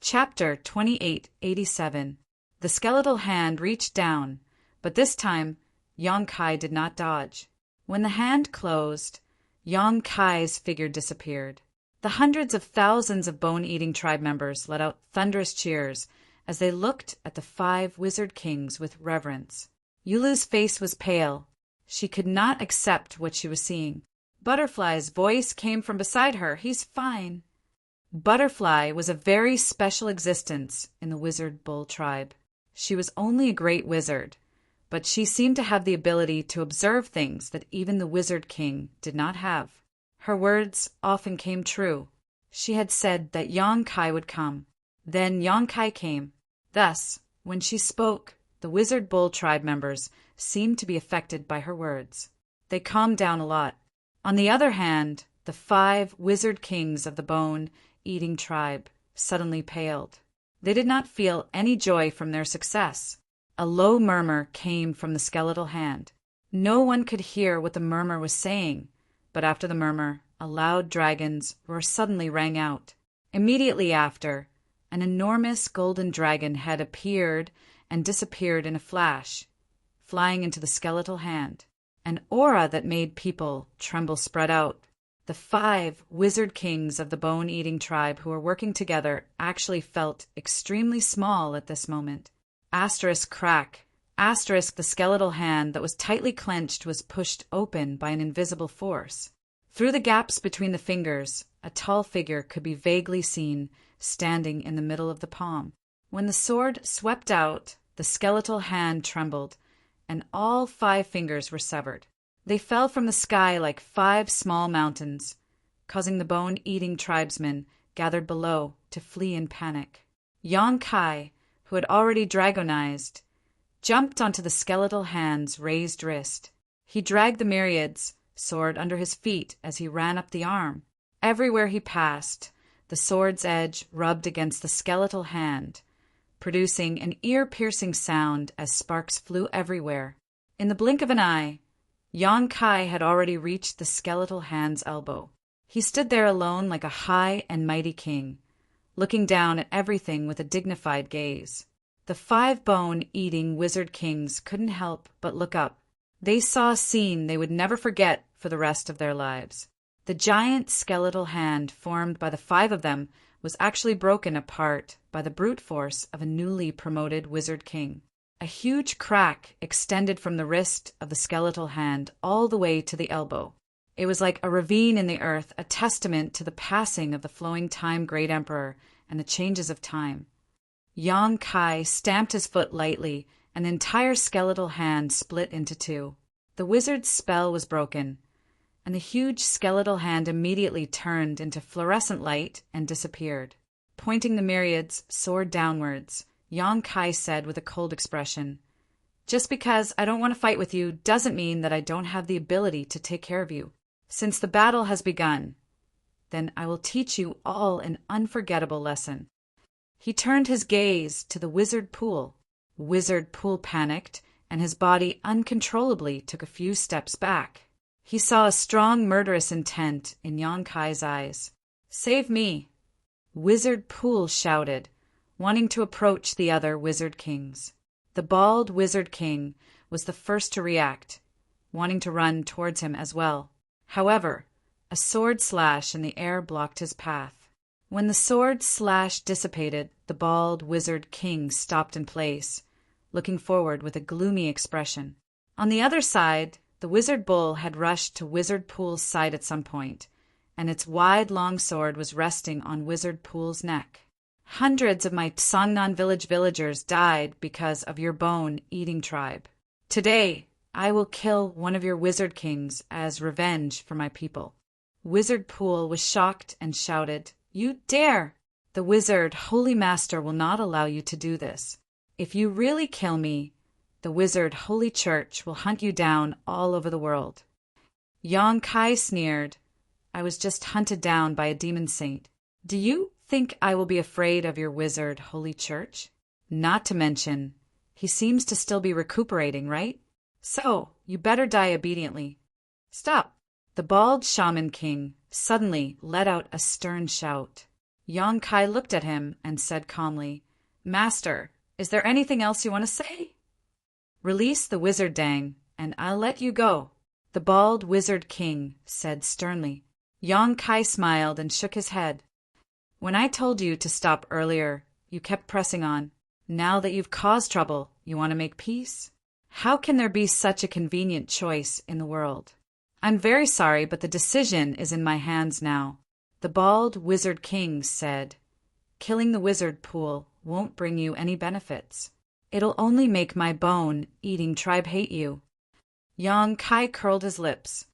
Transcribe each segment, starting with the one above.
Chapter 2887. The skeletal hand reached down, but this time Yong Kai did not dodge. When the hand closed, Yong Kai's figure disappeared. The hundreds of thousands of bone-eating tribe members let out thunderous cheers as they looked at the 5 wizard kings with reverence. Yulu's face was pale. She could not accept what she was seeing. Butterfly's voice came from beside her. "He's fine." Butterfly was a very special existence in the Wizard Bull tribe. She was only a great wizard, but she seemed to have the ability to observe things that even the Wizard King did not have. Her words often came true. She had said that Yong Kai would come. Then Yong Kai came. Thus, when she spoke, the Wizard Bull tribe members seemed to be affected by her words. They calmed down a lot. On the other hand, the 5 wizard kings of the bone-eating tribe suddenly paled. They did not feel any joy from their success. A low murmur came from the skeletal hand. No one could hear what the murmur was saying, but after the murmur, a loud dragon's roar suddenly rang out. Immediately after, an enormous golden dragon head appeared and disappeared in a flash, flying into the skeletal hand. An aura that made people tremble spread out. The 5 wizard kings of the bone-eating tribe who were working together actually felt extremely small at this moment. Asterisk crack. Asterisk the skeletal hand that was tightly clenched was pushed open by an invisible force. Through the gaps between the fingers, a tall figure could be vaguely seen standing in the middle of the palm. When the sword swept out, the skeletal hand trembled, and all 5 fingers were severed. They fell from the sky like 5 small mountains, causing the bone-eating tribesmen gathered below to flee in panic. Yong Kai, who had already dragonized, jumped onto the skeletal hand's raised wrist. He dragged the myriad's sword under his feet as he ran up the arm. Everywhere he passed, the sword's edge rubbed against the skeletal hand, producing an ear-piercing sound as sparks flew everywhere. In the blink of an eye, Yong Kai had already reached the skeletal hand's elbow. He stood there alone like a high and mighty king, looking down at everything with a dignified gaze. The 5 bone-eating wizard kings couldn't help but look up. They saw a scene they would never forget for the rest of their lives. The giant skeletal hand formed by the 5 of them was actually broken apart by the brute force of a newly promoted wizard king. A huge crack extended from the wrist of the skeletal hand all the way to the elbow. It was like a ravine in the earth, a testament to the passing of the flowing time great emperor and the changes of time. Yong Kai stamped his foot lightly, and the entire skeletal hand split into 2. The wizard's spell was broken, and the huge skeletal hand immediately turned into fluorescent light and disappeared. Pointing the myriad's sword downwards, Yong Kai said with a cold expression, "Just because I don't want to fight with you doesn't mean that I don't have the ability to take care of you. Since the battle has begun, then I will teach you all an unforgettable lesson." He turned his gaze to the wizard pool. Wizard Pool panicked, and his body uncontrollably took a few steps back. He saw a strong murderous intent in Yong Kai's eyes. "Save me!" Wizard Pool shouted, wanting to approach the other wizard kings. The bald wizard king was the first to react, wanting to run towards him as well. However, a sword slash in the air blocked his path. When the sword slash dissipated, the bald wizard king stopped in place, looking forward with a gloomy expression. On the other side, the wizard bull had rushed to Wizard Pool's side at some point, and its wide, long sword was resting on Wizard Pool's neck. "Hundreds of my Songnan village villagers died because of your bone-eating tribe. Today, I will kill one of your wizard kings as revenge for my people." Wizard Pool was shocked and shouted, "You dare! The wizard Holy Master will not allow you to do this. If you really kill me, the wizard Holy Church will hunt you down all over the world." Yong Kai sneered, "I was just hunted down by a demon saint. Do you think I will be afraid of your wizard Holy Church? Not to mention, he seems to still be recuperating, right? So, you better die obediently." "Stop!" The bald shaman king suddenly let out a stern shout. Yong-kai looked at him and said calmly, "Master, is there anything else you want to say?" "Release the wizard Dang, and I'll let you go," the bald wizard king said sternly. Yong-kai smiled and shook his head. "When I told you to stop earlier, you kept pressing on. Now that you've caused trouble, you want to make peace? How can there be such a convenient choice in the world? I'm very sorry, but the decision is in my hands now," the bald wizard king said. "Killing the wizard pool won't bring you any benefits. It'll only make my bone-eating tribe hate you." Yong-kai curled his lips.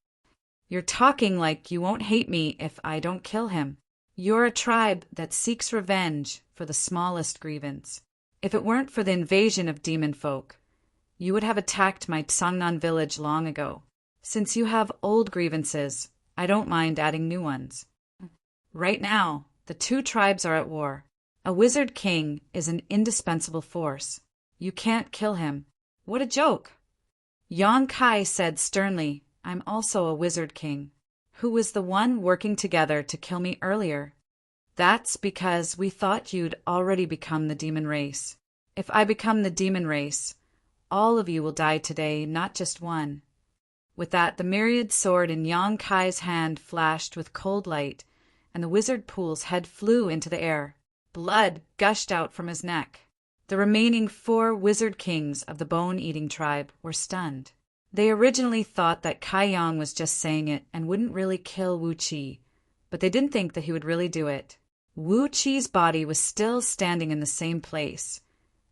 "You're talking like you won't hate me if I don't kill him. You're a tribe that seeks revenge for the smallest grievance. If it weren't for the invasion of demon folk, you would have attacked my Tsangnan village long ago. Since you have old grievances, I don't mind adding new ones. Right now, the two tribes are at war. A wizard king is an indispensable force. You can't kill him. What a joke!" Yong-kai said sternly, "I'm also a wizard king. Who was the one working together to kill me earlier? That's because we thought you'd already become the demon race. If I become the demon race, all of you will die today, not just one." With that, the myriad sword in Yong-kai's hand flashed with cold light, and the wizard pool's head flew into the air. Blood gushed out from his neck. The remaining 4 wizard kings of the bone-eating tribe were stunned. They originally thought that Kai Yang was just saying it and wouldn't really kill Wu Qi, but they didn't think that he would really do it. Wu Qi's body was still standing in the same place,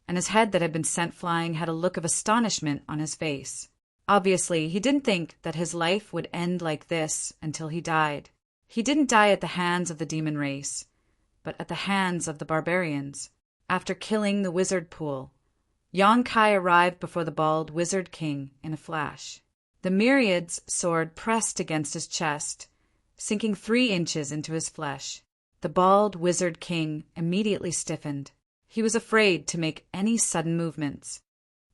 and his head that had been sent flying had a look of astonishment on his face. Obviously, he didn't think that his life would end like this until he died. He didn't die at the hands of the demon race, but at the hands of the barbarians. After killing the wizard pool, Yong-kai arrived before the bald wizard king in a flash. The myriad's sword pressed against his chest, sinking 3 inches into his flesh. The bald wizard king immediately stiffened. He was afraid to make any sudden movements.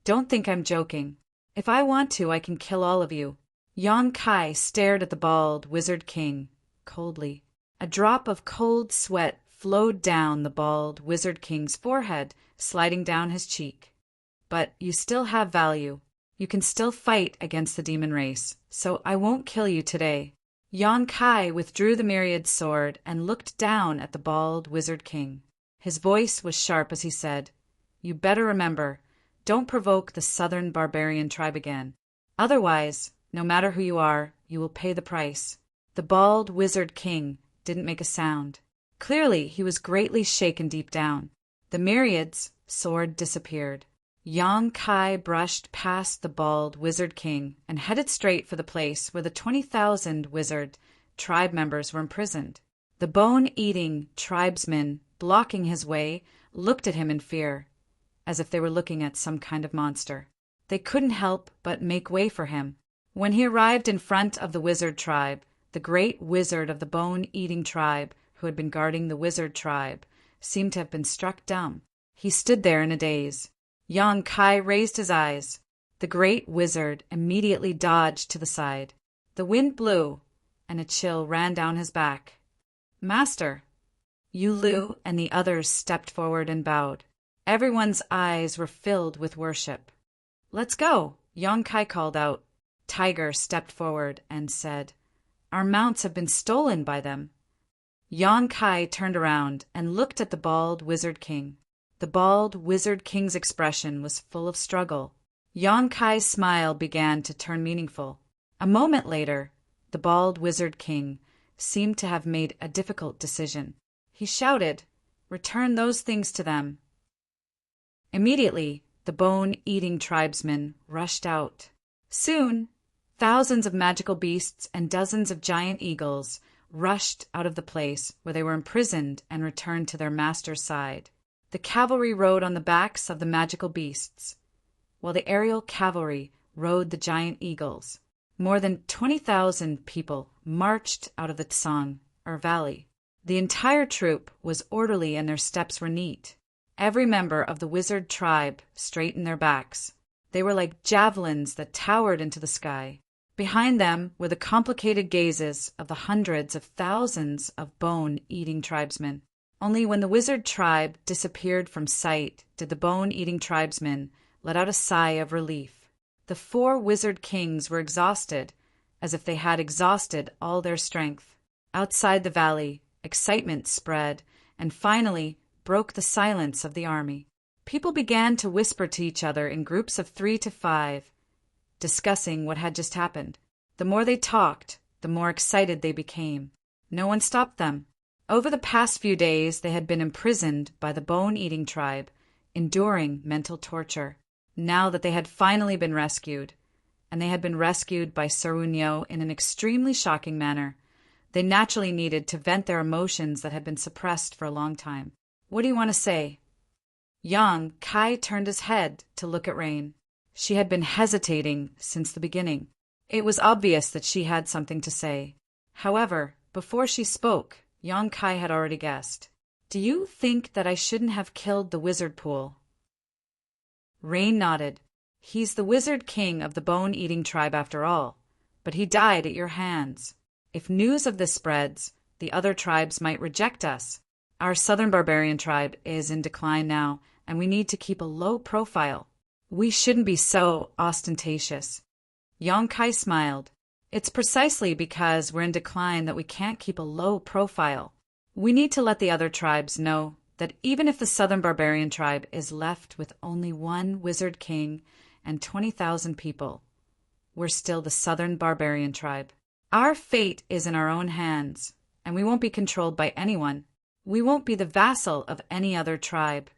"Don't think I'm joking. If I want to, I can kill all of you." Yong-kai stared at the bald wizard king coldly. A drop of cold sweat flowed down the bald wizard king's forehead, sliding down his cheek. "But you still have value. You can still fight against the demon race, so I won't kill you today." Yong-kai withdrew the myriad sword and looked down at the bald wizard king. His voice was sharp as he said, "You better remember, don't provoke the southern barbarian tribe again. Otherwise, no matter who you are, you will pay the price." The bald wizard king didn't make a sound. Clearly, he was greatly shaken deep down. The myriad's sword disappeared. Yong-kai brushed past the bald wizard king and headed straight for the place where the 20,000 wizard tribe members were imprisoned. The bone-eating tribesmen blocking his way looked at him in fear, as if they were looking at some kind of monster. They couldn't help but make way for him. When he arrived in front of the wizard tribe, the great wizard of the bone-eating tribe, who had been guarding the wizard tribe, seemed to have been struck dumb. He stood there in a daze. Yong-kai raised his eyes. The great wizard immediately dodged to the side. The wind blew, and a chill ran down his back. "Master!" Yu Lu and the others stepped forward and bowed. Everyone's eyes were filled with worship. "Let's go!" Yong-kai called out. Tiger stepped forward and said, "Our mounts have been stolen by them." Yong-kai turned around and looked at the bald wizard king. The bald wizard king's expression was full of struggle. Yong-kai's smile began to turn meaningful. A moment later, the bald wizard king seemed to have made a difficult decision. He shouted, "Return those things to them." Immediately, the bone-eating tribesmen rushed out. Soon, thousands of magical beasts and dozens of giant eagles rushed out of the place where they were imprisoned and returned to their master's side. The cavalry rode on the backs of the magical beasts, while the aerial cavalry rode the giant eagles. More than 20,000 people marched out of the Tsang, or valley. The entire troop was orderly and their steps were neat. Every member of the wizard tribe straightened their backs. They were like javelins that towered into the sky. Behind them were the complicated gazes of the hundreds of thousands of bone-eating tribesmen. Only when the wizard tribe disappeared from sight did the bone-eating tribesmen let out a sigh of relief. The 4 wizard kings were exhausted, as if they had exhausted all their strength. Outside the valley, excitement spread, and finally broke the silence of the army. People began to whisper to each other in groups of 3 to 5, discussing what had just happened. The more they talked, the more excited they became. No one stopped them. Over the past few days, they had been imprisoned by the bone-eating tribe, enduring mental torture. Now that they had finally been rescued, and they had been rescued by Sarunyo in an extremely shocking manner, they naturally needed to vent their emotions that had been suppressed for a long time. "What do you want to say?" Young Kai turned his head to look at Rain. She had been hesitating since the beginning. It was obvious that she had something to say. However, before she spoke, Young Kai had already guessed. "Do you think that I shouldn't have killed the wizard pool?" Rain nodded. "He's the wizard king of the bone-eating tribe after all, but he died at your hands. If news of this spreads, the other tribes might reject us. Our southern barbarian tribe is in decline now, and we need to keep a low profile. We shouldn't be so ostentatious." Yongkai smiled. "It's precisely because we're in decline that we can't keep a low profile. We need to let the other tribes know that even if the southern barbarian tribe is left with only 1 wizard king and 20,000 people, we're still the southern barbarian tribe. Our fate is in our own hands, and we won't be controlled by anyone. We won't be the vassal of any other tribe."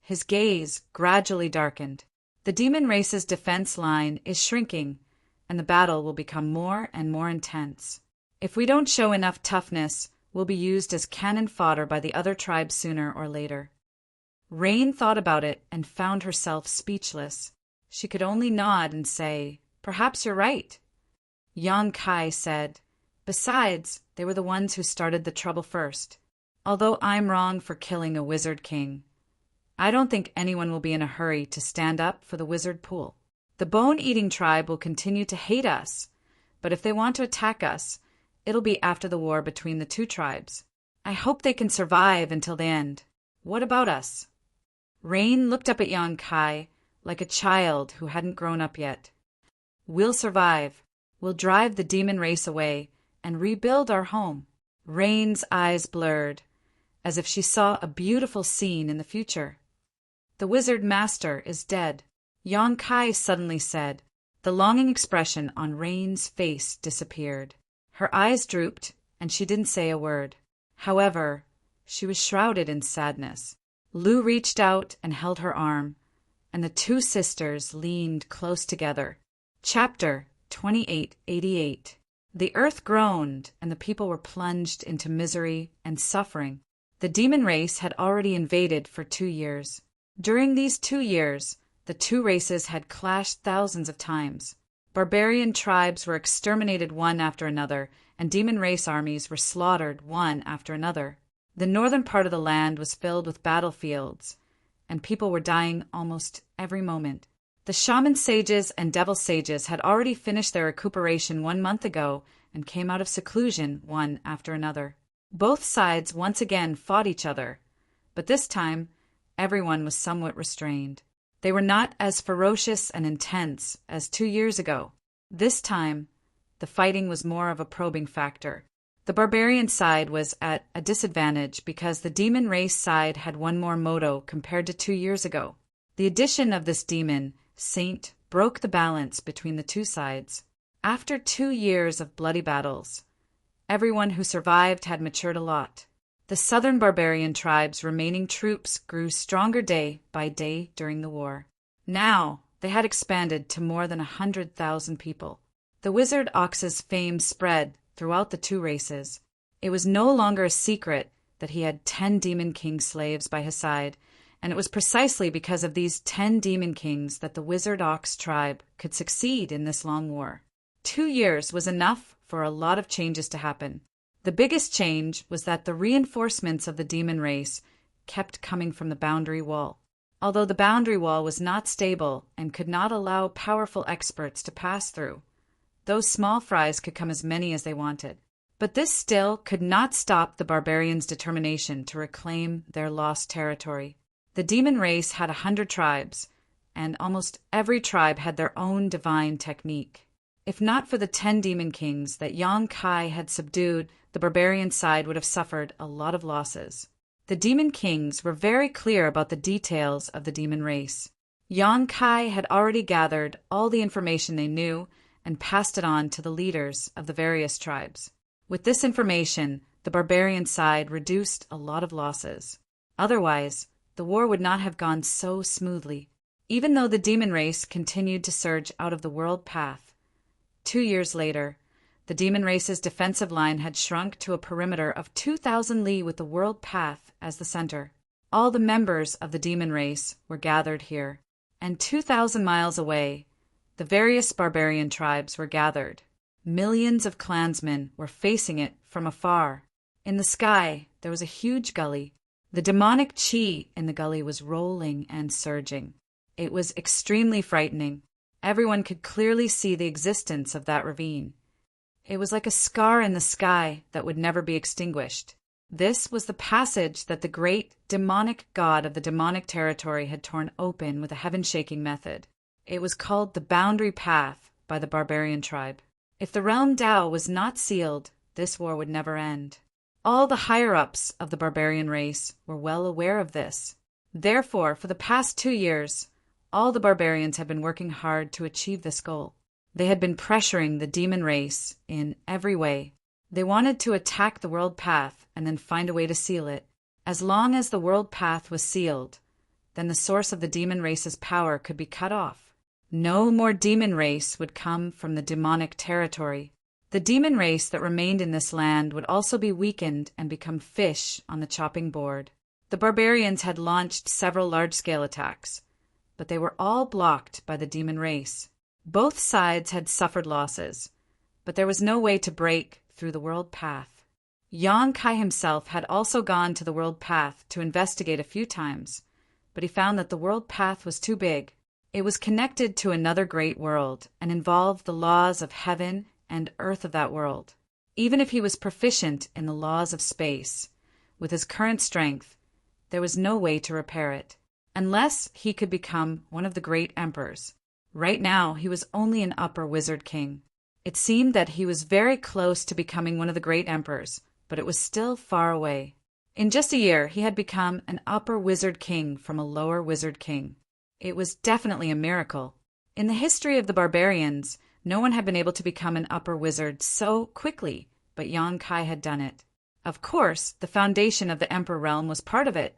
His gaze gradually darkened. "The demon race's defense line is shrinking, and the battle will become more and more intense. If we don't show enough toughness, we'll be used as cannon fodder by the other tribes sooner or later." Rain thought about it and found herself speechless. She could only nod and say, "Perhaps you're right." Yang Kai said, "Besides, they were the ones who started the trouble first. Although I'm wrong for killing a wizard king, I don't think anyone will be in a hurry to stand up for the wizard pool. The bone-eating tribe will continue to hate us, but if they want to attack us, it'll be after the war between the 2 tribes. I hope they can survive until the end. What about us?" Rain looked up at Yang Kai like a child who hadn't grown up yet. "We'll survive. We'll drive the demon race away and rebuild our home." Rain's eyes blurred, as if she saw a beautiful scene in the future. "The wizard master is dead," Yang Kai suddenly said. The longing expression on Rain's face disappeared. Her eyes drooped, and she didn't say a word. However, she was shrouded in sadness. Lu reached out and held her arm, and the 2 sisters leaned close together. Chapter 2888. The earth groaned, and the people were plunged into misery and suffering. The demon race had already invaded for 2 years. During these 2 years, the 2 races had clashed thousands of times. Barbarian tribes were exterminated one after another, and demon race armies were slaughtered one after another. The northern part of the land was filled with battlefields, and people were dying almost every moment. The shaman sages and devil sages had already finished their recuperation 1 month ago and came out of seclusion one after another. Both sides once again fought each other, but this time everyone was somewhat restrained. They were not as ferocious and intense as 2 years ago. This time, the fighting was more of a probing factor. The barbarian side was at a disadvantage because the demon race side had 1 more moto compared to 2 years ago. The addition of this demon, Saint, broke the balance between the 2 sides. After 2 years of bloody battles, everyone who survived had matured a lot. The southern barbarian tribe's remaining troops grew stronger day by day during the war. Now they had expanded to more than 100,000 people. The wizard ox's fame spread throughout the 2 races. It was no longer a secret that he had 10 demon king slaves by his side, and it was precisely because of these 10 demon kings that the wizard ox tribe could succeed in this long war. 2 years was enough for a lot of changes to happen. The biggest change was that the reinforcements of the demon race kept coming from the boundary wall. Although the boundary wall was not stable and could not allow powerful experts to pass through, those small fries could come as many as they wanted. But this still could not stop the barbarians' determination to reclaim their lost territory. The demon race had 100 tribes, and almost every tribe had their own divine technique. If not for the 10 demon kings that Yang Kai had subdued, the barbarian side would have suffered a lot of losses. The demon kings were very clear about the details of the demon race. Yang Kai had already gathered all the information they knew and passed it on to the leaders of the various tribes. With this information, the barbarian side reduced a lot of losses. Otherwise, the war would not have gone so smoothly. Even though the demon race continued to surge out of the world path, 2 years later, the demon race's defensive line had shrunk to a perimeter of 2,000 li with the world path as the center. All the members of the demon race were gathered here, and 2,000 miles away, the various barbarian tribes were gathered. Millions of clansmen were facing it from afar. In the sky, there was a huge gully. The demonic chi in the gully was rolling and surging. It was extremely frightening. Everyone could clearly see the existence of that ravine. It was like a scar in the sky that would never be extinguished. This was the passage that the great demonic god of the demonic territory had torn open with a heaven-shaking method. It was called the Boundary Path by the barbarian tribe. If the realm Tao was not sealed, this war would never end. All the higher-ups of the barbarian race were well aware of this. Therefore, for the past 2 years, all the barbarians had been working hard to achieve this goal. They had been pressuring the demon race in every way. They wanted to attack the world path and then find a way to seal it. As long as the world path was sealed, then the source of the demon race's power could be cut off. No more demon race would come from the demonic territory. The demon race that remained in this land would also be weakened and become fish on the chopping board. The barbarians had launched several large-scale attacks, but they were all blocked by the demon race. Both sides had suffered losses, but there was no way to break through the world path. Yang Kai himself had also gone to the world path to investigate a few times, but he found that the world path was too big. It was connected to another great world and involved the laws of heaven and earth of that world. Even if he was proficient in the laws of space, with his current strength, there was no way to repair it, unless he could become one of the great emperors. Right now, he was only an upper wizard king. It seemed that he was very close to becoming one of the great emperors, but it was still far away. In just a year, he had become an upper wizard king from a lower wizard king. It was definitely a miracle. In the history of the barbarians, no one had been able to become an upper wizard so quickly, but Yang Kai had done it. Of course, the foundation of the emperor realm was part of it,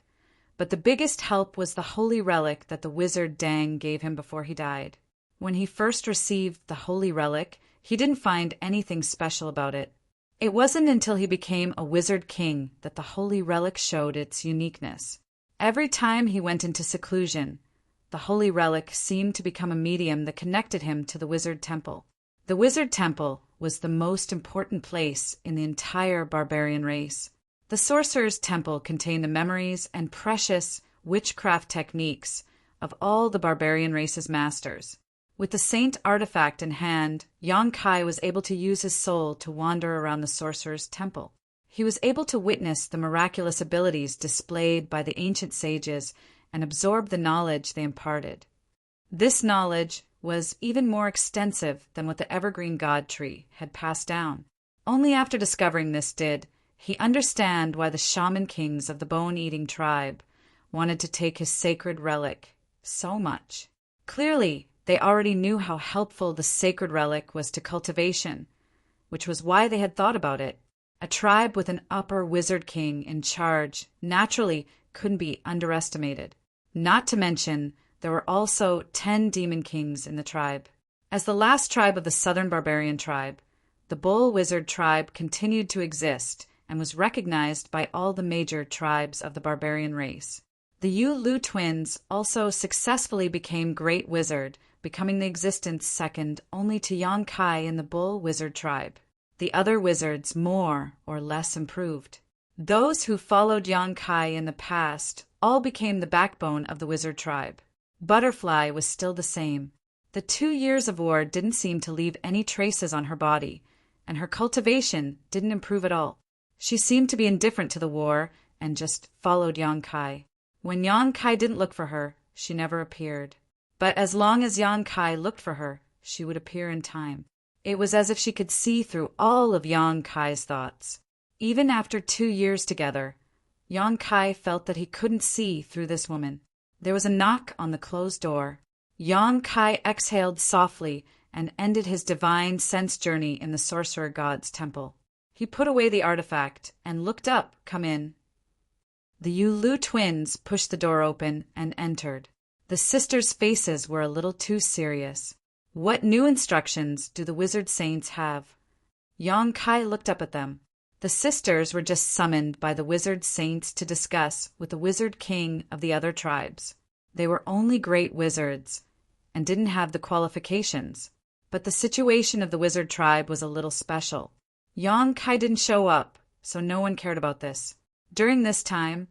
but the biggest help was the holy relic that the wizard Dang gave him before he died. When he first received the holy relic, he didn't find anything special about it. It wasn't until he became a wizard king that the holy relic showed its uniqueness. Every time he went into seclusion, the holy relic seemed to become a medium that connected him to the wizard temple. The wizard temple was the most important place in the entire barbarian race. The sorcerer's temple contained the memories and precious witchcraft techniques of all the barbarian race's masters. With the saint artifact in hand, Yang Kai was able to use his soul to wander around the sorcerer's temple. He was able to witness the miraculous abilities displayed by the ancient sages and absorb the knowledge they imparted. This knowledge was even more extensive than what the evergreen god tree had passed down. Only after discovering this did he understand why the shaman kings of the bone-eating tribe wanted to take his sacred relic so much. Clearly, they already knew how helpful the sacred relic was to cultivation, which was why they had thought about it. A tribe with an upper wizard king in charge naturally couldn't be underestimated. Not to mention, there were also 10 demon kings in the tribe. As the last tribe of the southern barbarian tribe, the bull wizard tribe continued to exist and was recognized by all the major tribes of the barbarian race. The Yu Lu twins also successfully became great wizard, becoming the existence second only to Yang Kai in the bull wizard tribe. The other wizards more or less improved. Those who followed Yang Kai in the past all became the backbone of the wizard tribe. Butterfly was still the same. The 2 years of war didn't seem to leave any traces on her body, and her cultivation didn't improve at all. She seemed to be indifferent to the war and just followed Yang Kai. When Yang Kai didn't look for her, she never appeared. But as long as Yang Kai looked for her, she would appear in time. It was as if she could see through all of Yang Kai's thoughts. Even after 2 years together, Yang Kai felt that he couldn't see through this woman. There was a knock on the closed door. Yang Kai exhaled softly and ended his divine sense journey in the sorcerer god's temple. He put away the artifact and looked up. Come in. The Yulu twins pushed the door open and entered. The sisters' faces were a little too serious. What new instructions do the wizard saints have? Yang Kai looked up at them. The sisters were just summoned by the wizard saints to discuss with the wizard king of the other tribes. They were only great wizards and didn't have the qualifications. But the situation of the wizard tribe was a little special. Yang Kai didn't show up, so no one cared about this. During this time,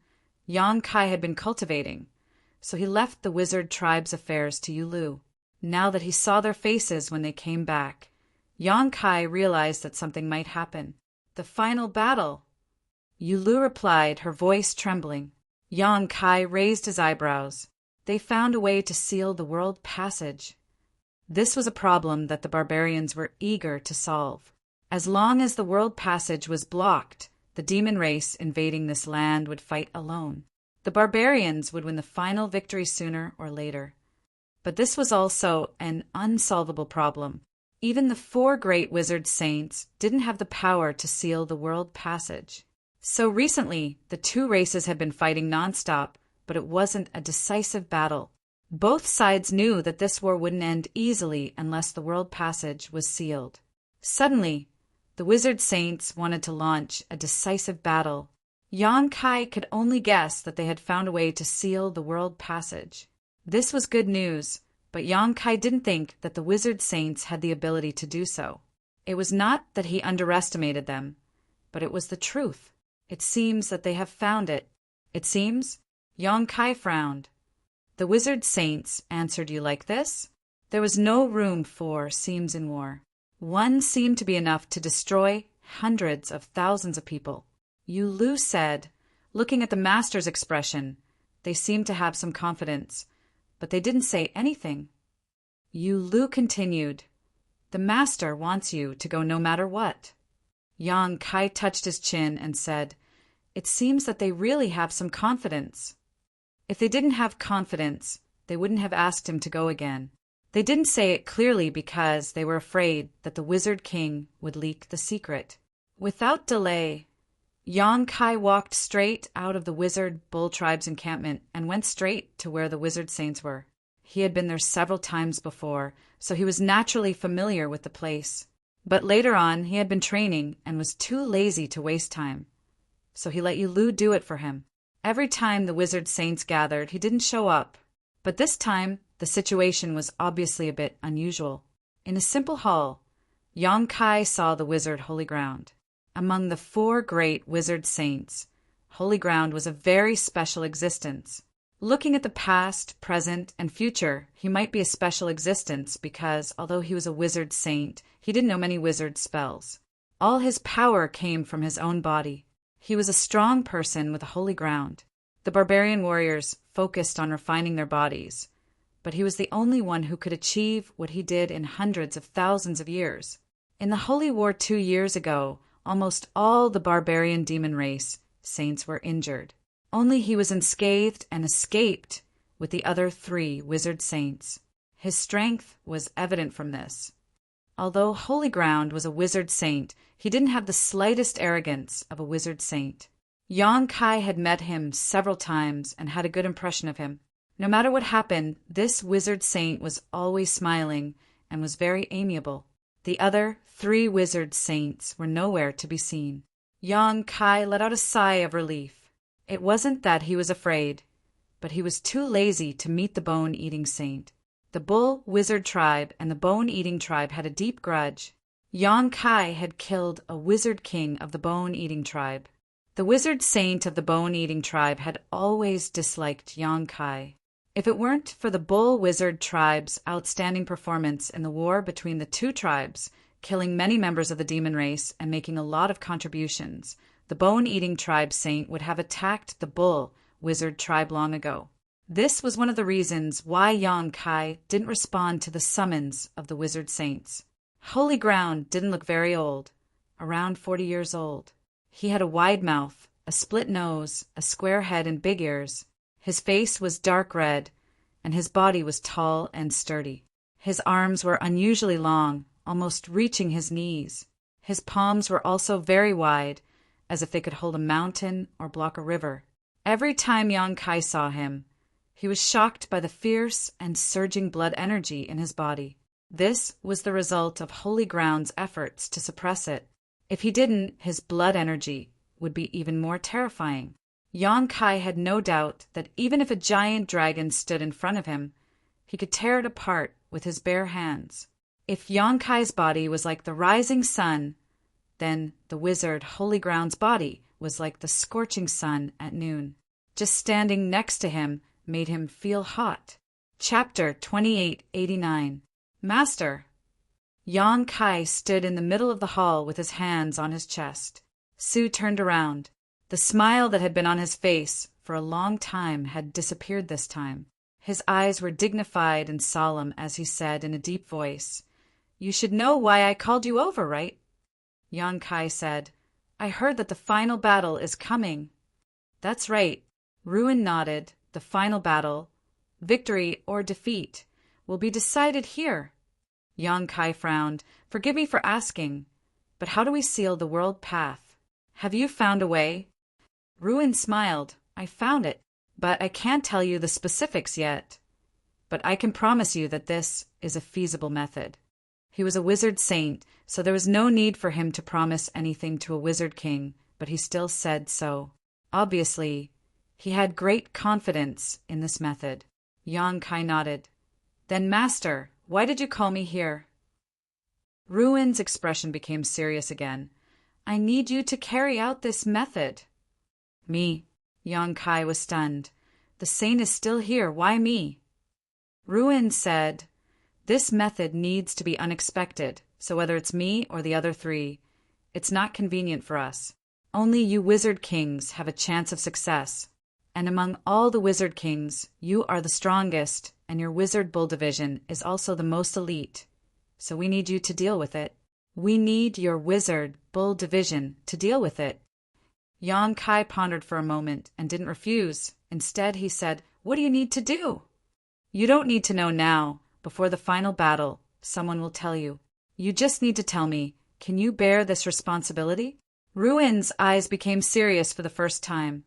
Yang Kai had been cultivating, so he left the wizard tribe's affairs to Yulu. Now that he saw their faces when they came back, Yang Kai realized that something might happen. The final battle. Yulu replied, her voice trembling. Yang Kai raised his eyebrows. They found a way to seal the world passage. This was a problem that the barbarians were eager to solve. As long as the world passage was blocked, the demon race invading this land would fight alone. The barbarians would win the final victory sooner or later. But this was also an unsolvable problem. Even the 4 great wizard saints didn't have the power to seal the world passage. So recently, the 2 races had been fighting nonstop, but it wasn't a decisive battle. Both sides knew that this war wouldn't end easily unless the world passage was sealed. Suddenly, the wizard saints wanted to launch a decisive battle. Yang Kai could only guess that they had found a way to seal the world passage. This was good news, but Yang Kai didn't think that the wizard saints had the ability to do so. It was not that he underestimated them, but it was the truth. It seems that they have found it. It seems? Yang Kai frowned. The wizard saints answered you like this? There was no room for seams in war. One seemed to be enough to destroy hundreds of thousands of people. Yulu said, looking at the master's expression, they seemed to have some confidence, but they didn't say anything. Yulu continued, the master wants you to go no matter what. Yang Kai touched his chin and said, it seems that they really have some confidence. If they didn't have confidence, they wouldn't have asked him to go again. They didn't say it clearly because they were afraid that the wizard king would leak the secret. Without delay, Yang Kai walked straight out of the wizard bull tribe's encampment and went straight to where the wizard saints were. He had been there several times before, so he was naturally familiar with the place. But later on, he had been training and was too lazy to waste time. So he let Yulu do it for him. Every time the wizard saints gathered, he didn't show up. But this time, the situation was obviously a bit unusual. In a simple hall, Yang Kai saw the wizard holy ground. Among the 4 great wizard saints, holy ground was a very special existence. Looking at the past, present, and future, he might be a special existence because, although he was a wizard saint, he didn't know many wizard spells. All his power came from his own body. He was a strong person with a holy ground. The barbarian warriors focused on refining their bodies, but he was the only one who could achieve what he did in hundreds of thousands of years. In the Holy War 2 years ago, almost all the barbarian demon race saints were injured. Only he was unscathed and escaped with the other 3 wizard saints. His strength was evident from this. Although Holy Ground was a wizard saint, he didn't have the slightest arrogance of a wizard saint. Yang Kai had met him several times and had a good impression of him. No matter what happened, this wizard saint was always smiling and was very amiable. The other 3 wizard saints were nowhere to be seen. Yang Kai let out a sigh of relief. It wasn't that he was afraid, but he was too lazy to meet the bone-eating saint. The bull wizard tribe and the bone-eating tribe had a deep grudge. Yang Kai had killed a wizard king of the bone-eating tribe. The wizard saint of the bone-eating tribe had always disliked Yang Kai. If it weren't for the bull wizard tribe's outstanding performance in the war between the 2 tribes, killing many members of the demon race and making a lot of contributions. The bone-eating tribe saint would have attacked the bull wizard tribe long ago. This was one of the reasons why Yang Kai didn't respond to the summons of the wizard saints. Holy Ground didn't look very old, around 40 years old. He had a wide mouth, a split nose, a square head, and big ears. His face was dark red, and his body was tall and sturdy. His arms were unusually long, almost reaching his knees. His palms were also very wide, as if they could hold a mountain or block a river. Every time Yang Kai saw him, he was shocked by the fierce and surging blood energy in his body. This was the result of Holy Ground's efforts to suppress it. If he didn't, his blood energy would be even more terrifying. Yang Kai had no doubt that even if a giant dragon stood in front of him, he could tear it apart with his bare hands. If Yang Kai's body was like the rising sun, then the wizard Holy Ground's body was like the scorching sun at noon. Just standing next to him made him feel hot. Chapter 2889. Master. Yang Kai stood in the middle of the hall with his hands on his chest. Su turned around. The smile that had been on his face for a long time had disappeared this time. His eyes were dignified and solemn as he said in a deep voice, "You should know why I called you over, right?" Yang Kai said, "I heard that the final battle is coming." "That's right." Ruin nodded. "The final battle, victory or defeat, will be decided here." Yang Kai frowned. "Forgive me for asking, but how do we seal the world path? Have you found a way?" Ruin smiled. "I found it, but I can't tell you the specifics yet. But I can promise you that this is a feasible method." He was a wizard saint, so there was no need for him to promise anything to a wizard king, but he still said so. Obviously, he had great confidence in this method. Yang Kai nodded. "Then, Master, why did you call me here?" Ruin's expression became serious again. "I need you to carry out this method." "Me?" Yang Kai was stunned. "The saint is still here. Why me?" Ruin said, "This method needs to be unexpected, so whether it's me or the other three, it's not convenient for us. Only you wizard kings have a chance of success. And among all the wizard kings, you are the strongest, and your wizard bull division is also the most elite. So we need you to deal with it. We need your wizard bull division to deal with it." Yang Kai pondered for a moment and didn't refuse. Instead, he said, "What do you need to do?" "You don't need to know now. Before the final battle, someone will tell you. You just need to tell me, can you bear this responsibility?" Ruin's eyes became serious for the first time,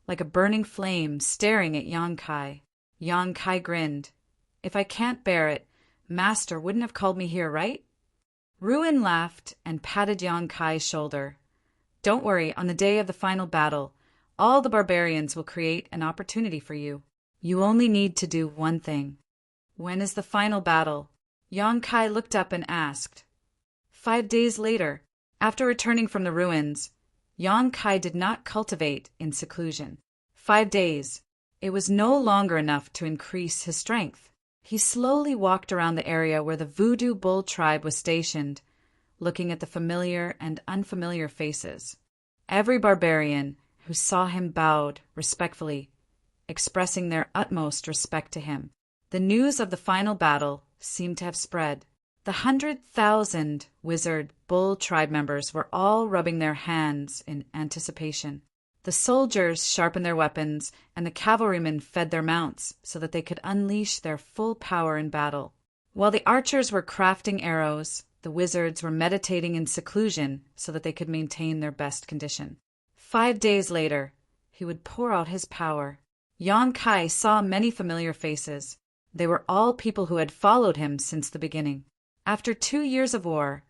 like a burning flame staring at Yang Kai. Yang Kai grinned. "If I can't bear it, Master wouldn't have called me here, right?" Ruin laughed and patted Yang Kai's shoulder. "Don't worry, on the day of the final battle, all the barbarians will create an opportunity for you. You only need to do one thing." "When is the final battle?" Yang Kai looked up and asked. 5 days later, after returning from the ruins, Yang Kai did not cultivate in seclusion. 5 days. It was no longer enough to increase his strength. He slowly walked around the area where the Voodoo Bull tribe was stationed, looking at the familiar and unfamiliar faces. Every barbarian who saw him bowed respectfully, expressing their utmost respect to him. The news of the final battle seemed to have spread. The 100,000 wizard bull tribe members were all rubbing their hands in anticipation. The soldiers sharpened their weapons, and the cavalrymen fed their mounts so that they could unleash their full power in battle. While the archers were crafting arrows, the wizards were meditating in seclusion so that they could maintain their best condition. 5 days later, he would pour out his power. Yang Kai saw many familiar faces. They were all people who had followed him since the beginning. After 2 years of war,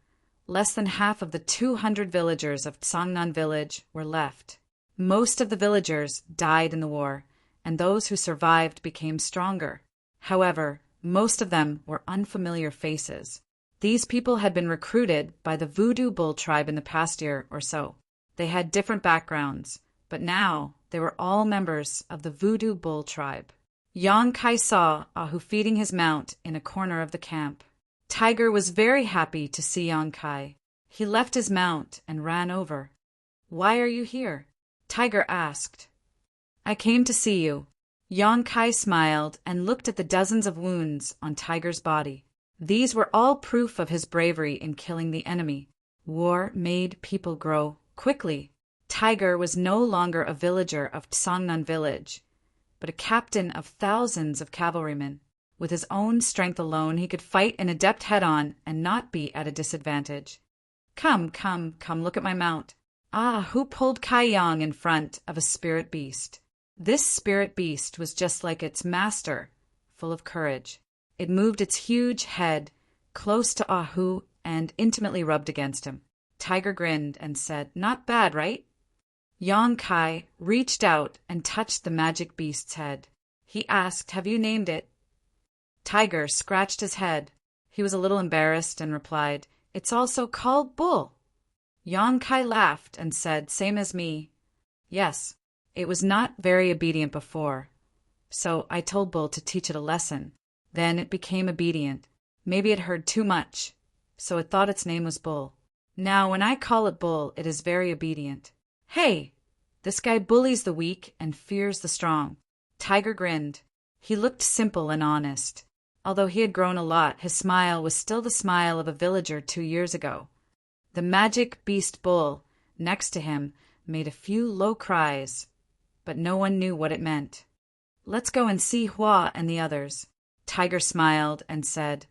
less than half of the 200 villagers of Sangnan village were left. Most of the villagers died in the war, and those who survived became stronger. However, most of them were unfamiliar faces. These people had been recruited by the Voodoo Bull tribe in the past year or so. They had different backgrounds, but now they were all members of the Voodoo Bull tribe. Yang Kai saw Ahu feeding his mount in a corner of the camp. Tiger was very happy to see Yong-kai. He left his mount and ran over. "Why are you here?" Tiger asked. "I came to see you." Yong-kai smiled and looked at the dozens of wounds on Tiger's body. These were all proof of his bravery in killing the enemy. War made people grow quickly. Tiger was no longer a villager of Songnan village, but a captain of thousands of cavalrymen. With his own strength alone, he could fight an adept head-on and not be at a disadvantage. Come, look at my mount." Ah, who pulled Kai Yang in front of a spirit beast? This spirit beast was just like its master, full of courage. It moved its huge head close to Ahu and intimately rubbed against him. Tiger grinned and said, "Not bad, right?" Yong-kai reached out and touched the magic beast's head. He asked, "Have you named it?" Tiger scratched his head. He was a little embarrassed and replied, "It's also called Bull." Yong-kai laughed and said, "Same as me." Yes, it was not very obedient before, so I told Bull to teach it a lesson. Then it became obedient. Maybe it heard too much, so it thought its name was Bull. Now when I call it Bull, it is very obedient. Hey, this guy bullies the weak and fears the strong. Tiger grinned. He looked simple and honest. Although he had grown a lot, his smile was still the smile of a villager 2 years ago. The magic beast Bull, next to him, made a few low cries, but no one knew what it meant. "Let's go and see Hua and the others." Tiger smiled and said,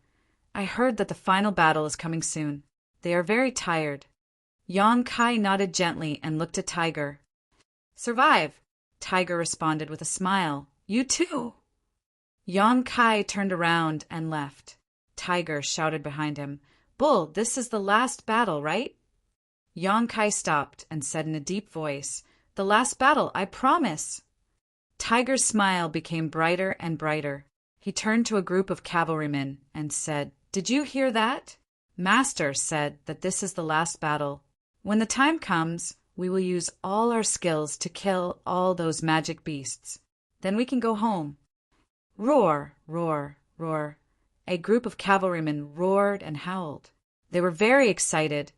"I heard that the final battle is coming soon. They are very tired." Yong-kai nodded gently and looked at Tiger. "Survive," Tiger responded with a smile. "You too." Yong-kai turned around and left. Tiger shouted behind him, "Bull, this is the last battle, right?" Yong-kai stopped and said in a deep voice, "The last battle, I promise." Tiger's smile became brighter and brighter. He turned to a group of cavalrymen and said, "Did you hear that? Master said that this is the last battle. When the time comes, we will use all our skills to kill all those magic beasts. Then we can go home." Roar, roar, roar. A group of cavalrymen roared and howled. They were very excited,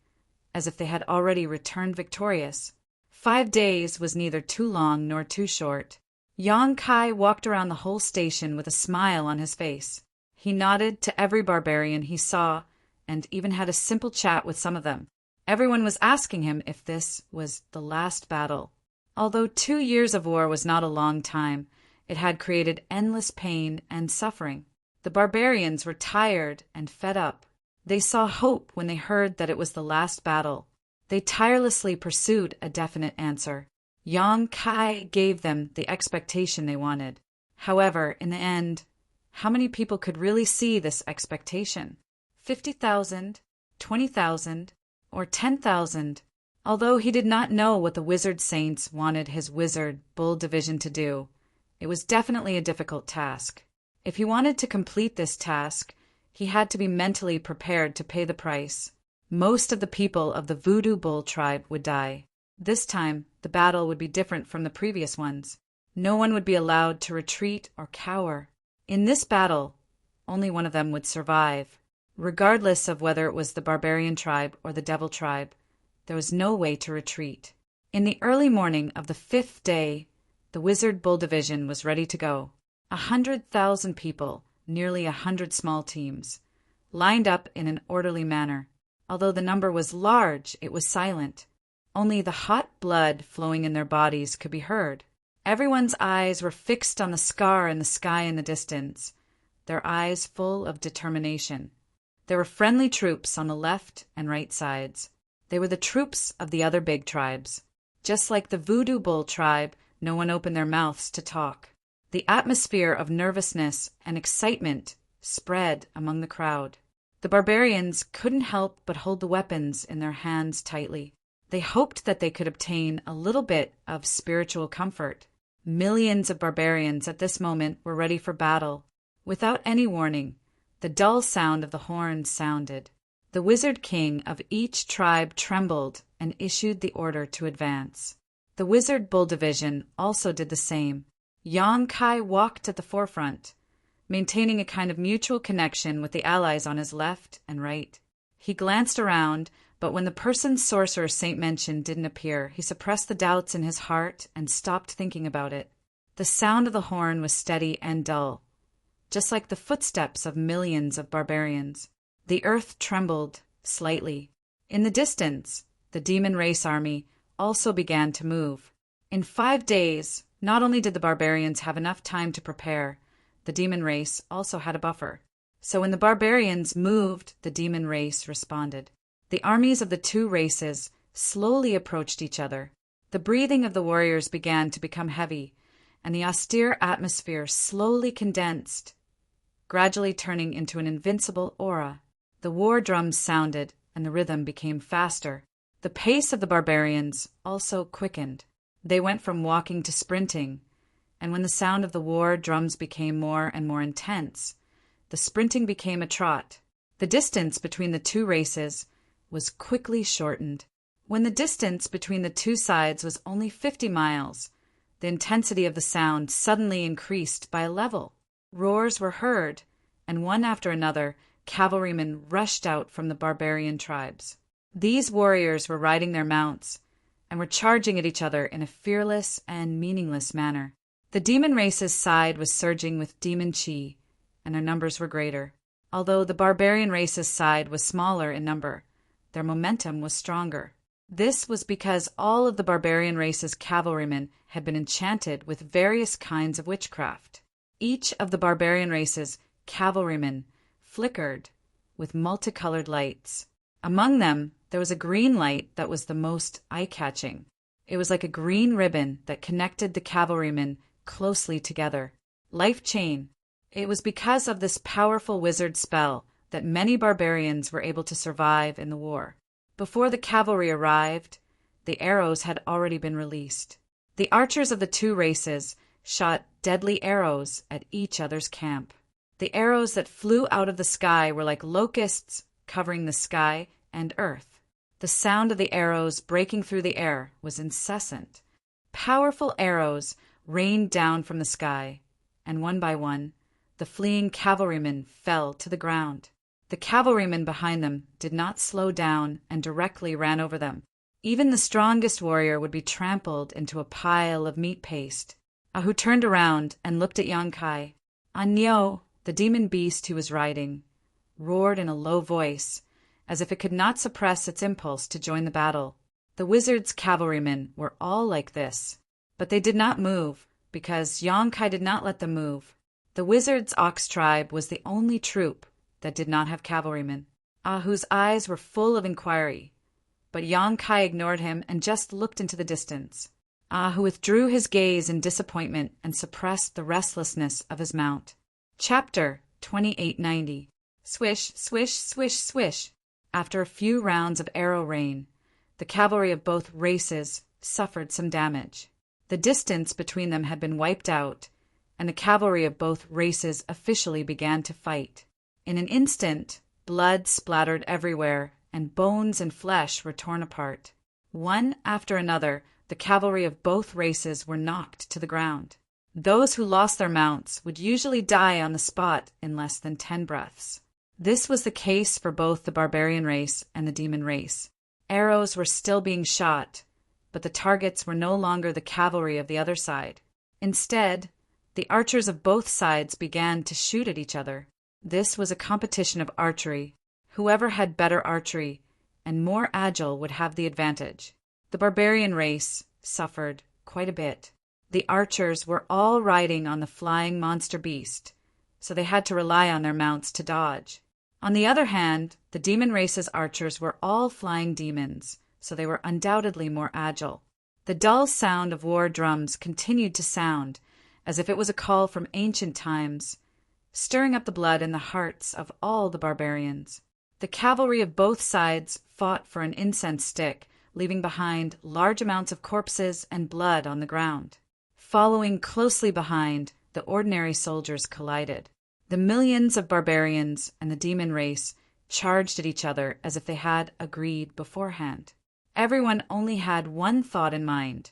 as if they had already returned victorious. 5 days was neither too long nor too short. Yong-kai walked around the whole station with a smile on his face. He nodded to every barbarian he saw and even had a simple chat with some of them. Everyone was asking him if this was the last battle. Although 2 years of war was not a long time, it had created endless pain and suffering. The barbarians were tired and fed up. They saw hope when they heard that it was the last battle. They tirelessly pursued a definite answer. Yong-kai gave them the expectation they wanted. However, in the end, how many people could really see this expectation? 50,000, 20,000, or 10,000? Although he did not know what the wizard saints wanted his wizard bull division to do, it was definitely a difficult task. If he wanted to complete this task, he had to be mentally prepared to pay the price. Most of the people of the Voodoo Bull tribe would die. This time, the battle would be different from the previous ones. No one would be allowed to retreat or cower. In this battle, only one of them would survive. Regardless of whether it was the barbarian tribe or the devil tribe, there was no way to retreat. In the early morning of the 5th day, the Wizard Bull Division was ready to go. 100,000 people, nearly 100 small teams, lined up in an orderly manner. Although the number was large, it was silent. Only the hot blood flowing in their bodies could be heard. Everyone's eyes were fixed on the scar in the sky in the distance, their eyes full of determination. There were friendly troops on the left and right sides. They were the troops of the other big tribes. Just like the Voodoo Bull tribe, no one opened their mouths to talk. The atmosphere of nervousness and excitement spread among the crowd. The barbarians couldn't help but hold the weapons in their hands tightly. They hoped that they could obtain a little bit of spiritual comfort. Millions of barbarians at this moment were ready for battle. Without any warning, the dull sound of the horns sounded. The wizard king of each tribe trembled and issued the order to advance. The Wizard Bull Division also did the same. Yong-kai walked at the forefront. maintaining a kind of mutual connection with the allies on his left and right. He glanced around, but when the person sorcerer Saint mentioned didn't appear, he suppressed the doubts in his heart and stopped thinking about it. The sound of the horn was steady and dull, just like the footsteps of millions of barbarians. The earth trembled slightly. In the distance, the demon race army also began to move. In 5 days, not only did the barbarians have enough time to prepare, the demon race also had a buffer. So when the barbarians moved, the demon race responded. The armies of the two races slowly approached each other. The breathing of the warriors began to become heavy, and the austere atmosphere slowly condensed, gradually turning into an invincible aura. The war drums sounded, and the rhythm became faster. The pace of the barbarians also quickened. They went from walking to sprinting, and when the sound of the war drums became more and more intense, the sprinting became a trot. The distance between the two races was quickly shortened. When the distance between the two sides was only 50 miles, the intensity of the sound suddenly increased by a level. Roars were heard, and one after another, cavalrymen rushed out from the barbarian tribes. These warriors were riding their mounts and were charging at each other in a fearless and meaningless manner. The demon race's side was surging with demon chi, and their numbers were greater. Although the barbarian race's side was smaller in number, their momentum was stronger. This was because all of the barbarian race's cavalrymen had been enchanted with various kinds of witchcraft. Each of the barbarian race's cavalrymen flickered with multicolored lights. Among them, there was a green light that was the most eye-catching. It was like a green ribbon that connected the cavalrymen closely together. Life chain. It was because of this powerful wizard spell that many barbarians were able to survive in the war. Before the cavalry arrived, the arrows had already been released. The archers of the two races shot deadly arrows at each other's camp. The arrows that flew out of the sky were like locusts covering the sky and earth. The sound of the arrows breaking through the air was incessant. Powerful arrows rained down from the sky, and one by one, the fleeing cavalrymen fell to the ground. The cavalrymen behind them did not slow down and directly ran over them. Even the strongest warrior would be trampled into a pile of meat paste. Ahu turned around and looked at Yonkai. Anyo, the demon beast he was riding, roared in a low voice, as if it could not suppress its impulse to join the battle. The wizard's cavalrymen were all like this, but they did not move, because Yonkai did not let them move. The wizard's ox tribe was the only troop that did not have cavalrymen. Ahu's eyes were full of inquiry, but Yonkai ignored him and just looked into the distance. Ahu withdrew his gaze in disappointment and suppressed the restlessness of his mount. Chapter 2890. Swish, swish, swish, swish. After a few rounds of arrow rain, the cavalry of both races suffered some damage. The distance between them had been wiped out, and the cavalry of both races officially began to fight. In an instant, blood splattered everywhere, and bones and flesh were torn apart. One after another, the cavalry of both races were knocked to the ground. Those who lost their mounts would usually die on the spot in less than 10 breaths. This was the case for both the barbarian race and the demon race. Arrows were still being shot, but the targets were no longer the cavalry of the other side. Instead, the archers of both sides began to shoot at each other. This was a competition of archery. Whoever had better archery and more agile would have the advantage. The barbarian race suffered quite a bit. The archers were all riding on the flying monster beast, so they had to rely on their mounts to dodge. On the other hand, the demon race's archers were all flying demons, so they were undoubtedly more agile. The dull sound of war drums continued to sound, as if it was a call from ancient times, stirring up the blood in the hearts of all the barbarians. The cavalry of both sides fought for an incense stick, leaving behind large amounts of corpses and blood on the ground. Following closely behind, the ordinary soldiers collided. The millions of barbarians and the demon race charged at each other as if they had agreed beforehand. Everyone only had one thought in mind: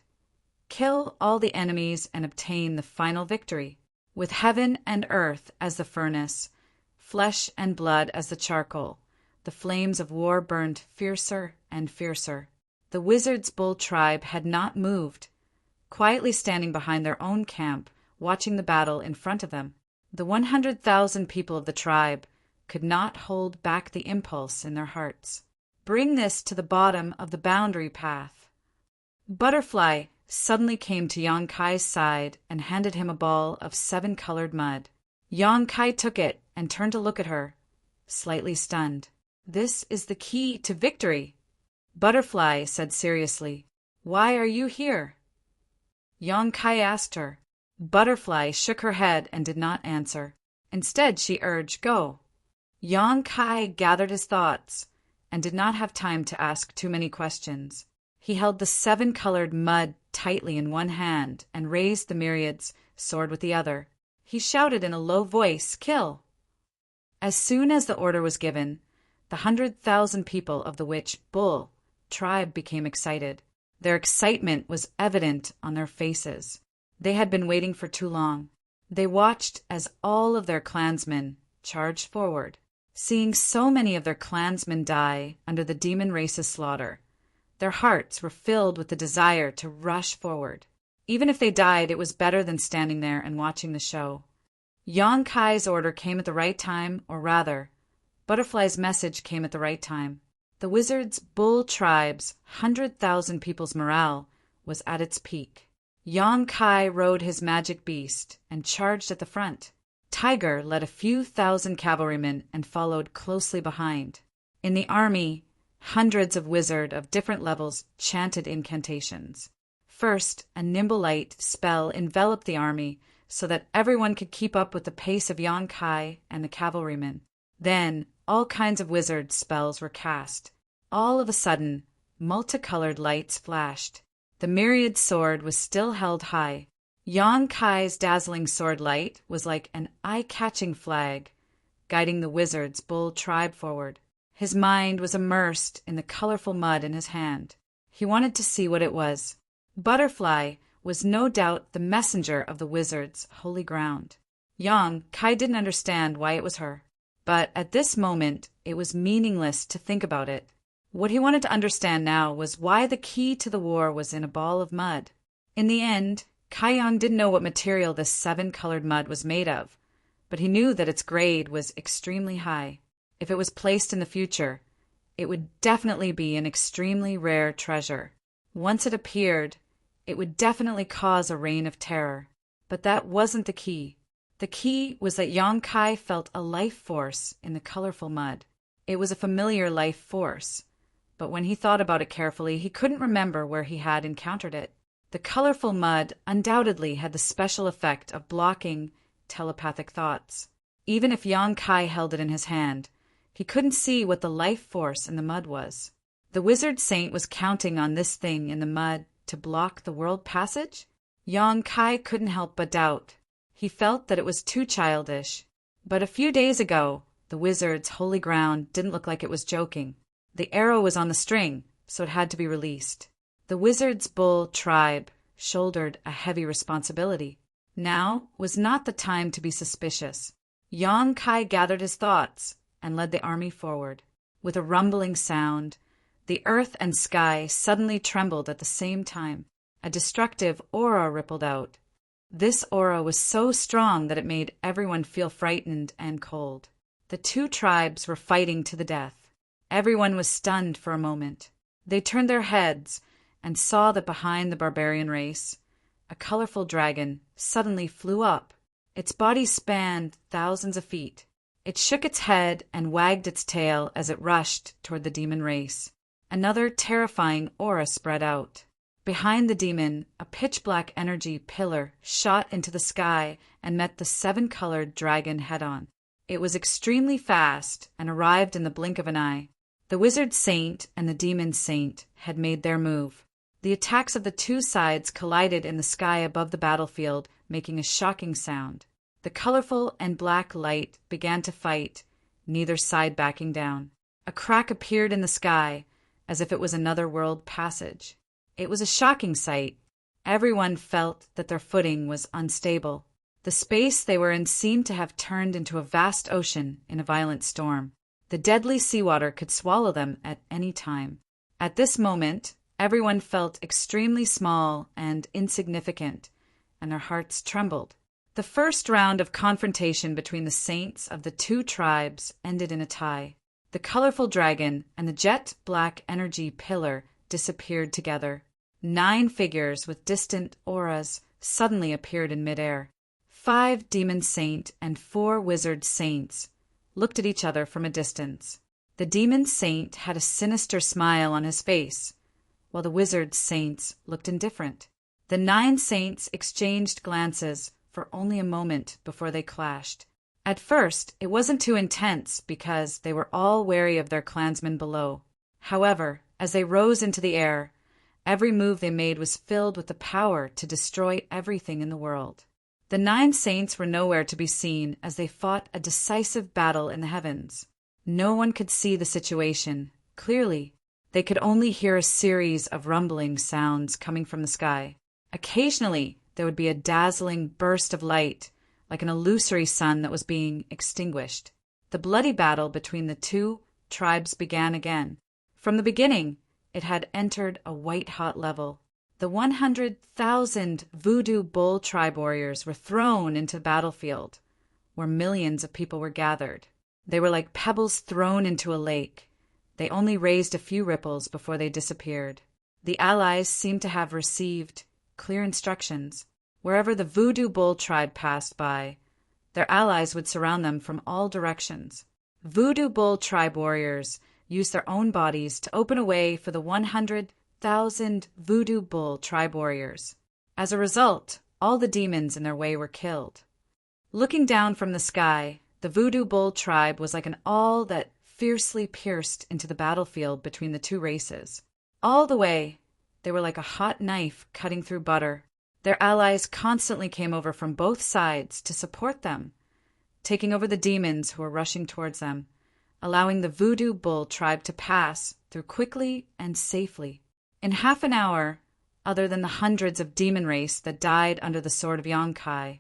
kill all the enemies and obtain the final victory. with heaven and earth as the furnace, flesh and blood as the charcoal. The flames of war burned fiercer and fiercer. The Wizard's Bull tribe had not moved, quietly standing behind their own camp, watching the battle in front of them. The 100,000 people of the tribe could not hold back the impulse in their hearts. Bring this to the bottom of the boundary path. Butterfly suddenly came to Yong Kai's side and handed him a ball of 7-colored mud. Yong Kai took it and turned to look at her, slightly stunned. This is the key to victory. Butterfly said seriously, "Why are you here?" Yong Kai asked her. Butterfly shook her head and did not answer. Instead, she urged, "Go." Yong Kai gathered his thoughts and did not have time to ask too many questions. He held the 7-colored mud tightly in one hand and raised the myriad's sword with the other. He shouted in a low voice, "Kill!" As soon as the order was given, the 100,000 people of the Witch Bull tribe became excited. Their excitement was evident on their faces. They had been waiting for too long. They watched as all of their clansmen charged forward. Seeing so many of their clansmen die under the demon race's slaughter, their hearts were filled with the desire to rush forward. Even if they died, it was better than standing there and watching the show. Yong Kai's order came at the right time, or rather, Butterfly's message came at the right time. The Wizard's Bull tribe's 100,000 people's morale was at its peak. Yong Kai rode his magic beast and charged at the front. Tiger led a few thousand cavalrymen and followed closely behind. In the army, hundreds of wizards of different levels chanted incantations. First, a nimble light spell enveloped the army so that everyone could keep up with the pace of Yong Kai and the cavalrymen. Then, all kinds of wizard spells were cast. All of a sudden, multicolored lights flashed. The myriad sword was still held high. Yong Kai's dazzling sword light was like an eye-catching flag, guiding the Wizard's Bull tribe forward. His mind was immersed in the colorful mud in his hand. He wanted to see what it was. Butterfly was no doubt the messenger of the Wizard's holy ground. Yong Kai didn't understand why it was her, but at this moment it was meaningless to think about it. What he wanted to understand now was why the key to the war was in a ball of mud. In the end, Kai-Yong didn't know what material this 7-colored mud was made of, but he knew that its grade was extremely high. If it was placed in the future, it would definitely be an extremely rare treasure. Once it appeared, it would definitely cause a reign of terror. But that wasn't the key. The key was that Yong Kai felt a life force in the colorful mud. It was a familiar life force, but when he thought about it carefully, he couldn't remember where he had encountered it. The colorful mud undoubtedly had the special effect of blocking telepathic thoughts. Even if Yong Kai held it in his hand, he couldn't see what the life force in the mud was. The wizard saint was counting on this thing in the mud to block the world passage? Yong Kai couldn't help but doubt. He felt that it was too childish. But a few days ago, the wizard's holy ground didn't look like it was joking. The arrow was on the string, so it had to be released. The Wizard's Bull tribe shouldered a heavy responsibility. Now was not the time to be suspicious. Yong Kai gathered his thoughts and led the army forward. With a rumbling sound, the earth and sky suddenly trembled at the same time. A destructive aura rippled out. This aura was so strong that it made everyone feel frightened and cold. The two tribes were fighting to the death. Everyone was stunned for a moment. They turned their heads and saw that behind the barbarian race, a colorful dragon suddenly flew up. Its body spanned thousands of feet. It shook its head and wagged its tail as it rushed toward the demon race. Another terrifying aura spread out. Behind the demon, a pitch-black energy pillar shot into the sky and met the 7-colored dragon head-on. It was extremely fast and arrived in the blink of an eye. The wizard saint and the demon saint had made their move. The attacks of the two sides collided in the sky above the battlefield, making a shocking sound. The colorful and black light began to fight, neither side backing down. A crack appeared in the sky, as if it was another world passage. It was a shocking sight. Everyone felt that their footing was unstable. The space they were in seemed to have turned into a vast ocean in a violent storm. The deadly seawater could swallow them at any time. At this moment, everyone felt extremely small and insignificant, and their hearts trembled. The first round of confrontation between the saints of the two tribes ended in a tie. The colorful dragon and the jet-black energy pillar disappeared together. 9 figures with distant auras suddenly appeared in midair. 5 demon saint and 4 wizard saints looked at each other from a distance. The demon saint had a sinister smile on his face, while the wizard saints looked indifferent. The 9 saints exchanged glances for only a moment before they clashed. At first, it wasn't too intense because they were all wary of their clansmen below. However, as they rose into the air, every move they made was filled with the power to destroy everything in the world. The 9 saints were nowhere to be seen as they fought a decisive battle in the heavens. No one could see the situation clearly. They could only hear a series of rumbling sounds coming from the sky. Occasionally, there would be a dazzling burst of light, like an illusory sun that was being extinguished. The bloody battle between the two tribes began again. From the beginning, it had entered a white-hot level. The 100,000 Voodoo Bull tribe warriors were thrown into the battlefield, where millions of people were gathered. They were like pebbles thrown into a lake. They only raised a few ripples before they disappeared. The allies seemed to have received clear instructions. Wherever the Voodoo Bull tribe passed by, their allies would surround them from all directions. Voodoo Bull tribe warriors used their own bodies to open a way for the 100,000 Voodoo Bull tribe warriors. As a result, all the demons in their way were killed. Looking down from the sky, the Voodoo Bull tribe was like an awl that fiercely pierced into the battlefield between the two races. All the way, they were like a hot knife cutting through butter. Their allies constantly came over from both sides to support them, taking over the demons who were rushing towards them, allowing the Voodoo Bull tribe to pass through quickly and safely. In half an hour, other than the hundreds of demon race that died under the sword of Yonkai,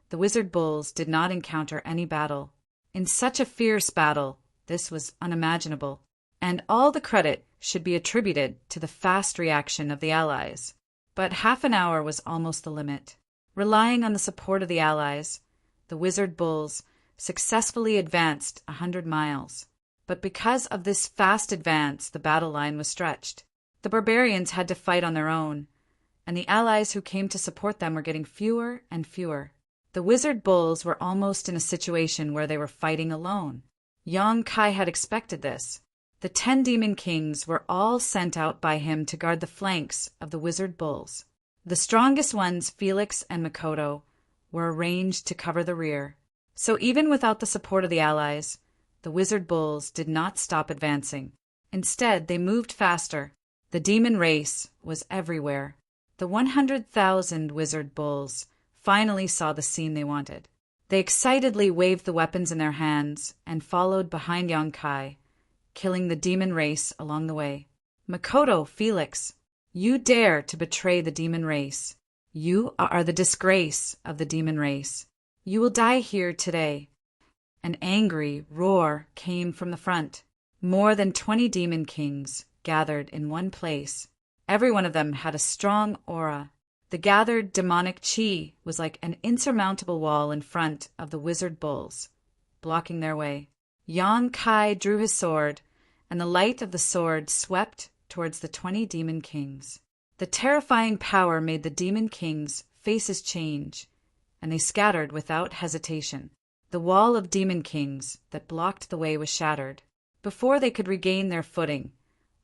the Wizard Bulls did not encounter any battle. In such a fierce battle, this was unimaginable, and all the credit should be attributed to the fast reaction of the allies. But half an hour was almost the limit. Relying on the support of the allies, the Wizard Bulls successfully advanced 100 miles. But because of this fast advance, the battle line was stretched. The barbarians had to fight on their own, and the allies who came to support them were getting fewer and fewer. The Wizard Bulls were almost in a situation where they were fighting alone. Yonkai had expected this. The 10 demon kings were all sent out by him to guard the flanks of the Wizard Bulls. The strongest ones, Felix and Makoto, were arranged to cover the rear. So even without the support of the allies, the Wizard Bulls did not stop advancing. Instead, they moved faster. The demon race was everywhere. The 100,000 Wizard Bulls finally saw the scene they wanted. They excitedly waved the weapons in their hands and followed behind Yonkai, killing the demon race along the way. Makoto, Felix, you dare to betray the demon race. You are the disgrace of the demon race. You will die here today. An angry roar came from the front. More than 20 demon kings gathered in one place. Every one of them had a strong aura. The gathered demonic chi was like an insurmountable wall in front of the Wizard Bulls, blocking their way. Yonkai drew his sword, and the light of the sword swept towards the 20 demon kings. The terrifying power made the demon kings' faces change, and they scattered without hesitation. The wall of demon kings that blocked the way was shattered. Before they could regain their footing,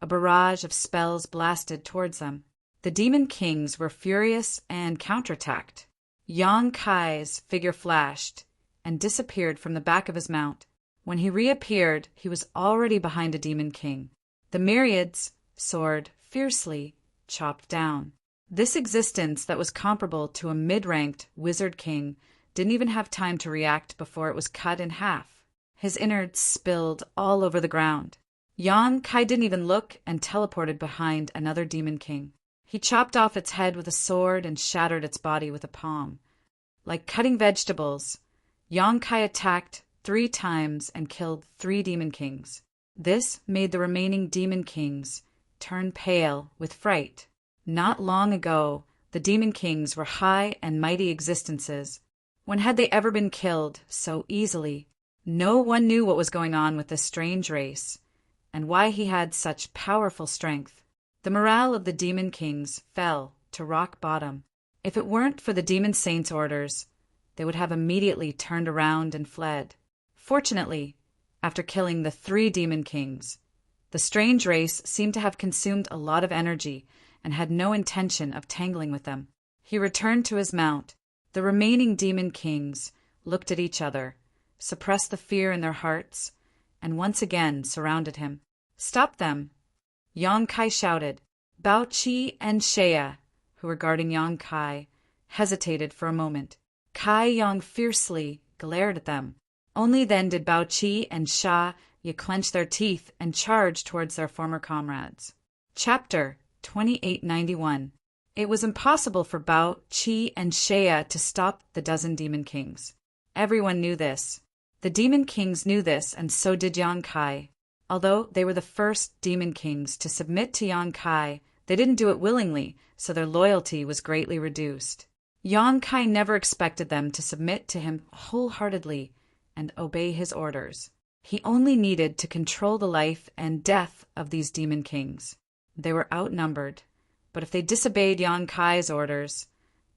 a barrage of spells blasted towards them. The demon kings were furious and counterattacked. Yonkai's figure flashed and disappeared from the back of his mount. When he reappeared, he was already behind a demon king. The myriads soared fiercely, chopped down. This existence that was comparable to a mid-ranked wizard king didn't even have time to react before it was cut in half. His innards spilled all over the ground. Yonkai didn't even look and teleported behind another demon king. He chopped off its head with a sword and shattered its body with a palm. Like cutting vegetables, Yong-kai attacked 3 times and killed 3 demon kings. This made the remaining demon kings turn pale with fright. Not long ago, the demon kings were high and mighty existences. When had they ever been killed so easily? No one knew what was going on with this strange race, and why he had such powerful strength. The morale of the demon kings fell to rock bottom. If it weren't for the demon saints' orders, they would have immediately turned around and fled. Fortunately, after killing the 3 demon kings, the strange race seemed to have consumed a lot of energy and had no intention of tangling with them. He returned to his mount. The remaining demon kings looked at each other, suppressed the fear in their hearts, and once again surrounded him. "Stop them!" Yong-kai shouted. Bao Qi and Shea, who were guarding Yong-kai, hesitated for a moment. Kai Yong fiercely glared at them. Only then did Bao Qi and Sha Ye clench their teeth and charge towards their former comrades. Chapter 2891. It was impossible for Bao Qi and Shea to stop the dozen demon kings. Everyone knew this. The demon kings knew this, and so did Yong-kai. Although they were the first demon kings to submit to Yong-kai, they didn't do it willingly, so their loyalty was greatly reduced. Yong-kai never expected them to submit to him wholeheartedly and obey his orders. He only needed to control the life and death of these demon kings. They were outnumbered, but if they disobeyed Yong-kai's orders,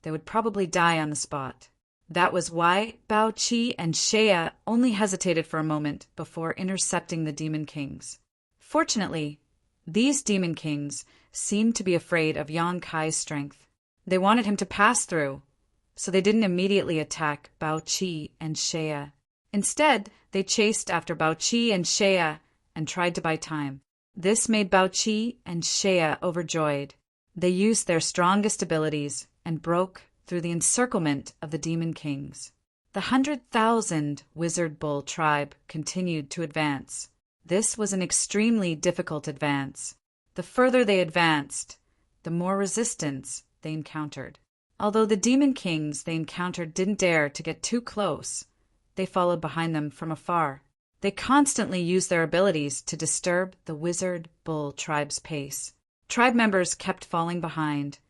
they would probably die on the spot. That was why Bao Qi and Shea only hesitated for a moment before intercepting the demon kings. Fortunately, these demon kings seemed to be afraid of Yong-kai's strength. They wanted him to pass through, so they didn't immediately attack Bao Qi and Shea. Instead, they chased after Bao Qi and Shea and tried to buy time. This made Bao Qi and Shea overjoyed. They used their strongest abilities and broke through the encirclement of the demon kings. The 100,000 Wizard Bull tribe continued to advance. This was an extremely difficult advance. The further they advanced, the more resistance they encountered. Although the demon kings they encountered didn't dare to get too close, they followed behind them from afar. They constantly used their abilities to disturb the Wizard Bull tribe's pace. Tribe members kept falling behind,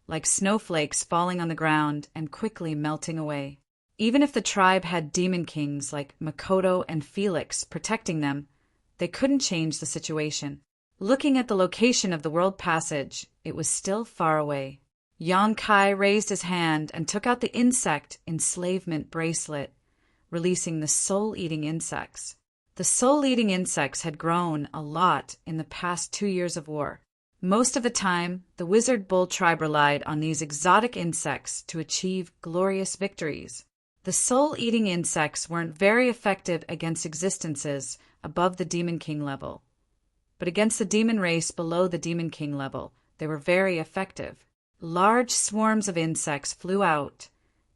like snowflakes falling on the ground and quickly melting away. Even if the tribe had demon kings like Makoto and Felix protecting them, they couldn't change the situation. Looking at the location of the World Passage, it was still far away. Yong-kai raised his hand and took out the insect enslavement bracelet, releasing the soul-eating insects. The soul-eating insects had grown a lot in the past 2 years of war. Most of the time, the Wizard Bull tribe relied on these exotic insects to achieve glorious victories. The soul-eating insects weren't very effective against existences above the Demon King level, but against the demon race below the Demon King level, they were very effective. Large swarms of insects flew out,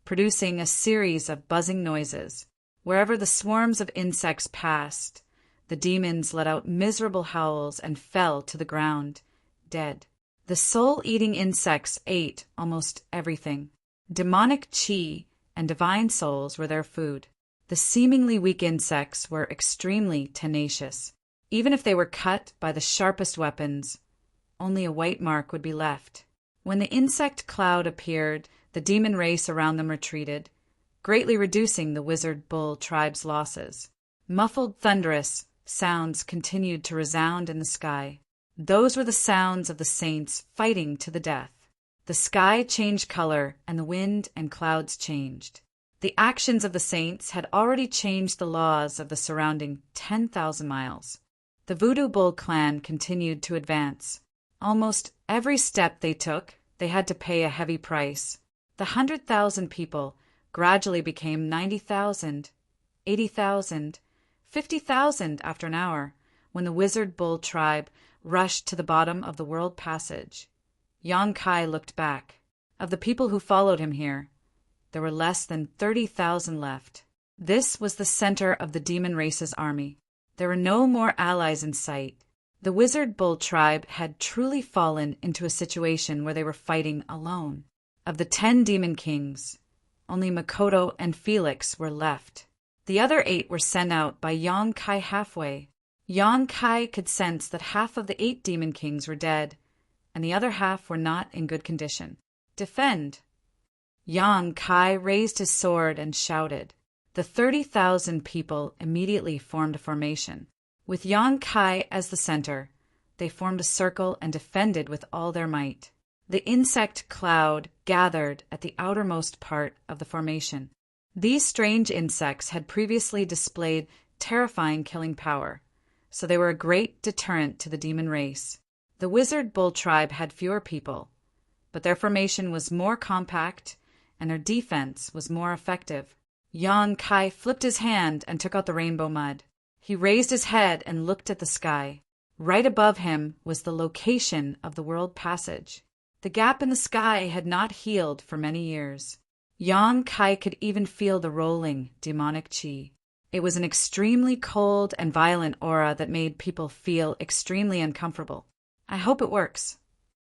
producing a series of buzzing noises. Wherever the swarms of insects passed, the demons let out miserable howls and fell to the ground, dead. The soul-eating insects ate almost everything. Demonic chi and divine souls were their food. The seemingly weak insects were extremely tenacious. Even if they were cut by the sharpest weapons, only a white mark would be left. When the insect cloud appeared, the demon race around them retreated, greatly reducing the Wizard Bull tribe's losses. Muffled, thunderous sounds continued to resound in the sky. Those were the sounds of the saints fighting to the death. The sky changed color, and the wind and clouds changed. The actions of the saints had already changed the laws of the surrounding 10,000 miles. The Voodoo Bull clan continued to advance. Almost every step they took, they had to pay a heavy price. The 100,000 people gradually became 90,000, 80,000, 50,000 after an hour, when the Wizard Bull tribe rushed to the bottom of the World Passage. Yong-kai looked back. Of the people who followed him here, there were less than 30,000 left. This was the center of the demon race's army. There were no more allies in sight. The Wizard Bull tribe had truly fallen into a situation where they were fighting alone. Of the 10 demon kings, only Makoto and Felix were left. The other 8 were sent out by Yang Kai halfway. Yang Kai could sense that half of the 8 demon kings were dead, and the other half were not in good condition. Defend! Yang Kai raised his sword and shouted. The 30,000 people immediately formed a formation. With Yang Kai as the center, they formed a circle and defended with all their might. The insect cloud gathered at the outermost part of the formation. These strange insects had previously displayed terrifying killing power, so they were a great deterrent to the demon race. The wizard bull tribe had fewer people, but their formation was more compact and their defense was more effective. Yang Kai flipped his hand and took out the rainbow mud. He raised his head and looked at the sky. Right above him was the location of the world passage. The gap in the sky had not healed for many years. Yang Kai could even feel the rolling demonic chi. It was an extremely cold and violent aura that made people feel extremely uncomfortable. I hope it works.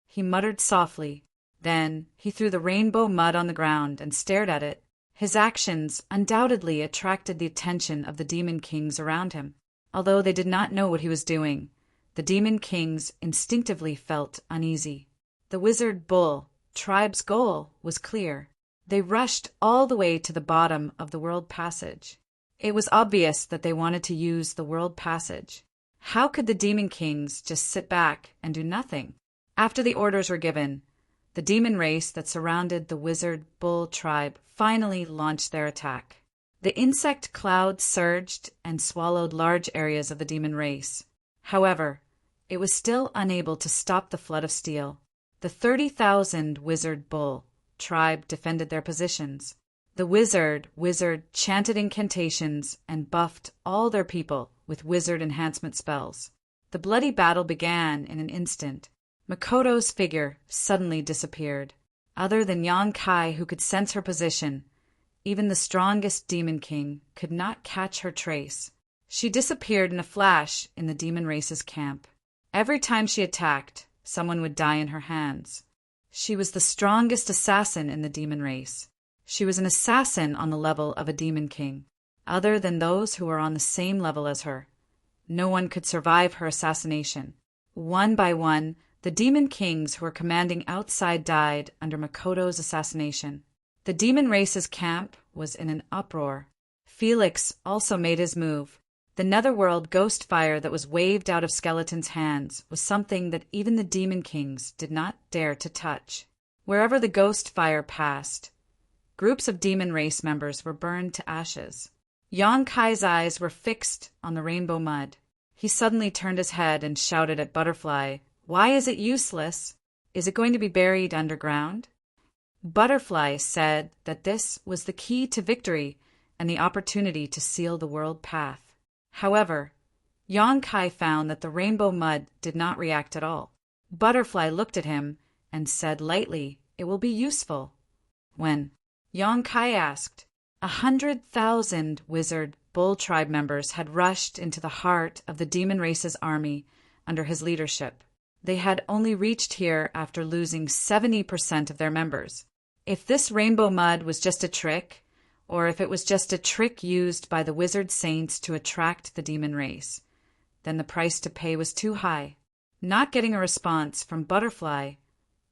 He muttered softly. Then he threw the rainbow mud on the ground and stared at it. His actions undoubtedly attracted the attention of the demon kings around him. Although they did not know what he was doing, the demon kings instinctively felt uneasy. The wizard bull tribe's goal was clear. They rushed all the way to the bottom of the world passage. It was obvious that they wanted to use the world passage. How could the demon kings just sit back and do nothing? After the orders were given, the demon race that surrounded the wizard bull tribe finally launched their attack. The insect cloud surged and swallowed large areas of the demon race. However, it was still unable to stop the flood of steel. The 30,000 wizard bull tribe defended their positions. The wizard chanted incantations and buffed all their people with wizard enhancement spells. The bloody battle began in an instant. Makoto's figure suddenly disappeared. Other than Yang Kai, who could sense her position, even the strongest demon king could not catch her trace. She disappeared in a flash in the demon race's camp. Every time she attacked, someone would die in her hands. She was the strongest assassin in the demon race. She was an assassin on the level of a demon king. Other than those who were on the same level as her, no one could survive her assassination. One by one, the demon kings who were commanding outside died under Makoto's assassination. The demon race's camp was in an uproar. Felix also made his move. The netherworld ghost fire that was waved out of Skeleton's hands was something that even the demon kings did not dare to touch. Wherever the ghost fire passed, groups of demon race members were burned to ashes. Yang Kai's eyes were fixed on the rainbow mud. He suddenly turned his head and shouted at Butterfly, "Why is it useless? Is it going to be buried underground?" Butterfly said that this was the key to victory and the opportunity to seal the world path. However, Yang Kai found that the rainbow mud did not react at all. Butterfly looked at him and said lightly, "It will be useful." When? Yang Kai asked. 100,000 wizard bull tribe members had rushed into the heart of the demon race's army under his leadership. They had only reached here after losing 70% of their members. If this rainbow mud was just a trick, or if it was just a trick used by the wizard saints to attract the demon race, then the price to pay was too high. Not getting a response from Butterfly,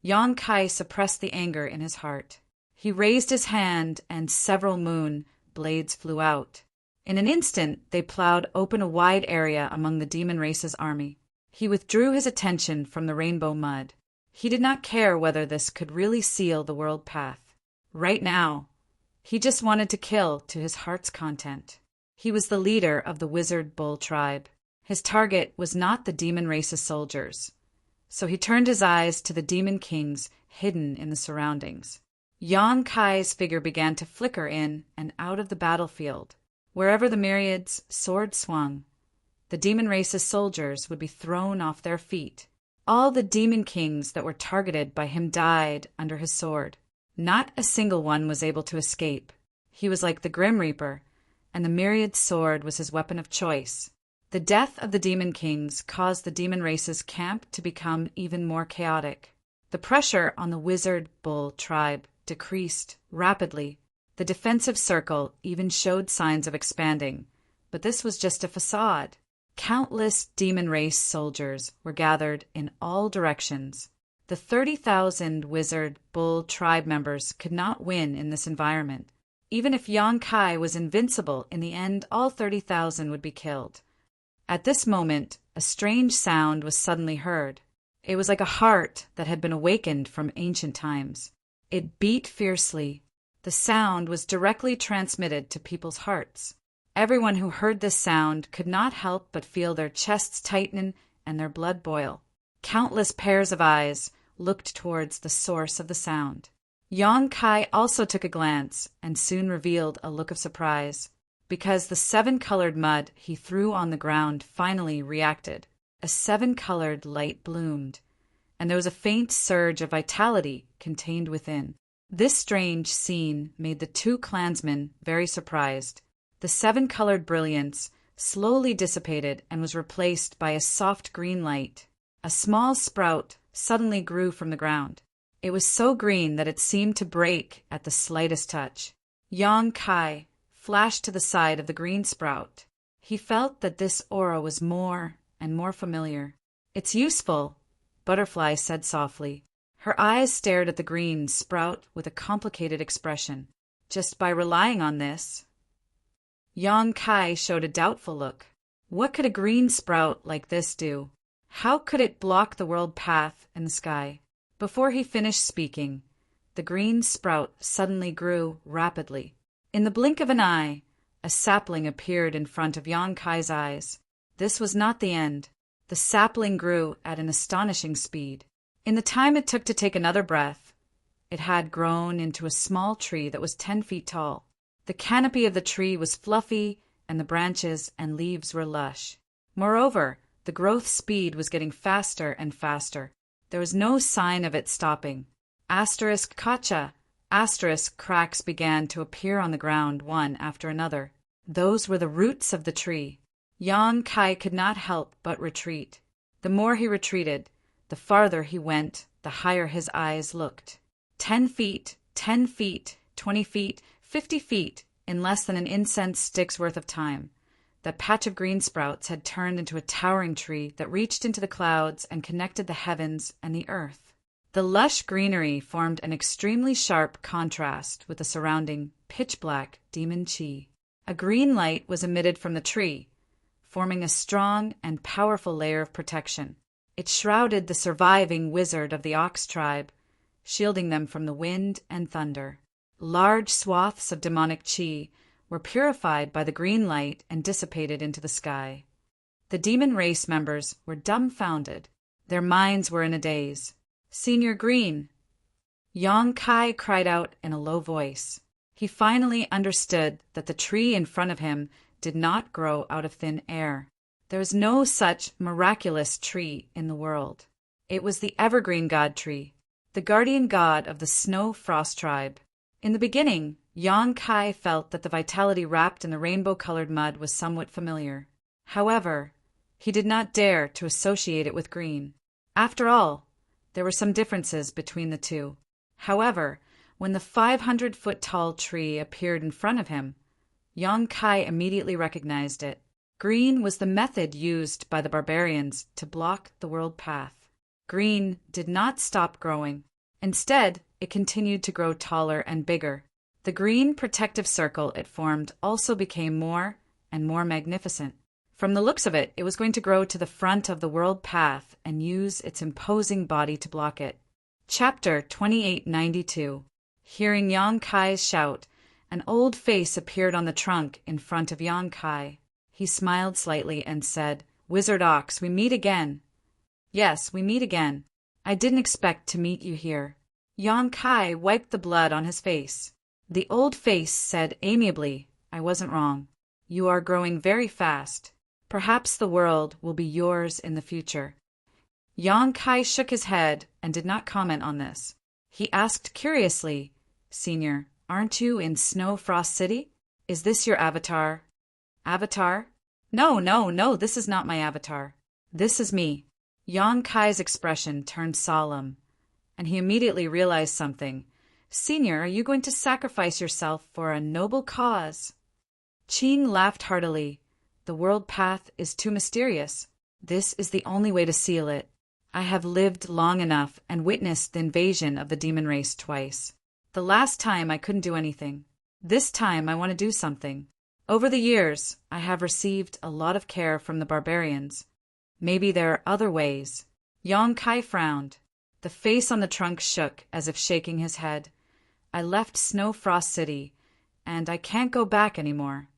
Yang Kai suppressed the anger in his heart. He raised his hand and several moon blades flew out. In an instant, they plowed open a wide area among the demon race's army. He withdrew his attention from the rainbow mud. He did not care whether this could really seal the world path. Right now, he just wanted to kill to his heart's content. He was the leader of the wizard bull tribe. His target was not the demon race's soldiers. So he turned his eyes to the demon kings hidden in the surroundings. Yang Kai's figure began to flicker in and out of the battlefield. Wherever the myriad's sword swung, the demon race's soldiers would be thrown off their feet. All the demon kings that were targeted by him died under his sword. Not a single one was able to escape. He was like the Grim Reaper, and the myriad sword was his weapon of choice. The death of the demon kings caused the demon race's camp to become even more chaotic. The pressure on the wizard bull tribe decreased rapidly. The defensive circle even showed signs of expanding, but this was just a facade. Countless demon race soldiers were gathered in all directions. The 30,000 wizard bull tribe members could not win in this environment. Even if Yong-kai was invincible, in the end all 30,000 would be killed. At this moment, a strange sound was suddenly heard. It was like a heart that had been awakened from ancient times. It beat fiercely. The sound was directly transmitted to people's hearts. Everyone who heard this sound could not help but feel their chests tighten and their blood boil. Countless pairs of eyes looked towards the source of the sound. Yong-kai also took a glance and soon revealed a look of surprise, because the 7-colored mud he threw on the ground finally reacted. A 7-colored light bloomed, and there was a faint surge of vitality contained within. This strange scene made the 2 clansmen very surprised. The 7-colored brilliance slowly dissipated and was replaced by a soft green light. A small sprout suddenly grew from the ground. It was so green that it seemed to break at the slightest touch. Yong-kai flashed to the side of the green sprout. He felt that this aura was more and more familiar. "It's useful," Butterfly said softly. Her eyes stared at the green sprout with a complicated expression. "Just by relying on this." Yong-kai showed a doubtful look. What could a green sprout like this do? How could it block the world path in the sky? Before he finished speaking, the green sprout suddenly grew rapidly. In the blink of an eye, a sapling appeared in front of Yong-kai's eyes. This was not the end. The sapling grew at an astonishing speed. In the time it took to take another breath, it had grown into a small tree that was 10 feet tall. The canopy of the tree was fluffy, and the branches and leaves were lush. Moreover, the growth speed was getting faster and faster. There was no sign of it stopping. *Kacha*. Cracks began to appear on the ground one after another. Those were the roots of the tree. Yong-kai could not help but retreat. The more he retreated, the farther he went, the higher his eyes looked. 10 feet, 10 feet, 20 feet, 50 feet, in less than an incense stick's worth of time. That patch of green sprouts had turned into a towering tree that reached into the clouds and connected the heavens and the earth. The lush greenery formed an extremely sharp contrast with the surrounding pitch-black demon chi. A green light was emitted from the tree, forming a strong and powerful layer of protection. It shrouded the surviving wizard of the ox tribe, shielding them from the wind and thunder. Large swaths of demonic chi were purified by the green light and dissipated into the sky. The demon race members were dumbfounded. Their minds were in a daze. "Senior Green!" Yong-kai cried out in a low voice. He finally understood that the tree in front of him did not grow out of thin air. There was no such miraculous tree in the world. It was the evergreen god tree, the guardian god of the snow frost tribe. In the beginning, Yong-kai felt that the vitality wrapped in the rainbow-colored mud was somewhat familiar. However, he did not dare to associate it with green. After all, there were some differences between the two. However, when the 500-foot-tall tree appeared in front of him, Yong-kai immediately recognized it. Green was the method used by the barbarians to block the world path. Green did not stop growing. Instead, it continued to grow taller and bigger. The green protective circle it formed also became more and more magnificent. From the looks of it, it was going to grow to the front of the world path and use its imposing body to block it. Chapter 2892. Hearing Yong-kai's shout, an old face appeared on the trunk in front of Yong-kai. He smiled slightly and said, "Wizard Ox, we meet again." "Yes, we meet again. I didn't expect to meet you here." Yong-kai wiped the blood on his face. The old face said amiably, "I wasn't wrong. You are growing very fast. Perhaps the world will be yours in the future." Yong-kai shook his head and did not comment on this. He asked curiously, "Senior, aren't you in Snow Frost City? Is this your avatar?" "Avatar? No, this is not my avatar. This is me." Yong-kai's expression turned solemn, and he immediately realized something. Senior, are you going to sacrifice yourself for a noble cause? Qing laughed heartily. The world path is too mysterious. This is the only way to seal it. I have lived long enough and witnessed the invasion of the demon race twice. The last time I couldn't do anything. This time I want to do something. Over the years, I have received a lot of care from the barbarians. Maybe there are other ways. Yang Kai frowned. The face on the trunk shook as if shaking his head. I left Snow Frost City, and I can't go back anymore.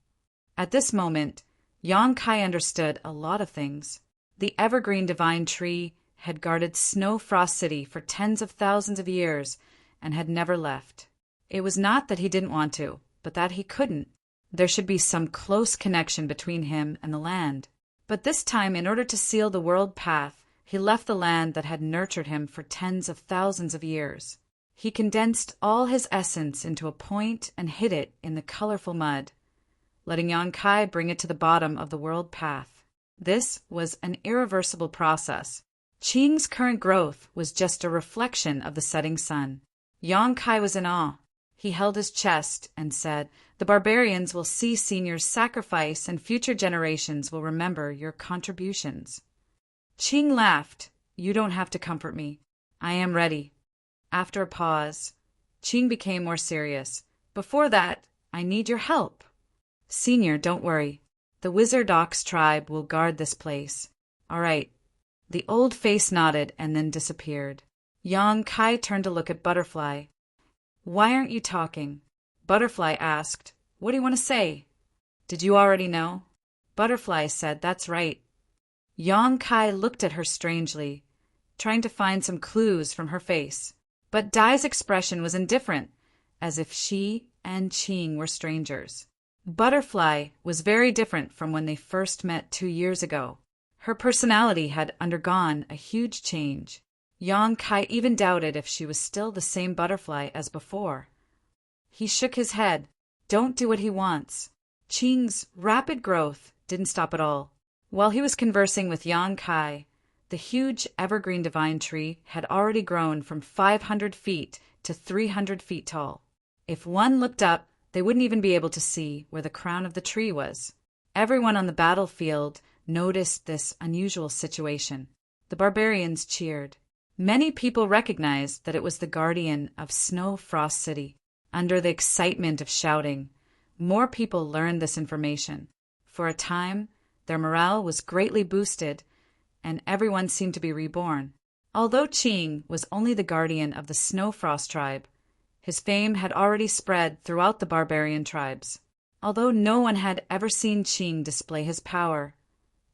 At this moment, Yang Kai understood a lot of things. The evergreen divine tree had guarded Snow Frost City for tens of thousands of years and had never left. It was not that he didn't want to, but that he couldn't. There should be some close connection between him and the land. But this time, in order to seal the world path, he left the land that had nurtured him for tens of thousands of years. He condensed all his essence into a point and hid it in the colorful mud, letting Yang Kai bring it to the bottom of the world path. This was an irreversible process. Qing's current growth was just a reflection of the setting sun. Yang Kai was in awe. He held his chest and said, "The barbarians will see Senior's sacrifice and future generations will remember your contributions." Qing laughed. "You don't have to comfort me. I am ready." After a pause, Qing became more serious. "Before that, I need your help." "Senior, don't worry. The Wizard Ox tribe will guard this place." "All right." The old face nodded and then disappeared. Yang Kai turned to look at Butterfly. "Why aren't you talking?" Butterfly asked. "What do you want to say?" "Did you already know?" Butterfly said, "That's right." Yang Kai looked at her strangely, trying to find some clues from her face. But Dai's expression was indifferent, as if she and Qing were strangers. Butterfly was very different from when they first met 2 years ago. Her personality had undergone a huge change. Yang Kai even doubted if she was still the same butterfly as before. He shook his head. "Don't do what he wants." Qing's rapid growth didn't stop at all. While he was conversing with Yang Kai, the huge evergreen divine tree had already grown from 500 feet to 300 feet tall. If one looked up, they wouldn't even be able to see where the crown of the tree was. Everyone on the battlefield noticed this unusual situation. The barbarians cheered. Many people recognized that it was the guardian of Snow Frost City. Under the excitement of shouting, more people learned this information. For a time, their morale was greatly boosted, and everyone seemed to be reborn. Although Qing was only the guardian of the Snow Frost tribe, his fame had already spread throughout the barbarian tribes. Although no one had ever seen Qing display his power,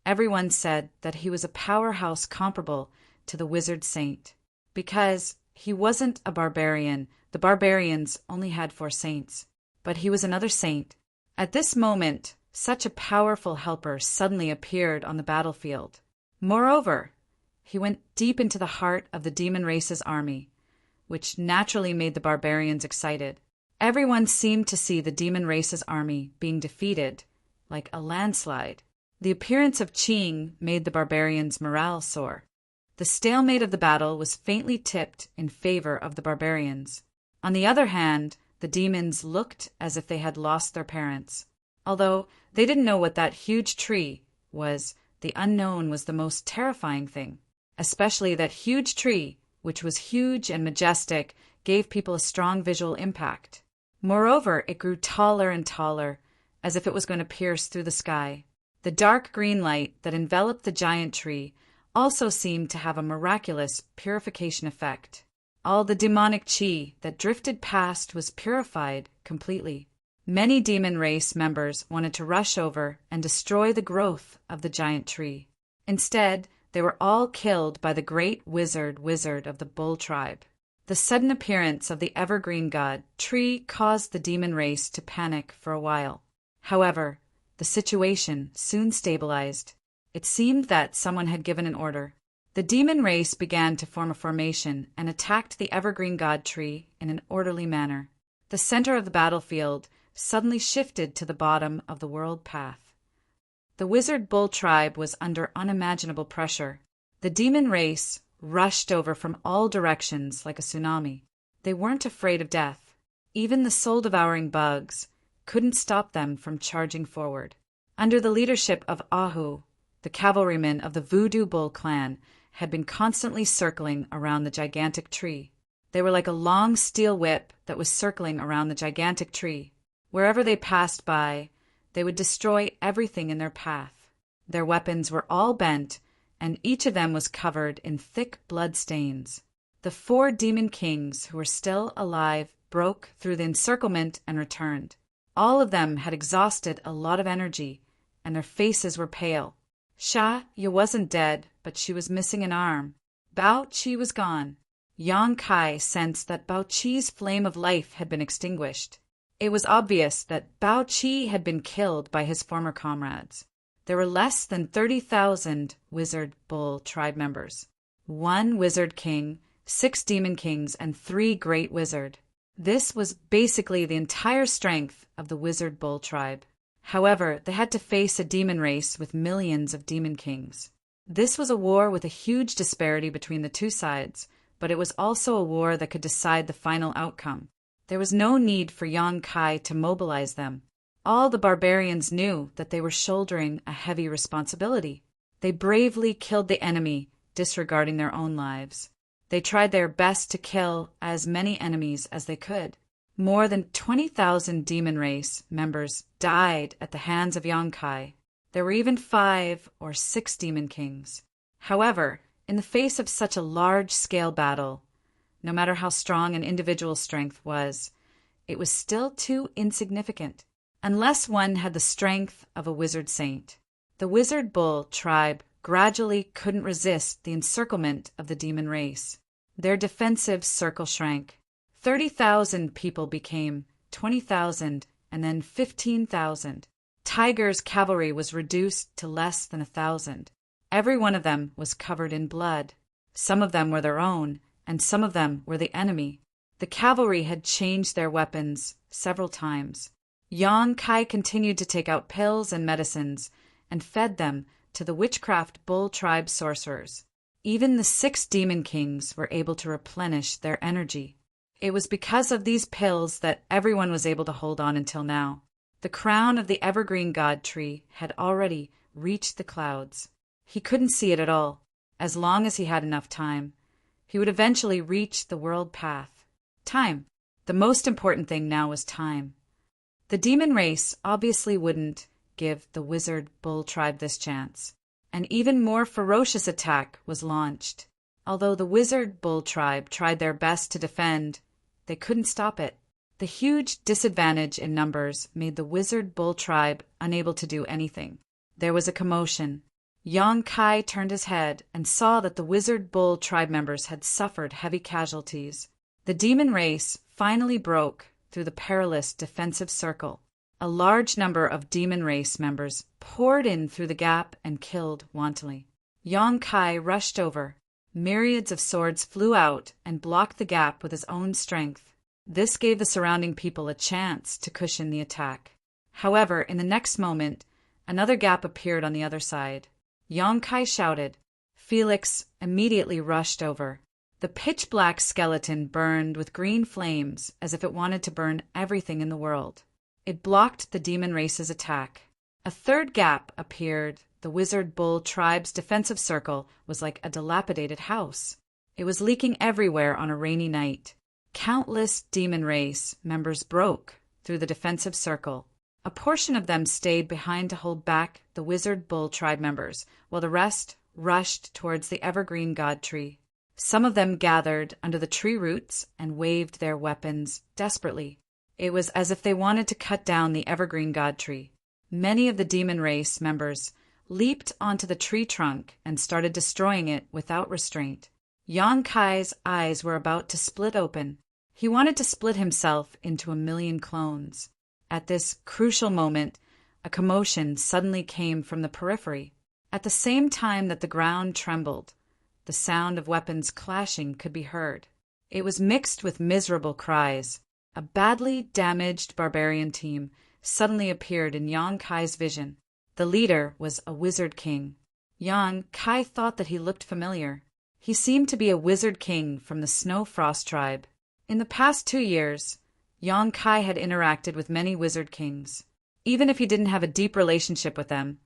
everyone said that he was a powerhouse comparable to the Wizard Saint. Because he wasn't a barbarian, the barbarians only had 4 saints. But he was another saint. At this moment, such a powerful helper suddenly appeared on the battlefield. Moreover, he went deep into the heart of the demon race's army, which naturally made the barbarians excited. Everyone seemed to see the demon race's army being defeated, like a landslide. The appearance of Qing made the barbarians' morale soar. The stalemate of the battle was faintly tipped in favor of the barbarians. On the other hand, the demons looked as if they had lost their parents. Although they didn't know what that huge tree was, the unknown was the most terrifying thing. Especially that huge tree, which was huge and majestic, gave people a strong visual impact. Moreover, it grew taller and taller, as if it was going to pierce through the sky. The dark green light that enveloped the giant tree also seemed to have a miraculous purification effect. All the demonic qi that drifted past was purified completely. Many demon race members wanted to rush over and destroy the growth of the giant tree. Instead, they were all killed by the great wizard of the bull tribe. The sudden appearance of the evergreen god tree caused the demon race to panic for a while. However, the situation soon stabilized. It seemed that someone had given an order. The demon race began to form a formation and attacked the evergreen god tree in an orderly manner. The center of the battlefield suddenly shifted to the bottom of the world path. The wizard bull tribe was under unimaginable pressure. The demon race rushed over from all directions like a tsunami. They weren't afraid of death. Even the soul-devouring bugs couldn't stop them from charging forward. Under the leadership of Ahu, the cavalrymen of the Voodoo Bull clan had been constantly circling around the gigantic tree. They were like a long steel whip that was circling around the gigantic tree. Wherever they passed by, they would destroy everything in their path. Their weapons were all bent, and each of them was covered in thick blood stains. The 4 demon kings who were still alive broke through the encirclement and returned. All of them had exhausted a lot of energy, and their faces were pale. Sha Ya wasn't dead, but she was missing an arm. Bao Qi was gone. Yang Kai sensed that Bao Qi's flame of life had been extinguished. It was obvious that Bao Qi had been killed by his former comrades. There were less than 30,000 Wizard Bull tribe members. 1 Wizard King, 6 Demon Kings, and 3 Great Wizard. This was basically the entire strength of the Wizard Bull tribe. However, they had to face a demon race with millions of Demon Kings. This was a war with a huge disparity between the two sides, but it was also a war that could decide the final outcome. There was no need for Yang Kai to mobilize them. All the barbarians knew that they were shouldering a heavy responsibility. They bravely killed the enemy, disregarding their own lives. They tried their best to kill as many enemies as they could. More than 20,000 demon race members died at the hands of Yang Kai. There were even 5 or 6 demon kings. However, in the face of such a large-scale battle, no matter how strong an individual strength was, it was still too insignificant. Unless one had the strength of a wizard saint, the Wizard Bull tribe gradually couldn't resist the encirclement of the demon race. Their defensive circle shrank. 30,000 people became 20,000 and then 15,000. Tiger's cavalry was reduced to less than 1,000. Every one of them was covered in blood. Some of them were their own, and some of them were the enemy. The cavalry had changed their weapons several times. Yang Kai continued to take out pills and medicines and fed them to the witchcraft bull tribe sorcerers. Even the 6 demon kings were able to replenish their energy. It was because of these pills that everyone was able to hold on until now. The crown of the evergreen god tree had already reached the clouds. He couldn't see it at all. As long as he had enough time, he would eventually reach the world path. Time. The most important thing now was time. The demon race obviously wouldn't give the Wizard Bull tribe this chance. An even more ferocious attack was launched. Although the Wizard Bull tribe tried their best to defend, they couldn't stop it. The huge disadvantage in numbers made the Wizard Bull tribe unable to do anything. There was a commotion. Yang Kai turned his head and saw that the Wizard Bull tribe members had suffered heavy casualties. The demon race finally broke through the perilous defensive circle. A large number of demon race members poured in through the gap and killed wantonly. Yang Kai rushed over. Myriads of swords flew out and blocked the gap with his own strength. This gave the surrounding people a chance to cushion the attack. However, in the next moment, another gap appeared on the other side. Yang Kai shouted. Felix immediately rushed over. The pitch-black skeleton burned with green flames as if it wanted to burn everything in the world. It blocked the demon race's attack. A third gap appeared. The Wizard Bull tribe's defensive circle was like a dilapidated house. It was leaking everywhere on a rainy night. Countless demon race members broke through the defensive circle. A portion of them stayed behind to hold back the Wizard Bull tribe members, while the rest rushed towards the evergreen god tree. Some of them gathered under the tree roots and waved their weapons desperately. It was as if they wanted to cut down the evergreen god tree. Many of the demon race members leaped onto the tree trunk and started destroying it without restraint. Yang Kai's eyes were about to split open. He wanted to split himself into 1,000,000 clones. At this crucial moment, a commotion suddenly came from the periphery. At the same time that the ground trembled, the sound of weapons clashing could be heard. It was mixed with miserable cries. A badly damaged barbarian team suddenly appeared in Yang Kai's vision. The leader was a wizard king. Yang Kai thought that he looked familiar. He seemed to be a wizard king from the Snow Frost tribe. In the past 2 years, Yong Kai had interacted with many wizard kings. Even if he didn't have a deep relationship with them,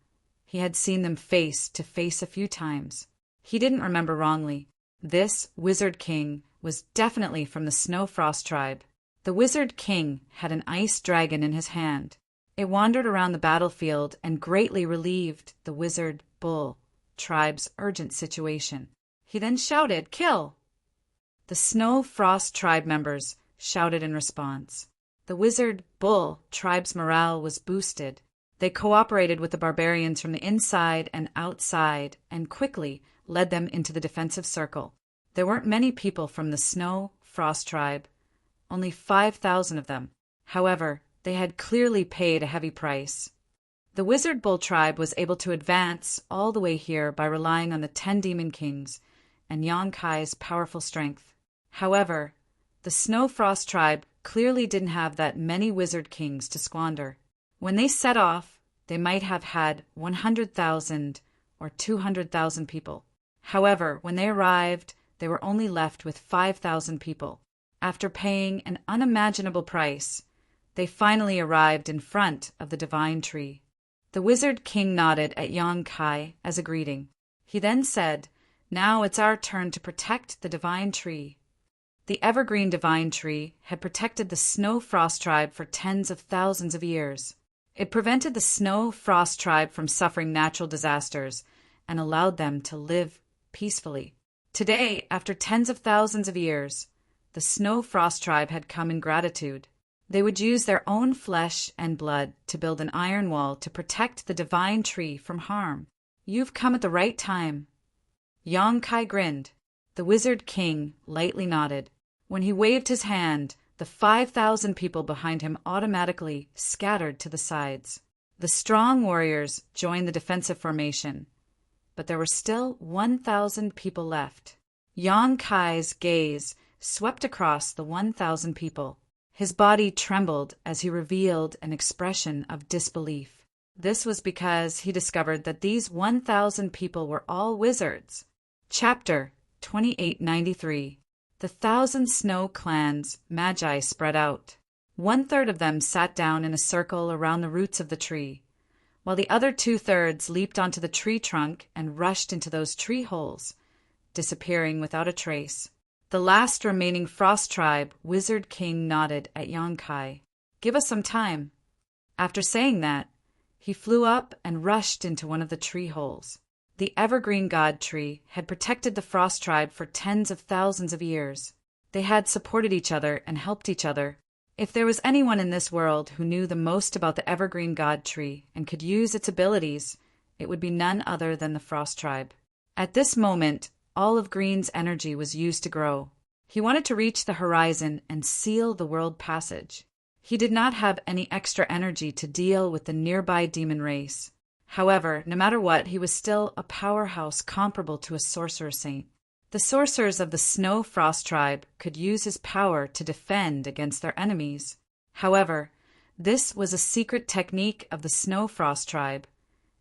he had seen them face to face a few times. He didn't remember wrongly. This wizard king was definitely from the Snow Frost tribe. The wizard king had an ice dragon in his hand. It wandered around the battlefield and greatly relieved the wizard bull tribe's urgent situation. He then shouted, "Kill!" The Snow Frost tribe members shouted in response. The wizard bull tribe's morale was boosted. They cooperated with the barbarians from the inside and outside and quickly led them into the defensive circle. There weren't many people from the Snow Frost tribe, only 5,000 of them. However, they had clearly paid a heavy price. The wizard bull tribe was able to advance all the way here by relying on the 10 demon kings and Yong Kai's powerful strength. However, the Snow Frost tribe clearly didn't have that many wizard kings to squander. When they set off, they might have had 100,000 or 200,000 people. However, when they arrived, they were only left with 5,000 people. After paying an unimaginable price, they finally arrived in front of the divine tree. The wizard king nodded at Yong Kai as a greeting. He then said, "Now it's our turn to protect the divine tree." The evergreen divine tree had protected the Snow Frost tribe for tens of thousands of years. It prevented the Snow Frost tribe from suffering natural disasters and allowed them to live peacefully. Today, after tens of thousands of years, the Snow Frost tribe had come in gratitude. They would use their own flesh and blood to build an iron wall to protect the divine tree from harm. "You've come at the right time." Yong Kai grinned. The wizard king lightly nodded. When he waved his hand, the 5,000 people behind him automatically scattered to the sides. The strong warriors joined the defensive formation, but there were still 1,000 people left. Yong Kai's gaze swept across the 1,000 people. His body trembled as he revealed an expression of disbelief. This was because he discovered that these 1,000 people were all wizards. Chapter 2893. The 1,000 snow clans magi spread out. 1/3 of them sat down in a circle around the roots of the tree, while the other 2/3 leaped onto the tree trunk and rushed into those tree holes, disappearing without a trace. The last remaining Frost tribe wizard king nodded at Yong Kai. "Give us some time." After saying that, he flew up and rushed into one of the tree holes. The evergreen god tree had protected the Frost tribe for tens of thousands of years. They had supported each other and helped each other. If there was anyone in this world who knew the most about the evergreen god tree and could use its abilities, it would be none other than the Frost tribe. At this moment, all of Green's energy was used to grow. He wanted to reach the horizon and seal the world passage. He did not have any extra energy to deal with the nearby demon race. However, no matter what, he was still a powerhouse comparable to a sorcerer saint. The sorcerers of the Snow Frost tribe could use his power to defend against their enemies. However, this was a secret technique of the Snow Frost tribe,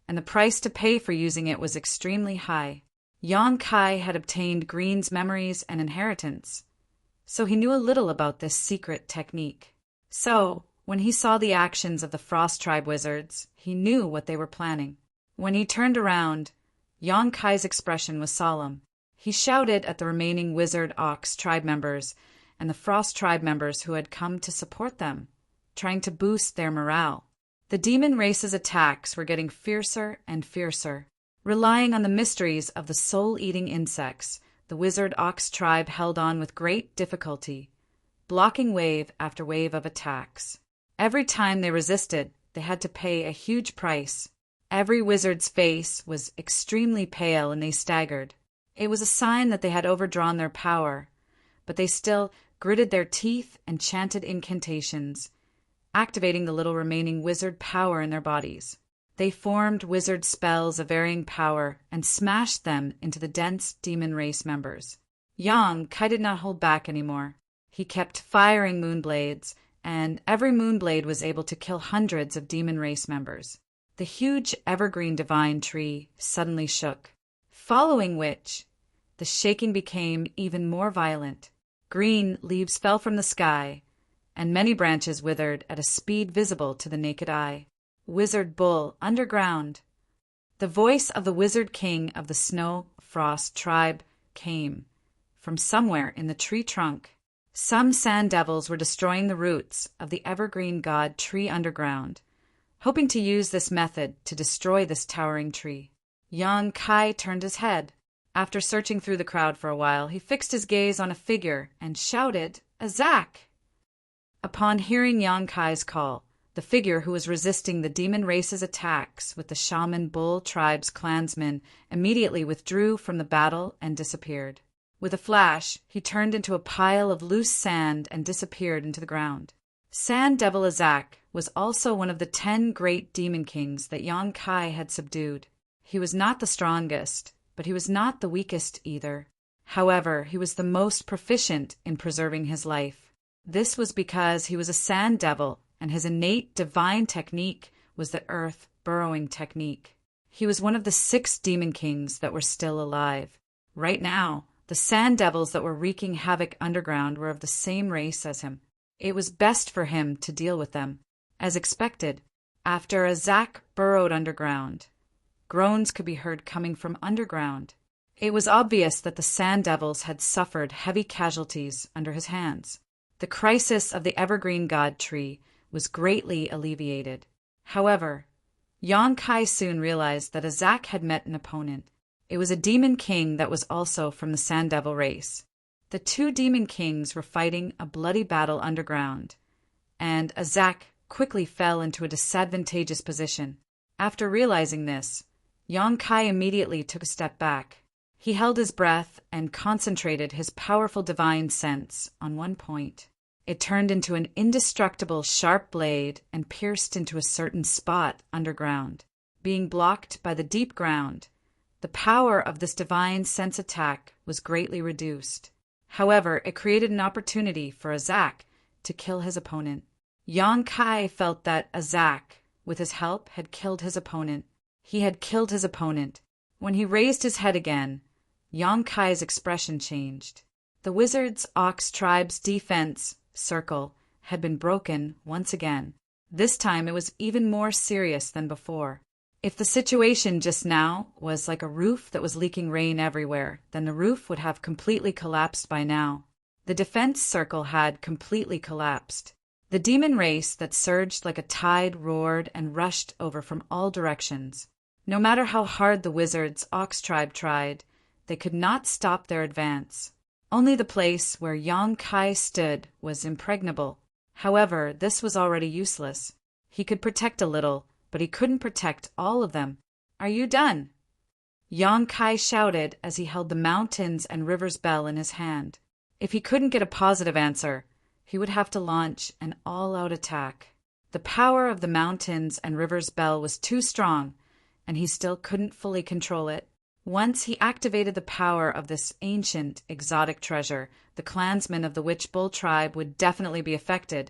and the price to pay for using it was extremely high. Yong Kai had obtained Green's memories and inheritance, so he knew a little about this secret technique. So, when he saw the actions of the Frost tribe wizards, he knew what they were planning. When he turned around, Yong Kai's expression was solemn. He shouted at the remaining Wizard Ox tribe members and the Frost tribe members who had come to support them, trying to boost their morale. The demon race's attacks were getting fiercer and fiercer. Relying on the mysteries of the soul-eating insects, the Wizard Ox tribe held on with great difficulty, blocking wave after wave of attacks. Every time they resisted, they had to pay a huge price. Every wizard's face was extremely pale and they staggered. It was a sign that they had overdrawn their power, but they still gritted their teeth and chanted incantations, activating the little remaining wizard power in their bodies. They formed wizard spells of varying power and smashed them into the dense demon race members. Yong Kai did not hold back anymore. He kept firing moonblades, and every moonblade was able to kill hundreds of demon race members. The huge evergreen divine tree suddenly shook, following which the shaking became even more violent. Green leaves fell from the sky, and many branches withered at a speed visible to the naked eye. Wizard Bull underground. The voice of the Wizard King of the Snow Frost tribe came from somewhere in the tree trunk. Some sand devils were destroying the roots of the evergreen god tree underground, hoping to use this method to destroy this towering tree. Young Kai turned his head. After searching through the crowd for a while, he fixed his gaze on a figure and shouted, "Azak!" Upon hearing Young Kai's call, the figure who was resisting the demon race's attacks with the shaman bull tribe's clansmen immediately withdrew from the battle and disappeared. With a flash, he turned into a pile of loose sand and disappeared into the ground. Sand Devil Azak was also one of the 10 great demon kings that Young Kai had subdued. He was not the strongest, but he was not the weakest either. However, he was the most proficient in preserving his life. This was because he was a sand devil, and his innate divine technique was the earth burrowing technique. He was one of the 6 demon kings that were still alive. Right now, the sand devils that were wreaking havoc underground were of the same race as him. It was best for him to deal with them. As expected, after Azak burrowed underground, groans could be heard coming from underground. It was obvious that the sand devils had suffered heavy casualties under his hands. The crisis of the evergreen god tree was greatly alleviated. However, Young Kai soon realized that Azak had met an opponent. It was a demon king that was also from the sand devil race. The 2 demon kings were fighting a bloody battle underground, and Azak quickly fell into a disadvantageous position. After realizing this, Young Kai immediately took a step back. He held his breath and concentrated his powerful divine sense on one point. It turned into an indestructible sharp blade and pierced into a certain spot underground. Being blocked by the deep ground, the power of this divine sense attack was greatly reduced. However, it created an opportunity for Azak to kill his opponent. Young Kai felt that Azak, with his help, had killed his opponent. He had killed his opponent. When he raised his head again, Young Kai's expression changed. The Wizard's Ox tribe's defense circle had been broken once again. This time it was even more serious than before. If the situation just now was like a roof that was leaking rain everywhere, then the roof would have completely collapsed by now. The defense circle had completely collapsed. The demon race that surged like a tide roared and rushed over from all directions. No matter how hard the Wizard's Ox tribe tried, they could not stop their advance. Only the place where Young Kai stood was impregnable. However, this was already useless. He could protect a little, but he couldn't protect all of them. "Are you done?" Young Kai shouted as he held the mountains and rivers bell in his hand. If he couldn't get a positive answer, he would have to launch an all-out attack. The power of the mountains and rivers bell was too strong, and he still couldn't fully control it. Once he activated the power of this ancient, exotic treasure, the clansmen of the Witch Bull tribe would definitely be affected,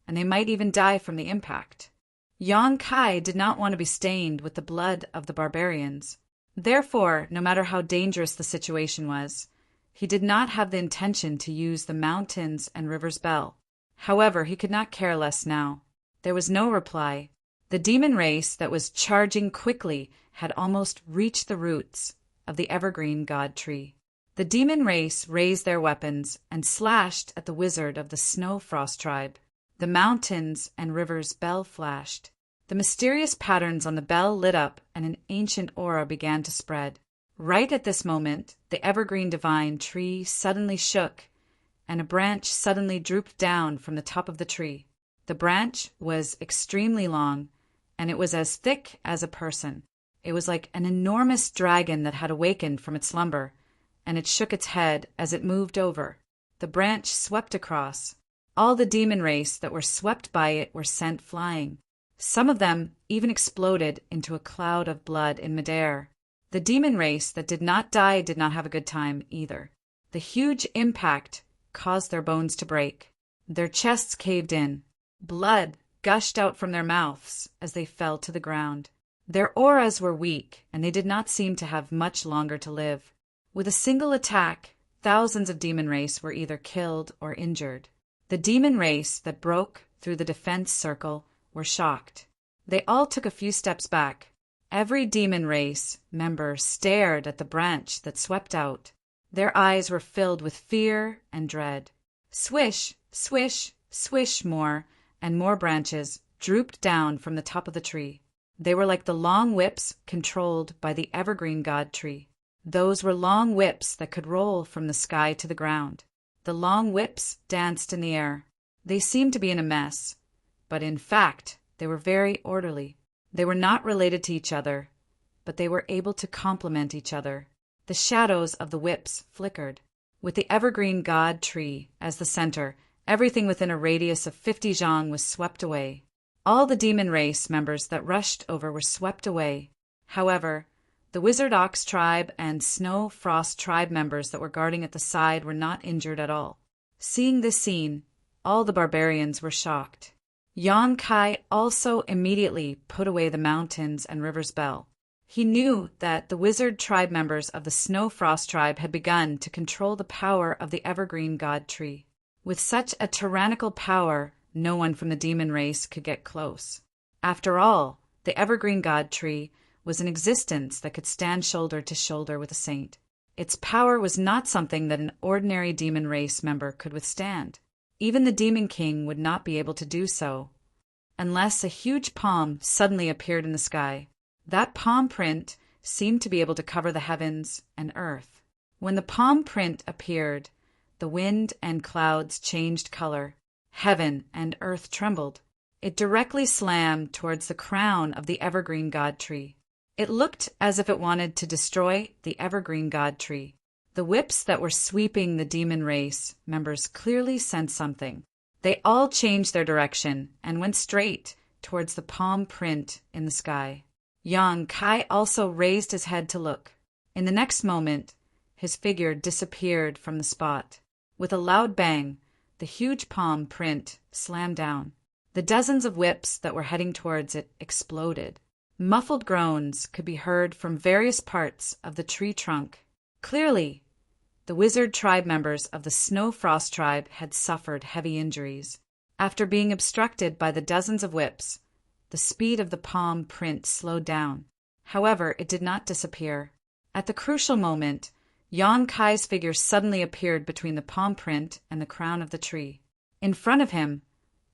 and they might even die from the impact. Young Kai did not want to be stained with the blood of the barbarians. Therefore, no matter how dangerous the situation was, he did not have the intention to use the mountains and rivers bell. However, he could not care less now. There was no reply. The demon race that was charging quickly had almost reached the roots of the evergreen god tree. The demon race raised their weapons and slashed at the wizard of the Snow Frost tribe. The mountains and rivers bell flashed. The mysterious patterns on the bell lit up and an ancient aura began to spread. Right at this moment, the evergreen divine tree suddenly shook, and a branch suddenly drooped down from the top of the tree. The branch was extremely long, and it was as thick as a person. It was like an enormous dragon that had awakened from its slumber, and it shook its head as it moved over. The branch swept across. All the demon race that were swept by it were sent flying. Some of them even exploded into a cloud of blood in midair. The demon race that did not die did not have a good time either. The huge impact caused their bones to break. Their chests caved in. Blood gushed out from their mouths as they fell to the ground. Their auras were weak, and they did not seem to have much longer to live. With a single attack, thousands of demon race were either killed or injured. The demon race that broke through the defense circle were shocked. They all took a few steps back. Every demon race member stared at the branch that swept out. Their eyes were filled with fear and dread. Swish, swish, swish, more and more branches drooped down from the top of the tree. They were like the long whips controlled by the evergreen god tree. Those were long whips that could roll from the sky to the ground. The long whips danced in the air. They seemed to be in a mess, but in fact, they were very orderly. They were not related to each other, but they were able to complement each other. The shadows of the whips flickered. With the evergreen god tree as the center, everything within a radius of 50 zhang was swept away. All the demon race members that rushed over were swept away. However, the Wizard Ox tribe and Snow Frost tribe members that were guarding at the side were not injured at all. Seeing this scene, all the barbarians were shocked. Yang Kai also immediately put away the mountains and river's bell. He knew that the wizard tribe members of the Snow Frost tribe had begun to control the power of the evergreen god tree. With such a tyrannical power, no one from the demon race could get close. After all, the evergreen god tree was an existence that could stand shoulder to shoulder with a saint. Its power was not something that an ordinary demon race member could withstand. Even the Demon King would not be able to do so, unless a huge palm suddenly appeared in the sky. That palm print seemed to be able to cover the heavens and earth. When the palm print appeared, the wind and clouds changed color. Heaven and earth trembled. It directly slammed towards the crown of the evergreen god tree. It looked as if it wanted to destroy the evergreen god tree. The whips that were sweeping the demon race members clearly sensed something. They all changed their direction and went straight towards the palm print in the sky. Yang Kai also raised his head to look. In the next moment, his figure disappeared from the spot. With a loud bang, the huge palm print slammed down. The dozens of whips that were heading towards it exploded. Muffled groans could be heard from various parts of the tree trunk. Clearly, the wizard tribe members of the Snow Frost tribe had suffered heavy injuries. After being obstructed by the dozens of whips, the speed of the palm print slowed down. However, it did not disappear. At the crucial moment, Yang Kai's figure suddenly appeared between the palm print and the crown of the tree. In front of him,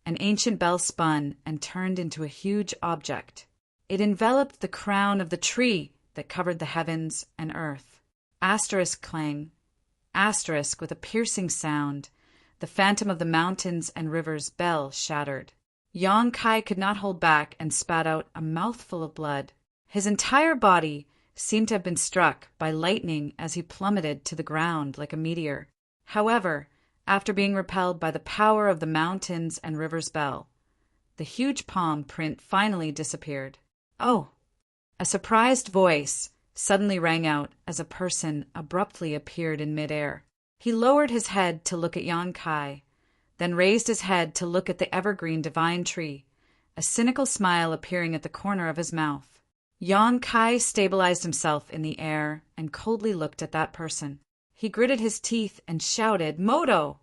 an ancient bell spun and turned into a huge object. It enveloped the crown of the tree that covered the heavens and earth. Asterisk clang. Asterisk with a piercing sound. The phantom of the mountains and rivers bell shattered. Yang Kai could not hold back and spat out a mouthful of blood. His entire body seemed to have been struck by lightning as he plummeted to the ground like a meteor. However, after being repelled by the power of the mountains and rivers bell, the huge palm print finally disappeared. Oh! A surprised voice suddenly rang out as a person abruptly appeared in midair. He lowered his head to look at Yang Kai, then raised his head to look at the evergreen divine tree, a cynical smile appearing at the corner of his mouth. Yang Kai stabilized himself in the air and coldly looked at that person. He gritted his teeth and shouted, "Moto!"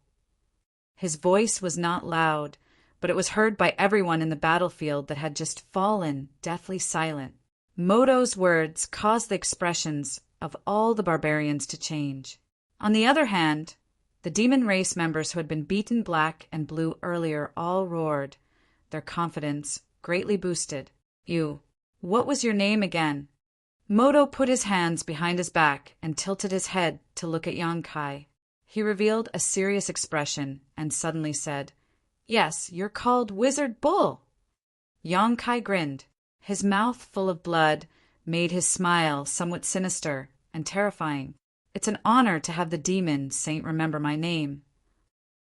His voice was not loud, but it was heard by everyone in the battlefield that had just fallen deathly silent. Moto's words caused the expressions of all the barbarians to change. On the other hand, the demon race members who had been beaten black and blue earlier all roared, their confidence greatly boosted. What was your name again?" Moto put his hands behind his back and tilted his head to look at Yang Kai. He revealed a serious expression and suddenly said, "Yes, you're called Wizard Bull." Yang Kai grinned. His mouth full of blood made his smile somewhat sinister and terrifying. "It's an honor to have the demon saint remember my name."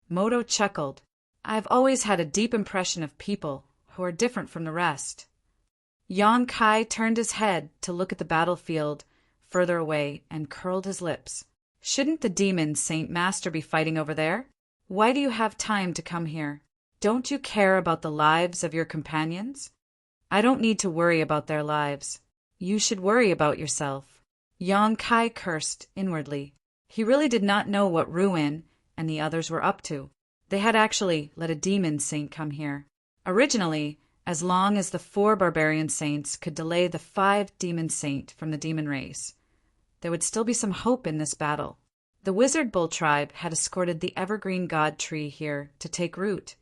Moto chuckled. "I've always had a deep impression of people who are different from the rest." Yang Kai turned his head to look at the battlefield further away and curled his lips. "Shouldn't the demon Saint Master be fighting over there? Why do you have time to come here? Don't you care about the lives of your companions?" "I don't need to worry about their lives. You should worry about yourself." Yang Kai cursed inwardly. He really did not know what Ruin and the others were up to. They had actually let a demon saint come here. Originally, as long as the 4 barbarian saints could delay the 5 demon saint from the demon race, there would still be some hope in this battle. The Wizard Bull tribe had escorted the evergreen god tree here to take root,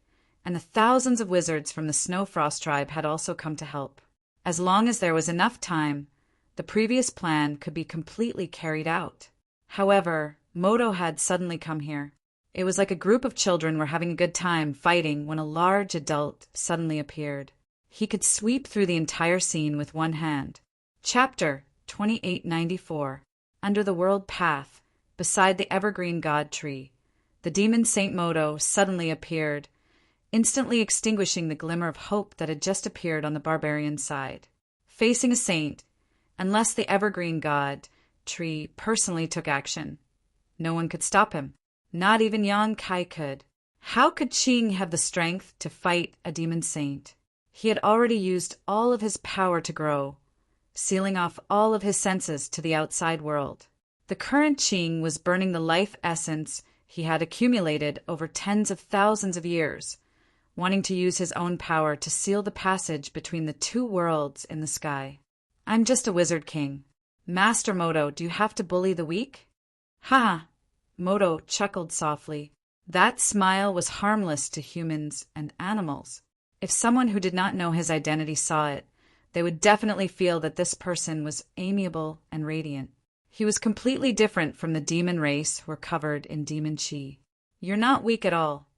and the thousands of wizards from the Snowfrost tribe had also come to help. As long as there was enough time, the previous plan could be completely carried out. However, Moto had suddenly come here. It was like a group of children were having a good time fighting when a large adult suddenly appeared. He could sweep through the entire scene with one hand. Chapter 2894. Under the World Path, beside the evergreen god tree, the demon Saint Moto suddenly appeared, instantly extinguishing the glimmer of hope that had just appeared on the barbarian side. Facing a saint, unless the evergreen god tree personally took action, no one could stop him. Not even Yang Kai could. How could Qing have the strength to fight a demon saint? He had already used all of his power to grow, sealing off all of his senses to the outside world. The current Qing was burning the life essence he had accumulated over tens of thousands of years, wanting to use his own power to seal the passage between the 2 worlds in the sky. I'm just a wizard king. Master Moto, do you have to bully the weak? Ha! Moto chuckled softly. That smile was harmless to humans and animals. If someone who did not know his identity saw it, they would definitely feel that this person was amiable and radiant. He was completely different from the demon race who were covered in demon chi. You're not weak at all.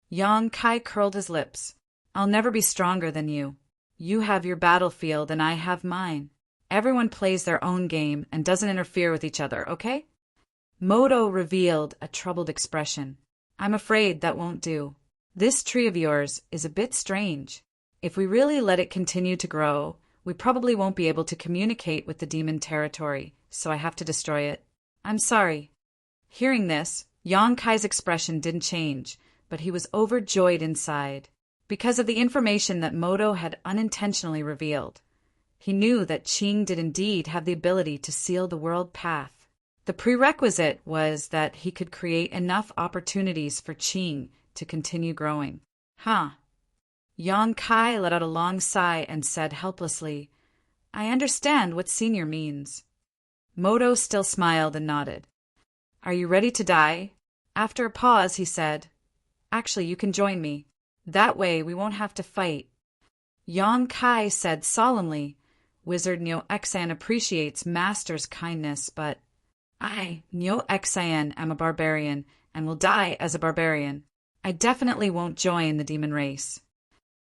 Yang Kai curled his lips. I'll never be stronger than you. You have your battlefield and I have mine. Everyone plays their own game and doesn't interfere with each other, okay? Moto revealed a troubled expression. I'm afraid that won't do. This tree of yours is a bit strange. If we really let it continue to grow, we probably won't be able to communicate with the demon territory, so I have to destroy it. I'm sorry. Hearing this, Yang Kai's expression didn't change, but he was overjoyed inside. Because of the information that Moto had unintentionally revealed, he knew that Qing did indeed have the ability to seal the world path. The prerequisite was that he could create enough opportunities for Qing to continue growing. Huh. Yang Kai let out a long sigh and said helplessly, I understand what senior means. Moto still smiled and nodded. Are you ready to die? After a pause, he said, Actually, you can join me. That way we won't have to fight. Yang Kai said solemnly, Wizard Nyo Xan appreciates Master's kindness, but I, Nyo Xan, am a barbarian and will die as a barbarian. I definitely won't join the demon race.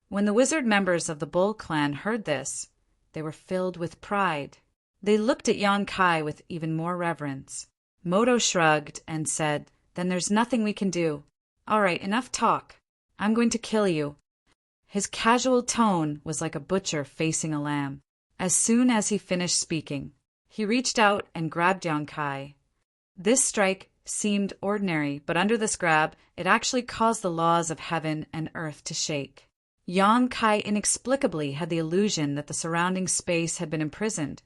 When the wizard members of the Bull clan heard this, they were filled with pride. They looked at Yang Kai with even more reverence. Moto shrugged and said, Then there's nothing we can do. All right, enough talk. I'm going to kill you. His casual tone was like a butcher facing a lamb. As soon as he finished speaking, he reached out and grabbed Yang Kai. This strike seemed ordinary, but under this grab, it actually caused the laws of heaven and earth to shake. Yang Kai inexplicably had the illusion that the surrounding space had been imprisoned,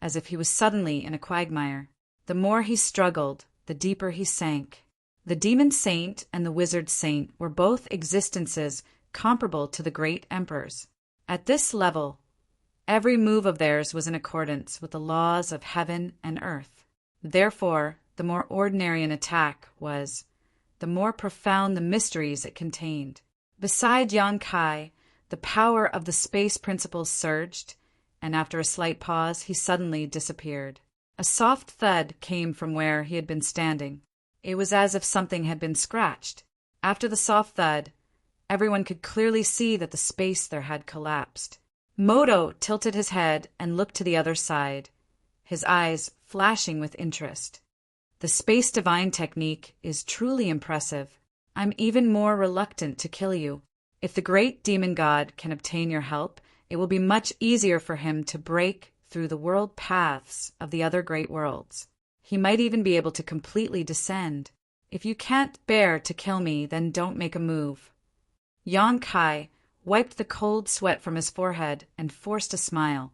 as if he was suddenly in a quagmire. The more he struggled, the deeper he sank. The demon saint and the wizard saint were both existences comparable to the great emperors. At this level, every move of theirs was in accordance with the laws of heaven and earth. Therefore, the more ordinary an attack was, the more profound the mysteries it contained. Beside Yang Kai, the power of the space principles surged, and after a slight pause, he suddenly disappeared. A soft thud came from where he had been standing. It was as if something had been scratched. After the soft thud, everyone could clearly see that the space there had collapsed. Moto tilted his head and looked to the other side, his eyes flashing with interest. The space divine technique is truly impressive. I'm even more reluctant to kill you. If the great demon god can obtain your help, it will be much easier for him to break through the world paths of the other great worlds. He might even be able to completely descend. If you can't bear to kill me, then don't make a move. Yang Kai wiped the cold sweat from his forehead and forced a smile.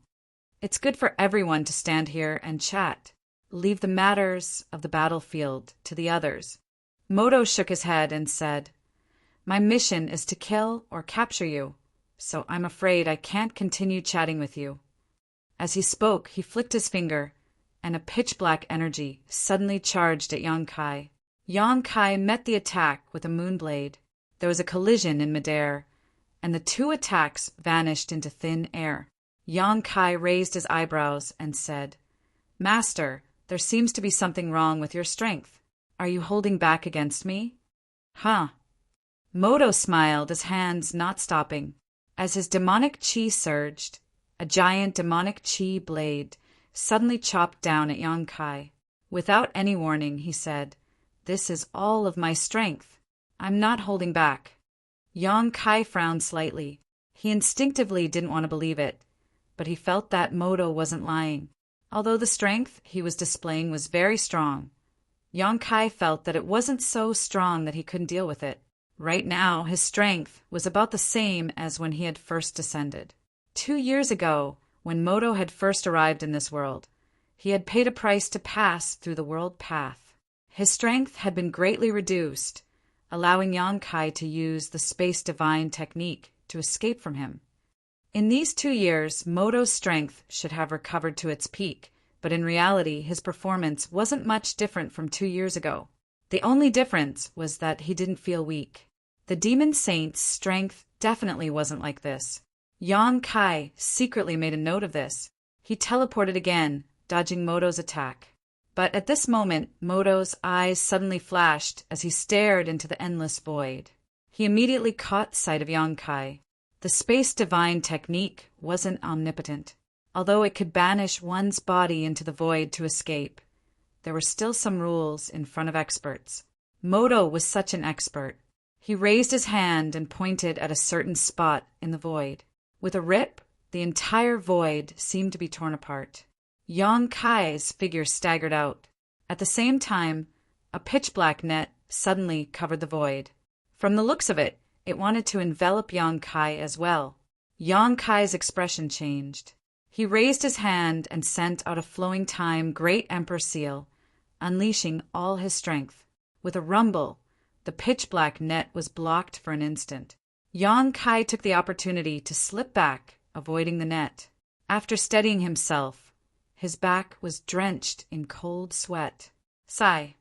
It's good for everyone to stand here and chat. Leave the matters of the battlefield to the others. Moto shook his head and said, My mission is to kill or capture you, so I'm afraid I can't continue chatting with you. As he spoke, he flicked his finger, and a pitch-black energy suddenly charged at Yong-kai. Yong-kai met the attack with a moonblade. There was a collision in midair, and the two attacks vanished into thin air. Yong-kai raised his eyebrows and said, Master, there seems to be something wrong with your strength. Are you holding back against me? Huh. Moto smiled, his hands not stopping. As his demonic chi surged, a giant demonic chi blade suddenly chopped down at Yong-kai. Without any warning, he said, This is all of my strength. I'm not holding back. Yong-kai frowned slightly. He instinctively didn't want to believe it, but he felt that Moto wasn't lying. Although the strength he was displaying was very strong, Yong-kai felt that it wasn't so strong that he couldn't deal with it. Right now, his strength was about the same as when he had first descended. 2 years ago, when Moto had first arrived in this world, he had paid a price to pass through the world path. His strength had been greatly reduced, allowing Yong-kai to use the space divine technique to escape from him. In these 2 years, Moto's strength should have recovered to its peak, but in reality, his performance wasn't much different from 2 years ago. The only difference was that he didn't feel weak. The demon saint's strength definitely wasn't like this. Yong-kai secretly made a note of this. He teleported again, dodging Moto's attack. But at this moment, Moto's eyes suddenly flashed as he stared into the endless void. He immediately caught sight of Yong-kai. The space divine technique wasn't omnipotent. Although it could banish one's body into the void to escape, there were still some rules in front of experts. Moto was such an expert. He raised his hand and pointed at a certain spot in the void. With a rip, the entire void seemed to be torn apart. Yong-kai's figure staggered out. At the same time, a pitch-black net suddenly covered the void. From the looks of it, it wanted to envelop Yong-kai as well. Yong-kai's expression changed. He raised his hand and sent out a flowing time Great Emperor seal, unleashing all his strength. With a rumble, the pitch-black net was blocked for an instant. Yong-kai took the opportunity to slip back, avoiding the net. After steadying himself, his back was drenched in cold sweat. Sigh.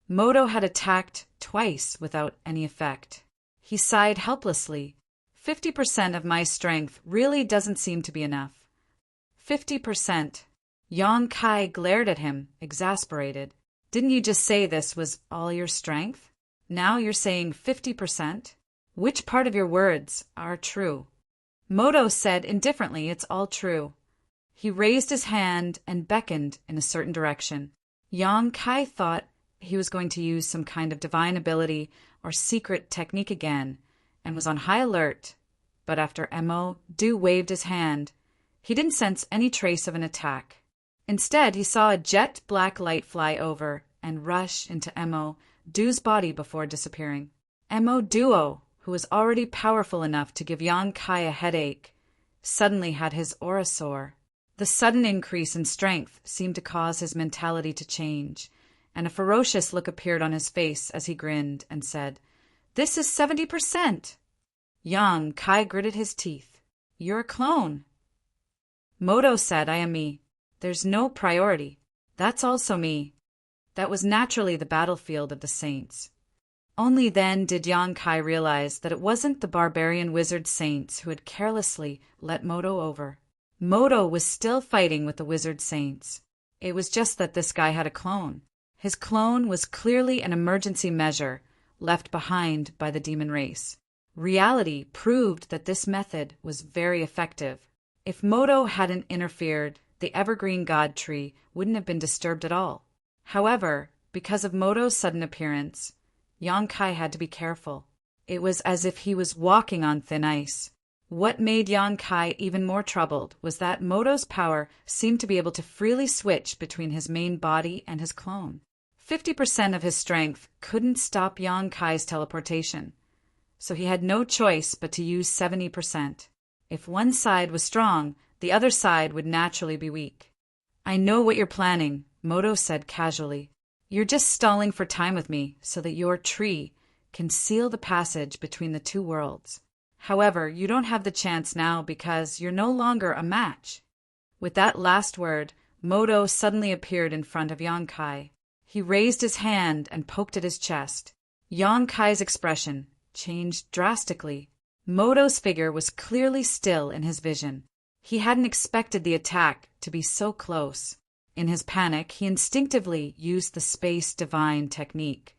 Moto had attacked twice without any effect. He sighed helplessly. 50% of my strength really doesn't seem to be enough. 50%. Yong-kai glared at him, exasperated. Didn't you just say this was all your strength? Now you're saying 50%? Which part of your words are true? Moto said indifferently, It's all true. He raised his hand and beckoned in a certain direction. Yong-kai thought he was going to use some kind of divine ability or secret technique again, and was on high alert. But after Mo-do waved his hand, he didn't sense any trace of an attack. Instead, he saw a jet black light fly over and rush into Mo-do's body before disappearing. Mo-duo, who was already powerful enough to give Yong-kai a headache, suddenly had his aura soar. The sudden increase in strength seemed to cause his mentality to change, and a ferocious look appeared on his face as he grinned and said, This is 70%! Yong-kai gritted his teeth. You're a clone. Moto said, I am me. There's no priority. That's also me. That was naturally the battlefield of the saints. Only then did Yong-kai realize that it wasn't the barbarian wizard saints who had carelessly let Moto over. Moto was still fighting with the wizard saints. It was just that this guy had a clone. His clone was clearly an emergency measure left behind by the demon race. Reality proved that this method was very effective. If Moto hadn't interfered, the evergreen god tree wouldn't have been disturbed at all. However, because of Moto's sudden appearance, Yong-kai had to be careful. It was as if he was walking on thin ice. What made Yong-kai even more troubled was that Moto's power seemed to be able to freely switch between his main body and his clone. 50% of his strength couldn't stop Yong-kai's teleportation, so he had no choice but to use 70%. If one side was strong, the other side would naturally be weak. I know what you're planning, Moto said casually. You're just stalling for time with me so that your tree can seal the passage between the two worlds. However, you don't have the chance now because you're no longer a match. With that last word, Moto suddenly appeared in front of Yonkai. He raised his hand and poked at his chest. Yonkai's expression changed drastically. Moto's figure was clearly still in his vision. He hadn't expected the attack to be so close. In his panic, he instinctively used the space divine technique,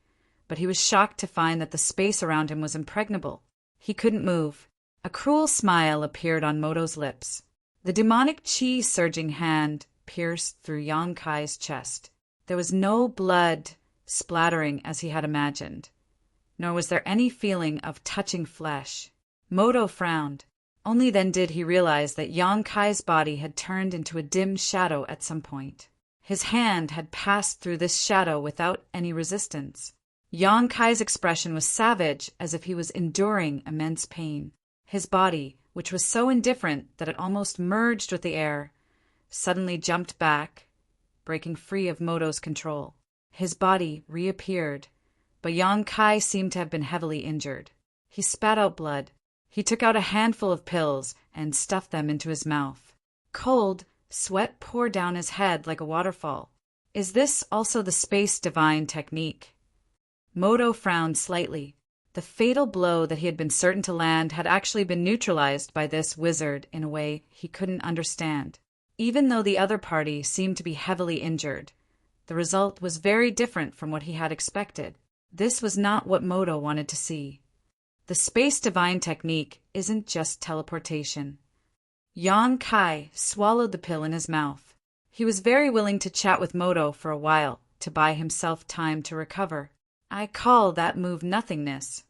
but he was shocked to find that the space around him was impregnable. He couldn't move. A cruel smile appeared on Moto's lips. The demonic chi surging hand pierced through Yonkai's chest. There was no blood splattering as he had imagined, nor was there any feeling of touching flesh. Moto frowned. Only then did he realize that Yonkai's body had turned into a dim shadow at some point. His hand had passed through this shadow without any resistance. Yonkai's expression was savage, as if he was enduring immense pain. His body, which was so indifferent that it almost merged with the air, suddenly jumped back, breaking free of Moto's control. His body reappeared, but Yonkai seemed to have been heavily injured. He spat out blood. He took out a handful of pills and stuffed them into his mouth. Cold, sweat poured down his head like a waterfall. Is this also the space divine technique? Moto frowned slightly. The fatal blow that he had been certain to land had actually been neutralized by this wizard in a way he couldn't understand. Even though the other party seemed to be heavily injured, the result was very different from what he had expected. This was not what Moto wanted to see. The space divine technique isn't just teleportation. Yonkai swallowed the pill in his mouth. He was very willing to chat with Moto for a while to buy himself time to recover. I call that move nothingness.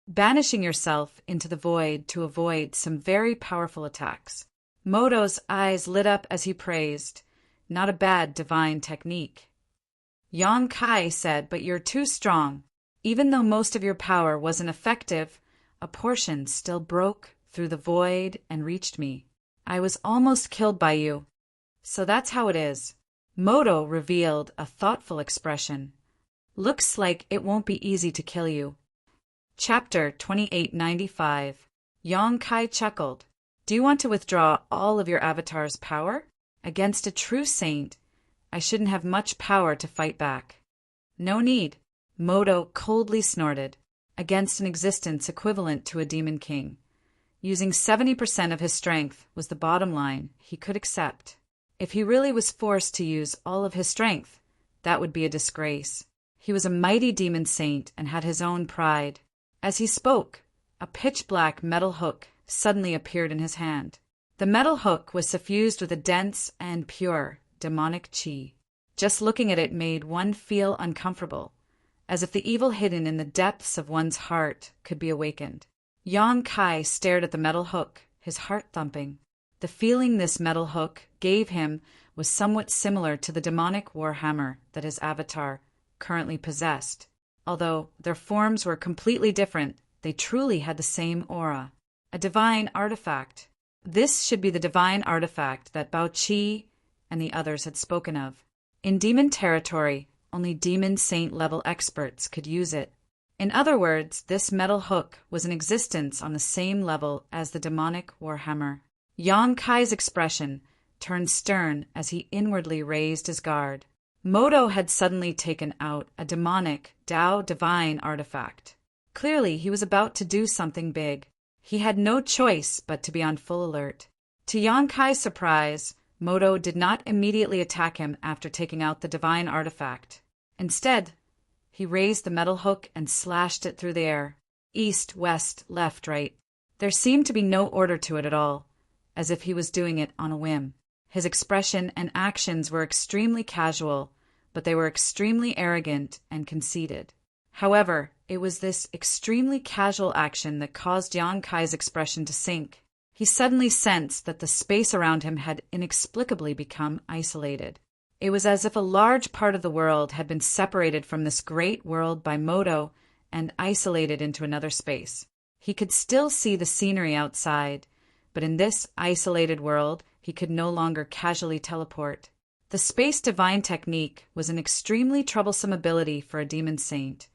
Banishing yourself into the void to avoid some very powerful attacks. Moto's eyes lit up as he praised. Not a bad divine technique. Yonkai said, but you're too strong. Even though most of your power wasn't effective, a portion still broke through the void and reached me. I was almost killed by you. So that's how it is. Moto revealed a thoughtful expression. Looks like it won't be easy to kill you. Chapter 2895. Yonkai chuckled. Do you want to withdraw all of your avatar's power? Against a true saint, I shouldn't have much power to fight back. No need. Moto coldly snorted. Against an existence equivalent to a demon king. Using 70% of his strength was the bottom line he could accept. If he really was forced to use all of his strength, that would be a disgrace. He was a mighty demon saint and had his own pride. As he spoke, a pitch-black metal hook suddenly appeared in his hand. The metal hook was suffused with a dense and pure demonic chi. Just looking at it made one feel uncomfortable, as if the evil hidden in the depths of one's heart could be awakened. Yonkai stared at the metal hook, his heart thumping. The feeling this metal hook gave him was somewhat similar to the demonic warhammer that his avatar currently possessed. Although their forms were completely different, they truly had the same aura. A divine artifact. This should be the divine artifact that Bao Qi and the others had spoken of. In demon territory, only demon saint level experts could use it. In other words, this metal hook was in existence on the same level as the demonic warhammer. Yonkai's expression turned stern as he inwardly raised his guard. Moto had suddenly taken out a demonic, Tao divine artifact. Clearly, he was about to do something big. He had no choice but to be on full alert. To Yonkai's surprise, Moto did not immediately attack him after taking out the divine artifact. Instead, he raised the metal hook and slashed it through the air. East, west, left, right. There seemed to be no order to it at all, as if he was doing it on a whim. His expression and actions were extremely casual, but they were extremely arrogant and conceited. However, it was this extremely casual action that caused Yonkai's expression to sink. He suddenly sensed that the space around him had inexplicably become isolated. It was as if a large part of the world had been separated from this great world by Moto and isolated into another space. He could still see the scenery outside, but in this isolated world, he could no longer casually teleport. The space divine technique was an extremely troublesome ability for a demon saint,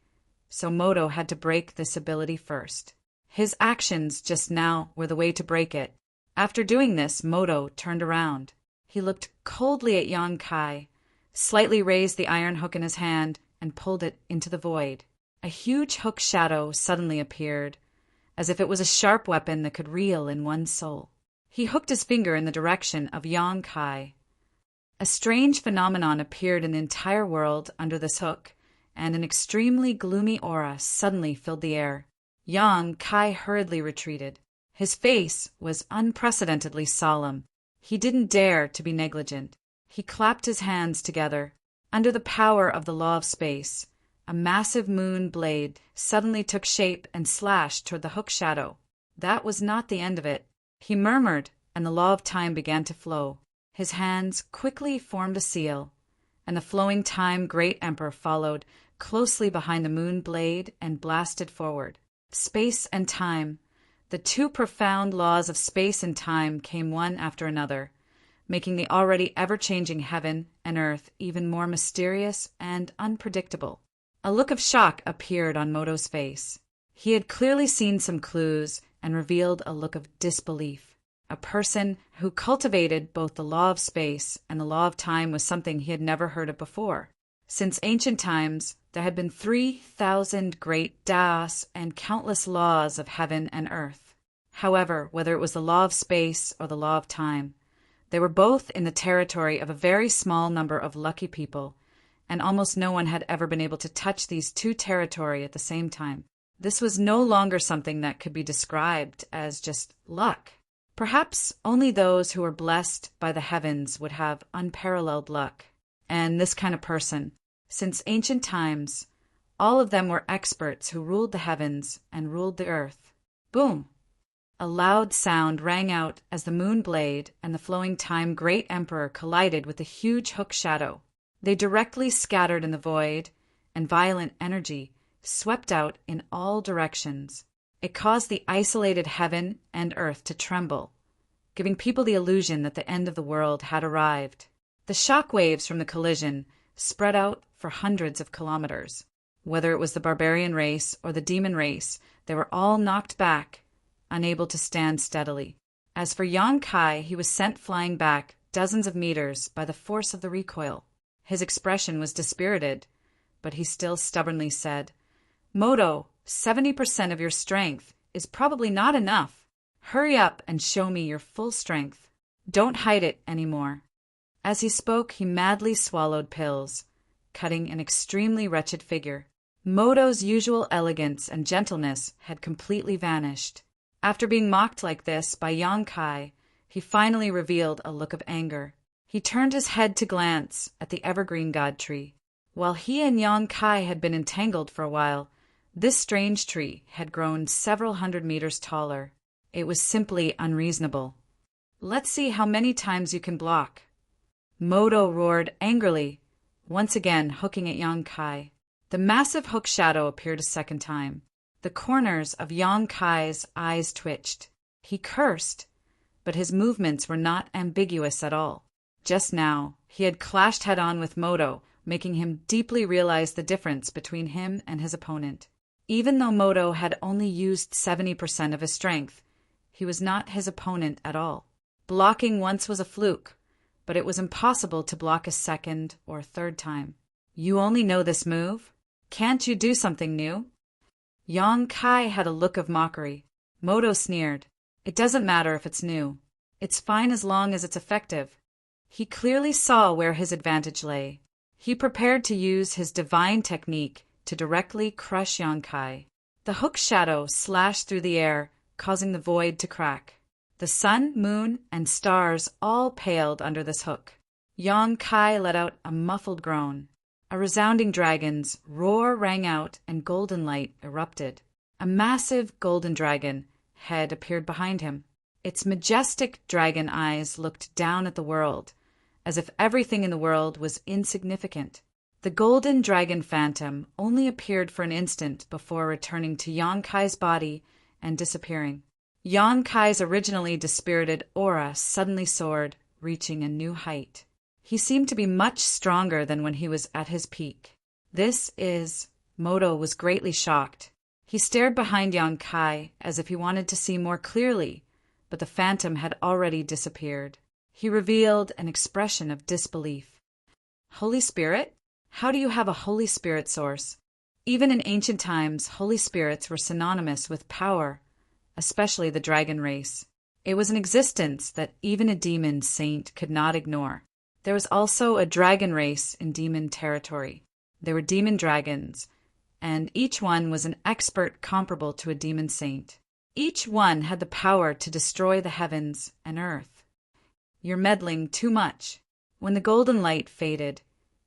so Moto had to break this ability first. His actions just now were the way to break it. After doing this, Moto turned around. He looked coldly at Yang Kai, slightly raised the iron hook in his hand, and pulled it into the void. A huge hook shadow suddenly appeared, as if it was a sharp weapon that could reel in one's soul. He hooked his finger in the direction of Yang Kai. A strange phenomenon appeared in the entire world under this hook, and an extremely gloomy aura suddenly filled the air. Yang Kai hurriedly retreated. His face was unprecedentedly solemn. He didn't dare to be negligent. He clapped his hands together. Under the power of the law of space, a massive moon blade suddenly took shape and slashed toward the hook shadow. That was not the end of it. He murmured, and the law of time began to flow. His hands quickly formed a seal, and the flowing time great emperor followed closely behind the moon blade and blasted forward. Space and time. The two profound laws of space and time came one after another, making the already ever-changing heaven and earth even more mysterious and unpredictable. A look of shock appeared on Moto's face. He had clearly seen some clues and revealed a look of disbelief. A person who cultivated both the law of space and the law of time was something he had never heard of before. Since ancient times, there had been 3,000 great Daos and countless laws of heaven and earth. However, whether it was the law of space or the law of time, they were both in the territory of a very small number of lucky people, and almost no one had ever been able to touch these two territories at the same time. This was no longer something that could be described as just luck. Perhaps only those who were blessed by the heavens would have unparalleled luck. And this kind of person, since ancient times, all of them were experts who ruled the heavens and ruled the earth. Boom! A loud sound rang out as the moon blade and the flowing time great emperor collided with the huge hook shadow. They directly scattered in the void, and violent energy swept out in all directions. It caused the isolated heaven and earth to tremble, giving people the illusion that the end of the world had arrived. The shock waves from the collision spread out for hundreds of kilometers. Whether it was the barbarian race or the demon race, they were all knocked back, unable to stand steadily. As for Yang Kai, he was sent flying back dozens of meters by the force of the recoil. His expression was dispirited, but he still stubbornly said, "Moto, 70% of your strength is probably not enough. Hurry up and show me your full strength. Don't hide it anymore." As he spoke, he madly swallowed pills, cutting an extremely wretched figure. Moto's usual elegance and gentleness had completely vanished. After being mocked like this by Yang Kai, he finally revealed a look of anger. He turned his head to glance at the evergreen god tree. While he and Yang Kai had been entangled for a while, this strange tree had grown several hundred meters taller. It was simply unreasonable. "Let's see how many times you can block." Moto roared angrily, once again hooking at Yang Kai. The massive hook shadow appeared a second time. The corners of Yang Kai's eyes twitched. He cursed, but his movements were not ambiguous at all. Just now, he had clashed head-on with Moto, making him deeply realize the difference between him and his opponent. Even though Moto had only used 70% of his strength, he was not his opponent at all. Blocking once was a fluke, but it was impossible to block a second or third time. "You only know this move? Can't you do something new?" Yang Kai had a look of mockery. Moto sneered. "It doesn't matter if it's new. It's fine as long as it's effective." He clearly saw where his advantage lay. He prepared to use his divine technique to directly crush Yang Kai. The hook shadow slashed through the air, causing the void to crack. The sun, moon, and stars all paled under this hook. Yang Kai let out a muffled groan. A resounding dragon's roar rang out and golden light erupted. A massive golden dragon head appeared behind him. Its majestic dragon eyes looked down at the world, as if everything in the world was insignificant. The golden dragon phantom only appeared for an instant before returning to Yang Kai's body and disappearing. Yang Kai's originally dispirited aura suddenly soared, reaching a new height. He seemed to be much stronger than when he was at his peak. Moto was greatly shocked. He stared behind Yang Kai as if he wanted to see more clearly, but the phantom had already disappeared. He revealed an expression of disbelief. Holy Spirit? How do you have a Holy Spirit source? Even in ancient times, Holy Spirits were synonymous with power, especially the dragon race. It was an existence that even a demon saint could not ignore. There was also a dragon race in demon territory. There were demon dragons, and each one was an expert comparable to a demon saint. Each one had the power to destroy the heavens and earth. You're meddling too much. When the golden light faded,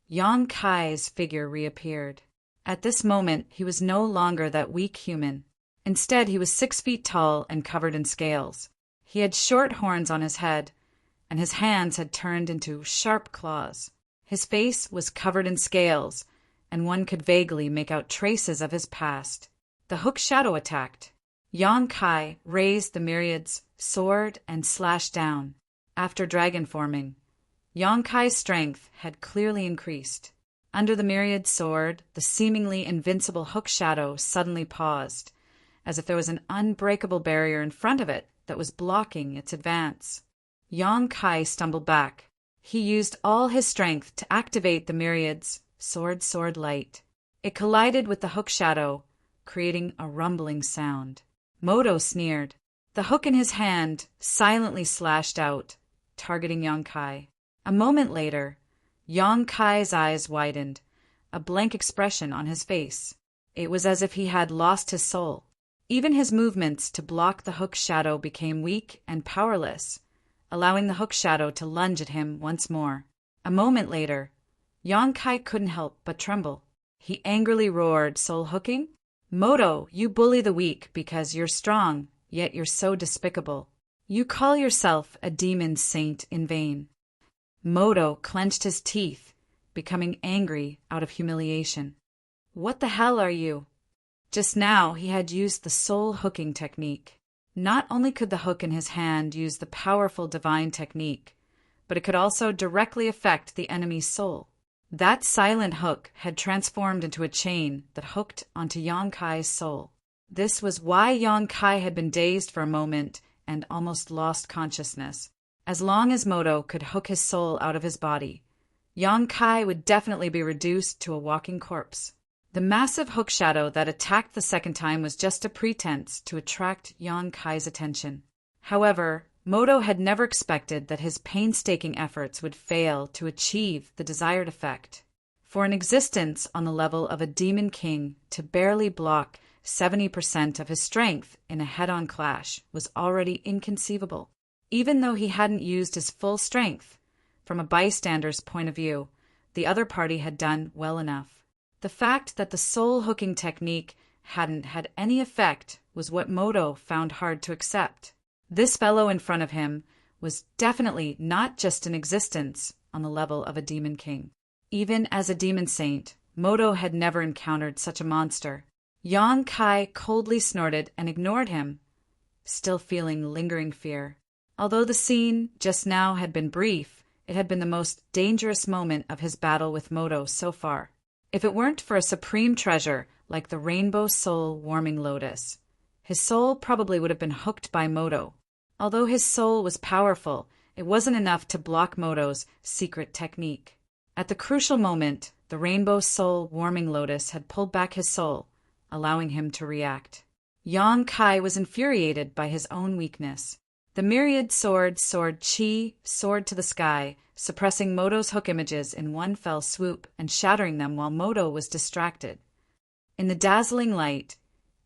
Yang Kai's figure reappeared. At this moment, he was no longer that weak human. Instead, he was 6 feet tall and covered in scales. He had short horns on his head, and his hands had turned into sharp claws. His face was covered in scales, and one could vaguely make out traces of his past. The hook shadow attacked. Yang Kai raised the myriad's sword and slashed down. After dragon forming, Yang Kai's strength had clearly increased. Under the myriad sword, the seemingly invincible hook shadow suddenly paused, as if there was an unbreakable barrier in front of it that was blocking its advance. Yang Kai stumbled back. He used all his strength to activate the myriad's sword light. It collided with the hook shadow, creating a rumbling sound. Moto sneered. The hook in his hand silently slashed out, targeting Yang Kai. A moment later, Yang Kai's eyes widened, a blank expression on his face. It was as if he had lost his soul. Even his movements to block the hook shadow became weak and powerless, allowing the hook shadow to lunge at him once more. A moment later, Yang Kai couldn't help but tremble. He angrily roared, soul hooking? Moto, you bully the weak because you're strong, yet you're so despicable. You call yourself a demon saint in vain. Moto clenched his teeth, becoming angry out of humiliation. What the hell are you? Just now he had used the soul hooking technique. Not only could the hook in his hand use the powerful divine technique, but it could also directly affect the enemy's soul. That silent hook had transformed into a chain that hooked onto Yang Kai's soul. This was why Yang Kai had been dazed for a moment and almost lost consciousness. As long as Moto could hook his soul out of his body, Yang Kai would definitely be reduced to a walking corpse. The massive hook shadow that attacked the second time was just a pretense to attract Yang Kai's attention. However, Moto had never expected that his painstaking efforts would fail to achieve the desired effect. For an existence on the level of a demon king to barely block 70% of his strength in a head-on clash was already inconceivable. Even though he hadn't used his full strength, from a bystander's point of view, the other party had done well enough. The fact that the soul-hooking technique hadn't had any effect was what Moto found hard to accept. This fellow in front of him was definitely not just an existence on the level of a demon king. Even as a demon saint, Moto had never encountered such a monster. Yang Kai coldly snorted and ignored him, still feeling lingering fear. Although the scene just now had been brief, it had been the most dangerous moment of his battle with Moto so far. If it weren't for a supreme treasure like the Rainbow Soul Warming Lotus, his soul probably would have been hooked by Moto. Although his soul was powerful, it wasn't enough to block Moto's secret technique. At the crucial moment, the Rainbow Soul Warming Lotus had pulled back his soul, allowing him to react. Yang Kai was infuriated by his own weakness. The myriad sword chi soared to the sky, suppressing Moto's hook images in one fell swoop and shattering them while Moto was distracted. In the dazzling light,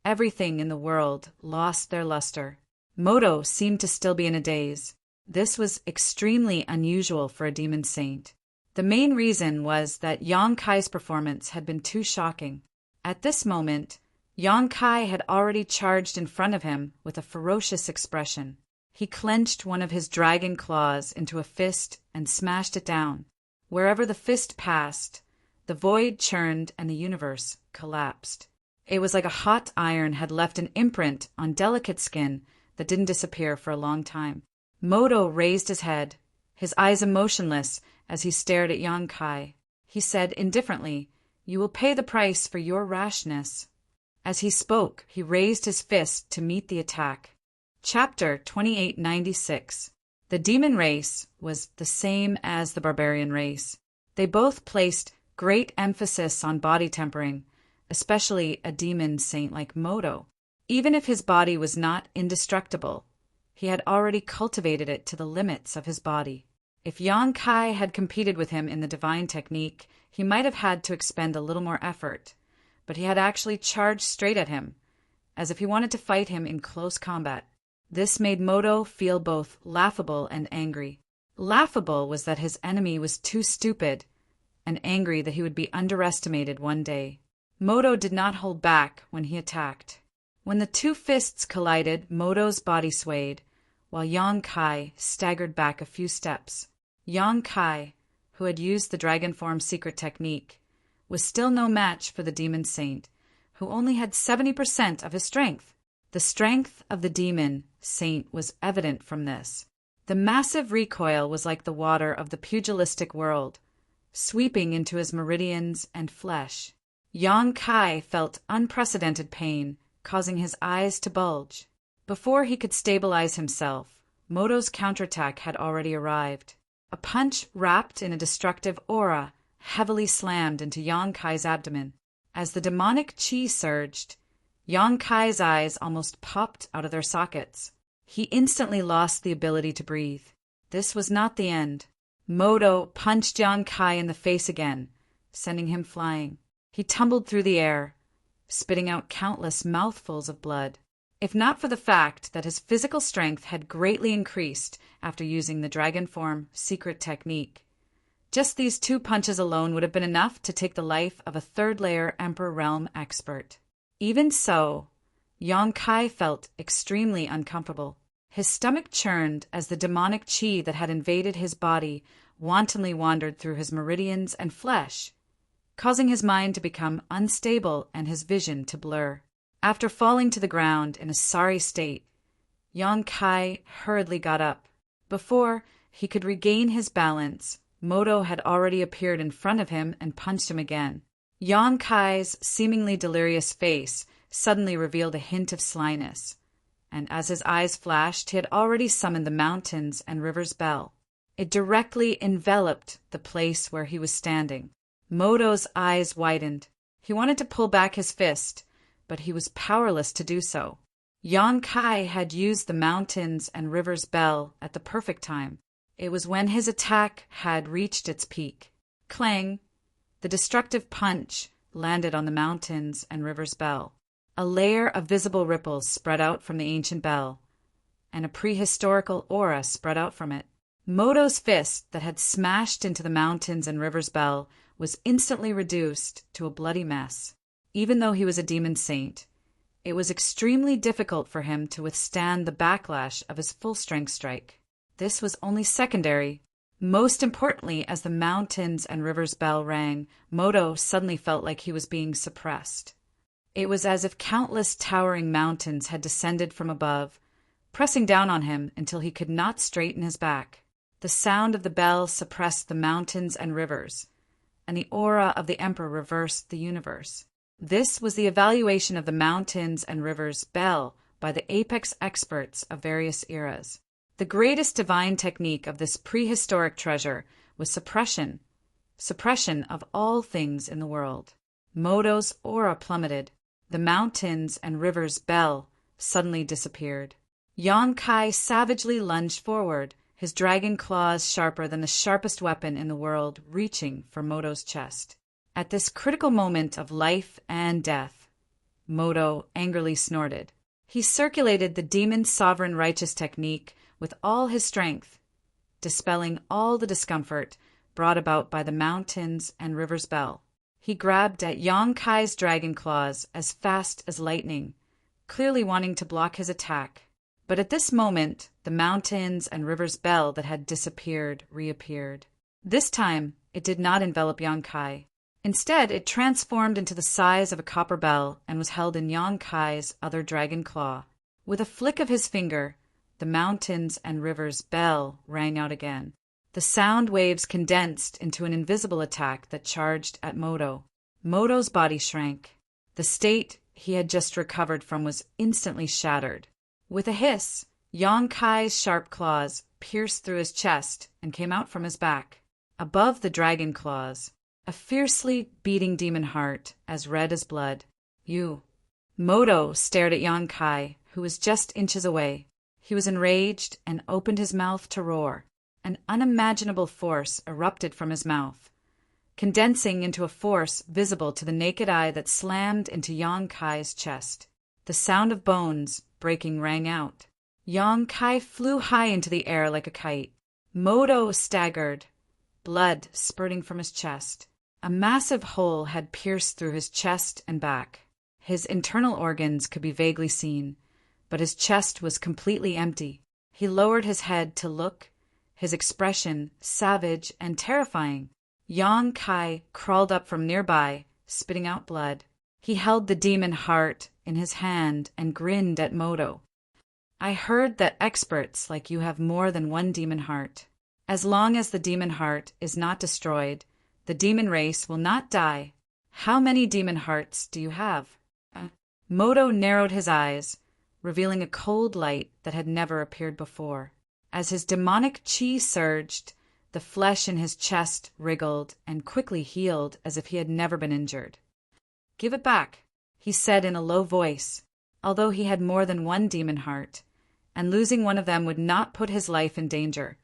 everything in the world lost their luster. Moto seemed to still be in a daze. This was extremely unusual for a demon saint. The main reason was that Yang Kai's performance had been too shocking. At this moment, Yang Kai had already charged in front of him with a ferocious expression. He clenched one of his dragon claws into a fist and smashed it down. Wherever the fist passed, the void churned and the universe collapsed. It was like a hot iron had left an imprint on delicate skin that didn't disappear for a long time. Moto raised his head, his eyes emotionless as he stared at Yang Kai. He said indifferently, "You will pay the price for your rashness." As he spoke, he raised his fist to meet the attack. Chapter 2896. The demon race was the same as the barbarian race. They both placed great emphasis on body tempering, especially a demon saint like Moto. Even if his body was not indestructible, he had already cultivated it to the limits of his body. If Yang Kai had competed with him in the divine technique, he might have had to expend a little more effort, but he had actually charged straight at him, as if he wanted to fight him in close combat. This made Moto feel both laughable and angry. Laughable was that his enemy was too stupid, and angry that he would be underestimated one day. Moto did not hold back when he attacked. When the two fists collided, Moto's body swayed, while Yang Kai staggered back a few steps. Yang Kai, who had used the dragon form secret technique, was still no match for the demon saint, who only had 70% of his strength. The strength of the demon saint was evident from this. The massive recoil was like the water of the pugilistic world, sweeping into his meridians and flesh. Yang Kai felt unprecedented pain, causing his eyes to bulge. Before he could stabilize himself, Moto's counterattack had already arrived. A punch wrapped in a destructive aura heavily slammed into Yang Kai's abdomen. As the demonic chi surged, Yang Kai's eyes almost popped out of their sockets. He instantly lost the ability to breathe. This was not the end. Moto punched Yang Kai in the face again, sending him flying. He tumbled through the air, spitting out countless mouthfuls of blood. If not for the fact that his physical strength had greatly increased after using the dragon form secret technique, just these two punches alone would have been enough to take the life of a third-layer Emperor Realm expert. Even so, Yang Kai felt extremely uncomfortable. His stomach churned as the demonic chi that had invaded his body wantonly wandered through his meridians and flesh, causing his mind to become unstable and his vision to blur. After falling to the ground in a sorry state, Yang Kai hurriedly got up. Before he could regain his balance, Moto had already appeared in front of him and punched him again. Yang Kai's seemingly delirious face suddenly revealed a hint of slyness, and as his eyes flashed, he had already summoned the mountains and river's bell. It directly enveloped the place where he was standing. Moto's eyes widened. He wanted to pull back his fist, but he was powerless to do so. Yang Kai had used the mountains and river's bell at the perfect time. It was when his attack had reached its peak. Clang! The destructive punch landed on the mountains and river's bell. A layer of visible ripples spread out from the ancient bell, and a prehistorical aura spread out from it. Moto's fist that had smashed into the mountains and river's bell was instantly reduced to a bloody mess. Even though he was a demon saint, it was extremely difficult for him to withstand the backlash of his full-strength strike. This was only secondary. Most importantly, as the mountains and river's bell rang, Moto suddenly felt like he was being suppressed. It was as if countless towering mountains had descended from above, pressing down on him until he could not straighten his back. The sound of the bell suppressed the mountains and rivers, and the aura of the Emperor reversed the universe. This was the evaluation of the mountains and rivers bell by the apex experts of various eras. The greatest divine technique of this prehistoric treasure was suppression of all things in the world. Moto's aura plummeted. The mountains and rivers bell suddenly disappeared. Yang Kai savagely lunged forward, his dragon claws sharper than the sharpest weapon in the world, reaching for Moto's chest. At this critical moment of life and death, Moto angrily snorted. He circulated the demon's sovereign righteous technique with all his strength, dispelling all the discomfort brought about by the mountains and river's bell. He grabbed at Yang Kai's dragon claws as fast as lightning, clearly wanting to block his attack. But at this moment, the mountains and river's bell that had disappeared reappeared. This time, it did not envelop Yang Kai. Instead, it transformed into the size of a copper bell and was held in Yang Kai's other dragon claw. With a flick of his finger, the mountains and river's bell rang out again. The sound waves condensed into an invisible attack that charged at Moto. Moto's body shrank. The state he had just recovered from was instantly shattered. With a hiss, Yonkai's sharp claws pierced through his chest and came out from his back. Above the dragon claws, a fiercely beating demon heart, as red as blood. You. Moto stared at Yonkai, who was just inches away. He was enraged and opened his mouth to roar. An unimaginable force erupted from his mouth, condensing into a force visible to the naked eye that slammed into Yonkai's chest. The sound of bones breaking rang out. Yonkai flew high into the air like a kite. Moto staggered, blood spurting from his chest. A massive hole had pierced through his chest and back. His internal organs could be vaguely seen, but his chest was completely empty. He lowered his head to look, his expression savage and terrifying. Yonkai crawled up from nearby, spitting out blood. He held the demon heart in his hand and grinned at Moto. I heard that experts like you have more than one demon heart. As long as the demon heart is not destroyed, the demon race will not die. How many demon hearts do you have? Moto narrowed his eyes, revealing a cold light that had never appeared before. As his demonic chi surged, the flesh in his chest wriggled and quickly healed as if he had never been injured. Give it back, he said in a low voice. Although he had more than one demon heart, and losing one of them would not put his life in danger,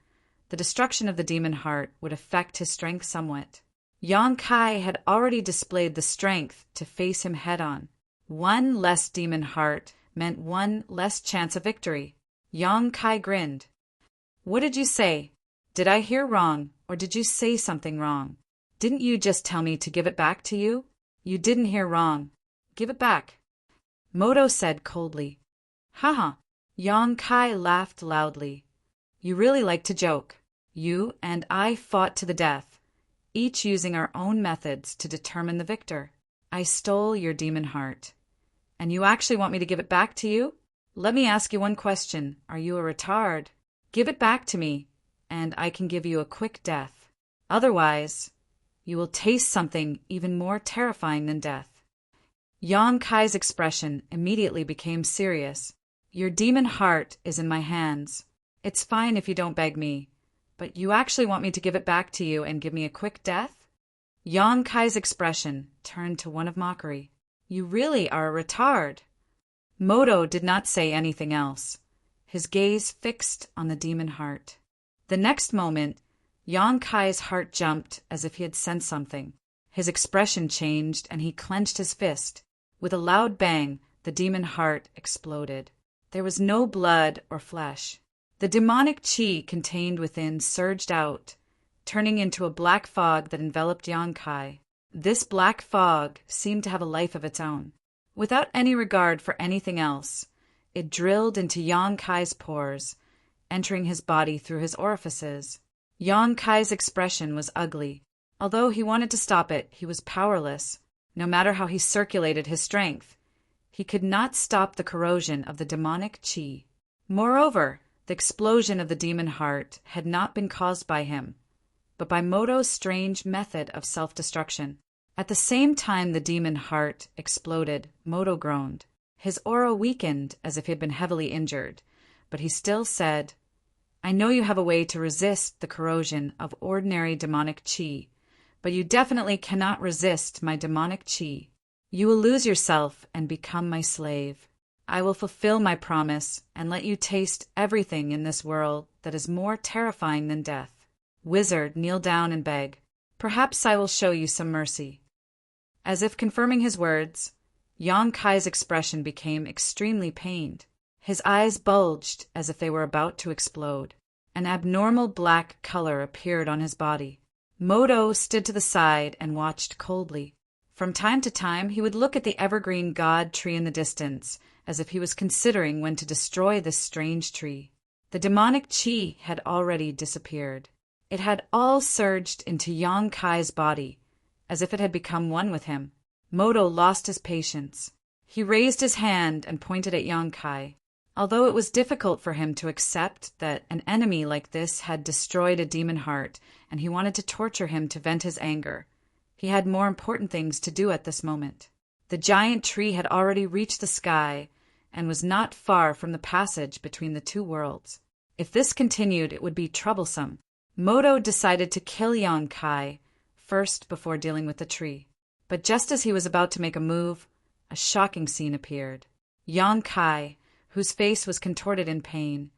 the destruction of the demon heart would affect his strength somewhat. Yonkai had already displayed the strength to face him head-on. One less demon heart meant one less chance of victory. Yonkai grinned. What did you say? Did I hear wrong, or did you say something wrong? Didn't you just tell me to give it back to you? You didn't hear wrong. Give it back. Moto said coldly. Haha. Yonkai laughed loudly. You really like to joke. You and I fought to the death, each using our own methods to determine the victor. I stole your demon heart. And you actually want me to give it back to you? Let me ask you one question. Are you a retard? Give it back to me, and I can give you a quick death. Otherwise, you will taste something even more terrifying than death. Yonkai's expression immediately became serious. Your demon heart is in my hands. It's fine if you don't beg me, but you actually want me to give it back to you and give me a quick death? Yonkai's expression turned to one of mockery. You really are a retard. Moto did not say anything else, his gaze fixed on the demon heart. The next moment, Yonkai's heart jumped as if he had sensed something. His expression changed and he clenched his fist. With a loud bang, the demon heart exploded. There was no blood or flesh. The demonic chi contained within surged out, turning into a black fog that enveloped Yonkai. This black fog seemed to have a life of its own. Without any regard for anything else, it drilled into Yonkai's pores, entering his body through his orifices. Yonkai's expression was ugly. Although he wanted to stop it, he was powerless. No matter how he circulated his strength, he could not stop the corrosion of the demonic chi. Moreover, the explosion of the demon heart had not been caused by him, but by Moto's strange method of self-destruction. At the same time the demon heart exploded, Moto groaned. His aura weakened as if he had been heavily injured, but he still said, I know you have a way to resist the corrosion of ordinary demonic chi, but you definitely cannot resist my demonic chi. You will lose yourself and become my slave. I will fulfill my promise and let you taste everything in this world that is more terrifying than death. Wizard, kneel down and beg. Perhaps I will show you some mercy. As if confirming his words, Yonkai's expression became extremely pained. His eyes bulged as if they were about to explode. An abnormal black color appeared on his body. Moto stood to the side and watched coldly. From time to time, he would look at the evergreen god tree in the distance, as if he was considering when to destroy this strange tree. The demonic chi had already disappeared. It had all surged into Yonkai's body, as if it had become one with him. Moto lost his patience. He raised his hand and pointed at Yonkai. Although it was difficult for him to accept that an enemy like this had destroyed a demon heart, and he wanted to torture him to vent his anger, he had more important things to do at this moment. The giant tree had already reached the sky and was not far from the passage between the two worlds. If this continued, it would be troublesome. Moto decided to kill Yong-kai first before dealing with the tree. But just as he was about to make a move, a shocking scene appeared. Yong-kai, whose face was contorted in pain,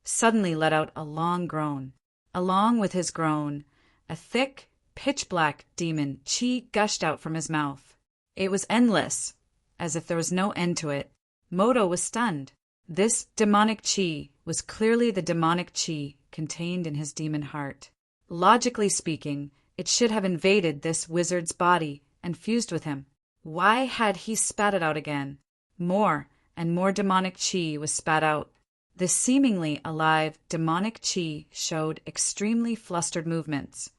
suddenly let out a long groan. Along with his groan, a thick, pitch-black demon chi gushed out from his mouth. It was endless, as if there was no end to it. Moto was stunned. This demonic chi was clearly the demonic chi contained in his demon heart. Logically speaking, it should have invaded this wizard's body and fused with him. Why had he spat it out again? More and more demonic chi was spat out. This seemingly alive demonic chi showed extremely flustered movements,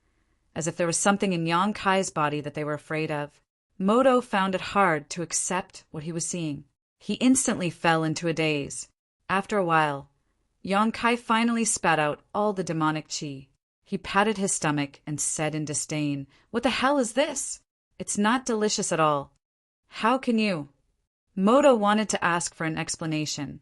as if there was something in Yong-kai's body that they were afraid of. Moto found it hard to accept what he was seeing. He instantly fell into a daze. After a while, Yong-kai finally spat out all the demonic chi. He patted his stomach and said in disdain, "What the hell is this? It's not delicious at all. How can you?" Moto wanted to ask for an explanation,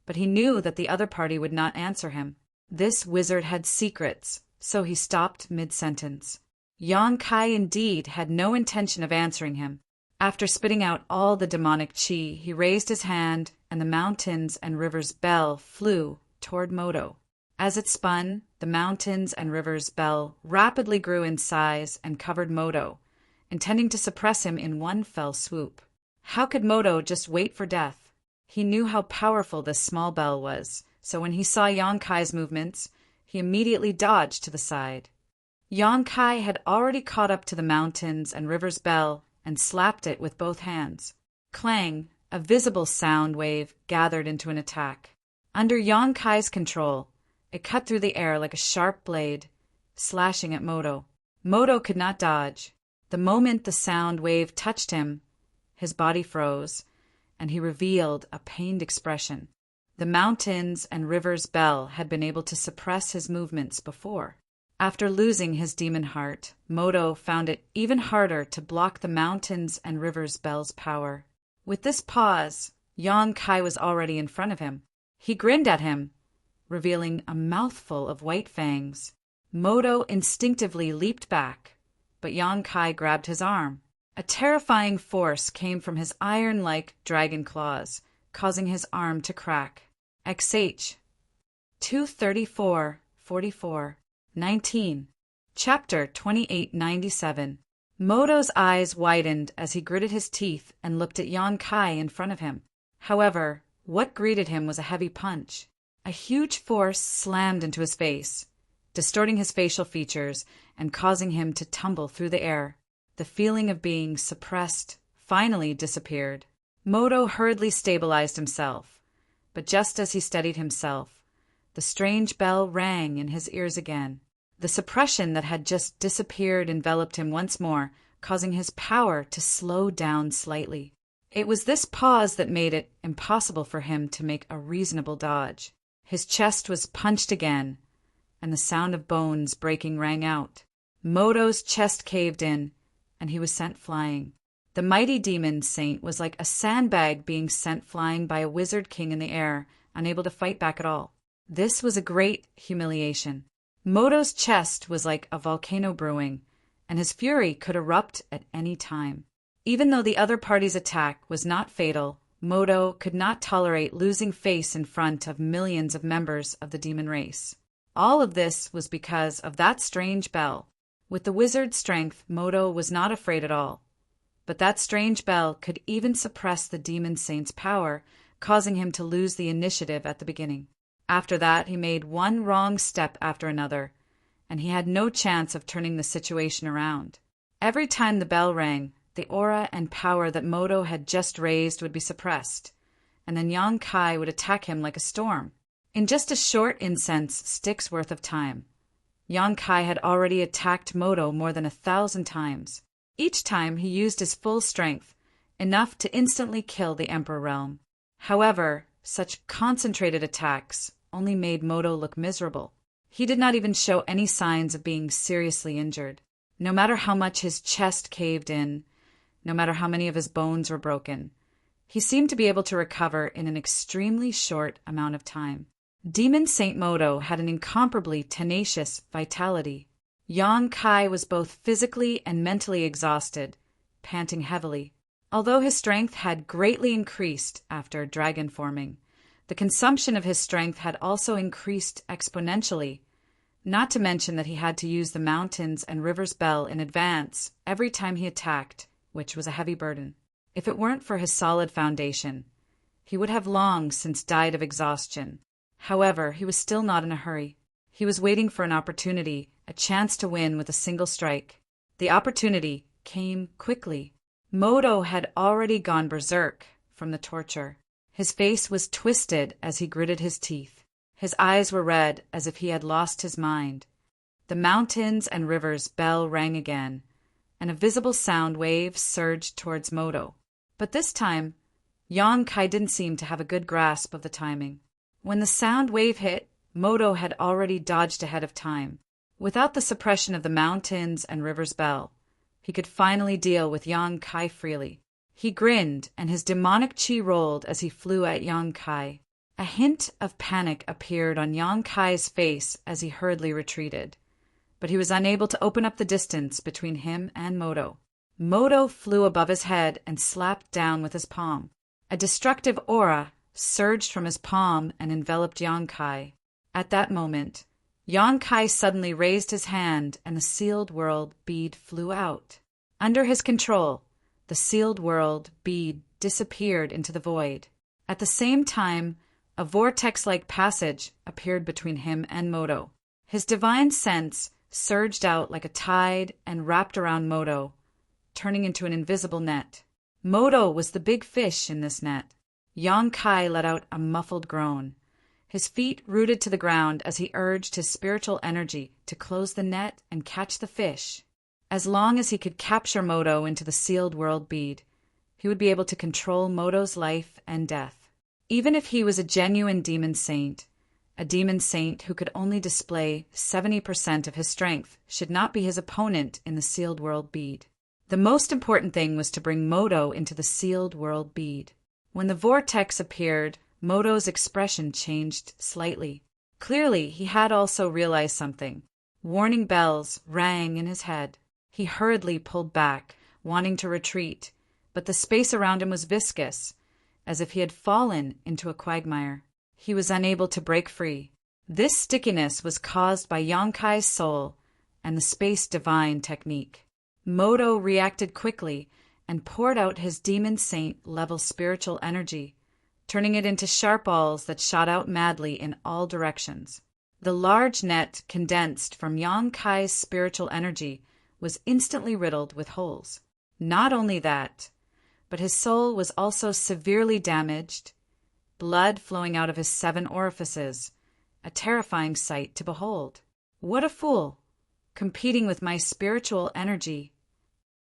but he knew that the other party would not answer him. This wizard had secrets, so he stopped mid-sentence. Yong-kai indeed had no intention of answering him. After spitting out all the demonic chi, he raised his hand, and the mountains and rivers bell flew toward Moto. As it spun, the mountains and rivers bell rapidly grew in size and covered Moto, intending to suppress him in one fell swoop. How could Moto just wait for death? He knew how powerful this small bell was, so when he saw Yong-kai's movements, he immediately dodged to the side. Yong-kai had already caught up to the mountains and rivers bell and slapped it with both hands. Clang, a visible sound wave gathered into an attack. Under Yong-kai's control, it cut through the air like a sharp blade, slashing at Moto. Moto could not dodge. The moment the sound wave touched him, his body froze, and he revealed a pained expression. The mountains and rivers bell had been able to suppress his movements before. After losing his demon heart, Moto found it even harder to block the mountains and rivers bell's power. With this pause, Yong-kai was already in front of him. He grinned at him, revealing a mouthful of white fangs. Moto instinctively leaped back, but Yong-kai grabbed his arm. A terrifying force came from his iron-like dragon claws, causing his arm to crack. XH 234-44 19 Chapter 2897 Moto's eyes widened as he gritted his teeth and looked at Yong-kai in front of him. However, what greeted him was a heavy punch. A huge force slammed into his face, distorting his facial features and causing him to tumble through the air. The feeling of being suppressed finally disappeared. Moto hurriedly stabilized himself, but just as he steadied himself, the strange bell rang in his ears again. The suppression that had just disappeared enveloped him once more, causing his power to slow down slightly. It was this pause that made it impossible for him to make a reasonable dodge. His chest was punched again, and the sound of bones breaking rang out. Moto's chest caved in, and he was sent flying. The mighty demon saint was like a sandbag being sent flying by a wizard king in the air, unable to fight back at all. This was a great humiliation. Moto's chest was like a volcano brewing, and his fury could erupt at any time. Even though the other party's attack was not fatal, Moto could not tolerate losing face in front of millions of members of the demon race. All of this was because of that strange bell. With the wizard's strength, Moto was not afraid at all. But that strange bell could even suppress the demon saint's power, causing him to lose the initiative at the beginning. After that, he made one wrong step after another, and he had no chance of turning the situation around. Every time the bell rang, the aura and power that Moto had just raised would be suppressed, and then Yong-kai would attack him like a storm. In just a short incense stick's worth of time, Yong-kai had already attacked Moto more than 1,000 times. Each time he used his full strength, enough to instantly kill the Emperor Realm. However, Such concentrated attacks only made Moto look miserable. He did not even show any signs of being seriously injured. No matter how much his chest caved in, no matter how many of his bones were broken, he seemed to be able to recover in an extremely short amount of time. Demon Saint Moto had an incomparably tenacious vitality. Yang Kai was both physically and mentally exhausted, panting heavily. Although his strength had greatly increased after dragon forming, the consumption of his strength had also increased exponentially, not to mention that he had to use the mountains and rivers bell in advance every time he attacked, which was a heavy burden. If it weren't for his solid foundation, he would have long since died of exhaustion. However, he was still not in a hurry. He was waiting for an opportunity, a chance to win with a single strike. The opportunity came quickly. Moto had already gone berserk from the torture. His face was twisted as he gritted his teeth. His eyes were red as if he had lost his mind. The mountains and rivers bell rang again, and a visible sound wave surged towards Moto. But this time, Yang Kai didn't seem to have a good grasp of the timing. When the sound wave hit, Moto had already dodged ahead of time. Without the suppression of the mountains and rivers bell, he could finally deal with Yang Kai freely. He grinned, and his demonic chi rolled as he flew at Yang Kai. A hint of panic appeared on Yang Kai's face as he hurriedly retreated, but he was unable to open up the distance between him and Moto. Moto flew above his head and slapped down with his palm. A destructive aura surged from his palm and enveloped Yang Kai. At that moment, Yang Kai suddenly raised his hand and the sealed world bead flew out. Under his control, the sealed world bead disappeared into the void. At the same time, a vortex-like passage appeared between him and Moto. His divine sense surged out like a tide and wrapped around Moto, turning into an invisible net. Moto was the big fish in this net. Yang Kai let out a muffled groan. His feet rooted to the ground as he urged his spiritual energy to close the net and catch the fish. As long as he could capture Moto into the sealed world bead, he would be able to control Moto's life and death. Even if he was a genuine demon saint, a demon saint who could only display 70% of his strength should not be his opponent in the sealed world bead. The most important thing was to bring Moto into the sealed world bead. When the vortex appeared, Moto's expression changed slightly. Clearly, he had also realized something. Warning bells rang in his head. He hurriedly pulled back, wanting to retreat, but the space around him was viscous, as if he had fallen into a quagmire. He was unable to break free. This stickiness was caused by Yang Kai's soul and the space divine technique. Moto reacted quickly and poured out his demon saint level spiritual energy, turning it into sharp balls that shot out madly in all directions. The large net condensed from Yang Kai's spiritual energy was instantly riddled with holes. Not only that, but his soul was also severely damaged, blood flowing out of his 7 orifices, a terrifying sight to behold. What a fool, competing with my spiritual energy.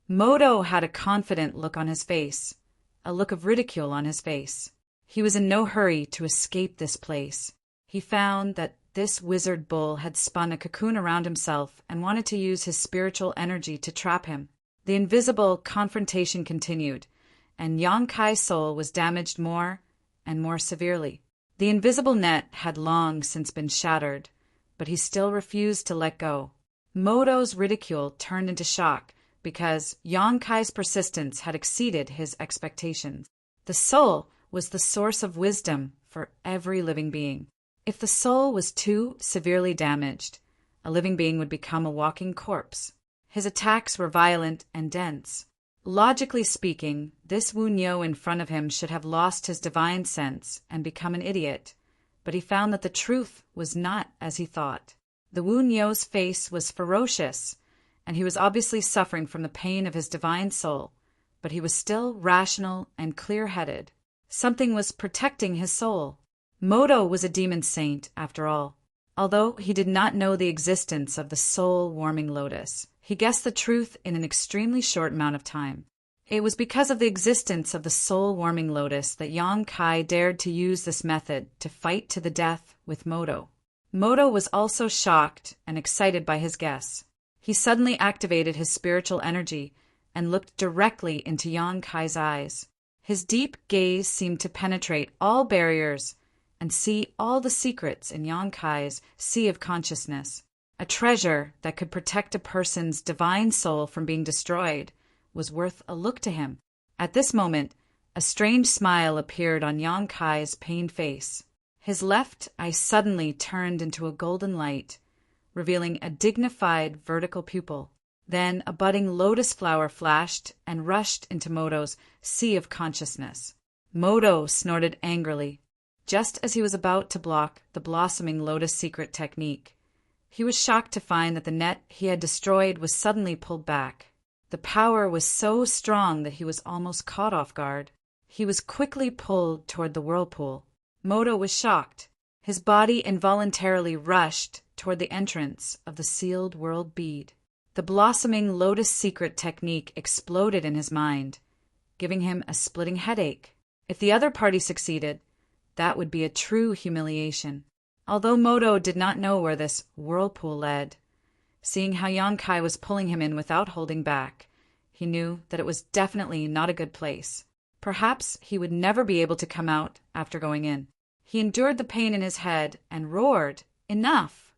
Moto had a confident look on his face, a look of ridicule on his face. He was in no hurry to escape this place. He found that this wizard bull had spun a cocoon around himself and wanted to use his spiritual energy to trap him. The invisible confrontation continued, and Yang Kai's soul was damaged more and more severely. The invisible net had long since been shattered, but he still refused to let go. Moto's ridicule turned into shock because Yang Kai's persistence had exceeded his expectations. The soul was the source of wisdom for every living being. If the soul was too severely damaged, a living being would become a walking corpse. His attacks were violent and dense. Logically speaking, this Wu Niu in front of him should have lost his divine sense and become an idiot, but he found that the truth was not as he thought. The Wu Niu's face was ferocious, and he was obviously suffering from the pain of his divine soul, but he was still rational and clear-headed. Something was protecting his soul. Moto was a demon saint, after all. Although he did not know the existence of the soul-warming lotus, he guessed the truth in an extremely short amount of time. It was because of the existence of the soul-warming lotus that Yang Kai dared to use this method to fight to the death with Moto. Moto was also shocked and excited by his guess. He suddenly activated his spiritual energy and looked directly into Yang Kai's eyes. His deep gaze seemed to penetrate all barriers and see all the secrets in Yang Kai's sea of consciousness. A treasure that could protect a person's divine soul from being destroyed was worth a look to him. At this moment, a strange smile appeared on Yang Kai's pained face. His left eye suddenly turned into a golden light, revealing a dignified vertical pupil. Then a budding lotus flower flashed and rushed into Moto's sea of consciousness. Moto snorted angrily, just as he was about to block the blossoming lotus secret technique. He was shocked to find that the net he had destroyed was suddenly pulled back. The power was so strong that he was almost caught off guard. He was quickly pulled toward the whirlpool. Moto was shocked. His body involuntarily rushed toward the entrance of the sealed world bead. The blossoming lotus secret technique exploded in his mind, giving him a splitting headache. If the other party succeeded, that would be a true humiliation. Although Moto did not know where this whirlpool led, seeing how Yang Kai was pulling him in without holding back, he knew that it was definitely not a good place. Perhaps he would never be able to come out after going in. He endured the pain in his head and roared, "Enough!"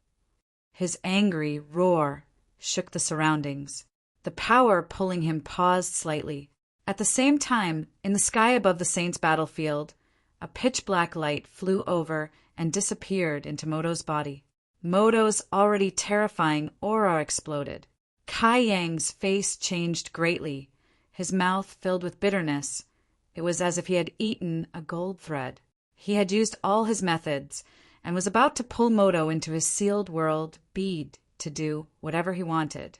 His angry roar shook the surroundings. The power pulling him paused slightly. At the same time, in the sky above the Saints' battlefield, a pitch-black light flew over and disappeared into Moto's body. Moto's already terrifying aura exploded. Kai Yang's face changed greatly, his mouth filled with bitterness. It was as if he had eaten a gold thread. He had used all his methods and was about to pull Moto into his sealed world bead to do whatever he wanted.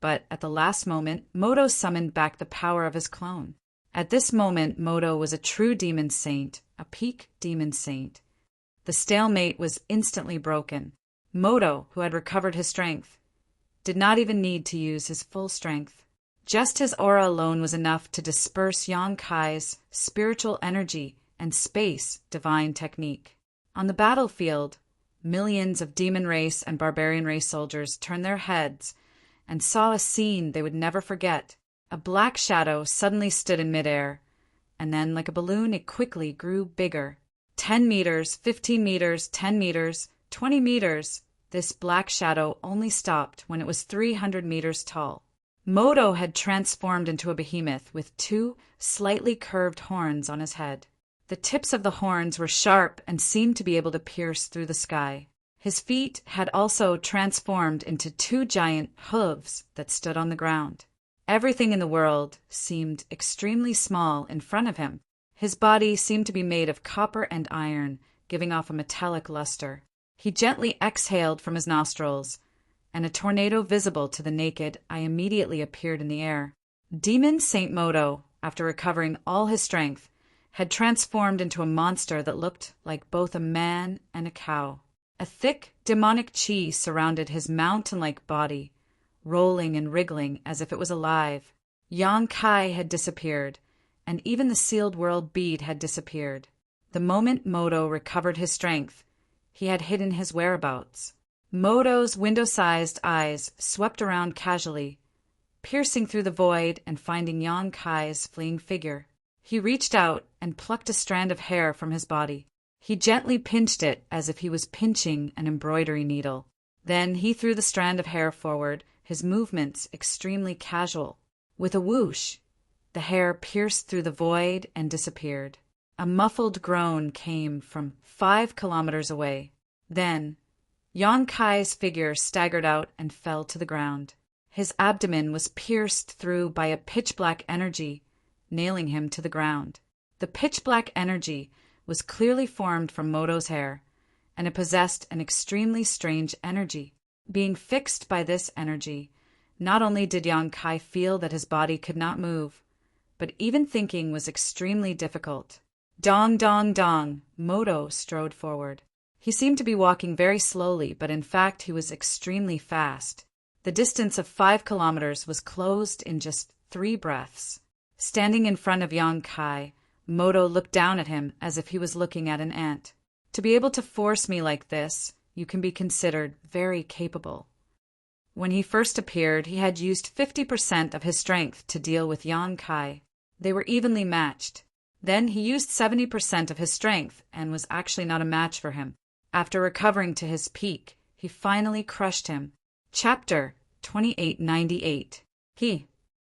But at the last moment, Moto summoned back the power of his clone. At this moment, Moto was a true demon saint, a peak demon saint. The stalemate was instantly broken. Moto, who had recovered his strength, did not even need to use his full strength. Just his aura alone was enough to disperse Yang Kai's spiritual energy and space divine technique. On the battlefield, millions of demon race and barbarian race soldiers turned their heads and saw a scene they would never forget. A black shadow suddenly stood in midair, and then, like a balloon, it quickly grew bigger. 10 meters, 15 meters, 10 meters, 20 meters. This black shadow only stopped when it was 300 meters tall. Moto had transformed into a behemoth with 2 slightly curved horns on his head. The tips of the horns were sharp and seemed to be able to pierce through the sky. His feet had also transformed into 2 giant hooves that stood on the ground. Everything in the world seemed extremely small in front of him. His body seemed to be made of copper and iron, giving off a metallic luster. He gently exhaled from his nostrils, and a tornado visible to the naked eye immediately appeared in the air. Demon Saint Moto, after recovering all his strength, had transformed into a monster that looked like both a man and a cow. A thick, demonic chi surrounded his mountain-like body, rolling and wriggling as if it was alive. Yang Kai had disappeared, and even the sealed world bead had disappeared. The moment Moto recovered his strength, he had hidden his whereabouts. Moto's window-sized eyes swept around casually, piercing through the void and finding Yang Kai's fleeing figure. He reached out and plucked a strand of hair from his body. He gently pinched it as if he was pinching an embroidery needle. Then he threw the strand of hair forward, his movements extremely casual. With a whoosh, the hair pierced through the void and disappeared. A muffled groan came from 5 kilometers away. Then, Yang Kai's figure staggered out and fell to the ground. His abdomen was pierced through by a pitch-black energy, nailing him to the ground. The pitch-black energy was clearly formed from Moto's hair, and it possessed an extremely strange energy. Being fixed by this energy, not only did Yang Kai feel that his body could not move, but even thinking was extremely difficult. Dong, dong, dong, Moto strode forward. He seemed to be walking very slowly, but in fact he was extremely fast. The distance of 5 kilometers was closed in just 3 breaths. Standing in front of Yong-kai, Moto looked down at him as if he was looking at an ant. To be able to force me like this, you can be considered very capable. When he first appeared, he had used 50% of his strength to deal with Yong-kai. They were evenly matched. Then he used 70% of his strength and was actually not a match for him. After recovering to his peak, he finally crushed him. Chapter 2898.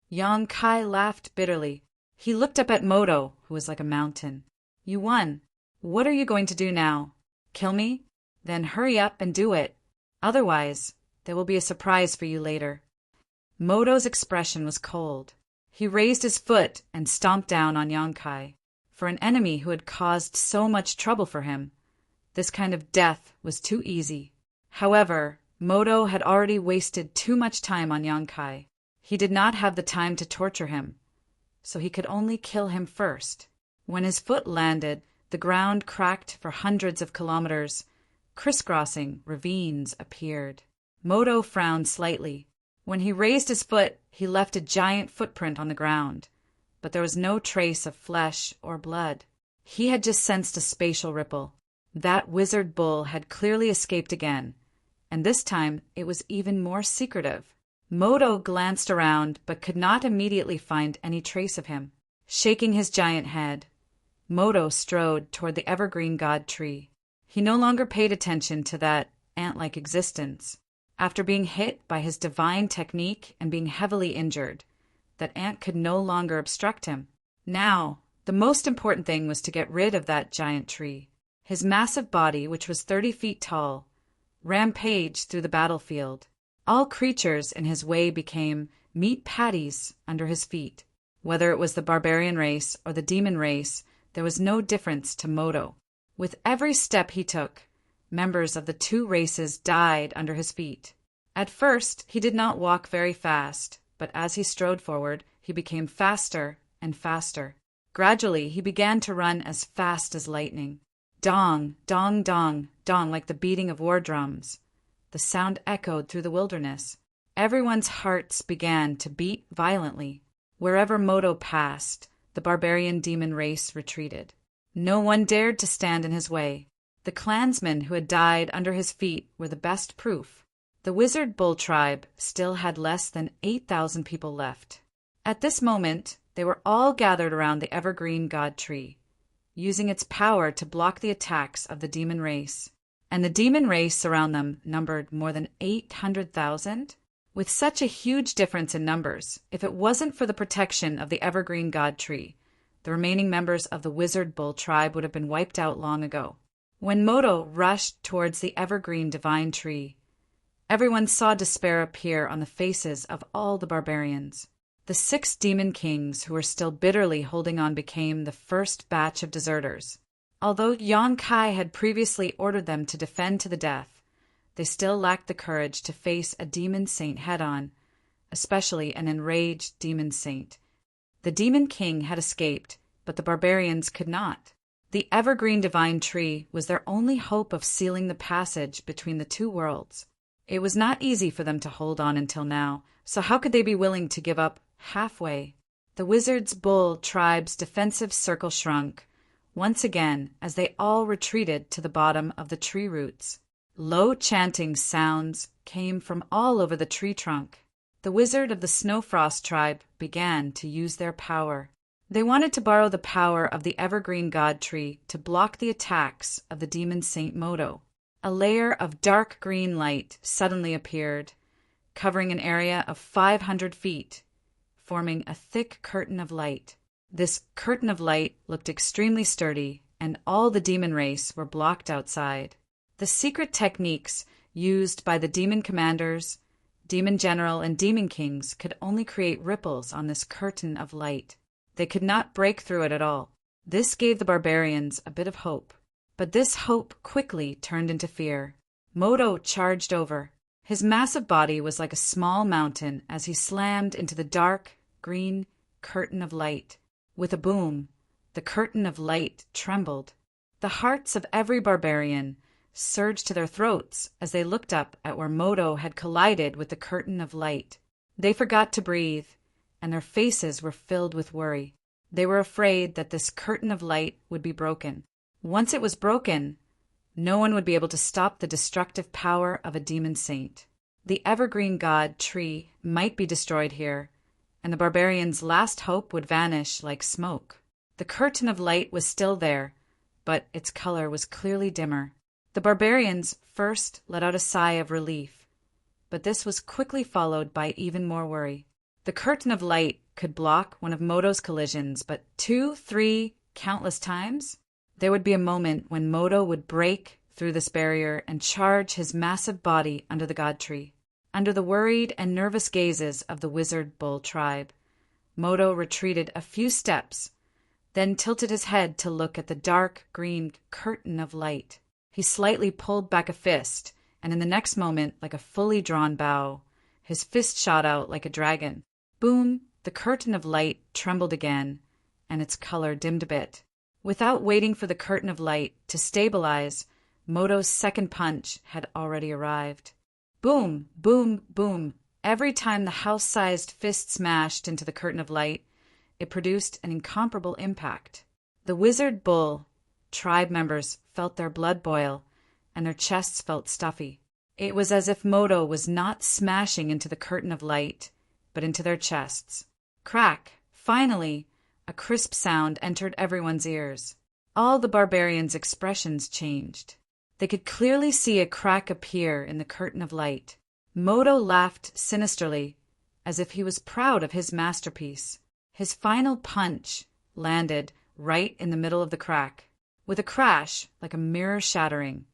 Yong-kai laughed bitterly. He looked up at Moto, who was like a mountain. You won. What are you going to do now? Kill me? Then hurry up and do it. Otherwise, there will be a surprise for you later. Moto's expression was cold. He raised his foot and stomped down on Yong-kai. For an enemy who had caused so much trouble for him, this kind of death was too easy. However, Moto had already wasted too much time on Yong-kai. He did not have the time to torture him, so he could only kill him first. When his foot landed, the ground cracked for hundreds of kilometers. Crisscrossing ravines appeared. Moto frowned slightly. When he raised his foot, he left a giant footprint on the ground, but there was no trace of flesh or blood. He had just sensed a spatial ripple. That wizard bull had clearly escaped again, and this time it was even more secretive. Moto glanced around but could not immediately find any trace of him. Shaking his giant head, Moto strode toward the evergreen god tree. He no longer paid attention to that ant-like existence. After being hit by his divine technique and being heavily injured, that ant could no longer obstruct him. Now, the most important thing was to get rid of that giant tree. His massive body, which was 30 feet tall, rampaged through the battlefield. All creatures in his way became meat patties under his feet. Whether it was the barbarian race or the demon race, there was no difference to Moto. With every step he took, members of the two races died under his feet. At first, he did not walk very fast, but as he strode forward, he became faster and faster. Gradually, he began to run as fast as lightning. Dong, dong, dong, dong, like the beating of war drums. The sound echoed through the wilderness. Everyone's hearts began to beat violently. Wherever Moto passed, the barbarian demon race retreated. No one dared to stand in his way. The clansmen who had died under his feet were the best proof. The wizard bull tribe still had less than 8,000 people left. At this moment, they were all gathered around the evergreen god tree, using its power to block the attacks of the demon race. And the demon race around them numbered more than 800,000. With such a huge difference in numbers, if it wasn't for the protection of the evergreen god tree, the remaining members of the wizard bull tribe would have been wiped out long ago. When Moto rushed towards the evergreen divine tree, everyone saw despair appear on the faces of all the barbarians. The 6 demon kings who were still bitterly holding on became the first batch of deserters. Although Yong-kai had previously ordered them to defend to the death, they still lacked the courage to face a demon saint head-on, especially an enraged demon saint. The demon king had escaped, but the barbarians could not. The evergreen divine tree was their only hope of sealing the passage between the two worlds. It was not easy for them to hold on until now, so how could they be willing to give up halfway? The wizard's bull tribe's defensive circle shrunk, once again as they all retreated to the bottom of the tree roots. Low chanting sounds came from all over the tree trunk. The wizard of the Snowfrost tribe began to use their power. They wanted to borrow the power of the evergreen god tree to block the attacks of the demon Saint Moto. A layer of dark green light suddenly appeared, covering an area of 500 feet, forming a thick curtain of light. This curtain of light looked extremely sturdy, and all the demon race were blocked outside. The secret techniques used by the demon commanders, demon general, and demon kings could only create ripples on this curtain of light. They could not break through it at all. This gave the barbarians a bit of hope. But this hope quickly turned into fear. Moto charged over. His massive body was like a small mountain as he slammed into the dark, green curtain of light. With a boom, the curtain of light trembled. The hearts of every barbarian surged to their throats as they looked up at where Moto had collided with the curtain of light. They forgot to breathe. and their faces were filled with worry. They were afraid that this curtain of light would be broken. Once it was broken, no one would be able to stop the destructive power of a demon saint. The evergreen god tree might be destroyed here, and the barbarians' last hope would vanish like smoke. The curtain of light was still there, but its color was clearly dimmer. The barbarians first let out a sigh of relief, but this was quickly followed by even more worry. The curtain of light could block one of Moto's collisions, but 2, 3, countless times? There would be a moment when Moto would break through this barrier and charge his massive body under the god tree. Under the worried and nervous gazes of the wizard bull tribe, Moto retreated a few steps, then tilted his head to look at the dark green curtain of light. He slightly pulled back a fist, and in the next moment, like a fully drawn bow, his fist shot out like a dragon. Boom! The curtain of light trembled again, and its color dimmed a bit. Without waiting for the curtain of light to stabilize, Moto's second punch had already arrived. Boom! Boom! Boom! Every time the house-sized fist smashed into the curtain of light, it produced an incomparable impact. The wizard bull tribe members felt their blood boil, and their chests felt stuffy. It was as if Moto was not smashing into the curtain of light, but into their chests. Crack! Finally, a crisp sound entered everyone's ears. All the barbarians' expressions changed. They could clearly see a crack appear in the curtain of light. Moto laughed sinisterly, as if he was proud of his masterpiece. His final punch landed right in the middle of the crack. With a crash, like a mirror shattering,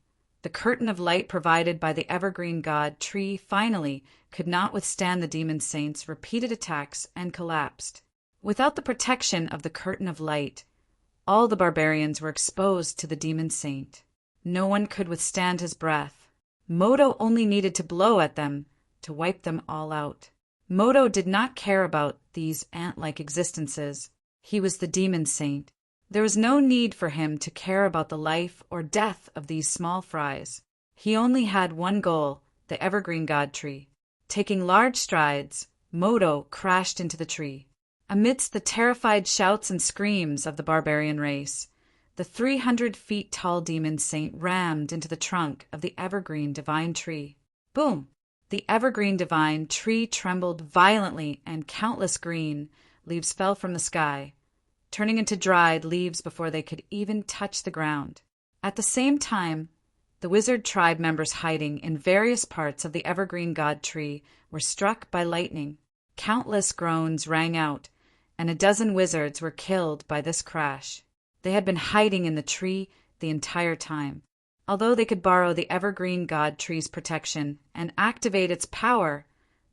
the curtain of light provided by the evergreen god tree finally could not withstand the demon saint's repeated attacks and collapsed. Without the protection of the curtain of light, all the barbarians were exposed to the demon saint. No one could withstand his breath. Moto only needed to blow at them to wipe them all out. Moto did not care about these ant-like existences. He was the demon saint. There was no need for him to care about the life or death of these small fries. He only had one goal, the evergreen god tree. Taking large strides, Moto crashed into the tree. Amidst the terrified shouts and screams of the barbarian race, the 300 feet tall demon saint rammed into the trunk of the evergreen divine tree. Boom! The evergreen divine tree trembled violently, and countless green leaves fell from the sky, turning into dried leaves before they could even touch the ground. At the same time, the wizard tribe members hiding in various parts of the evergreen god tree were struck by lightning. Countless groans rang out, and a dozen wizards were killed by this crash. They had been hiding in the tree the entire time. Although they could borrow the evergreen god tree's protection and activate its power,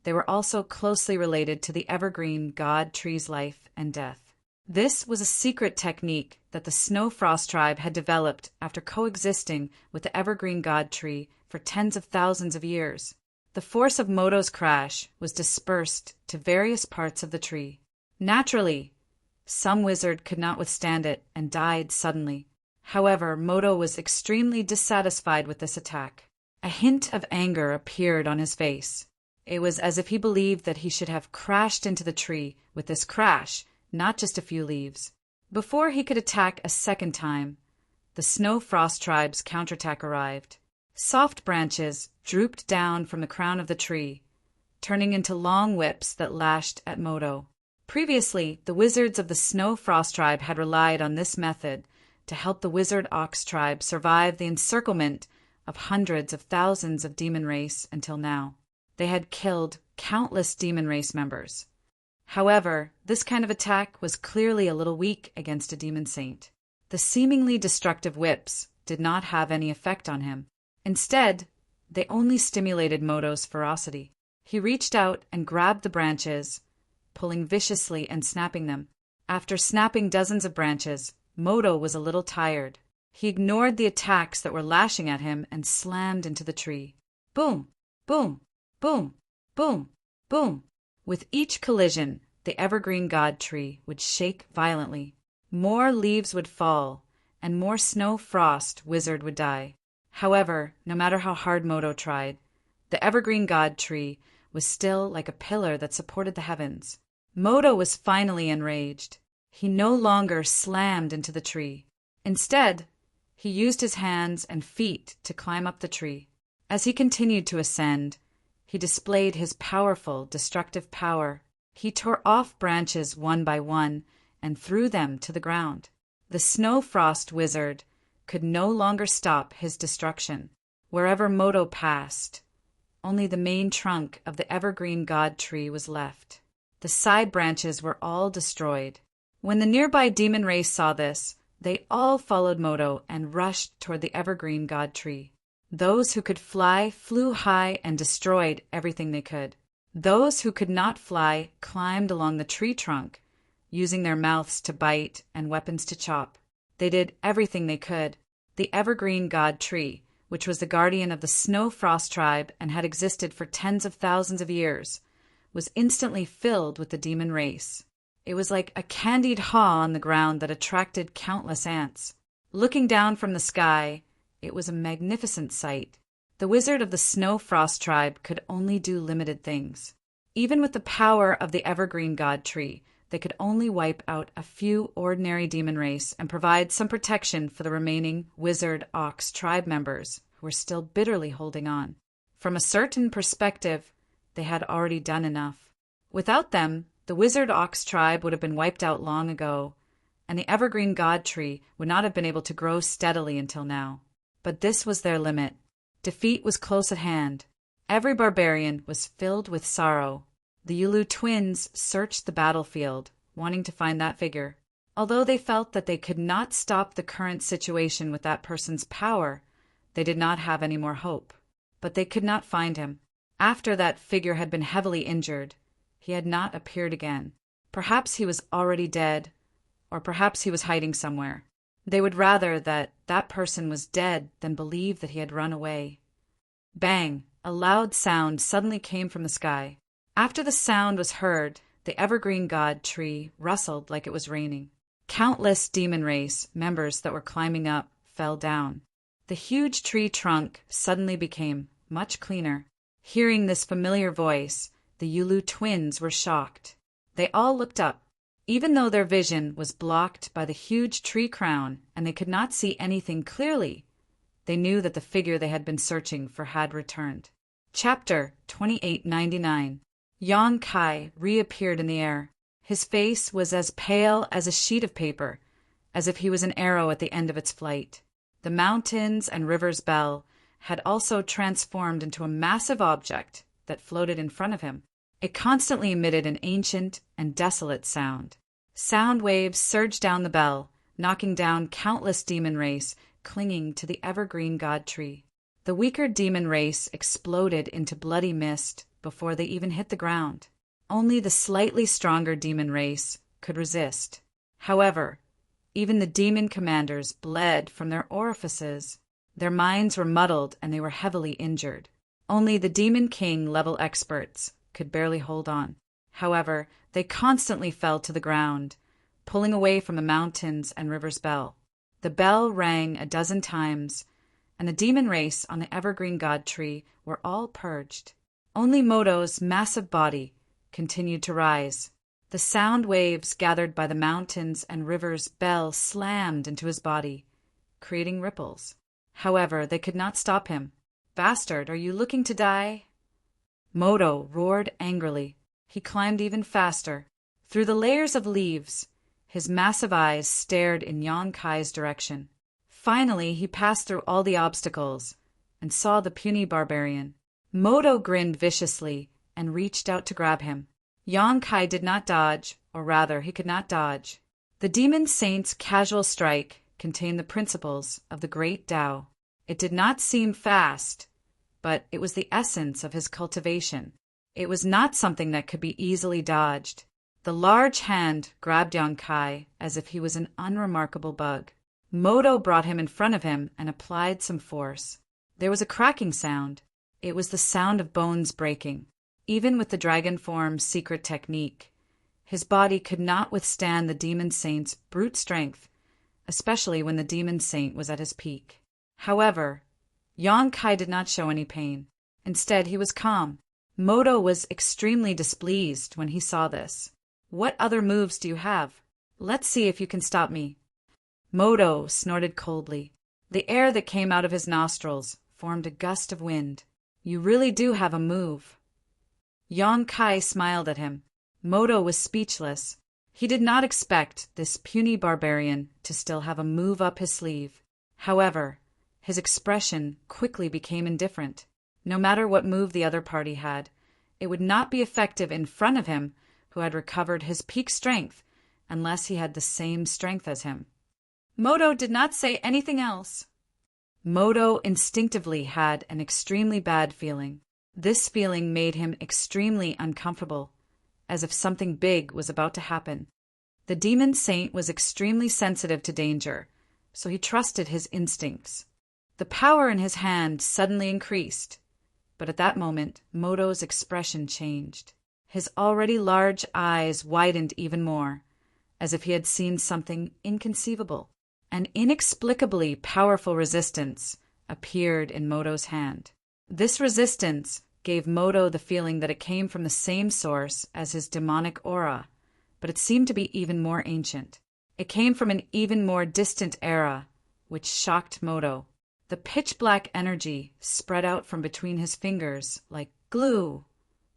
they were also closely related to the evergreen god tree's life and death. This was a secret technique that the Snow Frost tribe had developed after coexisting with the evergreen god tree for tens of thousands of years. The force of Moto's crash was dispersed to various parts of the tree. Naturally, some wizard could not withstand it and died suddenly. However, Moto was extremely dissatisfied with this attack. A hint of anger appeared on his face. It was as if he believed that he should have crashed into the tree with this crash, not just a few leaves. Before he could attack a second time, the Snow Frost tribe's counterattack arrived. Soft branches drooped down from the crown of the tree, turning into long whips that lashed at Moto. Previously, the wizards of the Snow Frost tribe had relied on this method to help the Wizard Ox tribe survive the encirclement of hundreds of thousands of demon race until now. They had killed countless demon race members. However, this kind of attack was clearly a little weak against a demon saint. The seemingly destructive whips did not have any effect on him. Instead, they only stimulated Moto's ferocity. He reached out and grabbed the branches, pulling viciously and snapping them. After snapping dozens of branches, Moto was a little tired. He ignored the attacks that were lashing at him and slammed into the tree. Boom! Boom! Boom! Boom! Boom! With each collision, the evergreen god tree would shake violently. More leaves would fall, and more Snow Frost wizard would die. However, no matter how hard Moto tried, the evergreen god tree was still like a pillar that supported the heavens. Moto was finally enraged. He no longer slammed into the tree. Instead, he used his hands and feet to climb up the tree. As he continued to ascend, he displayed his powerful, destructive power. He tore off branches one by one and threw them to the ground. The Snow Frost Wizard could no longer stop his destruction. Wherever Moto passed, only the main trunk of the evergreen god tree was left. The side branches were all destroyed. When the nearby demon race saw this, they all followed Moto and rushed toward the evergreen god tree. Those who could fly flew high and destroyed everything they could. Those who could not fly climbed along the tree trunk, using their mouths to bite and weapons to chop. They did everything they could. The evergreen god tree, which was the guardian of the Snow Frost tribe and had existed for tens of thousands of years, was instantly filled with the demon race. It was like a candied haw on the ground that attracted countless ants. Looking down from the sky, it was a magnificent sight. The wizard of the Snow Frost tribe could only do limited things. Even with the power of the evergreen god tree, they could only wipe out a few ordinary demon race and provide some protection for the remaining wizard ox tribe members who were still bitterly holding on. From a certain perspective, they had already done enough. Without them, the wizard ox tribe would have been wiped out long ago, and the evergreen god tree would not have been able to grow steadily until now. But this was their limit. Defeat was close at hand. Every barbarian was filled with sorrow. The Yulu twins searched the battlefield, wanting to find that figure. Although they felt that they could not stop the current situation with that person's power, they did not have any more hope. But they could not find him. After that figure had been heavily injured, he had not appeared again. Perhaps he was already dead, or perhaps he was hiding somewhere. They would rather that that person was dead than believe that he had run away. Bang! A loud sound suddenly came from the sky. After the sound was heard, the evergreen god tree rustled like it was raining. Countless demon race members that were climbing up fell down. The huge tree trunk suddenly became much cleaner. Hearing this familiar voice, the Yulu twins were shocked. They all looked up. Even though their vision was blocked by the huge tree crown and they could not see anything clearly, they knew that the figure they had been searching for had returned. Chapter 2899. Yang Kai reappeared in the air. His face was as pale as a sheet of paper, as if he was an arrow at the end of its flight. The mountains and rivers bell had also transformed into a massive object that floated in front of him. It constantly emitted an ancient and desolate sound. Sound waves surged down the bell, knocking down countless demon race clinging to the evergreen god tree. The weaker demon race exploded into bloody mist before they even hit the ground. Only the slightly stronger demon race could resist. However, even the demon commanders bled from their orifices. Their minds were muddled and they were heavily injured. Only the Demon King level experts could barely hold on. However, they constantly fell to the ground, pulling away from the mountains and river's bell. The bell rang a dozen times, and the demon race on the evergreen god tree were all purged. Only Moto's massive body continued to rise. The sound waves gathered by the mountains and river's bell slammed into his body, creating ripples. However, they could not stop him. "Bastard, are you looking to die?" Moto roared angrily. He climbed even faster. Through the layers of leaves, his massive eyes stared in Yang Kai's direction. Finally, he passed through all the obstacles and saw the puny barbarian. Moto grinned viciously and reached out to grab him. Yang Kai did not dodge, or rather, he could not dodge. The demon saint's casual strike contained the principles of the great Tao. It did not seem fast, but it was the essence of his cultivation. It was not something that could be easily dodged. The large hand grabbed Yang Kai as if he was an unremarkable bug. Moto brought him in front of him and applied some force. There was a cracking sound. It was the sound of bones breaking. Even with the dragon form's secret technique, his body could not withstand the demon saint's brute strength, especially when the demon saint was at his peak. However, Yang Kai did not show any pain. Instead, he was calm. Moto was extremely displeased when he saw this. What other moves do you have? Let's see if you can stop me." Moto snorted coldly. The air that came out of his nostrils formed a gust of wind. "You really do have a move." Yong-kai smiled at him. Moto was speechless. He did not expect this puny barbarian to still have a move up his sleeve. However, his expression quickly became indifferent. No matter what move the other party had, it would not be effective in front of him, who had recovered his peak strength, unless he had the same strength as him. Moto did not say anything else. Moto instinctively had an extremely bad feeling. This feeling made him extremely uncomfortable, as if something big was about to happen. The demon saint was extremely sensitive to danger, so he trusted his instincts. The power in his hand suddenly increased, but at that moment Moto's expression changed. His already large eyes widened even more, as if he had seen something inconceivable. An inexplicably powerful resistance appeared in Moto's hand. This resistance gave Moto the feeling that it came from the same source as his demonic aura, but it seemed to be even more ancient. It came from an even more distant era, which shocked Moto. The pitch-black energy spread out from between his fingers like glue,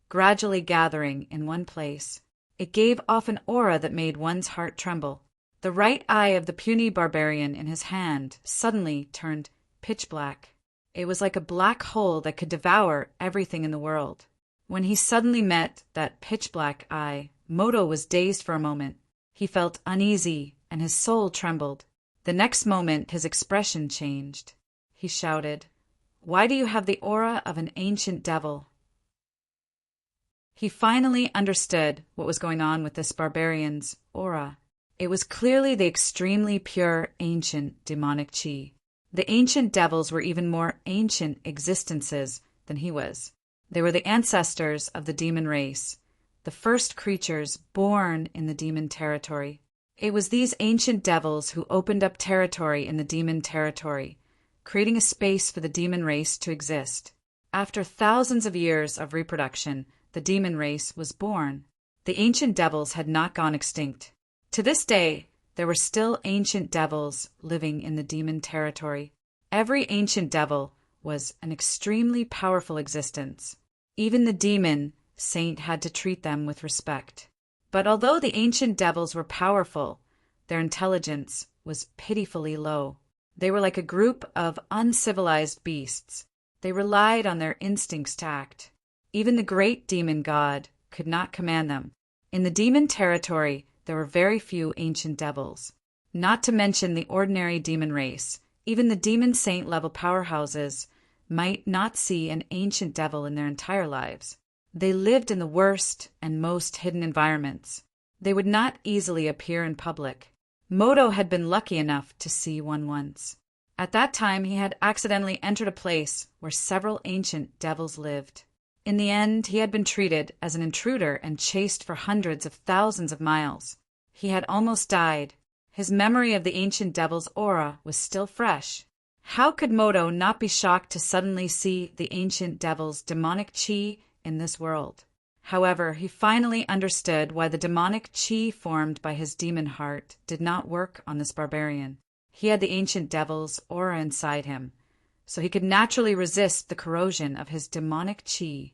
gradually gathering in one place. It gave off an aura that made one's heart tremble. The right eye of the puny barbarian in his hand suddenly turned pitch-black. It was like a black hole that could devour everything in the world. When he suddenly met that pitch-black eye, Moto was dazed for a moment. He felt uneasy, and his soul trembled. The next moment his expression changed. He shouted, "Why do you have the aura of an ancient devil?" He finally understood what was going on with this barbarian's aura. It was clearly the extremely pure, ancient demonic chi. The ancient devils were even more ancient existences than he was. They were the ancestors of the demon race, the first creatures born in the demon territory. It was these ancient devils who opened up territory in the demon territory, creating a space for the demon race to exist. After thousands of years of reproduction, the demon race was born. The ancient devils had not gone extinct. To this day, there were still ancient devils living in the demon territory. Every ancient devil was an extremely powerful existence. Even the demon saint had to treat them with respect. But although the ancient devils were powerful, their intelligence was pitifully low. They were like a group of uncivilized beasts. They relied on their instincts to act. Even the great demon god could not command them. In the demon territory, there were very few ancient devils. Not to mention the ordinary demon race, even the demon saint level powerhouses might not see an ancient devil in their entire lives. They lived in the worst and most hidden environments. They would not easily appear in public. Moto had been lucky enough to see one once. At that time, he had accidentally entered a place where several ancient devils lived. In the end, he had been treated as an intruder and chased for hundreds of thousands of miles. He had almost died. His memory of the ancient devil's aura was still fresh. How could Moto not be shocked to suddenly see the ancient devil's demonic chi in this world? However, he finally understood why the demonic chi formed by his demon heart did not work on this barbarian. He had the ancient devil's aura inside him, so he could naturally resist the corrosion of his demonic chi.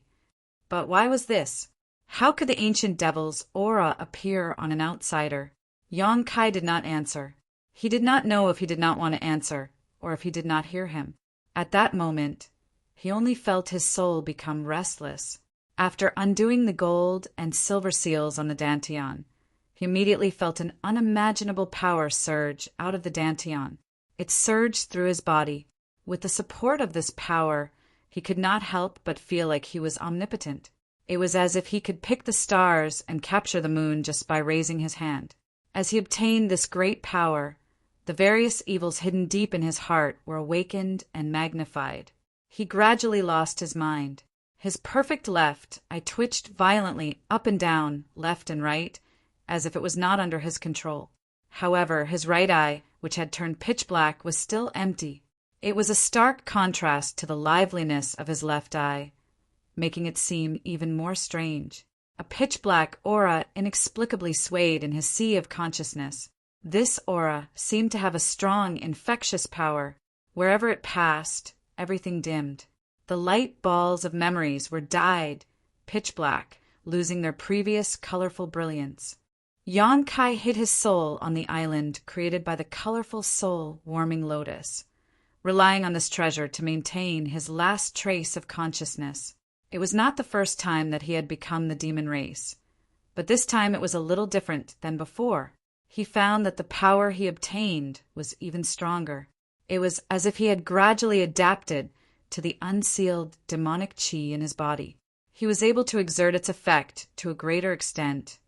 But why was this? How could the ancient devil's aura appear on an outsider? Yong-kai did not answer. He did not know if he did not want to answer, or if he did not hear him. At that moment, he only felt his soul become restless. After undoing the gold and silver seals on the dantian, he immediately felt an unimaginable power surge out of the dantian. It surged through his body. With the support of this power, he could not help but feel like he was omnipotent. It was as if he could pick the stars and capture the moon just by raising his hand. As he obtained this great power, the various evils hidden deep in his heart were awakened and magnified. He gradually lost his mind. His perfect left eye twitched violently up and down, left and right, as if it was not under his control. However, his right eye, which had turned pitch black, was still empty. It was a stark contrast to the liveliness of his left eye, making it seem even more strange. A pitch-black aura inexplicably swayed in his sea of consciousness. This aura seemed to have a strong, infectious power. Wherever it passed, everything dimmed. The light balls of memories were dyed pitch-black, losing their previous colorful brilliance. Yong-kai hid his soul on the island created by the colorful soul-warming lotus, relying on this treasure to maintain his last trace of consciousness. It was not the first time that he had become the demon race, but this time it was a little different than before. He found that the power he obtained was even stronger. It was as if he had gradually adapted to the unsealed demonic chi in his body. He was able to exert its effect to a greater extent,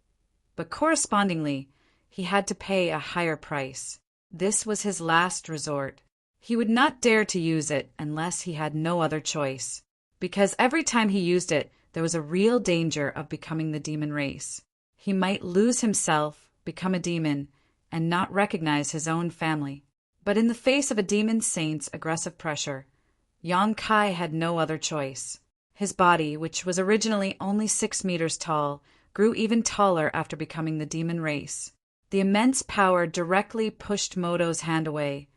but correspondingly, he had to pay a higher price. This was his last resort. He would not dare to use it unless he had no other choice, because every time he used it, there was a real danger of becoming the demon race. He might lose himself, become a demon, and not recognize his own family. But in the face of a demon saint's aggressive pressure, Yong-kai had no other choice. His body, which was originally only 6 meters tall, grew even taller after becoming the demon race. The immense power directly pushed Moto's hand away,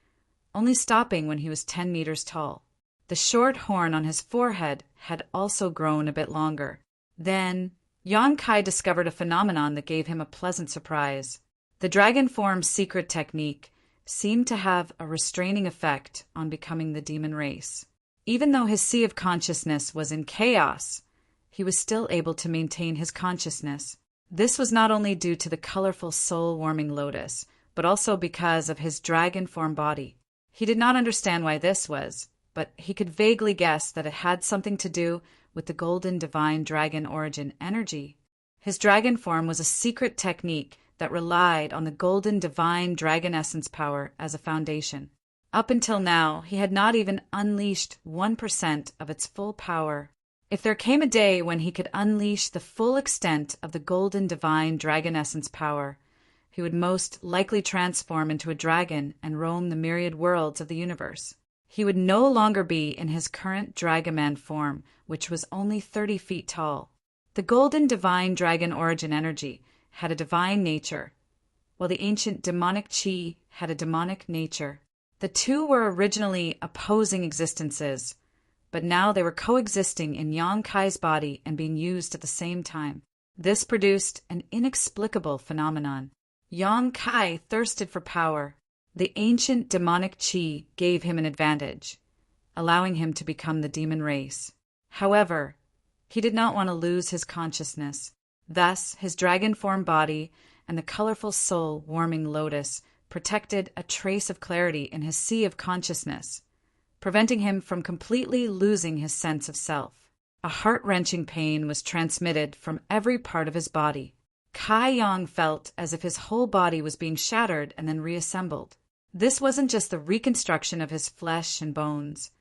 only stopping when he was 10 meters tall. The short horn on his forehead had also grown a bit longer. Then, Yong-kai discovered a phenomenon that gave him a pleasant surprise. The dragon form's secret technique seemed to have a restraining effect on becoming the demon race. Even though his sea of consciousness was in chaos, he was still able to maintain his consciousness. This was not only due to the colorful soul-warming lotus, but also because of his dragon form body. He did not understand why this was, but he could vaguely guess that it had something to do with the golden divine dragon origin energy. His dragon form was a secret technique that relied on the golden divine dragon essence power as a foundation. Up until now, he had not even unleashed 1% of its full power. If there came a day when he could unleash the full extent of the golden divine dragon essence power, he would most likely transform into a dragon and roam the myriad worlds of the universe. He would no longer be in his current Dragoman form, which was only 30 feet tall. The golden divine dragon origin energy had a divine nature, while the ancient demonic chi had a demonic nature. The two were originally opposing existences, but now they were coexisting in Yong-kai's body and being used at the same time. This produced an inexplicable phenomenon. Yong-kai thirsted for power. The ancient demonic chi gave him an advantage, allowing him to become the demon race. However, he did not want to lose his consciousness. Thus, his dragon form body and the colorful soul-warming lotus protected a trace of clarity in his sea of consciousness, preventing him from completely losing his sense of self. A heart-wrenching pain was transmitted from every part of his body. Kai Yang felt as if his whole body was being shattered and then reassembled. This wasn't just the reconstruction of his flesh and bones,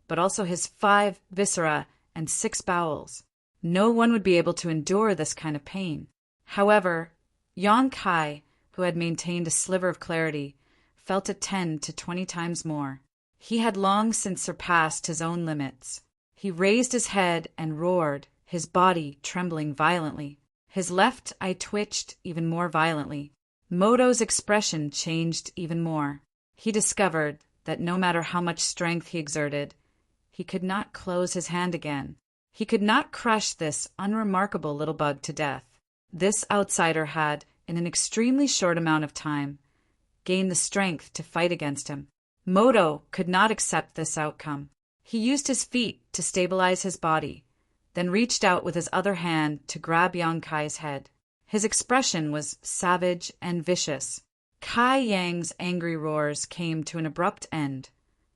but also his 5 viscera and 6 bowels. No one would be able to endure this kind of pain. However, Yong-kai, who had maintained a sliver of clarity, felt it 10 to 20 times more. He had long since surpassed his own limits. He raised his head and roared, his body trembling violently. His left eye twitched even more violently. Moto's expression changed even more. He discovered that no matter how much strength he exerted, he could not close his hand again. He could not crush this unremarkable little bug to death. This outsider had, in an extremely short amount of time, gained the strength to fight against him. Moto could not accept this outcome. He used his feet to stabilize his body, then reached out with his other hand to grab Yong-kai's head. His expression was savage and vicious. Kai Yang's angry roars came to an abrupt end,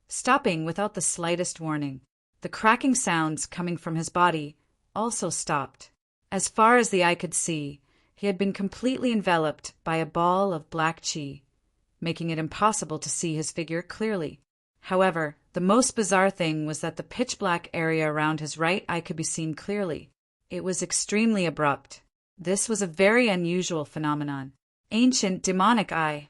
stopping without the slightest warning. The cracking sounds coming from his body also stopped. As far as the eye could see, he had been completely enveloped by a ball of black chi, making it impossible to see his figure clearly. However, the most bizarre thing was that the pitch-black area around his right eye could be seen clearly. It was extremely abrupt. This was a very unusual phenomenon. Ancient demonic eye.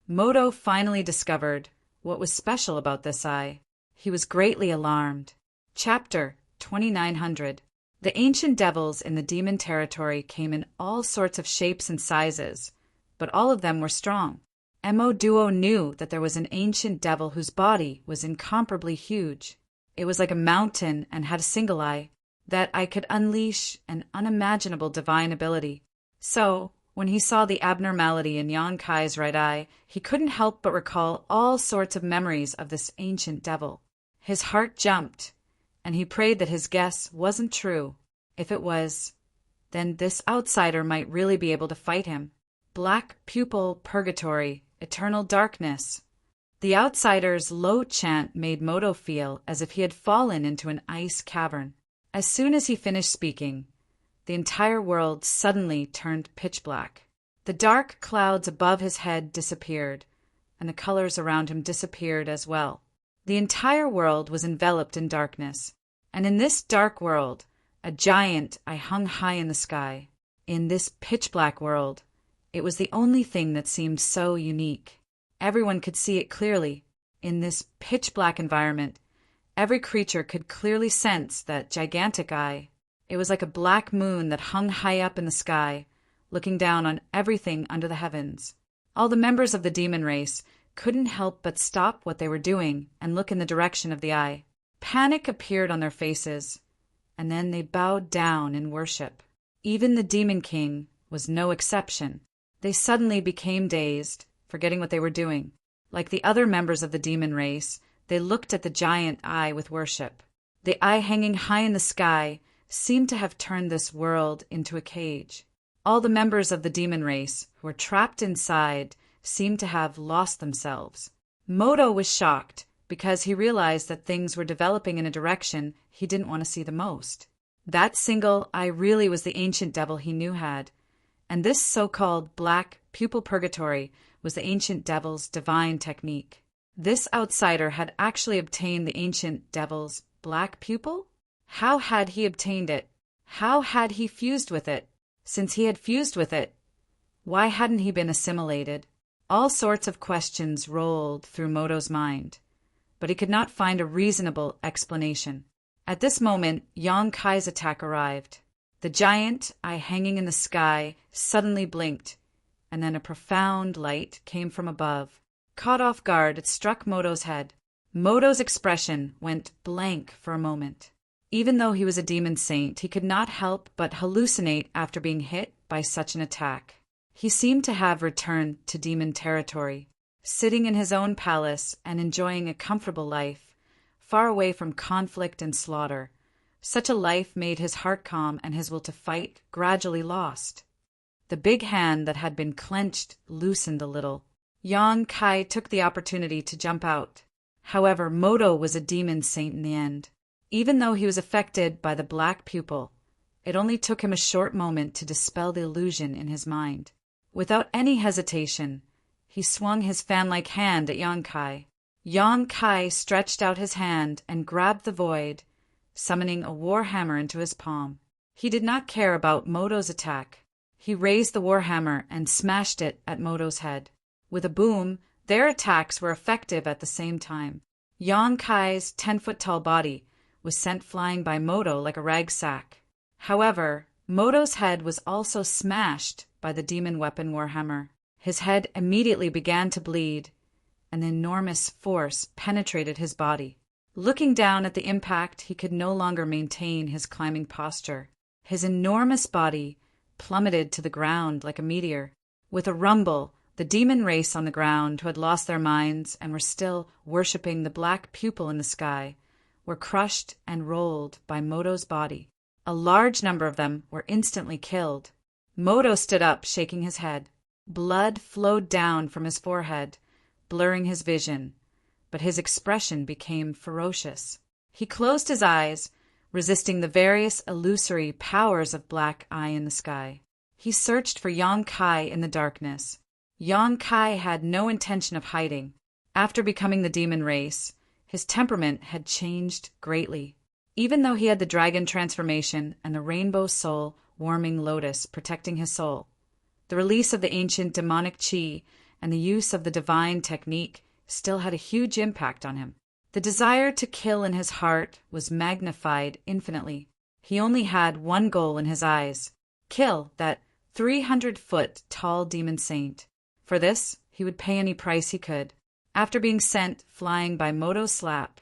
Moto finally discovered what was special about this eye. He was greatly alarmed. Chapter 2900. The ancient devils in the demon territory came in all sorts of shapes and sizes, but all of them were strong. Mo Duo knew that there was an ancient devil whose body was incomparably huge. It was like a mountain and had a single eye. That eye could unleash an unimaginable divine ability. So, when he saw the abnormality in Yang Kai's right eye, he couldn't help but recall all sorts of memories of this ancient devil. His heart jumped, and he prayed that his guess wasn't true. If it was, then this outsider might really be able to fight him. Black pupil purgatory, eternal darkness. The outsider's low chant made Moto feel as if he had fallen into an ice cavern. As soon as he finished speaking, the entire world suddenly turned pitch black. The dark clouds above his head disappeared, and the colors around him disappeared as well. The entire world was enveloped in darkness, and in this dark world, a giant eye hung high in the sky. In this pitch-black world, it was the only thing that seemed so unique. Everyone could see it clearly. In this pitch-black environment, every creature could clearly sense that gigantic eye. It was like a black moon that hung high up in the sky, looking down on everything under the heavens. All the members of the demon race couldn't help but stop what they were doing and look in the direction of the eye. Panic appeared on their faces, and then they bowed down in worship. Even the Demon King was no exception. They suddenly became dazed, forgetting what they were doing. Like the other members of the demon race, they looked at the giant eye with worship. The eye hanging high in the sky seemed to have turned this world into a cage. All the members of the demon race who were trapped inside seemed to have lost themselves. Moto was shocked because he realized that things were developing in a direction he didn't want to see the most. That single eye really was the ancient devil he knew had, and this so-called black pupil purgatory was the ancient devil's divine technique. This outsider had actually obtained the ancient devil's black pupil? How had he obtained it? How had he fused with it? Since he had fused with it, why hadn't he been assimilated? All sorts of questions rolled through Moto's mind, but he could not find a reasonable explanation. At this moment, Yang Kai's attack arrived. The giant eye hanging in the sky suddenly blinked, and then a profound light came from above. Caught off guard, it struck Moto's head. Moto's expression went blank for a moment. Even though he was a demon saint, he could not help but hallucinate after being hit by such an attack. He seemed to have returned to demon territory, sitting in his own palace and enjoying a comfortable life, far away from conflict and slaughter. Such a life made his heart calm and his will to fight gradually lost. The big hand that had been clenched loosened a little. Yang Kai took the opportunity to jump out. However, Moto was a demon saint in the end. Even though he was affected by the black pupil, it only took him a short moment to dispel the illusion in his mind. Without any hesitation, he swung his fan-like hand at Yang Kai. Yang Kai stretched out his hand and grabbed the void, summoning a warhammer into his palm. He did not care about Moto's attack. He raised the warhammer and smashed it at Moto's head. With a boom, their attacks were effective at the same time. Yang Kai's 10-foot-tall body was sent flying by Moto like a rag sack. However, Moto's head was also smashed by the demon weapon warhammer. His head immediately began to bleed, and enormous force penetrated his body. Looking down at the impact, he could no longer maintain his climbing posture. His enormous body plummeted to the ground like a meteor. With a rumble, the demon race on the ground, who had lost their minds and were still worshipping the black pupil in the sky, were crushed and rolled by Moto's body. A large number of them were instantly killed. Moto stood up, shaking his head. Blood flowed down from his forehead, blurring his vision, but his expression became ferocious. He closed his eyes, resisting the various illusory powers of black eye in the sky. He searched for Yang Kai in the darkness. Yang Kai had no intention of hiding. After becoming the demon race, his temperament had changed greatly. Even though he had the dragon transformation and the rainbow soul warming lotus protecting his soul, the release of the ancient demonic chi and the use of the divine technique still had a huge impact on him. The desire to kill in his heart was magnified infinitely. He only had one goal in his eyes: kill that 300-foot tall demon saint. For this, he would pay any price he could. After being sent flying by Moto's slap,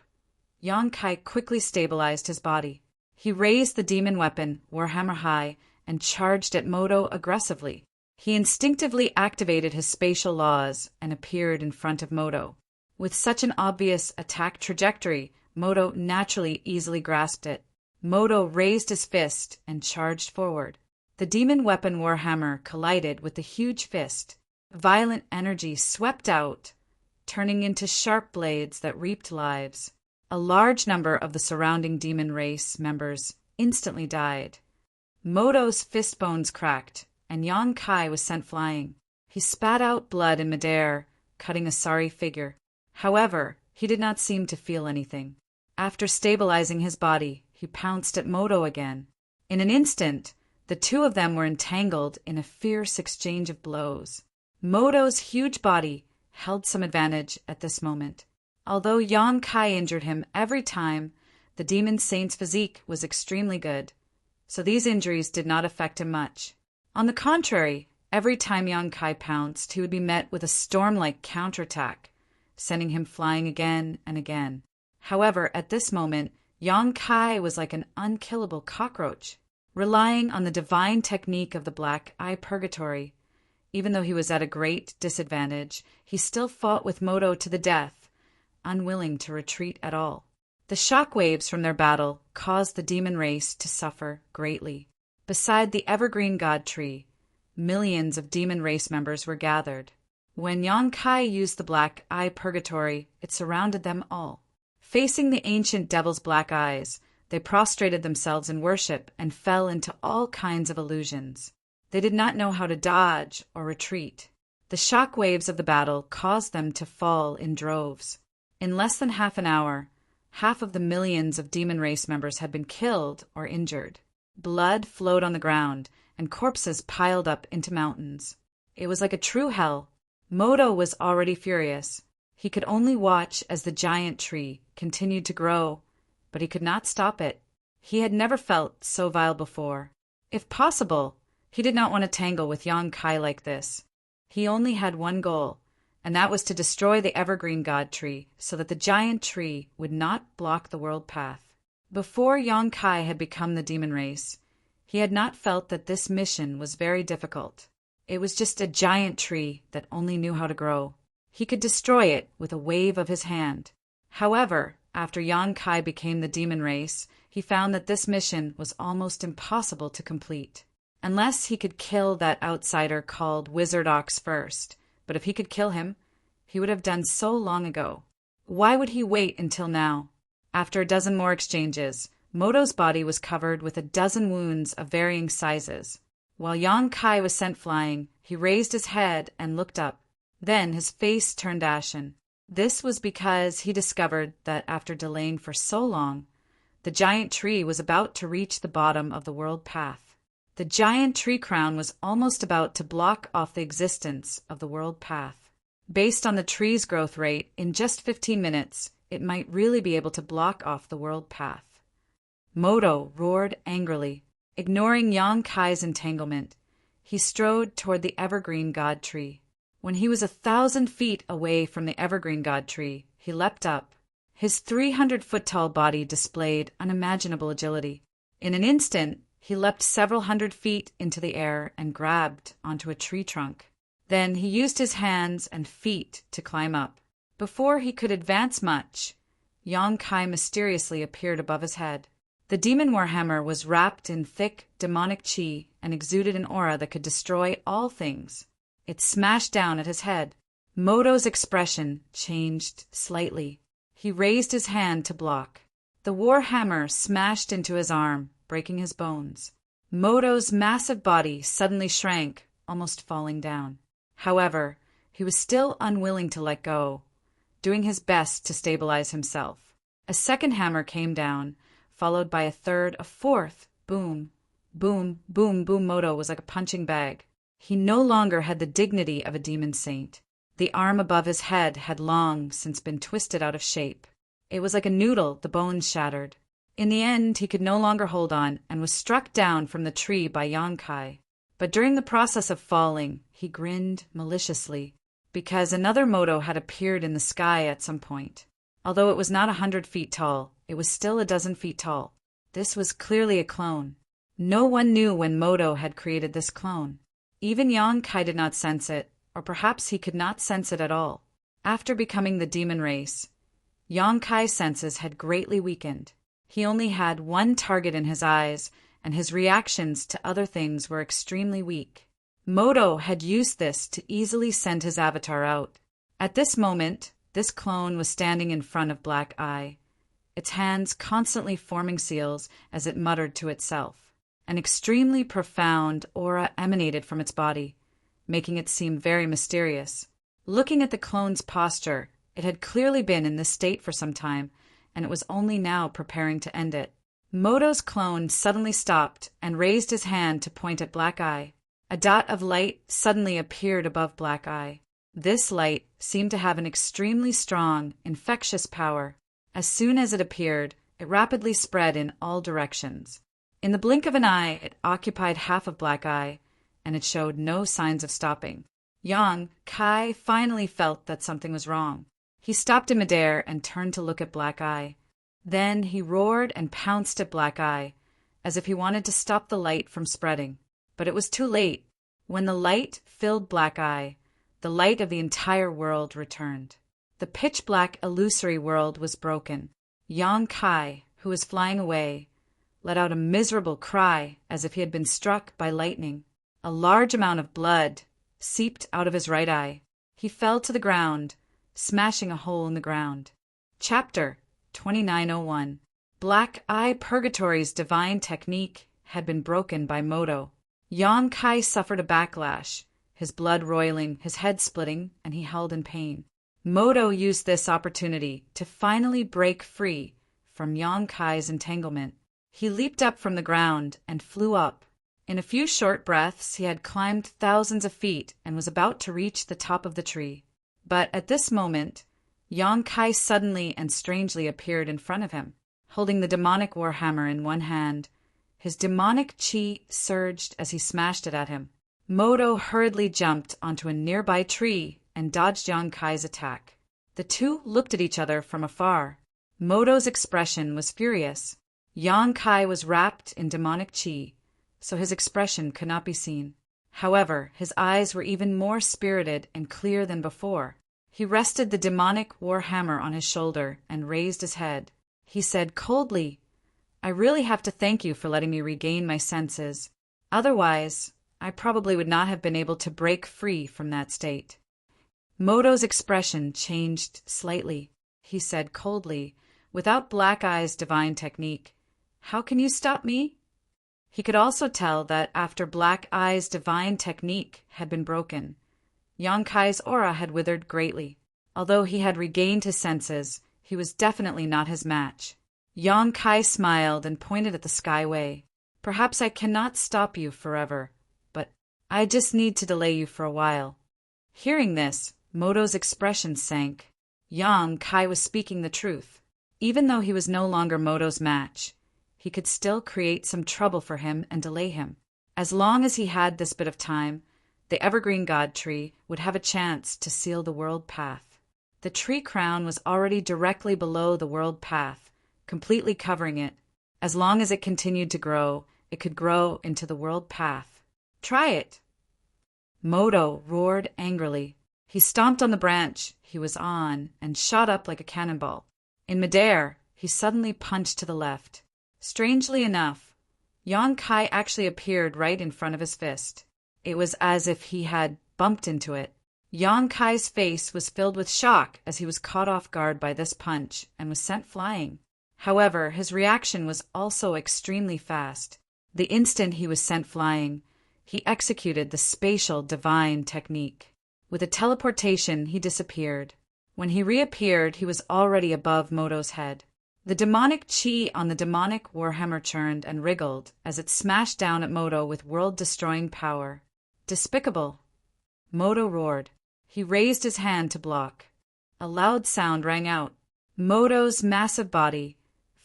Yong-kai quickly stabilized his body. He raised the demon weapon, Warhammer high, and charged at Moto aggressively. He instinctively activated his spatial laws and appeared in front of Moto. With such an obvious attack trajectory, Moto naturally easily grasped it. Moto raised his fist and charged forward. The demon weapon Warhammer collided with the huge fist. Violent energy swept out, turning into sharp blades that reaped lives. A large number of the surrounding demon race members instantly died. Moto's fist bones cracked, and Yong-kai was sent flying. He spat out blood in midair, cutting a sorry figure. However, he did not seem to feel anything. After stabilizing his body, he pounced at Moto again. In an instant, the two of them were entangled in a fierce exchange of blows. Moto's huge body held some advantage at this moment. Although Yong-kai injured him every time, the demon saint's physique was extremely good, so these injuries did not affect him much. On the contrary, every time Yong-kai pounced, he would be met with a storm-like counterattack, sending him flying again and again. However, at this moment, Yong-kai was like an unkillable cockroach, relying on the divine technique of the Black Eye Purgatory. Even though he was at a great disadvantage, he still fought with Moto to the death, unwilling to retreat at all. The shock waves from their battle caused the demon race to suffer greatly. Beside the evergreen god tree, millions of demon race members were gathered. When Yong-kai used the Black Eye Purgatory, it surrounded them all. Facing the ancient devil's black eyes, they prostrated themselves in worship and fell into all kinds of illusions. They did not know how to dodge or retreat. The shock waves of the battle caused them to fall in droves. In less than half an hour, half of the millions of demon race members had been killed or injured. Blood flowed on the ground, and corpses piled up into mountains. It was like a true hell. Moto was already furious. He could only watch as the giant tree continued to grow, but he could not stop it. He had never felt so vile before. If possible, he did not want to tangle with Yong-kai like this. He only had one goal, and that was to destroy the evergreen god tree so that the giant tree would not block the world path. Before Yong-kai had become the demon race, he had not felt that this mission was very difficult. It was just a giant tree that only knew how to grow. He could destroy it with a wave of his hand. However, after Yong-kai became the demon race, he found that this mission was almost impossible to complete. Unless he could kill that outsider called Wizard Ox first, but if he could kill him, he would have done so long ago. Why would he wait until now? After a dozen more exchanges, Moto's body was covered with a dozen wounds of varying sizes. While Yong-kai was sent flying, he raised his head and looked up. Then his face turned ashen. This was because he discovered that after delaying for so long, the giant tree was about to reach the bottom of the world path. The giant tree crown was almost about to block off the existence of the world path. Based on the tree's growth rate, in just 15 minutes, it might really be able to block off the world path. Moto roared angrily. Ignoring Yong-kai's entanglement, he strode toward the evergreen god tree. When he was 1,000 feet away from the evergreen god tree, he leapt up. His 300-foot-tall body displayed unimaginable agility. In an instant, he leapt several hundred feet into the air and grabbed onto a tree trunk. Then he used his hands and feet to climb up. Before he could advance much, Yong-kai mysteriously appeared above his head. The demon warhammer was wrapped in thick, demonic chi and exuded an aura that could destroy all things. It smashed down at his head. Moto's expression changed slightly. He raised his hand to block. The warhammer smashed into his arm, breaking his bones. Moto's massive body suddenly shrank, almost falling down. However, he was still unwilling to let go, doing his best to stabilize himself. A second hammer came down, followed by a third, a fourth. Boom, boom, boom, boom. Moto was like a punching bag. He no longer had the dignity of a demon saint. The arm above his head had long since been twisted out of shape. It was like a noodle, the bones shattered. In the end, he could no longer hold on and was struck down from the tree by Yonkai. But during the process of falling, he grinned maliciously, because another Moto had appeared in the sky at some point. Although it was not 100 feet tall, it was still a dozen feet tall. This was clearly a clone. No one knew when Moto had created this clone. Even Yonkai did not sense it, or perhaps he could not sense it at all. After becoming the demon race, Yonkai's senses had greatly weakened. He only had one target in his eyes, and his reactions to other things were extremely weak. Moto had used this to easily send his avatar out. At this moment, this clone was standing in front of Black Eye, its hands constantly forming seals as it muttered to itself. An extremely profound aura emanated from its body, making it seem very mysterious. Looking at the clone's posture, it had clearly been in this state for some time, and it was only now preparing to end it. Moto's clone suddenly stopped and raised his hand to point at Black Eye. A dot of light suddenly appeared above Black Eye. This light seemed to have an extremely strong, infectious power. As soon as it appeared, it rapidly spread in all directions. In the blink of an eye, it occupied half of Black Eye, and it showed no signs of stopping. Yonkai finally felt that something was wrong. He stopped in midair and turned to look at Black Eye. Then he roared and pounced at Black Eye, as if he wanted to stop the light from spreading. But it was too late. When the light filled Black Eye, the light of the entire world returned. The pitch-black illusory world was broken. Yonkai, who was flying away, let out a miserable cry as if he had been struck by lightning. A large amount of blood seeped out of his right eye. He fell to the ground, smashing a hole in the ground. Chapter 2901. Black Eye Purgatory's divine technique had been broken by Moto. Yonkai suffered a backlash, his blood roiling, his head splitting, and he howled in pain. Moto used this opportunity to finally break free from Yonkai's entanglement. He leaped up from the ground and flew up. In a few short breaths, he had climbed thousands of feet and was about to reach the top of the tree. But at this moment, Yonkai suddenly and strangely appeared in front of him, holding the demonic warhammer in one hand. His demonic chi surged as he smashed it at him. Moto hurriedly jumped onto a nearby tree and dodged Yonkai's attack. The two looked at each other from afar. Moto's expression was furious. Yonkai was wrapped in demonic chi, so his expression could not be seen. However, his eyes were even more spirited and clear than before. He rested the demonic warhammer on his shoulder and raised his head. He said coldly, "I really have to thank you for letting me regain my senses. Otherwise, I probably would not have been able to break free from that state." Moto's expression changed slightly. He said coldly, "Without Black Eye's divine technique, how can you stop me?" He could also tell that after Black Eye's divine technique had been broken, Yonkai's aura had withered greatly. Although he had regained his senses, he was definitely not his match. Yonkai smiled and pointed at the skyway. "Perhaps I cannot stop you forever, but I just need to delay you for a while." Hearing this, Moto's expression sank. Yonkai was speaking the truth. Even though he was no longer Moto's match, he could still create some trouble for him and delay him. As long as he had this bit of time, the evergreen god tree would have a chance to seal the world path. The tree crown was already directly below the world path, completely covering it. As long as it continued to grow, it could grow into the world path. "Try it!" Moto roared angrily. He stomped on the branch he was on and shot up like a cannonball. In midair, he suddenly punched to the left. Strangely enough, Yonkai actually appeared right in front of his fist. It was as if he had bumped into it. Yonkai's face was filled with shock as he was caught off guard by this punch and was sent flying. However, his reaction was also extremely fast. The instant he was sent flying, he executed the spatial divine technique. With a teleportation, he disappeared. When he reappeared, he was already above Moto's head. The demonic chi on the demonic warhammer churned and wriggled as it smashed down at Moto with world-destroying power. "Despicable!" Moto roared. He raised his hand to block. A loud sound rang out. Moto's massive body,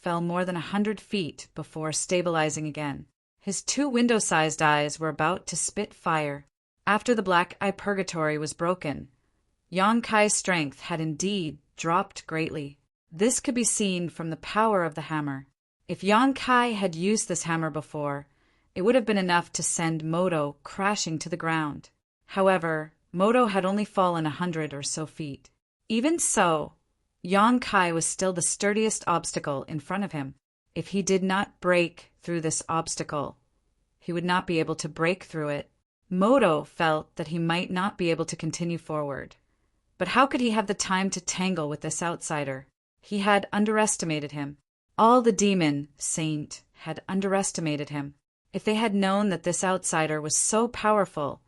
fell more than 100 feet before stabilizing again. His 2 window-sized eyes were about to spit fire. After the black eye purgatory was broken, Yang Kai's strength had indeed dropped greatly. This could be seen from the power of the hammer. If Yang Kai had used this hammer before, it would have been enough to send Moto crashing to the ground. However, Moto had only fallen 100 or so feet. Even so, Yang Kai was still the sturdiest obstacle in front of him. If he did not break through this obstacle, he would not be able to break through it. Moto felt that he might not be able to continue forward. But how could he have the time to tangle with this outsider? He had underestimated him. All the demon saint had underestimated him. If they had known that this outsider was so powerful,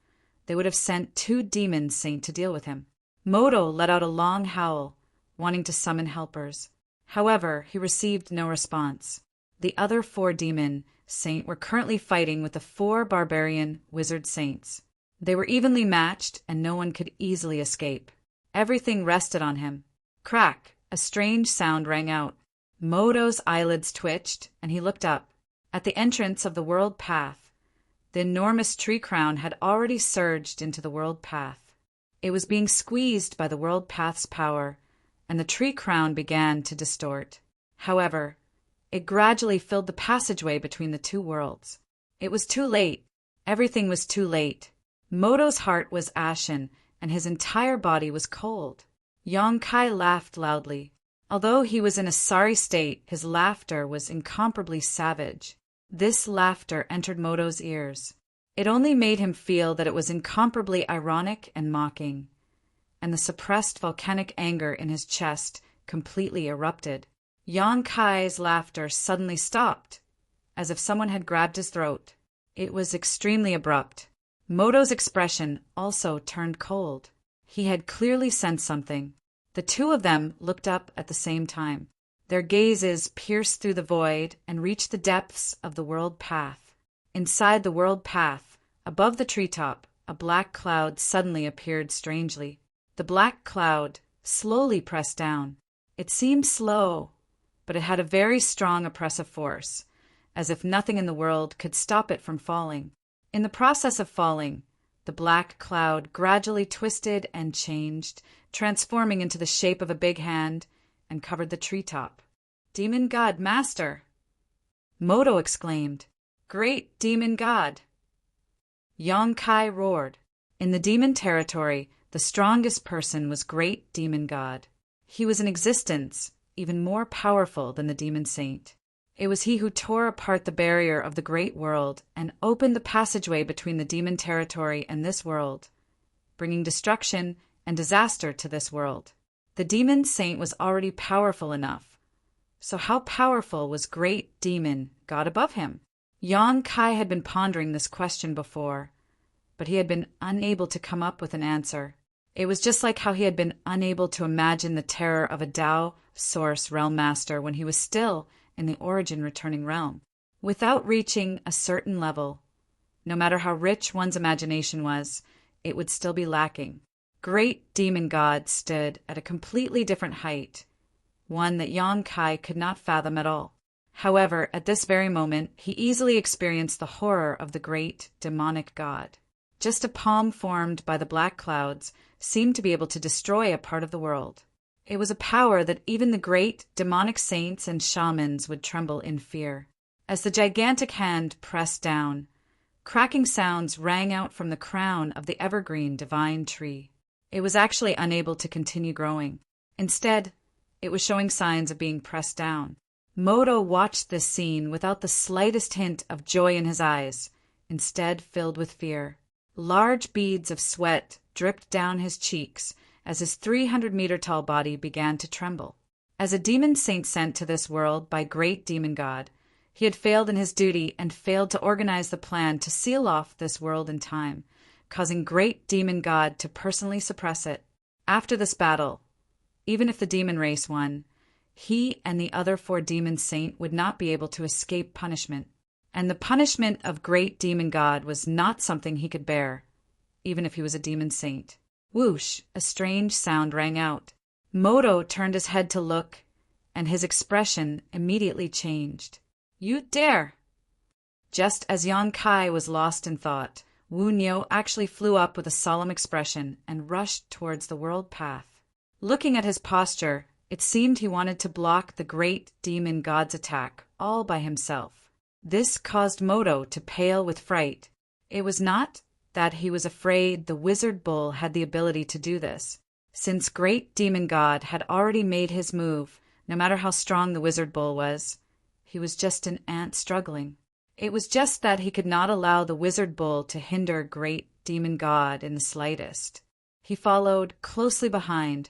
they would have sent 2 demon saint to deal with him. Moto let out a long howl, wanting to summon helpers. However, he received no response. The other 4 demon saint were currently fighting with the 4 barbarian wizard saints. They were evenly matched, and no one could easily escape. Everything rested on him. Crack! A strange sound rang out. Moto's eyelids twitched, and he looked up. At the entrance of the world path, the enormous tree crown had already surged into the world path. It was being squeezed by the world path's power, and the tree crown began to distort. However, it gradually filled the passageway between the 2 worlds. It was too late. Everything was too late. Moto's heart was ashen, and his entire body was cold. Yang Kai laughed loudly. Although he was in a sorry state, his laughter was incomparably savage. This laughter entered Moto's ears. It only made him feel that it was incomparably ironic and mocking, and the suppressed volcanic anger in his chest completely erupted. Yang Kai's laughter suddenly stopped, as if someone had grabbed his throat. It was extremely abrupt. Moto's expression also turned cold. He had clearly sensed something. The 2 of them looked up at the same time. Their gazes pierced through the void and reached the depths of the world path. Inside the world path, above the treetop, a black cloud suddenly appeared strangely. The black cloud slowly pressed down. It seemed slow, but it had a very strong oppressive force, as if nothing in the world could stop it from falling. In the process of falling, the black cloud gradually twisted and changed, transforming into the shape of a big hand, and covered the treetop. "Demon God, Master!" Moto exclaimed. "Great Demon God!" Yang Kai roared. In the demon territory, the strongest person was Great Demon God. He was in existence, even more powerful than the demon saint. It was he who tore apart the barrier of the great world and opened the passageway between the demon territory and this world, bringing destruction and disaster to this world. The demon saint was already powerful enough. So how powerful was Great Demon God above him? Yang Kai had been pondering this question before, but he had been unable to come up with an answer. It was just like how he had been unable to imagine the terror of a Tao Source Realm Master when he was still in the Origin Returning Realm. Without reaching a certain level, no matter how rich one's imagination was, it would still be lacking. Great Demon God stood at a completely different height, one that Yang Kai could not fathom at all. However, at this very moment, he easily experienced the horror of the great demonic god. Just a palm formed by the black clouds seemed to be able to destroy a part of the world. It was a power that even the great demonic saints and shamans would tremble in fear. As the gigantic hand pressed down, cracking sounds rang out from the crown of the evergreen divine tree. It was actually unable to continue growing. Instead, it was showing signs of being pressed down. Moto watched this scene without the slightest hint of joy in his eyes, instead filled with fear. Large beads of sweat dripped down his cheeks as his 300-meter-tall body began to tremble. As a demon saint sent to this world by Great Demon God, he had failed in his duty and failed to organize the plan to seal off this world in time, causing Great Demon God to personally suppress it. After this battle, even if the demon race won, he and the other 4 demon saint would not be able to escape punishment. And the punishment of Great Demon God was not something he could bear, even if he was a demon saint. Whoosh! A strange sound rang out. Moto turned his head to look, and his expression immediately changed. "You dare!" Just as Yang Kai was lost in thought, Wu Niu actually flew up with a solemn expression and rushed towards the world path. Looking at his posture, it seemed he wanted to block the great demon god's attack all by himself. This caused Moto to pale with fright. It was not that he was afraid the wizard bull had the ability to do this. Since great demon god had already made his move, no matter how strong the wizard bull was, he was just an ant struggling. It was just that he could not allow the wizard bull to hinder great demon god in the slightest. He followed closely behind,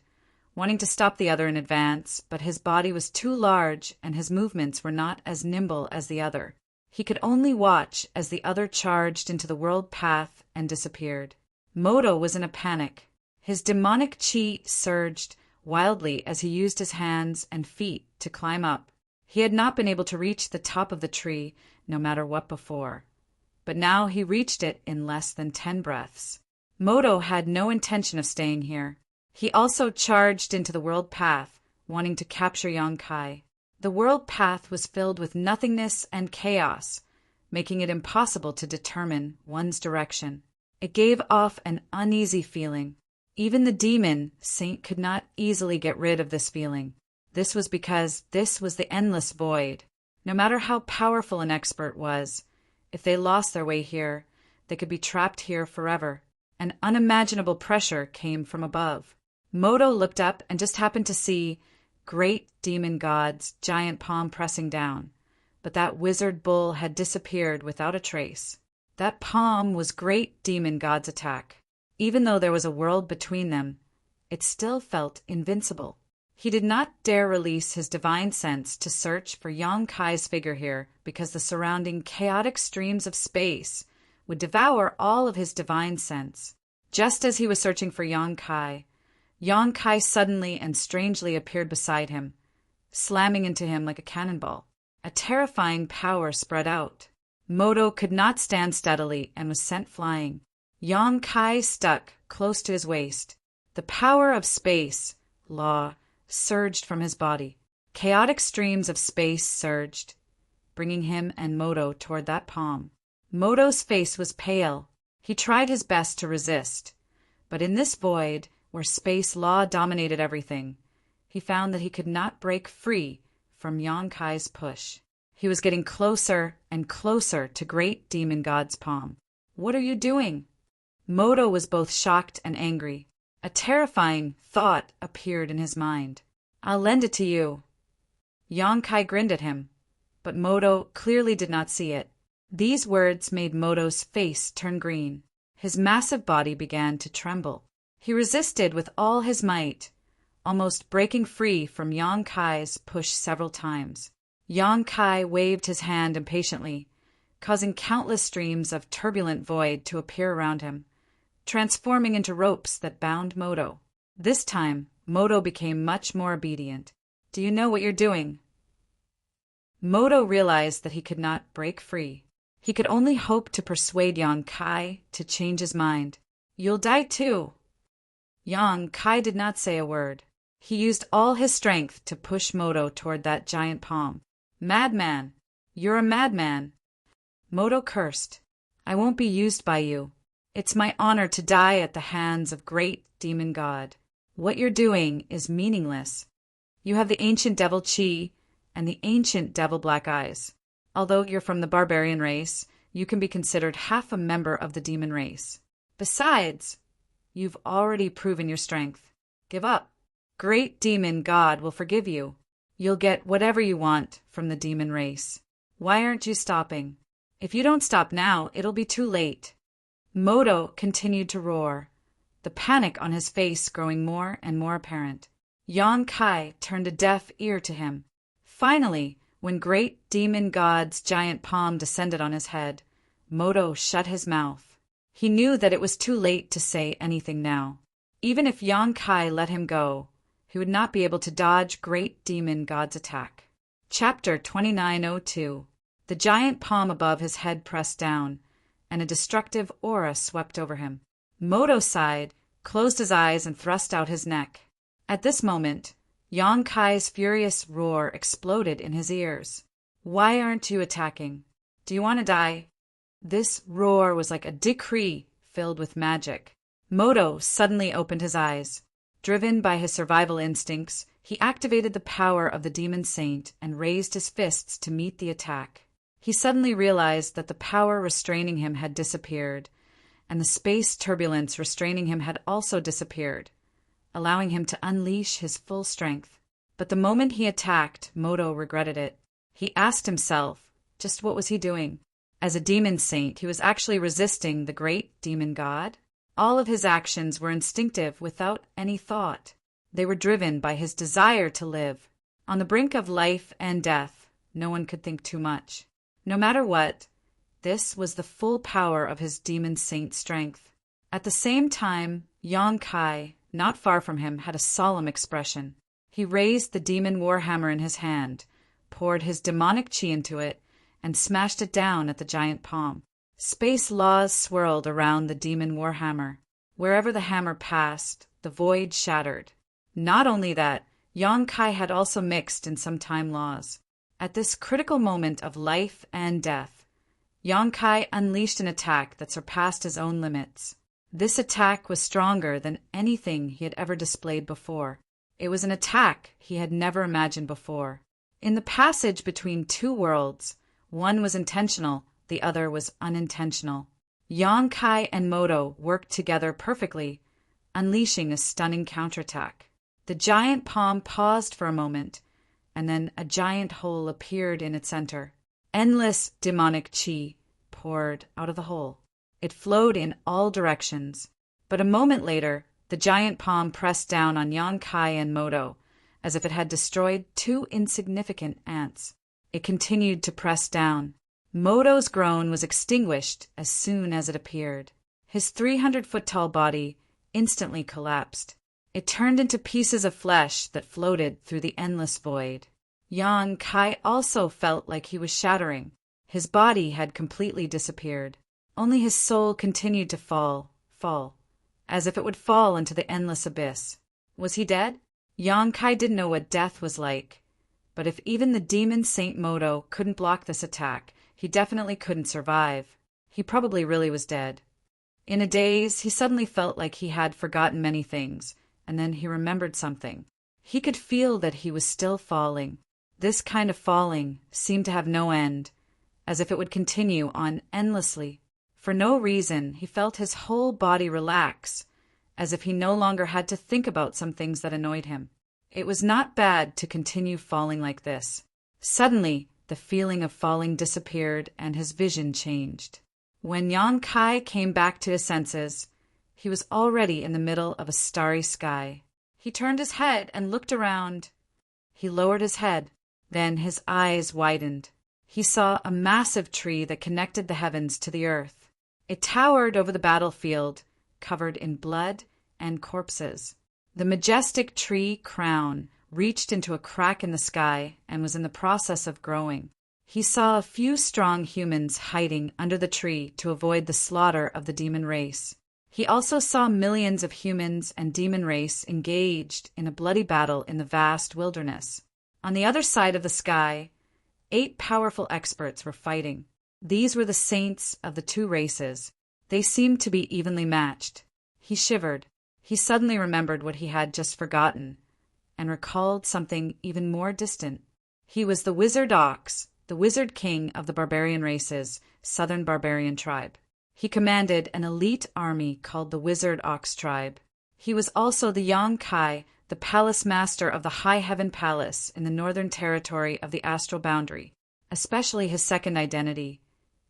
wanting to stop the other in advance, but his body was too large and his movements were not as nimble as the other. He could only watch as the other charged into the world path and disappeared. Moto was in a panic. His demonic chi surged wildly as he used his hands and feet to climb up. He had not been able to reach the top of the tree, no matter what before. But now he reached it in less than 10 breaths. Moto had no intention of staying here. He also charged into the world path, wanting to capture Yang Kai. The world path was filled with nothingness and chaos, making it impossible to determine one's direction. It gave off an uneasy feeling. Even the demon saint could not easily get rid of this feeling. This was because this was the endless void. No matter how powerful an expert was, if they lost their way here, they could be trapped here forever. An unimaginable pressure came from above. Moto looked up and just happened to see great demon god's giant palm pressing down, but that wizard bull had disappeared without a trace. That palm was great demon god's attack. Even though there was a world between them, it still felt invincible. He did not dare release his divine sense to search for Yang Kai's figure here because the surrounding chaotic streams of space would devour all of his divine sense. Just as he was searching for Yang Kai suddenly and strangely appeared beside him, slamming into him like a cannonball. A terrifying power spread out. Moto could not stand steadily and was sent flying. Yang Kai stuck close to his waist. The power of space, law, surged from his body. Chaotic streams of space surged, bringing him and Moto toward that palm. Moto's face was pale. He tried his best to resist, but in this void, where space law dominated everything, he found that he could not break free from Yang Kai's push. He was getting closer and closer to great demon god's palm. "What are you doing?" Moto was both shocked and angry. A terrifying thought appeared in his mind. "I'll lend it to you." Yang Kai grinned at him, but Moto clearly did not see it. These words made Moto's face turn green. His massive body began to tremble. He resisted with all his might, almost breaking free from Yang Kai's push several times. Yang Kai waved his hand impatiently, causing countless streams of turbulent void to appear around him, transforming into ropes that bound Moto. This time, Moto became much more obedient. "Do you know what you're doing?" Moto realized that he could not break free. He could only hope to persuade Yang Kai to change his mind. "You'll die too." Yang Kai did not say a word. He used all his strength to push Moto toward that giant palm. "Madman! You're a madman!" Moto cursed. "I won't be used by you. It's my honor to die at the hands of great demon god. What you're doing is meaningless. You have the ancient devil chi and the ancient devil black eyes. Although you're from the barbarian race, you can be considered half a member of the demon race. Besides, you've already proven your strength. Give up. Great demon god will forgive you. You'll get whatever you want from the demon race. Why aren't you stopping? If you don't stop now, it'll be too late." Moto continued to roar, the panic on his face growing more and more apparent. Yang Kai turned a deaf ear to him. Finally, when great demon god's giant palm descended on his head, Moto shut his mouth. He knew that it was too late to say anything now. Even if Yang Kai let him go, he would not be able to dodge great demon god's attack. Chapter 2902. The giant palm above his head pressed down, and a destructive aura swept over him. Moto sighed, closed his eyes, and thrust out his neck. At this moment, Yonkai's furious roar exploded in his ears. "Why aren't you attacking? Do you want to die?" This roar was like a decree filled with magic. Moto suddenly opened his eyes. Driven by his survival instincts, he activated the power of the demon saint and raised his fists to meet the attack. He suddenly realized that the power restraining him had disappeared, and the space turbulence restraining him had also disappeared, allowing him to unleash his full strength. But the moment he attacked, Moto regretted it. He asked himself, just what was he doing? As a demon saint, he was actually resisting the great demon god. All of his actions were instinctive without any thought. They were driven by his desire to live. On the brink of life and death, no one could think too much. No matter what, this was the full power of his demon saint strength. At the same time, Yonkai, not far from him, had a solemn expression. He raised the demon warhammer in his hand, poured his demonic chi into it, and smashed it down at the giant palm. Space laws swirled around the demon warhammer. Wherever the hammer passed, the void shattered. Not only that, Yonkai had also mixed in some time laws. At this critical moment of life and death, Yonkai unleashed an attack that surpassed his own limits. This attack was stronger than anything he had ever displayed before. It was an attack he had never imagined before. In the passage between two worlds, one was intentional, the other was unintentional. Yonkai and Moto worked together perfectly, unleashing a stunning counterattack. The giant palm paused for a moment, and then a giant hole appeared in its center. Endless demonic chi poured out of the hole. It flowed in all directions. But a moment later, the giant palm pressed down on Yonkai and Moto, as if it had destroyed two insignificant ants. It continued to press down. Moto's groan was extinguished as soon as it appeared. His 300-foot-tall body instantly collapsed. It turned into pieces of flesh that floated through the endless void. Yonkai also felt like he was shattering. His body had completely disappeared. Only his soul continued to fall, as if it would fall into the endless abyss. Was he dead? Yonkai didn't know what death was like. But if even the demon Saint Moto couldn't block this attack, he definitely couldn't survive. He probably really was dead. In a daze, he suddenly felt like he had forgotten many things, and then he remembered something. He could feel that he was still falling. This kind of falling seemed to have no end, as if it would continue on endlessly. For no reason, he felt his whole body relax, as if he no longer had to think about some things that annoyed him. It was not bad to continue falling like this. Suddenly, the feeling of falling disappeared and his vision changed. When Yonkai came back to his senses, he was already in the middle of a starry sky. He turned his head and looked around. He lowered his head. Then his eyes widened. He saw a massive tree that connected the heavens to the earth. It towered over the battlefield, covered in blood and corpses. The majestic tree crown reached into a crack in the sky and was in the process of growing. He saw a few strong humans hiding under the tree to avoid the slaughter of the demon race. He also saw millions of humans and demon race engaged in a bloody battle in the vast wilderness. On the other side of the sky, 8 powerful experts were fighting. These were the saints of the two races. They seemed to be evenly matched. He shivered. He suddenly remembered what he had just forgotten, and recalled something even more distant. He was the Wizard Ox, the Wizard King of the barbarian races, Southern Barbarian Tribe. He commanded an elite army called the Wizard Ox Tribe. He was also the Yonkai, the Palace Master of the High Heaven Palace in the Northern Territory of the Astral Boundary, especially his second identity.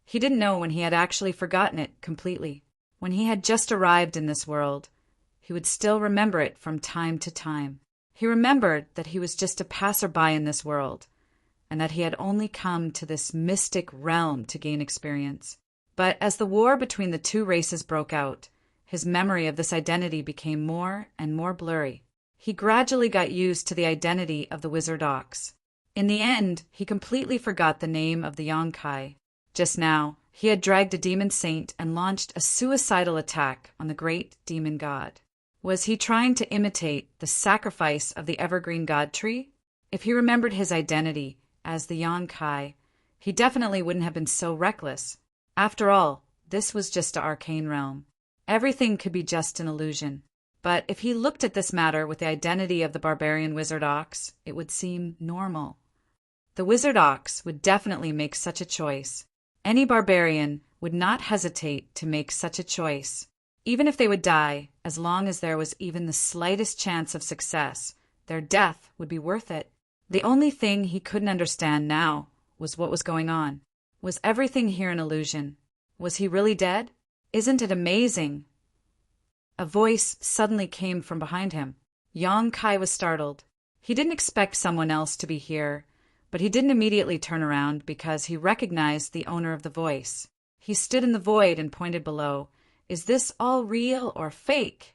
He didn't know when he had actually forgotten it completely. When he had just arrived in this world, he would still remember it from time to time. He remembered that he was just a passerby in this world, and that he had only come to this mystic realm to gain experience. But as the war between the two races broke out, his memory of this identity became more and more blurry. He gradually got used to the identity of the Wizard Ox. In the end, he completely forgot the name of the Yonkai. Just now, he had dragged a demon saint and launched a suicidal attack on the great demon god. Was he trying to imitate the sacrifice of the evergreen god tree? If he remembered his identity as the Yonkai, he definitely wouldn't have been so reckless. After all, this was just an arcane realm. Everything could be just an illusion. But if he looked at this matter with the identity of the barbarian wizard ox, it would seem normal. The wizard ox would definitely make such a choice. Any barbarian would not hesitate to make such a choice. Even if they would die, as long as there was even the slightest chance of success, their death would be worth it. The only thing he couldn't understand now was what was going on. Was everything here an illusion? Was he really dead? Isn't it amazing? A voice suddenly came from behind him. Yonkai was startled. He didn't expect someone else to be here, but he didn't immediately turn around because he recognized the owner of the voice. He stood in the void and pointed below. Is this all real or fake?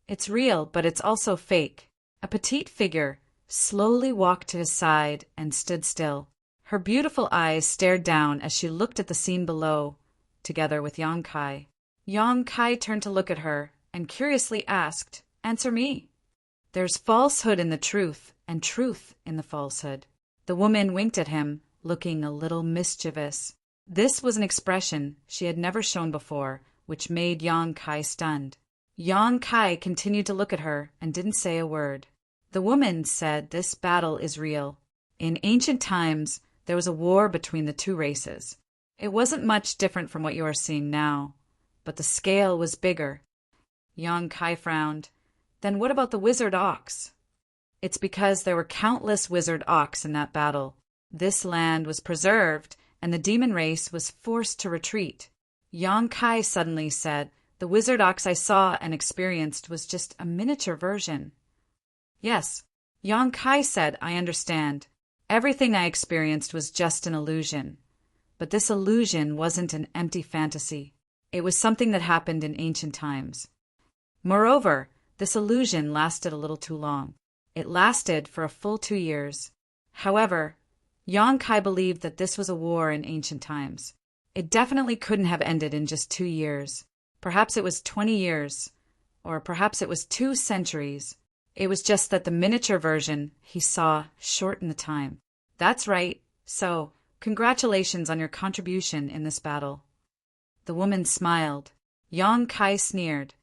It's real, but it's also fake. A petite figure slowly walked to his side and stood still. Her beautiful eyes stared down as she looked at the scene below, together with Yonkai. Yonkai turned to look at her and curiously asked, "Answer me." There's falsehood in the truth and truth in the falsehood. The woman winked at him, looking a little mischievous. This was an expression she had never shown before, which made Yonkai stunned. Yonkai continued to look at her and didn't say a word. The woman said this battle is real. In ancient times, there was a war between the two races. It wasn't much different from what you are seeing now, but the scale was bigger. Yonkai frowned. Then what about the wizard ox? It's because there were countless wizard ox in that battle. This land was preserved, and the demon race was forced to retreat. Yonkai suddenly said, "The wizard ox I saw and experienced was just a miniature version." Yes, Yonkai said, "I understand. Everything I experienced was just an illusion. But this illusion wasn't an empty fantasy. It was something that happened in ancient times. Moreover, this illusion lasted a little too long. It lasted for a full 2 years. However, Yonkai believed that this was a war in ancient times. It definitely couldn't have ended in just 2 years. Perhaps it was 20 years, or perhaps it was 2 centuries. It was just that the miniature version he saw shortened the time. That's right. So, congratulations on your contribution in this battle." The woman smiled. Yonkai sneered.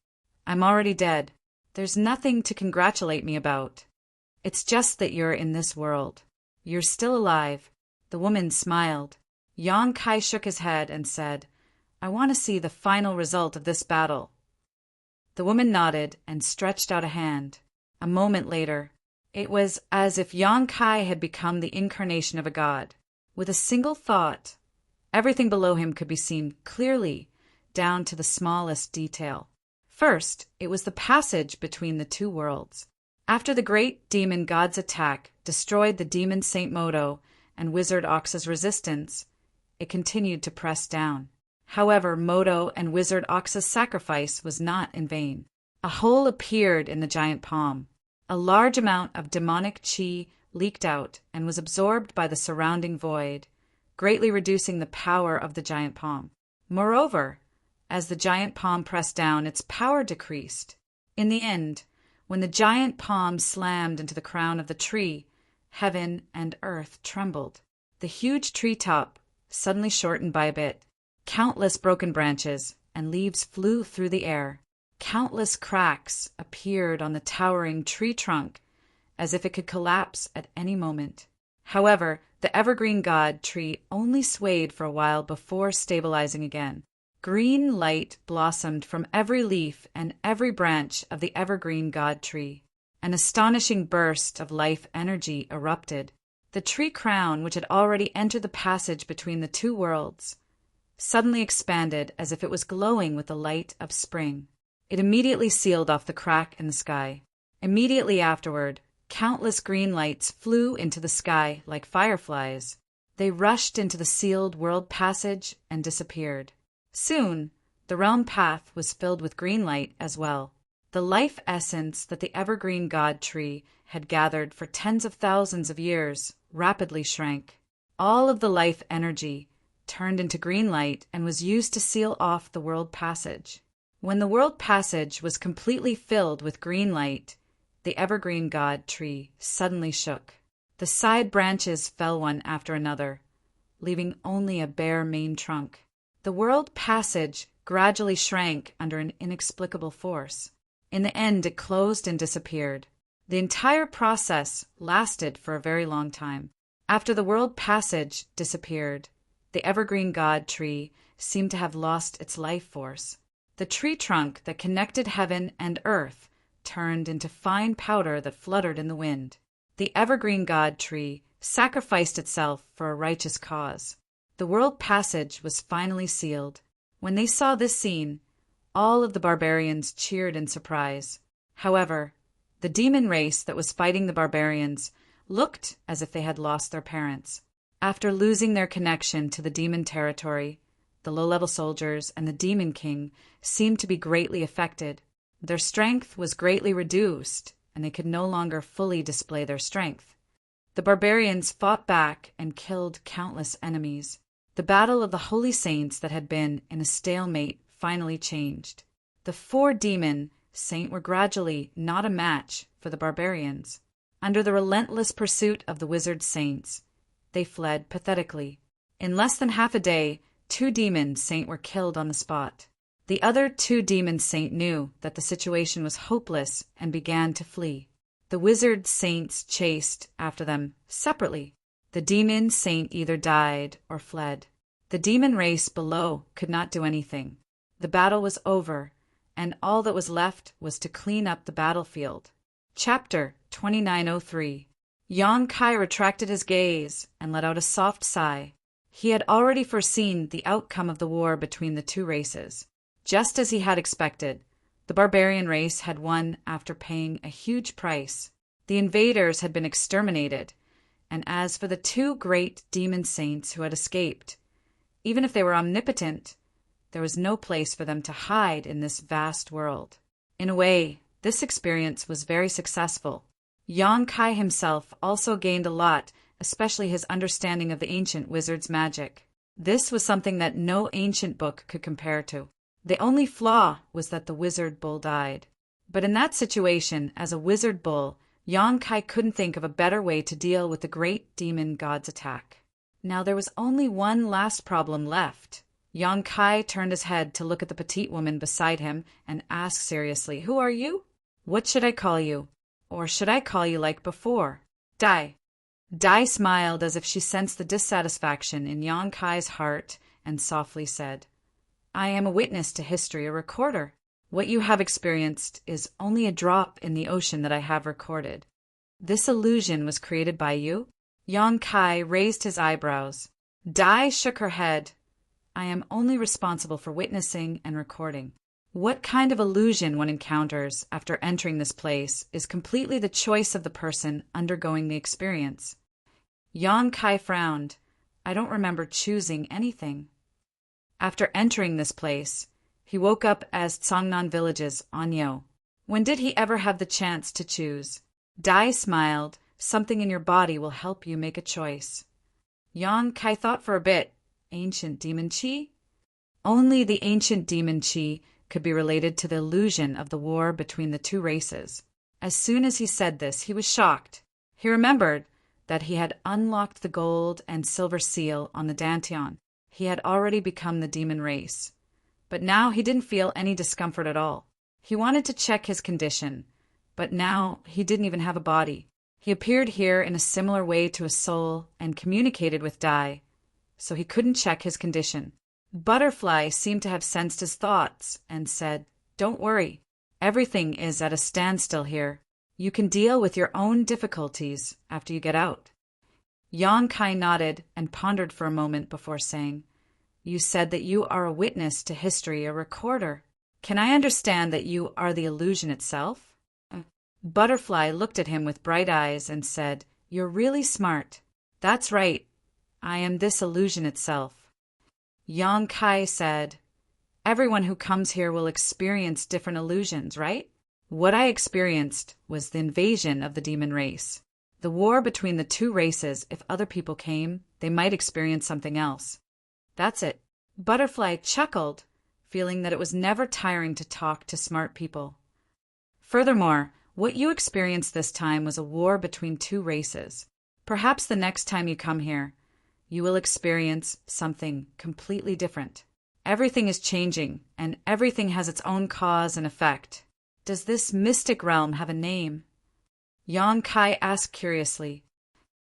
"I'm already dead. There's nothing to congratulate me about. It's just that you're in this world. You're still alive." The woman smiled. Yonkai shook his head and said, "I want to see the final result of this battle." The woman nodded and stretched out a hand. A moment later, it was as if Yonkai had become the incarnation of a god. With a single thought, everything below him could be seen clearly, down to the smallest detail. First, it was the passage between the two worlds. After the great demon god's attack destroyed the demon Saint Modo and Wizard Ox's resistance, it continued to press down. However, Modo and Wizard Ox's sacrifice was not in vain. A hole appeared in the giant palm. A large amount of demonic chi leaked out and was absorbed by the surrounding void, greatly reducing the power of the giant palm. Moreover, as the giant palm pressed down, its power decreased. In the end, when the giant palm slammed into the crown of the tree, heaven and earth trembled. The huge treetop suddenly shortened by a bit. Countless broken branches and leaves flew through the air. Countless cracks appeared on the towering tree trunk, as if it could collapse at any moment. However, the evergreen god tree only swayed for a while before stabilizing again. Green light blossomed from every leaf and every branch of the evergreen god tree. An astonishing burst of life energy erupted. The tree crown, which had already entered the passage between the two worlds, suddenly expanded as if it was glowing with the light of spring. It immediately sealed off the crack in the sky. Immediately afterward, countless green lights flew into the sky like fireflies. They rushed into the sealed world passage and disappeared. Soon, the realm path was filled with green light as well. The life essence that the evergreen god tree had gathered for tens of thousands of years rapidly shrank. All of the life energy turned into green light and was used to seal off the world passage. When the world passage was completely filled with green light, the evergreen god tree suddenly shook. The side branches fell one after another, leaving only a bare main trunk. The world passage gradually shrank under an inexplicable force. In the end, it closed and disappeared. The entire process lasted for a very long time. After the world passage disappeared, the evergreen god tree seemed to have lost its life force. The tree trunk that connected heaven and earth turned into fine powder that fluttered in the wind. The evergreen god tree sacrificed itself for a righteous cause. The world passage was finally sealed. When they saw this scene, all of the barbarians cheered in surprise. However, the demon race that was fighting the barbarians looked as if they had lost their parents. After losing their connection to the demon territory, the low-level soldiers and the demon king seemed to be greatly affected. Their strength was greatly reduced, and they could no longer fully display their strength. The barbarians fought back and killed countless enemies. The battle of the holy saints that had been in a stalemate finally changed. The 4 demon saints were gradually not a match for the barbarians. Under the relentless pursuit of the wizard saints, they fled pathetically. In less than half a day, 2 demon saints were killed on the spot. The other 2 demon saints knew that the situation was hopeless and began to flee. The wizard saints chased after them separately. The demon saint either died or fled. The demon race below could not do anything. The battle was over, and all that was left was to clean up the battlefield. Chapter 2903. Yang Kai retracted his gaze and let out a soft sigh. He had already foreseen the outcome of the war between the 2 races. Just as he had expected, the barbarian race had won after paying a huge price. The invaders had been exterminated, and as for the 2 great demon saints who had escaped, even if they were omnipotent, there was no place for them to hide in this vast world. In a way, this experience was very successful. Yang Kai himself also gained a lot, especially his understanding of the ancient wizard's magic. This was something that no ancient book could compare to. The only flaw was that the wizard bull died. But in that situation, as a wizard bull, Yang Kai couldn't think of a better way to deal with the great demon god's attack. Now there was only one last problem left. Yang Kai turned his head to look at the petite woman beside him and asked seriously, "Who are you?" "What should I call you? Or should I call you like before?" "Dai." Dai smiled as if she sensed the dissatisfaction in Yang Kai's heart and softly said, "I am a witness to history, a recorder. What you have experienced is only a drop in the ocean that I have recorded. This illusion was created by you?" Yang Kai raised his eyebrows. Dai shook her head. "I am only responsible for witnessing and recording. What kind of illusion one encounters after entering this place is completely the choice of the person undergoing the experience." Yang Kai frowned. "I don't remember choosing anything." After entering this place, he woke up as Tsangnan Village's Anyo. When did he ever have the chance to choose? Dai smiled. "Something in your body will help you make a choice." Yang Kai thought for a bit. "Ancient demon chi?" Only the ancient demon chi could be related to the illusion of the war between the 2 races. As soon as he said this, he was shocked. He remembered that he had unlocked the gold and silver seal on the Dantian. He had already become the demon race. But now he didn't feel any discomfort at all. He wanted to check his condition, but now he didn't even have a body. He appeared here in a similar way to a soul and communicated with Dai, so he couldn't check his condition. Butterfly seemed to have sensed his thoughts and said, "Don't worry. Everything is at a standstill here. You can deal with your own difficulties after you get out." Yang Kai nodded and pondered for a moment before saying, "You said that you are a witness to history, a recorder. Can I understand that you are the illusion itself?" Butterfly looked at him with bright eyes and said, "You're really smart." "That's right. I am this illusion itself." Yang Kai said, "Everyone who comes here will experience different illusions, right? What I experienced was the invasion of the demon race. The war between the 2 races, if other people came, they might experience something else. That's it." Butterfly chuckled. feeling that it was never tiring to talk to smart people. Furthermore, what you experienced this time was a war between two races. Perhaps the next time you come here, you will experience something completely different. Everything is changing, and everything has its own cause and effect. Does this mystic realm have a name? Yang Kai asked curiously.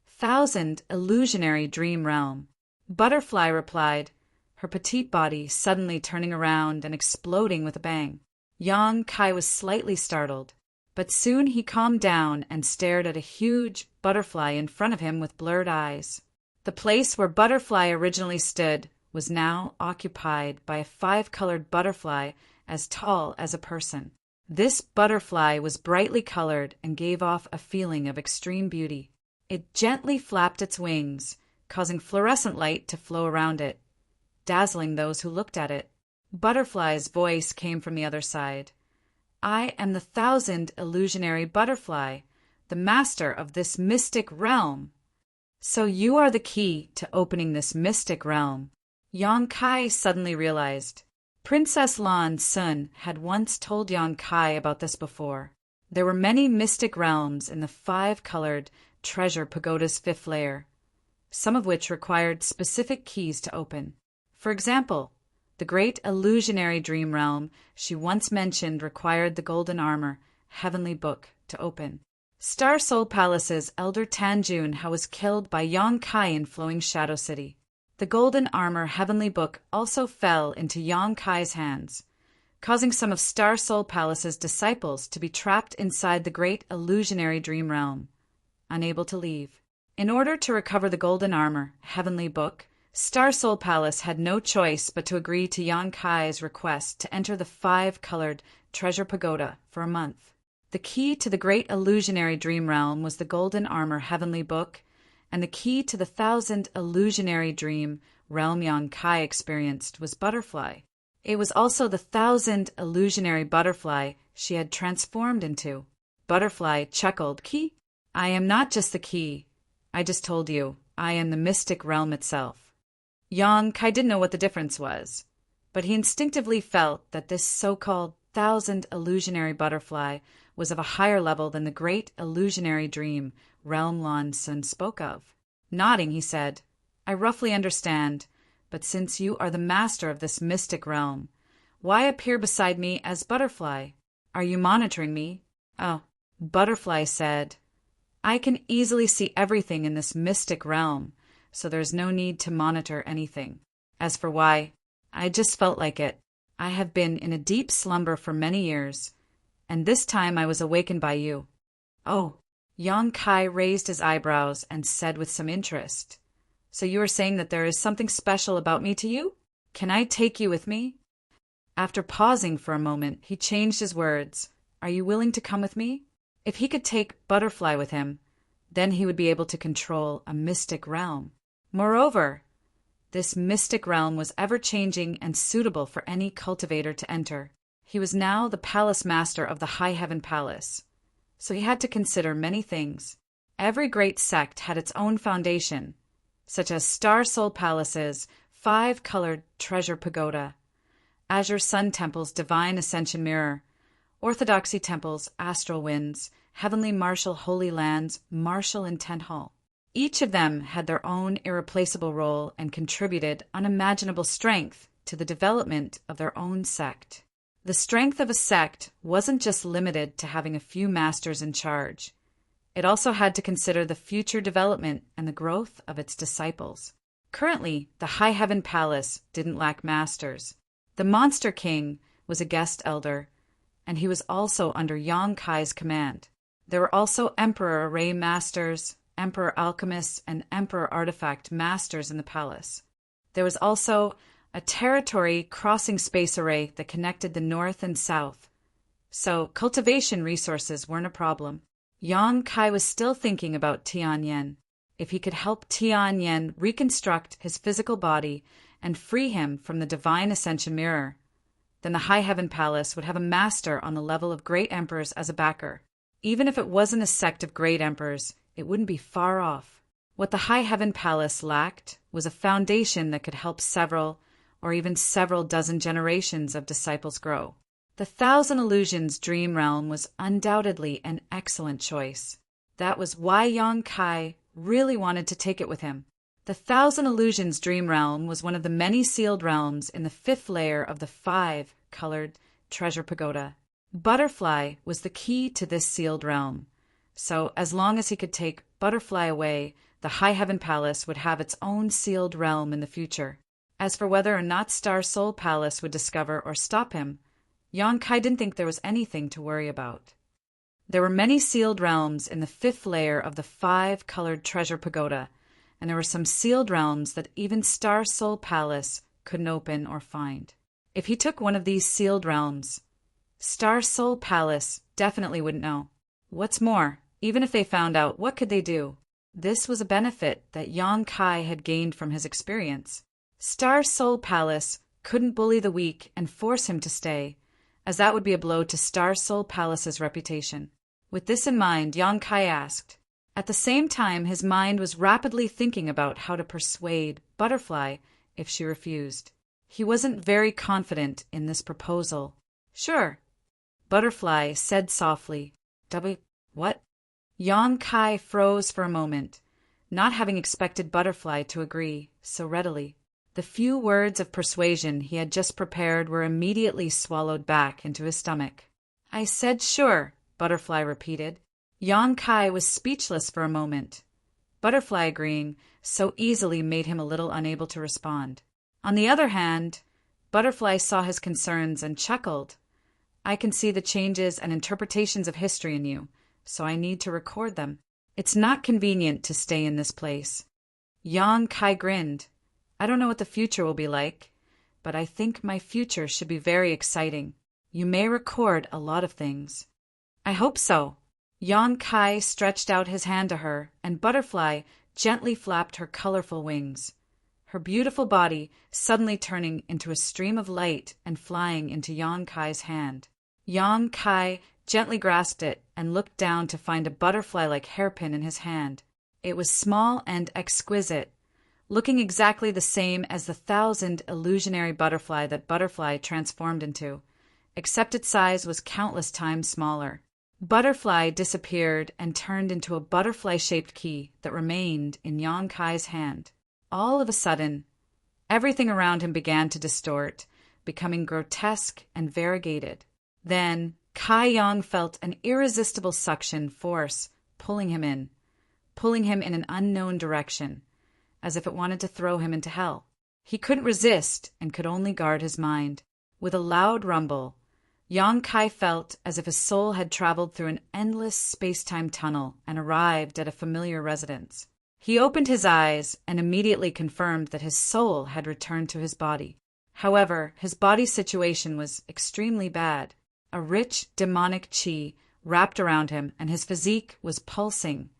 Thousand Illusionary Dream Realm. Butterfly replied, her petite body suddenly turning around and exploding with a bang. Yang Kai was slightly startled, but soon he calmed down and stared at a huge butterfly in front of him with blurred eyes. The place where Butterfly originally stood was now occupied by a 5-colored butterfly as tall as a person. This butterfly was brightly colored and gave off a feeling of extreme beauty. It gently flapped its wings, causing fluorescent light to flow around it, dazzling those who looked at it. Butterfly's voice came from the other side. I am the 1000 Illusionary Butterfly, the master of this mystic realm. So you are the key to opening this mystic realm. Yang Kai suddenly realized. Princess Lan Sun had once told Yang Kai about this before. There were many mystic realms in the 5-colored treasure pagoda's 5th layer, some of which required specific keys to open. For example, the great illusionary dream realm she once mentioned required the golden armor, heavenly book, to open. Star Soul Palace's elder Tanjun was killed by Yang Kai in Flowing Shadow City. The golden armor heavenly book also fell into Yang Kai's hands, causing some of Star Soul Palace's disciples to be trapped inside the great illusionary dream realm, unable to leave. In order to recover the golden armor heavenly book, Star Soul Palace had no choice but to agree to Yang Kai's request to enter the 5-colored treasure pagoda for a month. The key to the great illusionary dream realm was the golden armor heavenly book, and the key to the 1000 illusionary dream realm Yang Kai experienced was Butterfly. It was also the 1000 illusionary butterfly she had transformed into. Butterfly chuckled, Key? I am not just the key. I just told you, I am the mystic realm itself. Yang Kai didn't know what the difference was, but he instinctively felt that this so-called 1000 illusionary butterfly was of a higher level than the great illusionary dream realm Lan Sun spoke of. Nodding, he said, I roughly understand, but since you are the master of this mystic realm, why appear beside me as Butterfly? Are you monitoring me? Oh, Butterfly said, I can easily see everything in this mystic realm, so there's no need to monitor anything. As for why, I just felt like it. I have been in a deep slumber for many years, and this time I was awakened by you. Oh, Yang Kai raised his eyebrows and said with some interest, So you are saying that there is something special about me to you? Can I take you with me? After pausing for a moment, he changed his words. Are you willing to come with me? If he could take Butterfly with him, then he would be able to control a mystic realm. Moreover, this mystic realm was ever-changing and suitable for any cultivator to enter. He was now the palace master of the High Heaven Palace, so he had to consider many things. Every great sect had its own foundation, such as Star Soul Palace's 5-colored treasure pagoda, Azure Sun Temple's Divine Ascension Mirror, Orthodoxy Temple's Astral Winds, Heavenly Martial Holy Land's Martial Intent Hall. Each of them had their own irreplaceable role and contributed unimaginable strength to the development of their own sect. The strength of a sect wasn't just limited to having a few masters in charge. It also had to consider the future development and the growth of its disciples. Currently, the High Heaven Palace didn't lack masters. The Monster King was a guest elder, and he was also under Yang Kai's command. There were also Emperor Array Masters, Emperor Alchemists, and Emperor Artifact Masters in the palace. There was also a territory crossing space array that connected the north and south, so cultivation resources weren't a problem. Yang Kai was still thinking about Tianyan. If he could help Tianyan reconstruct his physical body and free him from the Divine Ascension Mirror, then the High Heaven Palace would have a master on the level of great emperors as a backer. Even if it wasn't a sect of great emperors, it wouldn't be far off. What the High Heaven Palace lacked was a foundation that could help several or even several dozen generations of disciples grow. The Thousand Illusions Dream Realm was undoubtedly an excellent choice. That was why Yang Kai really wanted to take it with him. The Thousand Illusions Dream Realm was one of the many sealed realms in the 5th layer of the 5-colored treasure pagoda. Butterfly was the key to this sealed realm. So as long as he could take Butterfly away, the High Heaven Palace would have its own sealed realm in the future. As for whether or not Star Soul Palace would discover or stop him, Yang Kai didn't think there was anything to worry about. There were many sealed realms in the 5th layer of the 5-colored treasure pagoda, and there were some sealed realms that even Star Soul Palace couldn't open or find. If he took one of these sealed realms, Star Soul Palace definitely wouldn't know. What's more, even if they found out, what could they do? This was a benefit that Yang Kai had gained from his experience. Star Soul Palace couldn't bully the weak and force him to stay, as that would be a blow to Star Soul Palace's reputation. With this in mind, Yang Kai asked. At the same time, his mind was rapidly thinking about how to persuade Butterfly if she refused. He wasn't very confident in this proposal. Sure, Butterfly said softly. What? Yang Kai froze for a moment, not having expected Butterfly to agree so readily. The few words of persuasion he had just prepared were immediately swallowed back into his stomach. I said sure, Butterfly repeated. Yang Kai was speechless for a moment. Butterfly agreeing so easily made him a little unable to respond. On the other hand, Butterfly saw his concerns and chuckled. I can see the changes and interpretations of history in you, so I need to record them. It's not convenient to stay in this place. Yang Kai grinned. I don't know what the future will be like, but I think my future should be very exciting. You may record a lot of things. I hope so. Yang Kai stretched out his hand to her, and Butterfly gently flapped her colorful wings, her beautiful body suddenly turning into a stream of light and flying into Yang Kai's hand. Yang Kai gently grasped it and looked down to find a butterfly-like hairpin in his hand. It was small and exquisite, looking exactly the same as the 1,000 illusionary butterfly that Butterfly transformed into, except its size was countless times smaller. Butterfly disappeared and turned into a butterfly-shaped key that remained in Yang Kai's hand. All of a sudden, everything around him began to distort, becoming grotesque and variegated. Then, Kai Yang felt an irresistible suction force pulling him in an unknown direction, as if it wanted to throw him into hell. He couldn't resist and could only guard his mind. With a loud rumble, Yang Kai felt as if his soul had traveled through an endless space-time tunnel and arrived at a familiar residence. He opened his eyes and immediately confirmed that his soul had returned to his body. However, his body's situation was extremely bad. A rich, demonic chi wrapped around him, and his physique was pulsing,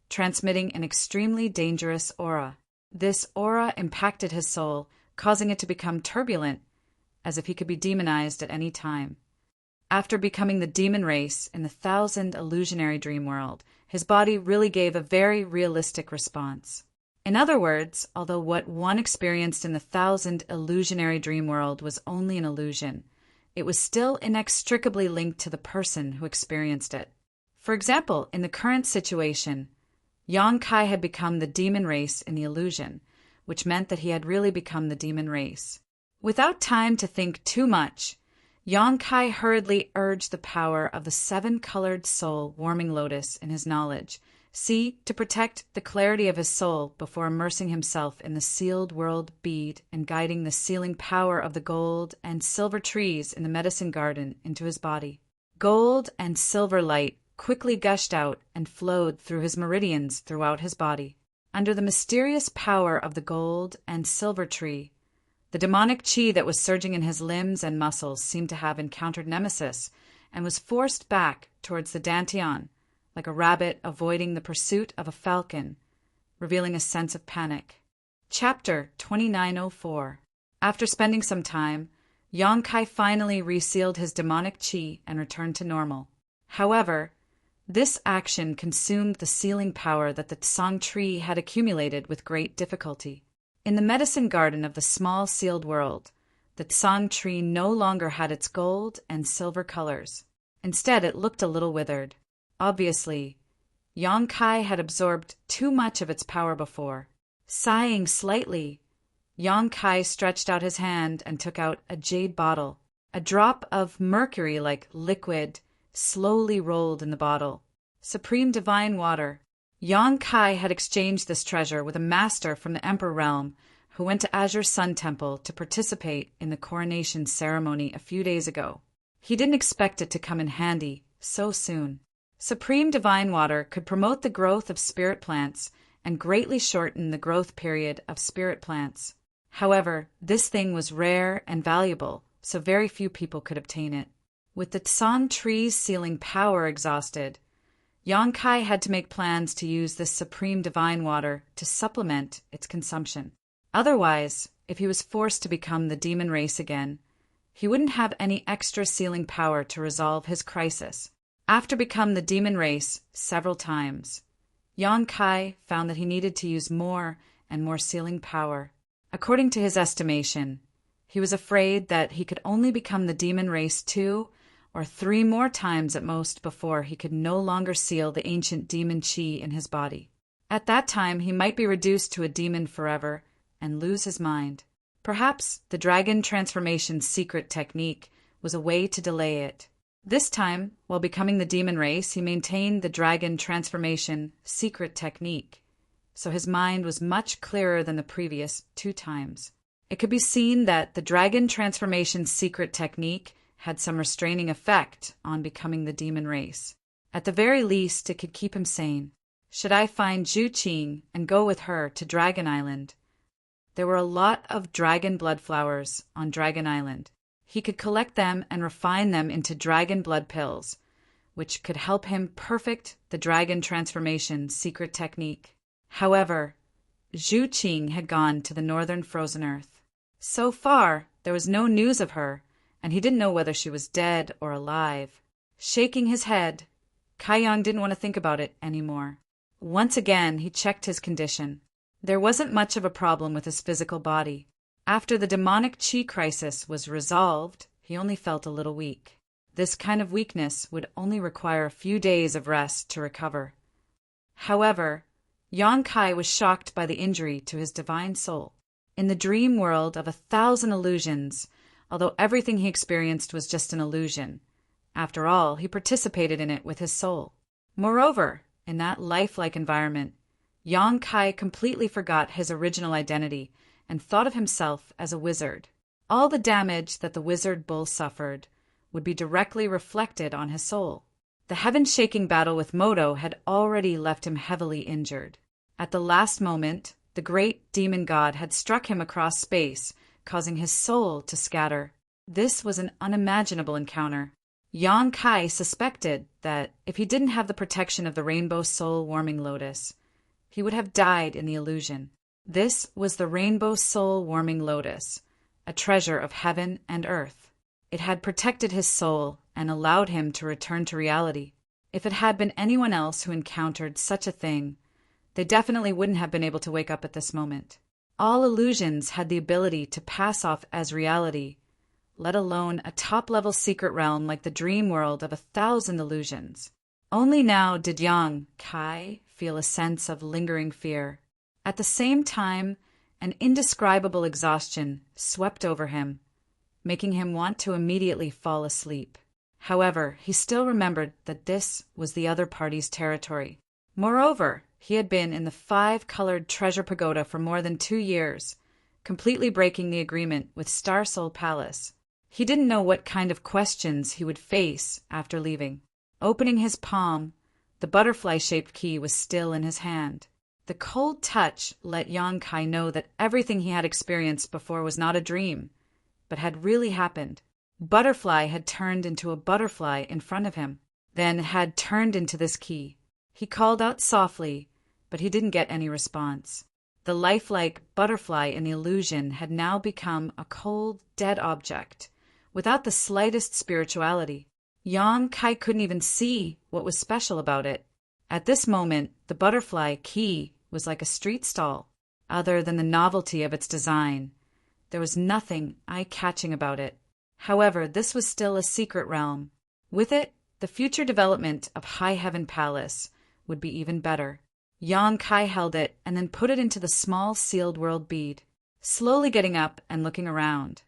transmitting an extremely dangerous aura. This aura impacted his soul, causing it to become turbulent, as if he could be demonized at any time. After becoming the demon race in the 1,000 illusionary dream world, his body really gave a very realistic response. In other words, although what one experienced in the 1,000 illusionary dream world was only an illusion, it was still inextricably linked to the person who experienced it. For example, in the current situation, Yang Kai had become the demon race in the illusion, which meant that he had really become the demon race. Without time to think too much, Yang Kai hurriedly urged the power of the 7-colored soul warming lotus in his knowledge, to protect the clarity of his soul before immersing himself in the sealed world bead and guiding the sealing power of the gold and silver trees in the medicine garden into his body. Gold and silver light quickly gushed out and flowed through his meridians throughout his body. Under the mysterious power of the gold and silver tree, the demonic chi that was surging in his limbs and muscles seemed to have encountered nemesis and was forced back towards the dantian, like a rabbit avoiding the pursuit of a falcon, revealing a sense of panic. Chapter 2904. After spending some time, Yang Kai finally resealed his demonic chi and returned to normal. However, this action consumed the sealing power that the Tsang tree had accumulated with great difficulty. In the medicine garden of the small sealed world, the tsang tree no longer had its gold and silver colors. Instead, it looked a little withered. Obviously, Yang Kai had absorbed too much of its power before. Sighing slightly, Yang Kai stretched out his hand and took out a jade bottle. A drop of mercury-like liquid slowly rolled in the bottle. Supreme divine water. Yang Kai had exchanged this treasure with a master from the Emperor realm who went to Azure Sun Temple to participate in the coronation ceremony a few days ago. He didn't expect it to come in handy so soon. Supreme divine water could promote the growth of spirit plants and greatly shorten the growth period of spirit plants. However, this thing was rare and valuable, so very few people could obtain it. With the tsang tree's sealing power exhausted, Yang Kai had to make plans to use this supreme divine water to supplement its consumption. Otherwise, if he was forced to become the demon race again, he wouldn't have any extra sealing power to resolve his crisis. After becoming the demon race several times, Yang Kai found that he needed to use more and more sealing power. According to his estimation, he was afraid that he could only become the demon race 2 or 3 more times at most before he could no longer seal the ancient demon chi in his body. At that time, he might be reduced to a demon forever and lose his mind. Perhaps the dragon transformation secret technique was a way to delay it. This time, while becoming the demon race, he maintained the dragon transformation secret technique, so his mind was much clearer than the previous 2 times. It could be seen that the dragon transformation secret technique had some restraining effect on becoming the demon race. At the very least, it could keep him sane. Should I find Zhu Qing and go with her to Dragon Island? There were a lot of dragon blood flowers on Dragon Island. He could collect them and refine them into dragon blood pills, which could help him perfect the dragon transformation secret technique. However, Zhu Qing had gone to the northern frozen earth. So far, there was no news of her, and he didn't know whether she was dead or alive. Shaking his head, Kaiyang didn't want to think about it anymore. Once again, he checked his condition. There wasn't much of a problem with his physical body. After the demonic chi crisis was resolved, he only felt a little weak. This kind of weakness would only require a few days of rest to recover. However, Yang Kai was shocked by the injury to his divine soul. In the dream world of 1,000 illusions, although everything he experienced was just an illusion, after all, he participated in it with his soul. Moreover, in that lifelike environment, Yang Kai completely forgot his original identity and thought of himself as a wizard. All the damage that the wizard bull suffered would be directly reflected on his soul. The heaven-shaking battle with Moto had already left him heavily injured. At the last moment, the great demon god had struck him across space, causing his soul to scatter. This was an unimaginable encounter. Yang Kai suspected that if he didn't have the protection of the Rainbow Soul Warming Lotus, he would have died in the illusion. This was the Rainbow Soul Warming Lotus, a treasure of heaven and earth. It had protected his soul and allowed him to return to reality. If it had been anyone else who encountered such a thing, they definitely wouldn't have been able to wake up at this moment. All illusions had the ability to pass off as reality, let alone a top-level secret realm like the dream world of 1,000 illusions. Only now did Yang Kai feel a sense of lingering fear. At the same time, an indescribable exhaustion swept over him, making him want to immediately fall asleep. However, he still remembered that this was the other party's territory. Moreover, he had been in the 5-colored treasure pagoda for more than 2 years, completely breaking the agreement with Star Soul Palace. He didn't know what kind of questions he would face after leaving. Opening his palm, the butterfly-shaped key was still in his hand. The cold touch let Yang Kai know that everything he had experienced before was not a dream, but had really happened. Butterfly had turned into a butterfly in front of him, then had turned into this key. He called out softly, but he didn't get any response. The lifelike butterfly in the illusion had now become a cold, dead object, without the slightest spirituality. Yang Kai couldn't even see what was special about it. At this moment, the butterfly key was like a street stall. other than the novelty of its design. There was nothing eye-catching about it. However, this was still a secret realm. With it, the future development of High Heaven Palace would be even better. Yang Kai held it and then put it into the small sealed world bead. Slowly getting up and looking around,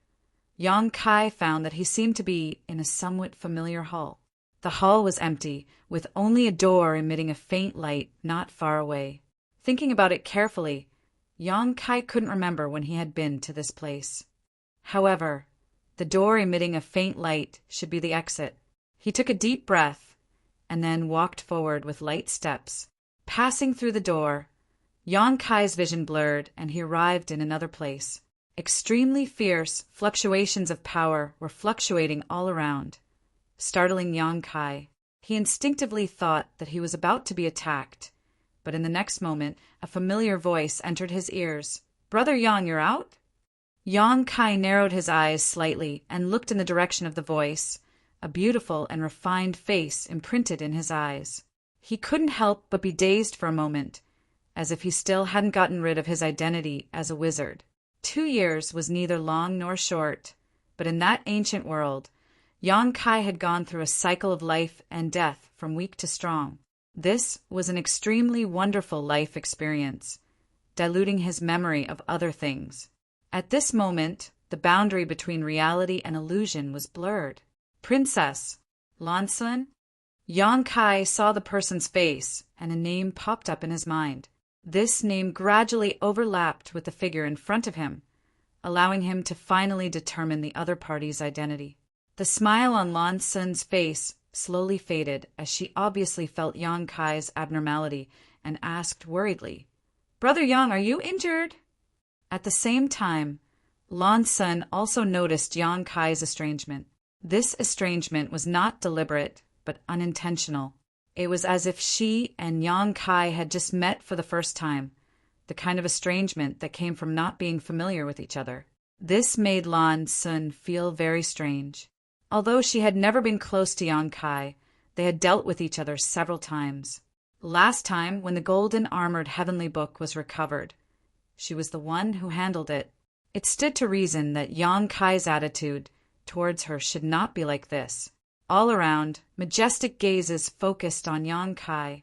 Yang Kai found that he seemed to be in a somewhat familiar hall. The hall was empty, with only a door emitting a faint light not far away. Thinking about it carefully, Yang Kai couldn't remember when he had been to this place. However, the door emitting a faint light should be the exit. He took a deep breath and then walked forward with light steps. Passing through the door, Yang Kai's vision blurred and he arrived in another place. Extremely fierce fluctuations of power were fluctuating all around, startling Yang Kai. He instinctively thought that he was about to be attacked, but in the next moment, a familiar voice entered his ears. "Brother Yang, you're out?" Yang Kai narrowed his eyes slightly and looked in the direction of the voice, a beautiful and refined face imprinted in his eyes. He couldn't help but be dazed for a moment, as if he still hadn't gotten rid of his identity as a wizard. 2 years was neither long nor short, but in that ancient world, Yang Kai had gone through a cycle of life and death from weak to strong. This was an extremely wonderful life experience, diluting his memory of other things. At this moment, the boundary between reality and illusion was blurred. "Princess, Lansun?" Yang Kai saw the person's face, and a name popped up in his mind. This name gradually overlapped with the figure in front of him, allowing him to finally determine the other party's identity. The smile on Lansun's face slowly faded as she obviously felt Yang Kai's abnormality and asked worriedly, "Brother Yang, are you injured?" At the same time, Lansun also noticed Yang Kai's estrangement. This estrangement was not deliberate, but unintentional. It was as if she and Yang Kai had just met for the first time, the kind of estrangement that came from not being familiar with each other. This made Lansun feel very strange. Although she had never been close to Yang Kai, they had dealt with each other several times. Last time, when the golden armored heavenly book was recovered, she was the one who handled it. It stood to reason that Yang Kai's attitude towards her should not be like this. All around, majestic gazes focused on Yang Kai,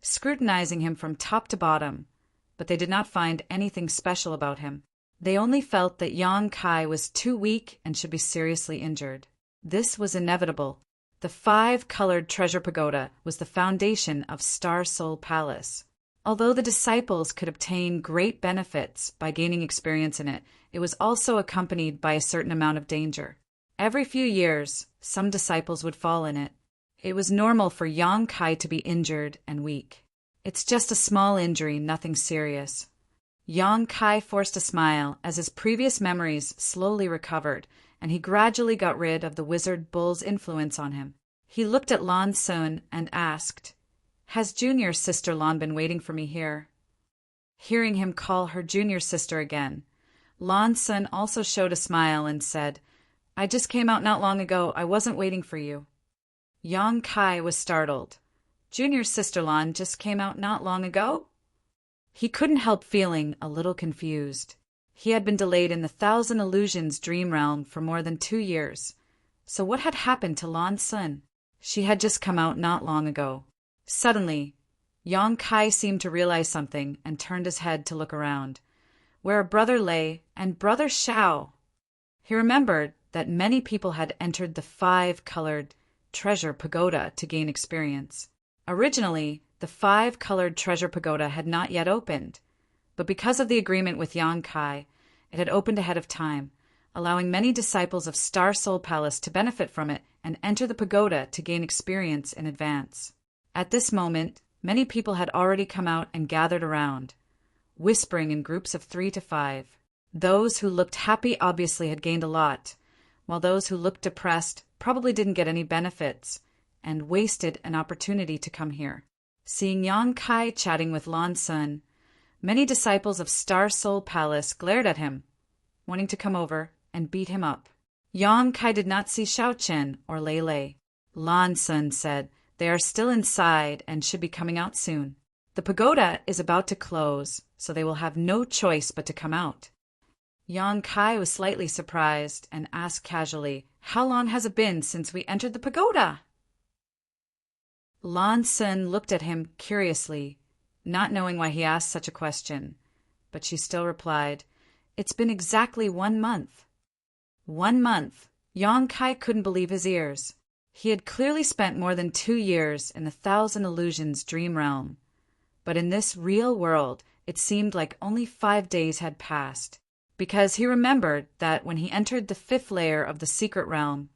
scrutinizing him from top to bottom, but they did not find anything special about him. They only felt that Yang Kai was too weak and should be seriously injured. This was inevitable. The 5-colored treasure pagoda was the foundation of Star Soul Palace. Although the disciples could obtain great benefits by gaining experience in it, it was also accompanied by a certain amount of danger. Every few years, some disciples would fall in it. It was normal for Yang Kai to be injured and weak. "It's just a small injury, nothing serious." Yang Kai forced a smile as his previous memories slowly recovered, and he gradually got rid of the wizard bull's influence on him. He looked at Lansun and asked, "Has junior sister Lan been waiting for me here?" Hearing him call her junior sister again, Lansun also showed a smile and said, "I just came out not long ago. I wasn't waiting for you." Yang Kai was startled. Junior sister Lan just came out not long ago? He couldn't help feeling a little confused. He had been delayed in the Thousand Illusions dream realm for more than 2 years. So what had happened to Lansun? She had just come out not long ago. Suddenly, Yang Kai seemed to realize something and turned his head to look around, where a brother lay and Brother Shao. He remembered that many people had entered the 5-colored treasure pagoda to gain experience. Originally, the 5-colored treasure pagoda had not yet opened, but because of the agreement with Yang Kai, it had opened ahead of time, allowing many disciples of Star Soul Palace to benefit from it and enter the pagoda to gain experience in advance. At this moment, many people had already come out and gathered around, whispering in groups of 3 to 5. Those who looked happy obviously had gained a lot, while those who looked depressed probably didn't get any benefits and wasted an opportunity to come here. Seeing Yang Kai chatting with Lansun, many disciples of Star Soul Palace glared at him, wanting to come over and beat him up. Yang Kai did not see Xiaochen or Lei. Lansun said they are still inside and should be coming out soon. The pagoda is about to close, so they will have no choice but to come out. Yang Kai was slightly surprised and asked casually, "How long has it been since we entered the pagoda?" Lan Sun looked at him curiously, not knowing why he asked such a question, but she still replied, "It's been exactly 1 month." 1 month! Yang Kai couldn't believe his ears. He had clearly spent more than 2 years in the Thousand Illusions dream realm, but in this real world it seemed like only 5 days had passed, because he remembered that when he entered the 5th layer of the secret realm,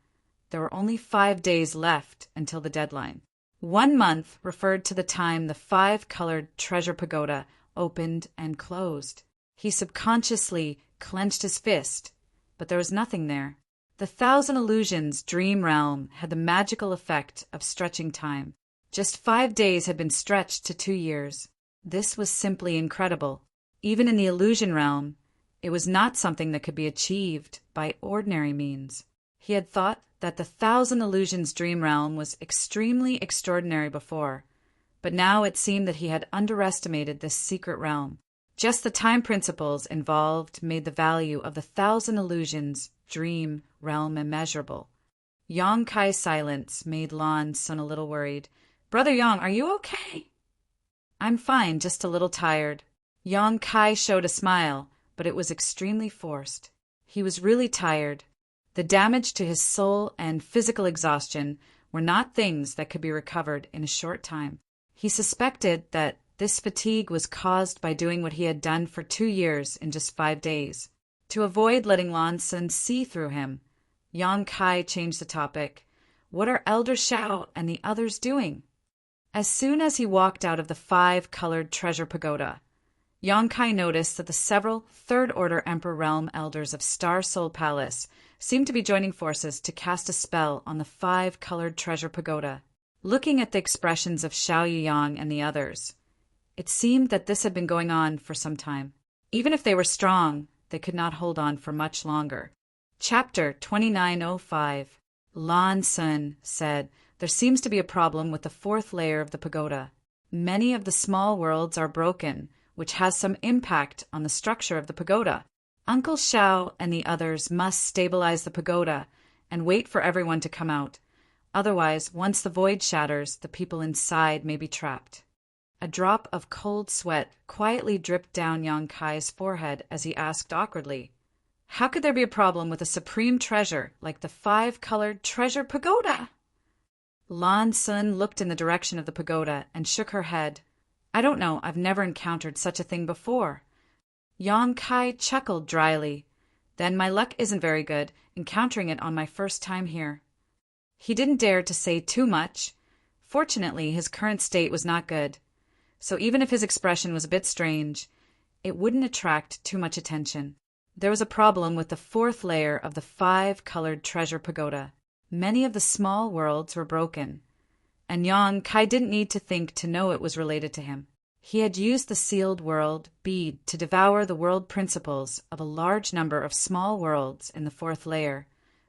there were only 5 days left until the deadline. 1 month referred to the time the 5-colored treasure pagoda opened and closed. He subconsciously clenched his fist, but there was nothing there. The Thousand Illusions dream realm had the magical effect of stretching time. Just 5 days had been stretched to 2 years. This was simply incredible. Even in the illusion realm, it was not something that could be achieved by ordinary means. He had thought that the Thousand Illusions dream realm was extremely extraordinary before, but now it seemed that he had underestimated this secret realm. Just the time principles involved made the value of the Thousand Illusions dream realm immeasurable. Yang Kai's silence made Lan Sun a little worried. "Brother Yang, are you okay?" "I'm fine, just a little tired." Yang Kai showed a smile, but it was extremely forced. He was really tired. The damage to his soul and physical exhaustion were not things that could be recovered in a short time. He suspected that this fatigue was caused by doing what he had done for 2 years in just 5 days. To avoid letting Lan Sun see through him, Yang Kai changed the topic. "What are Elder Xiao and the others doing?" As soon as he walked out of the 5-colored treasure pagoda, Yang Kai noticed that the several Third-Order Emperor Realm elders of Star Soul Palace seemed to be joining forces to cast a spell on the 5-colored treasure pagoda. Looking at the expressions of Xiao Yuyang and the others, it seemed that this had been going on for some time. Even if they were strong, they could not hold on for much longer. Chapter 2905. Lan Sun said, "There seems to be a problem with the 4th layer of the pagoda. Many of the small worlds are broken, which has some impact on the structure of the pagoda. Uncle Xiao and the others must stabilize the pagoda and wait for everyone to come out. Otherwise, once the void shatters, the people inside may be trapped." A drop of cold sweat quietly dripped down Yang Kai's forehead as he asked awkwardly, "How could there be a problem with a supreme treasure like the 5-colored treasure pagoda?" Lan Sun looked in the direction of the pagoda and shook her head. "I don't know, I've never encountered such a thing before." Yang Kai chuckled dryly. "Then my luck isn't very good, encountering it on my first time here." He didn't dare to say too much. Fortunately, his current state was not good, so even if his expression was a bit strange, it wouldn't attract too much attention. There was a problem with the 4th layer of the 5-colored treasure pagoda. Many of the small worlds were broken, and Yang Kai didn't need to think to know it was related to him. He had used the sealed world bead to devour the world principles of a large number of small worlds in the 4th layer,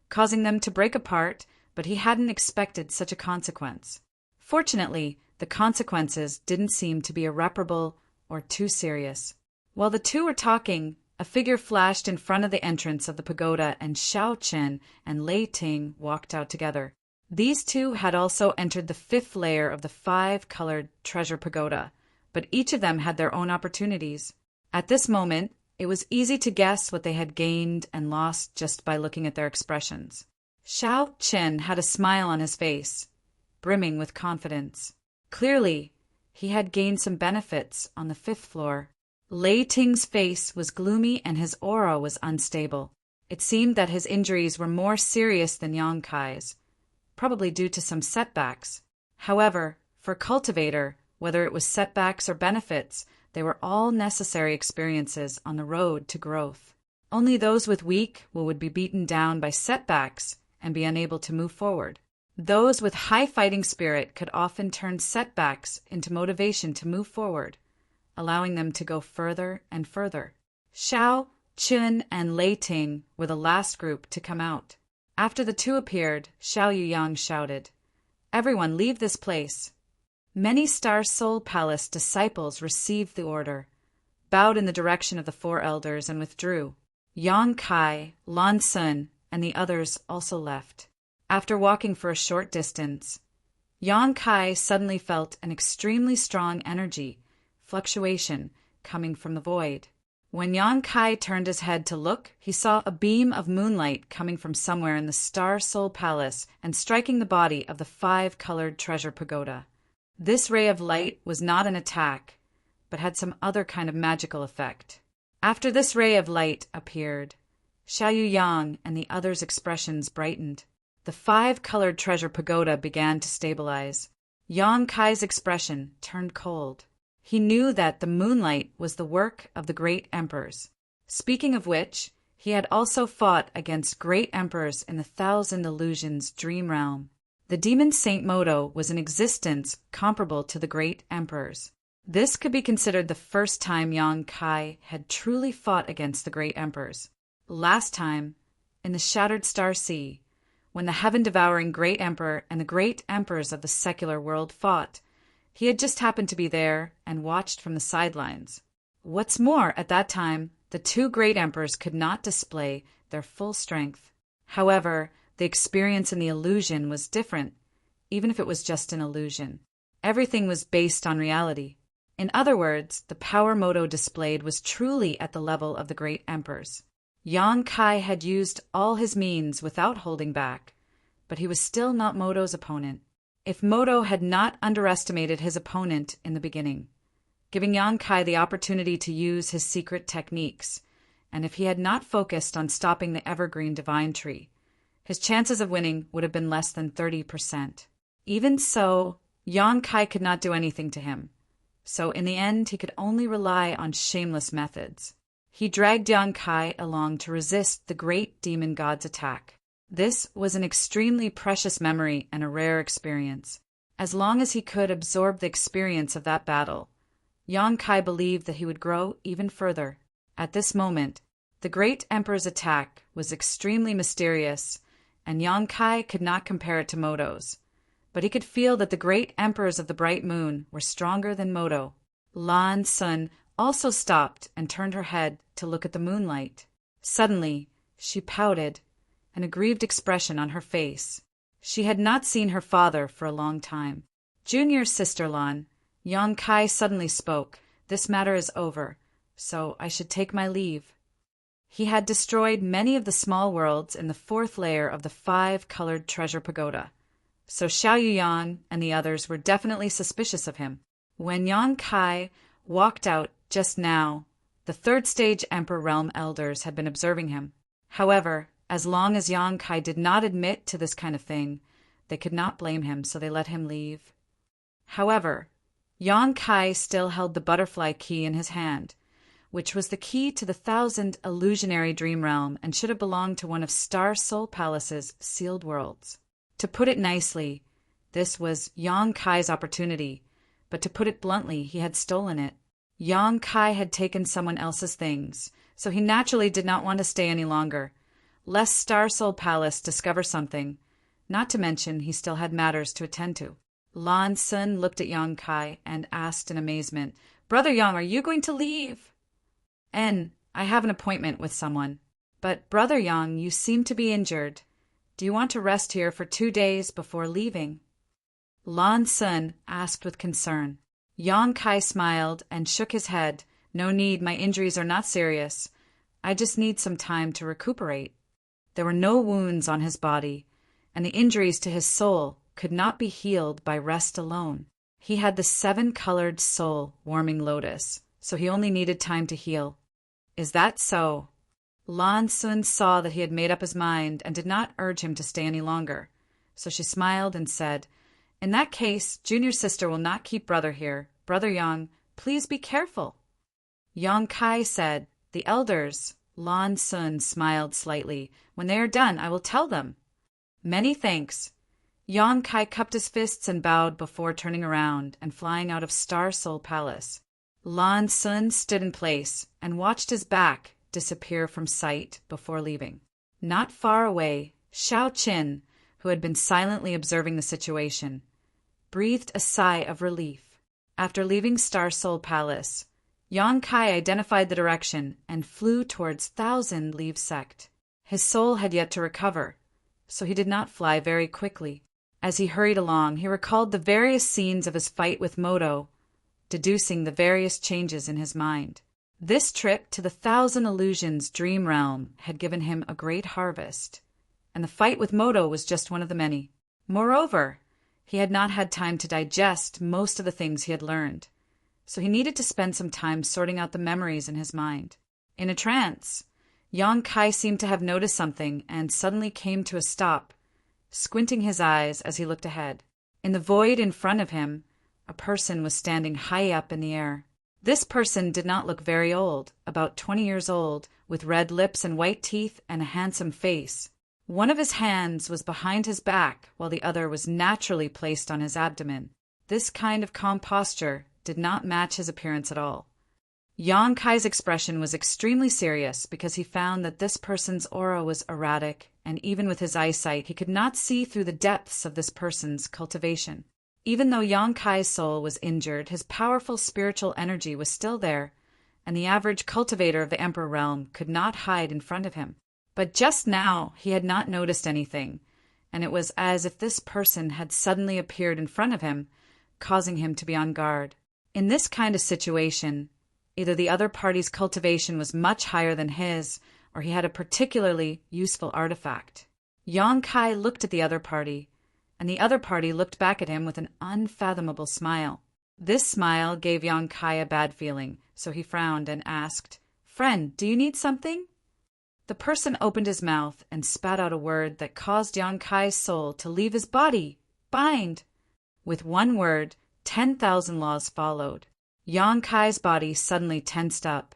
causing them to break apart, but he hadn't expected such a consequence. Fortunately, the consequences didn't seem to be irreparable or too serious. While the two were talking, a figure flashed in front of the entrance of the pagoda, and Xiao Chen and Lei Ting walked out together. These two had also entered the 5th layer of the 5-colored treasure pagoda, but each of them had their own opportunities. At this moment, it was easy to guess what they had gained and lost just by looking at their expressions. Xiao Chen had a smile on his face, brimming with confidence. Clearly, he had gained some benefits on the 5th floor. Lei Ting's face was gloomy and his aura was unstable. It seemed that his injuries were more serious than Yang Kai's, probably due to some setbacks. However, for Cultivator, whether it was setbacks or benefits, they were all necessary experiences on the road to growth. Only those with weak will would be beaten down by setbacks and be unable to move forward. Those with high fighting spirit could often turn setbacks into motivation to move forward, allowing them to go further and further. Xiao, Chen, and Lei Ting were the last group to come out. After the two appeared, Xiao Yuyang shouted, "Everyone leave this place." Many Star Soul Palace disciples received the order, bowed in the direction of the four elders, and withdrew. Yang Kai, Lan Sun, and the others also left. After walking for a short distance, Yang Kai suddenly felt an extremely strong energy, fluctuation, coming from the void. When Yang Kai turned his head to look, he saw a beam of moonlight coming from somewhere in the Star Soul Palace and striking the body of the five-colored treasure pagoda. This ray of light was not an attack, but had some other kind of magical effect. After this ray of light appeared, Xiaoyu Yang and the others' expressions brightened. The five-colored treasure pagoda began to stabilize. Yang Kai's expression turned cold. He knew that the moonlight was the work of the great emperors. Speaking of which, he had also fought against great emperors in the Thousand Illusions dream realm. The demon Saint Modo was in existence comparable to the great emperors. This could be considered the first time Yang Kai had truly fought against the great emperors. Last time, in the Shattered Star Sea, when the heaven-devouring great emperor and the great emperors of the secular world fought, he had just happened to be there and watched from the sidelines. What's more, at that time, the two great emperors could not display their full strength. However, the experience in the illusion was different, even if it was just an illusion. Everything was based on reality. In other words, the power Modo displayed was truly at the level of the great emperors. Yang Kai had used all his means without holding back, but he was still not Modo's opponent. If Modo had not underestimated his opponent in the beginning, giving Yang Kai the opportunity to use his secret techniques, and if he had not focused on stopping the evergreen divine tree, his chances of winning would have been less than 30%. Even so, Yang Kai could not do anything to him, so in the end he could only rely on shameless methods. He dragged Yang Kai along to resist the great demon god's attack. This was an extremely precious memory and a rare experience. As long as he could absorb the experience of that battle, Yang Kai believed that he would grow even further. At this moment, the great emperor's attack was extremely mysterious, and Yang Kai could not compare it to Modo's. But he could feel that the great emperors of the bright moon were stronger than Modo. Lan Sun also stopped and turned her head to look at the moonlight. Suddenly, she pouted, an aggrieved expression on her face. She had not seen her father for a long time. Junior sister Lan, Yang Kai suddenly spoke. This matter is over, so I should take my leave. He had destroyed many of the small worlds in the fourth layer of the five-colored treasure pagoda, so Xiaoyu Yang and the others were definitely suspicious of him. When Yang Kai walked out just now, the third-stage Emperor Realm elders had been observing him. However, as long as Yang Kai did not admit to this kind of thing, they could not blame him, so they let him leave. However, Yang Kai still held the butterfly key in his hand, which was the key to the 1,000 illusionary dream realm and should have belonged to one of Star Soul Palace's sealed worlds. To put it nicely, this was Yang Kai's opportunity, but to put it bluntly, he had stolen it. Yang Kai had taken someone else's things, so he naturally did not want to stay any longer, lest Star Soul Palace discover something, not to mention he still had matters to attend to. Lan Sun looked at Yang Kai and asked in amazement, "Brother Yang, are you going to leave?" I have an appointment with someone." "But, Brother Yang, you seem to be injured. Do you want to rest here for 2 days before leaving?" Lan Sun asked with concern. Yang Kai smiled and shook his head. "No need, my injuries are not serious. I just need some time to recuperate." There were no wounds on his body, and the injuries to his soul could not be healed by rest alone. He had the 7-colored soul warming lotus, so he only needed time to heal. "Is that so?" Lan Sun saw that he had made up his mind and did not urge him to stay any longer, so she smiled and said, "In that case, junior sister will not keep brother here. Brother Yang, please be careful." Yang Kai said, "The elders." Lan Sun smiled slightly. "When they are done, I will tell them." "Many thanks." Yang Kai cupped his fists and bowed before turning around and flying out of Star Soul Palace. Lan Sun stood in place and watched his back disappear from sight before leaving. Not far away, Xiao Qin, who had been silently observing the situation, breathed a sigh of relief. After leaving Star Soul Palace, Yang Kai identified the direction and flew towards Thousand Leaf Sect. His soul had yet to recover, so he did not fly very quickly. As he hurried along, he recalled the various scenes of his fight with Moto, deducing the various changes in his mind. This trip to the Thousand Illusions dream realm had given him a great harvest, and the fight with Moto was just one of the many. Moreover, he had not had time to digest most of the things he had learned, so he needed to spend some time sorting out the memories in his mind. In a trance, Yang Kai seemed to have noticed something and suddenly came to a stop, squinting his eyes as he looked ahead. In the void in front of him, a person was standing high up in the air. This person did not look very old, about 20 years old, with red lips and white teeth and a handsome face. One of his hands was behind his back, while the other was naturally placed on his abdomen. This kind of calm posture did not match his appearance at all. Yang Kai's expression was extremely serious because he found that this person's aura was erratic, and even with his eyesight he could not see through the depths of this person's cultivation. Even though Yang Kai's soul was injured, his powerful spiritual energy was still there, and the average cultivator of the Emperor realm could not hide in front of him. But just now he had not noticed anything, and it was as if this person had suddenly appeared in front of him, causing him to be on guard. In this kind of situation, either the other party's cultivation was much higher than his, or he had a particularly useful artifact. Yang Kai looked at the other party, and the other party looked back at him with an unfathomable smile. This smile gave Yang Kai a bad feeling, so he frowned and asked, "Friend, do you need something?" The person opened his mouth and spat out a word that caused Yang Kai's soul to leave his body. Bind! With one word, 10,000 laws followed. Yang Kai's body suddenly tensed up,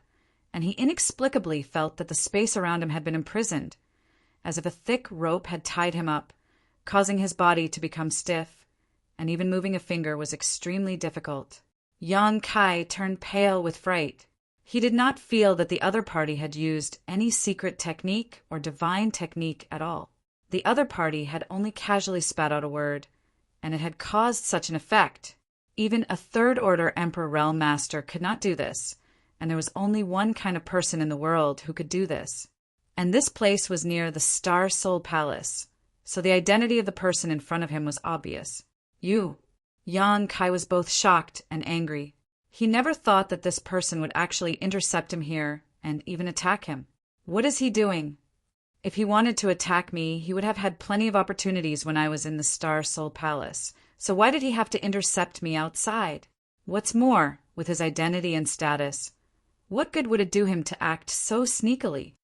and he inexplicably felt that the space around him had been imprisoned, as if a thick rope had tied him up, causing his body to become stiff, and even moving a finger was extremely difficult. Yang Kai turned pale with fright. He did not feel that the other party had used any secret technique or divine technique at all. The other party had only casually spat out a word, and it had caused such an effect. Even a third-order Emperor Realm Master could not do this, and there was only one kind of person in the world who could do this. And this place was near the Star Soul Palace, so the identity of the person in front of him was obvious. "You." Yang Kai was both shocked and angry. He never thought that this person would actually intercept him here and even attack him. What is he doing? If he wanted to attack me, he would have had plenty of opportunities when I was in the Star Soul Palace. So why did he have to intercept me outside? What's more, with his identity and status, what good would it do him to act so sneakily?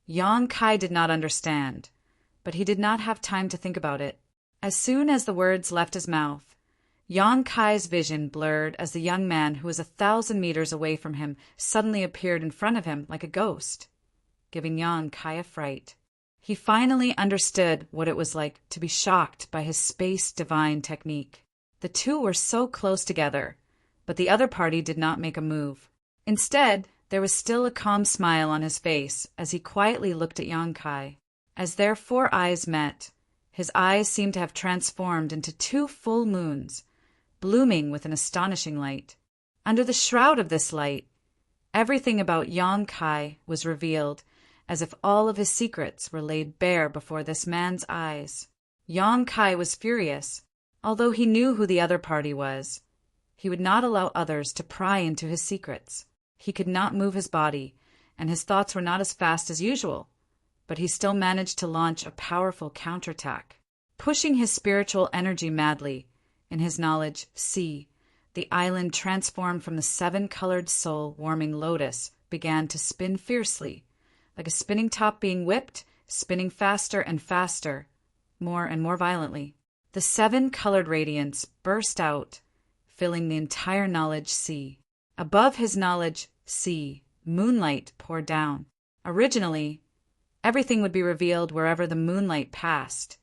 Yang Kai did not understand, but he did not have time to think about it. As soon as the words left his mouth, Yang Kai's vision blurred as the young man who was 1,000 meters away from him suddenly appeared in front of him like a ghost, giving Yang Kai a fright. He finally understood what it was like to be shocked by his space divine technique. The two were so close together, but the other party did not make a move. Instead, there was still a calm smile on his face as he quietly looked at Yang Kai. As their 4 eyes met, his eyes seemed to have transformed into 2 full moons, blooming with an astonishing light. Under the shroud of this light, everything about Yang Kai was revealed, as if all of his secrets were laid bare before this man's eyes. Yang Kai was furious. Although he knew who the other party was, he would not allow others to pry into his secrets. He could not move his body, and his thoughts were not as fast as usual, but he still managed to launch a powerful counterattack. Pushing his spiritual energy madly, in his knowledge, see, the island transformed from the 7-colored soul-warming lotus began to spin fiercely, like a spinning top being whipped, spinning faster and faster, more and more violently. The 7-colored radiance burst out, filling the entire knowledge sea. Above his knowledge sea, moonlight poured down. Originally, everything would be revealed wherever the moonlight passed,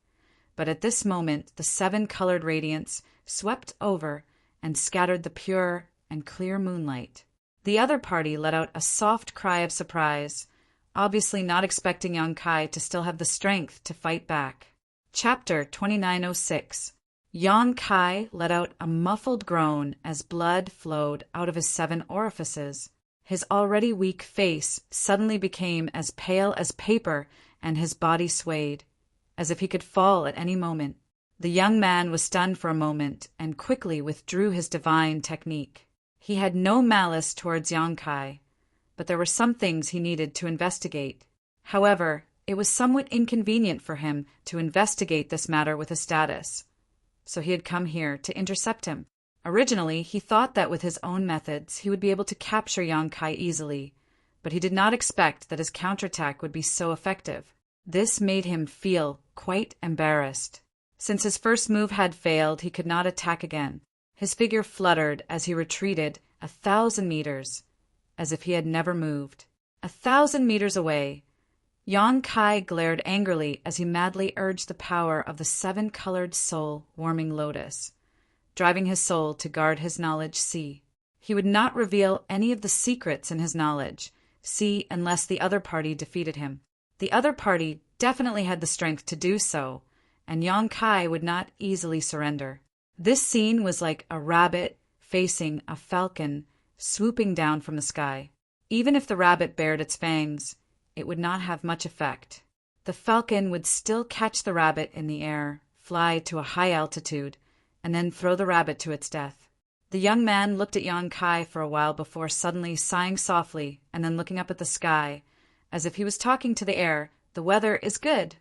but at this moment the 7-colored radiance swept over and scattered the pure and clear moonlight. The other party let out a soft cry of surprise, obviously not expecting Yang Kai to still have the strength to fight back. Chapter 2906. Yang Kai let out a muffled groan as blood flowed out of his 7 orifices. His already weak face suddenly became as pale as paper, and his body swayed, as if he could fall at any moment. The young man was stunned for a moment and quickly withdrew his divine technique. He had no malice towards Yang Kai, but there were some things he needed to investigate. However, it was somewhat inconvenient for him to investigate this matter with his status, so he had come here to intercept him. Originally, he thought that with his own methods he would be able to capture Yang Kai easily, but he did not expect that his counterattack would be so effective. This made him feel quite embarrassed. Since his first move had failed, he could not attack again. His figure fluttered as he retreated 1,000 meters, as if he had never moved. 1,000 meters away, Yang Kai glared angrily as he madly urged the power of the 7-colored soul-warming lotus, driving his soul to guard his knowledge C. He would not reveal any of the secrets in his knowledge C unless the other party defeated him. The other party definitely had the strength to do so, and Yang Kai would not easily surrender. This scene was like a rabbit facing a falcon swooping down from the sky. Even if the rabbit bared its fangs, it would not have much effect. The falcon would still catch the rabbit in the air, fly to a high altitude, and then throw the rabbit to its death. The young man looked at Yang Kai for a while before suddenly sighing softly and then looking up at the sky, as if he was talking to the air. "The weather is good."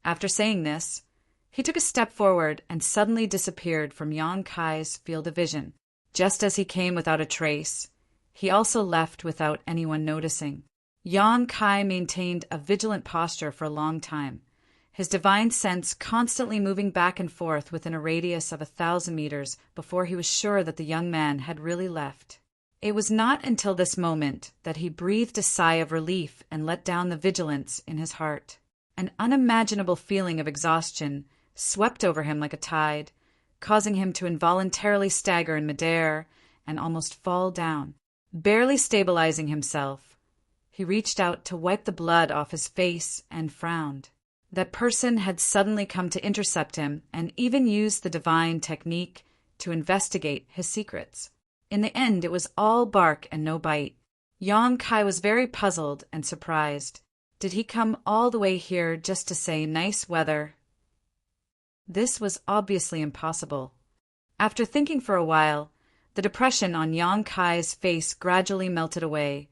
After saying this, he took a step forward and suddenly disappeared from Yang Kai's field of vision. Just as he came without a trace, he also left without anyone noticing. Yang Kai maintained a vigilant posture for a long time, his divine sense constantly moving back and forth within a radius of 1,000 meters before he was sure that the young man had really left. It was not until this moment that he breathed a sigh of relief and let down the vigilance in his heart. An unimaginable feeling of exhaustion swept over him like a tide, causing him to involuntarily stagger in midair and almost fall down. Barely stabilizing himself, he reached out to wipe the blood off his face and frowned. That person had suddenly come to intercept him and even used the divine technique to investigate his secrets. In the end, it was all bark and no bite. Yang Kai was very puzzled and surprised. Did he come all the way here just to say nice weather? This was obviously impossible. After thinking for a while, the depression on Yang Kai's face gradually melted away,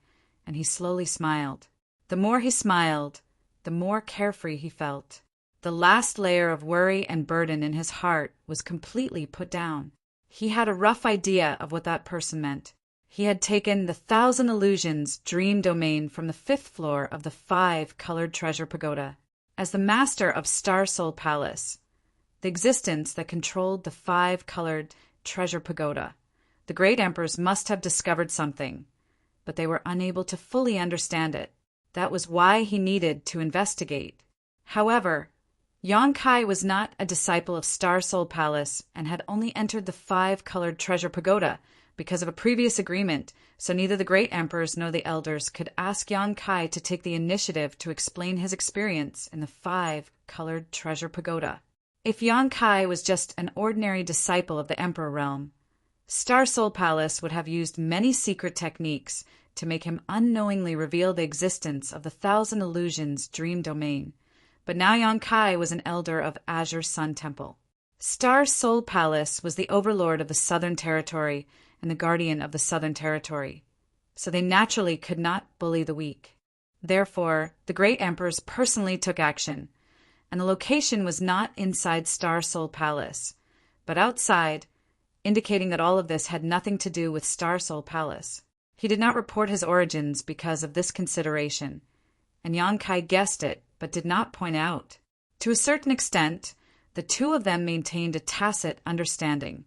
and he slowly smiled. The more he smiled, the more carefree he felt. The last layer of worry and burden in his heart was completely put down. He had a rough idea of what that person meant. He had taken the 1,000 Illusions dream domain from the 5th floor of the 5-colored treasure pagoda. As the master of Star Soul Palace, the existence that controlled the 5-colored treasure pagoda, the great emperors must have discovered something, but they were unable to fully understand it. That was why he needed to investigate. However, Yang Kai was not a disciple of Star Soul Palace and had only entered the 5-colored treasure pagoda because of a previous agreement, so neither the great emperors nor the elders could ask Yang Kai to take the initiative to explain his experience in the 5-colored treasure pagoda. If Yang Kai was just an ordinary disciple of the Emperor realm, Star Soul Palace would have used many secret techniques to make him unknowingly reveal the existence of the 1,000 Illusions dream domain. But now Yang Kai was an elder of Azure Sun Temple. Star Soul Palace was the overlord of the Southern Territory and the guardian of the Southern Territory, so they naturally could not bully the weak. Therefore, the great emperors personally took action, and the location was not inside Star Soul Palace, but outside, indicating that all of this had nothing to do with Star Soul Palace. He did not report his origins because of this consideration, and Yang Kai guessed it but did not point out. To a certain extent, the two of them maintained a tacit understanding,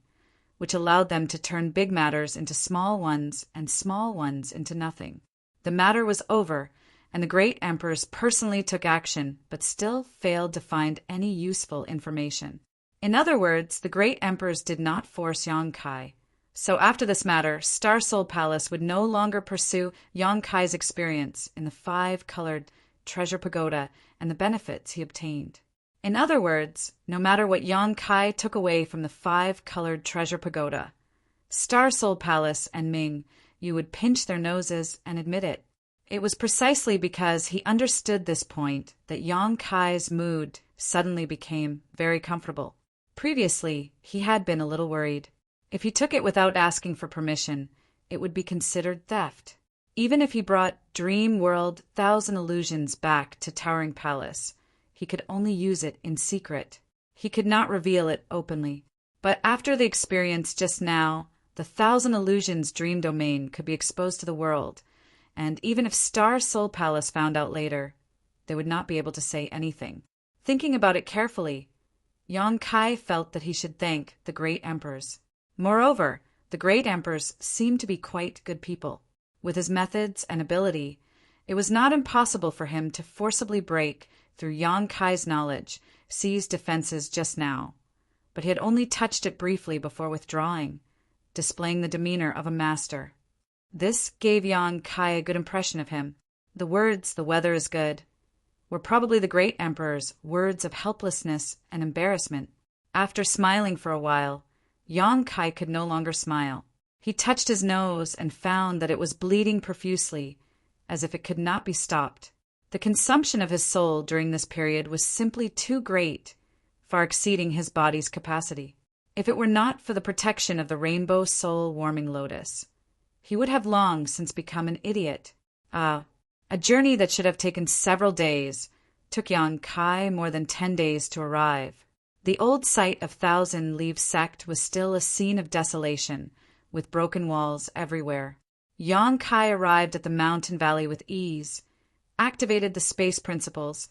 which allowed them to turn big matters into small ones and small ones into nothing. The matter was over, and the great emperors personally took action but still failed to find any useful information. In other words, the great emperors did not force Yang Kai. So after this matter, Star Soul Palace would no longer pursue Yang Kai's experience in the 5-colored treasure pagoda and the benefits he obtained. In other words, no matter what Yang Kai took away from the 5-colored treasure pagoda, Star Soul Palace and Ming, you would pinch their noses and admit it. It was precisely because he understood this point that Yang Kai's mood suddenly became very comfortable. Previously, he had been a little worried. If he took it without asking for permission, it would be considered theft. Even if he brought Dream World 1,000 Illusions back to Towering Palace, he could only use it in secret. He could not reveal it openly. But after the experience just now, the 1,000 Illusions dream domain could be exposed to the world, and even if Star Soul Palace found out later, they would not be able to say anything. Thinking about it carefully, Yang Kai felt that he should thank the great emperors. Moreover, the great emperors seemed to be quite good people. With his methods and ability, it was not impossible for him to forcibly break through Yang Kai's knowledge, seize defenses just now. But he had only touched it briefly before withdrawing, displaying the demeanor of a master. This gave Yang Kai a good impression of him. The words, "the weather is good," were probably the great emperor's words of helplessness and embarrassment. After smiling for a while, Yang Kai could no longer smile. He touched his nose and found that it was bleeding profusely, as if it could not be stopped. The consumption of his soul during this period was simply too great, far exceeding his body's capacity. If it were not for the protection of the rainbow soul warming lotus, he would have long since become an idiot. A journey that should have taken several days took Yang Kai more than 10 days to arrive. The old site of 1,000 Leaves Sect was still a scene of desolation, with broken walls everywhere. Yang Kai arrived at the mountain valley with ease, activated the space principles,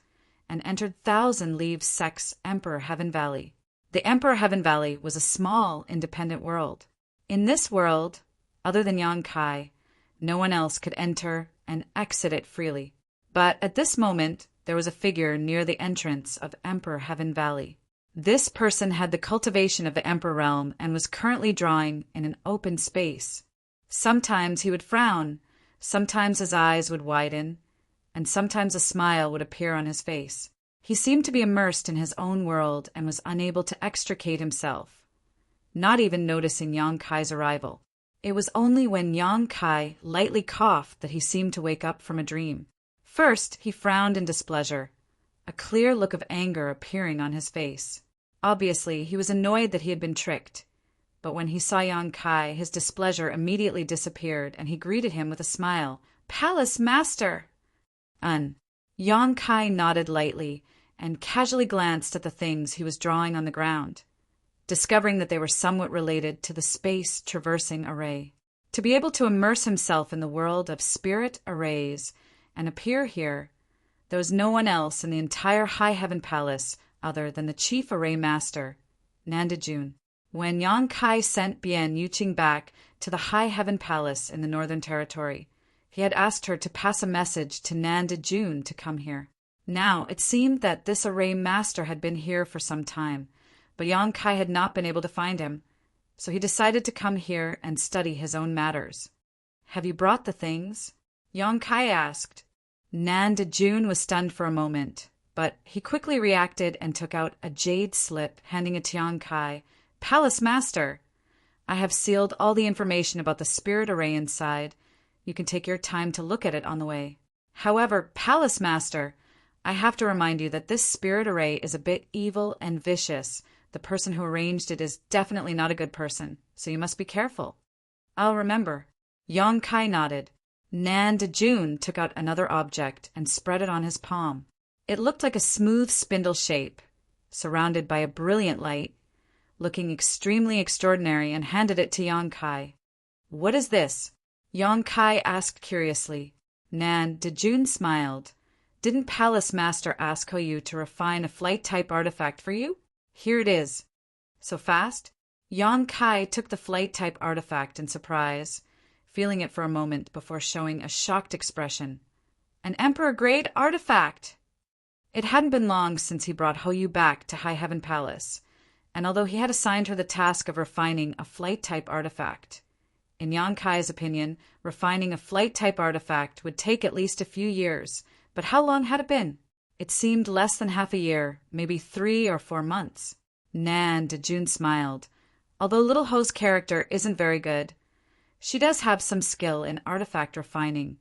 and entered 1,000 Leaves Sect's Emperor Heaven Valley. The Emperor Heaven Valley was a small, independent world. In this world, other than Yang Kai, no one else could enter and exit it freely. But at this moment, there was a figure near the entrance of Emperor Heaven Valley. This person had the cultivation of the Emperor realm and was currently drawing in an open space. Sometimes he would frown, sometimes his eyes would widen, and sometimes a smile would appear on his face. He seemed to be immersed in his own world and was unable to extricate himself, not even noticing Yang Kai's arrival. It was only when Yang Kai lightly coughed that he seemed to wake up from a dream. First, he frowned in displeasure, a clear look of anger appearing on his face. Obviously, he was annoyed that he had been tricked, but when he saw Yang Kai, his displeasure immediately disappeared, and he greeted him with a smile. "Palace Master!" Yang Kai nodded lightly and casually glanced at the things he was drawing on the ground, discovering that they were somewhat related to the space traversing array. To be able to immerse himself in the world of spirit arrays and appear here, there was no one else in the entire High Heaven Palace other than the Chief Array Master, Nanda June. When Yang Kai sent Bian Yuqing back to the High Heaven Palace in the Northern Territory, he had asked her to pass a message to Nanda June to come here. Now, it seemed that this Array Master had been here for some time, but Yang Kai had not been able to find him, so he decided to come here and study his own matters. "Have you brought the things?" Yang Kai asked. Nanda June was stunned for a moment, but he quickly reacted and took out a jade slip, handing it to Yang Kai. "Palace Master, I have sealed all the information about the spirit array inside. You can take your time to look at it on the way. However, Palace Master, I have to remind you that this spirit array is a bit evil and vicious. The person who arranged it is definitely not a good person, so you must be careful." "I'll remember." Yang Kai nodded. Nanda June took out another object and spread it on his palm. It looked like a smooth spindle shape, surrounded by a brilliant light, looking extremely extraordinary, and handed it to Yang Kai. "What is this?" Yang Kai asked curiously. Nanda June smiled. "Didn't Palace Master ask you to refine a flight-type artifact for you? Here it is." "So fast?" Yang Kai took the flight-type artifact in surprise, feeling it for a moment before showing a shocked expression. "An Emperor-grade artifact!" It hadn't been long since he brought Hoyu back to High Heaven Palace, and although he had assigned her the task of refining a flight-type artifact, in Yang Kai's opinion, refining a flight-type artifact would take at least a few years. But how long had it been? It seemed less than half a year, maybe 3 or 4 months. Nan Dejun smiled. Although Little Ho's character isn't very good, she does have some skill in artifact refining,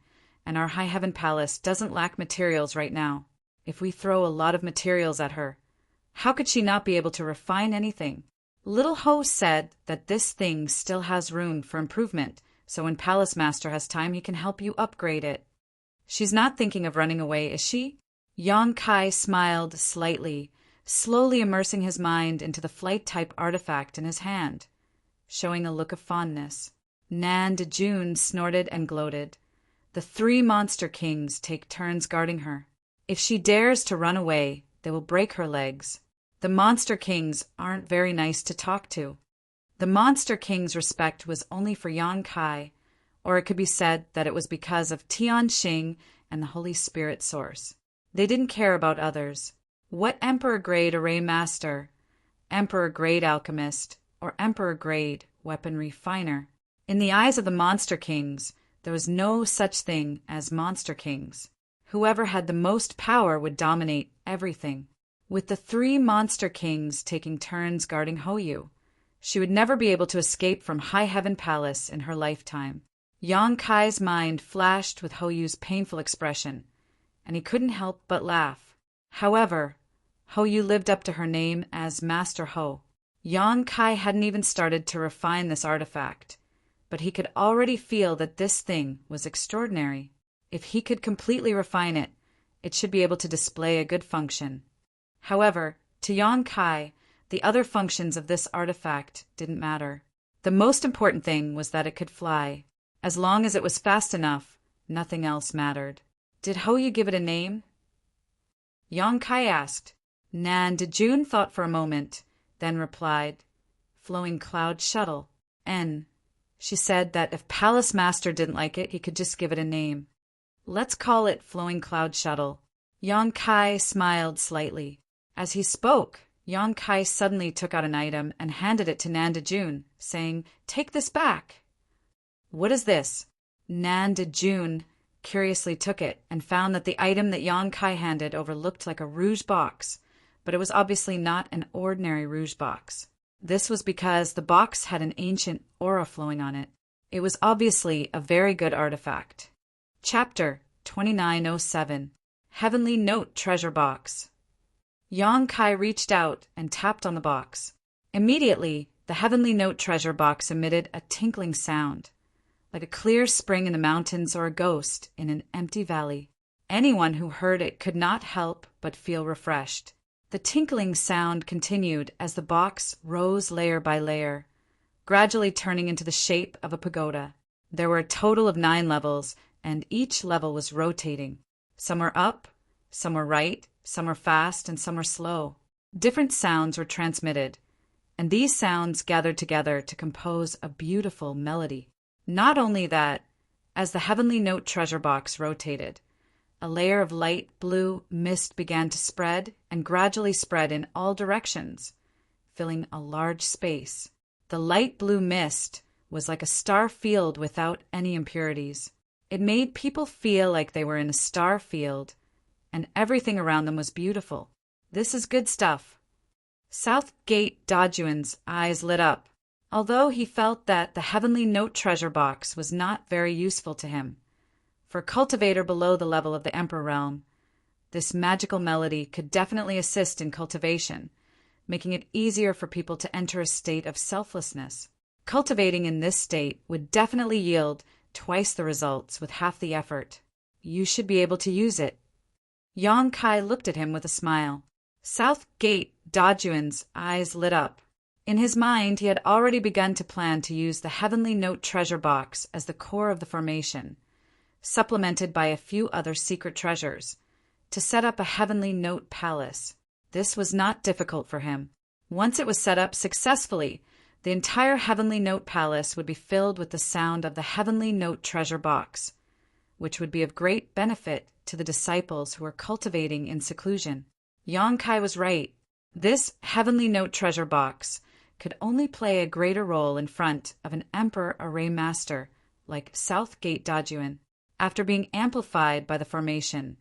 and our High Heaven Palace doesn't lack materials right now. If we throw a lot of materials at her, how could she not be able to refine anything? Little Ho said that this thing still has room for improvement, so when Palace Master has time, he can help you upgrade it. She's not thinking of running away, is she? Yang Kai smiled slightly, slowly immersing his mind into the flight-type artifact in his hand, showing a look of fondness. Nan Dejun snorted and gloated. The 3 monster kings take turns guarding her. If she dares to run away, they will break her legs. The monster kings aren't very nice to talk to. The monster king's respect was only for Yang Kai, or it could be said that it was because of Tian Xing and the Holy Spirit source. They didn't care about others. What Emperor-grade array master, Emperor-grade alchemist, or Emperor-grade weapon refiner? In the eyes of the monster kings, there was no such thing as monster kings. Whoever had the most power would dominate everything. With the 3 monster kings taking turns guarding Hoyu, she would never be able to escape from High Heaven Palace in her lifetime. Yang Kai's mind flashed with Hoyu's painful expression, and he couldn't help but laugh. However, Hoyu lived up to her name as Master Ho. Yang Kai hadn't even started to refine this artifact, but he could already feel that this thing was extraordinary. If he could completely refine it, it should be able to display a good function. However, to Yang Kai, the other functions of this artifact didn't matter. The most important thing was that it could fly. As long as it was fast enough, nothing else mattered. Did Hoyu give it a name? Yang Kai asked. Nan Dejun thought for a moment, then replied, Flowing Cloud Shuttle, N. She said that if Palace Master didn't like it, he could just give it a name. Let's call it Flowing Cloud Shuttle. Yang Kai smiled slightly. As he spoke, Yang Kai suddenly took out an item and handed it to Nan Dejun, saying, Take this back. What is this? Nan Dejun curiously took it and found that the item that Yang Kai handed over looked like a rouge box, but it was obviously not an ordinary rouge box. This was because the box had an ancient aura flowing on it. It was obviously a very good artifact. Chapter 2907 Heavenly Note Treasure Box. Yang Kai reached out and tapped on the box. Immediately, the Heavenly Note Treasure Box emitted a tinkling sound, like a clear spring in the mountains or a ghost in an empty valley. Anyone who heard it could not help but feel refreshed. The tinkling sound continued as the box rose layer by layer, gradually turning into the shape of a pagoda. There were a total of 9 levels, and each level was rotating. Some were up, some were right, some were fast, and some were slow. Different sounds were transmitted, and these sounds gathered together to compose a beautiful melody. Not only that, as the Heavenly Note Treasure Box rotated, a layer of light blue mist began to spread and gradually spread in all directions, filling a large space. The light blue mist was like a star field without any impurities. It made people feel like they were in a star field, and everything around them was beautiful. This is good stuff. Southgate Dajuan's eyes lit up, although he felt that the Heavenly Note Treasure Box was not very useful to him. For a cultivator below the level of the Emperor realm, this magical melody could definitely assist in cultivation, making it easier for people to enter a state of selflessness. Cultivating in this state would definitely yield twice the results with half the effort. You should be able to use it. Yang Kai looked at him with a smile. Southgate Dajuan's eyes lit up. In his mind, he had already begun to plan to use the Heavenly Note Treasure Box as the core of the formation, supplemented by a few other secret treasures, to set up a Heavenly Note Palace. This was not difficult for him. Once it was set up successfully, the entire Heavenly Note Palace would be filled with the sound of the Heavenly Note Treasure Box, which would be of great benefit to the disciples who were cultivating in seclusion. Yang Kai was right. This Heavenly Note Treasure Box could only play a greater role in front of an Emperor Array Master like Southgate Dajuan. After being amplified by the formation,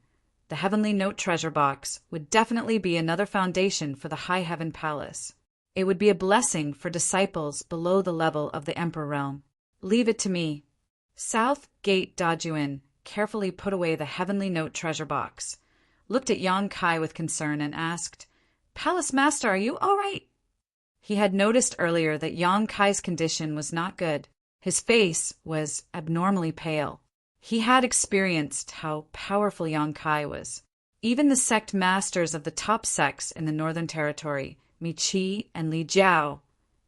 the Heavenly Note treasure box would definitely be another foundation for the High Heaven Palace. It would be a blessing for disciples below the level of the Emperor realm. Leave it to me. South Gate Dajuin carefully put away the Heavenly Note treasure box, looked at Yang Kai with concern, and asked, "Palace Master, are you all right?" He had noticed earlier that Yang Kai's condition was not good. His face was abnormally pale. He had experienced how powerful Yang Kai was. Even the sect masters of the top sects in the Northern Territory, Mi Chi and Li Jiao,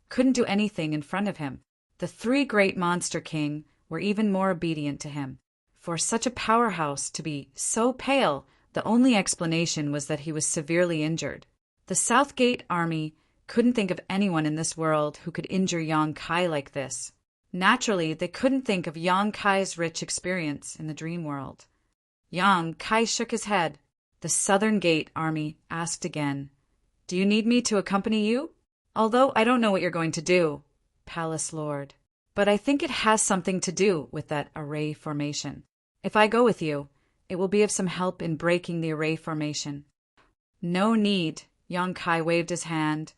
couldn't do anything in front of him. The three great Monster King were even more obedient to him. For such a powerhouse to be so pale, the only explanation was that he was severely injured. The South Gate army couldn't think of anyone in this world who could injure Yang Kai like this. Naturally, they couldn't think of Yang Kai's rich experience in the dream world. Yang Kai shook his head. The Southern Gate army asked again, "Do you need me to accompany you?" "Although I don't know what you're going to do, Palace Lord, but I think it has something to do with that array formation. If I go with you, it will be of some help in breaking the array formation." "No need," Yang Kai waved his hand.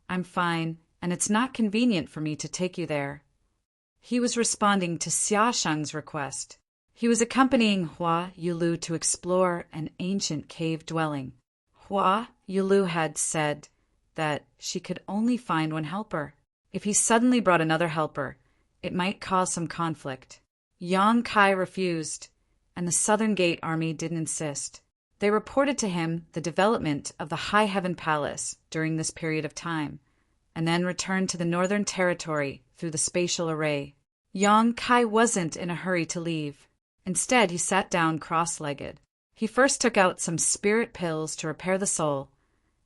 "I'm fine, and it's not convenient for me to take you there." He was responding to Xia Sheng's request. He was accompanying Hua Yulu to explore an ancient cave dwelling. Hua Yulu had said that she could only find one helper. If he suddenly brought another helper, it might cause some conflict. Yang Kai refused, and the Southern Gate army didn't insist. They reported to him the development of the High Heaven Palace during this period of time, and then returned to the Northern Territory through the spatial array. Yang Kai wasn't in a hurry to leave. Instead, he sat down cross-legged. He first took out some spirit pills to repair the soul,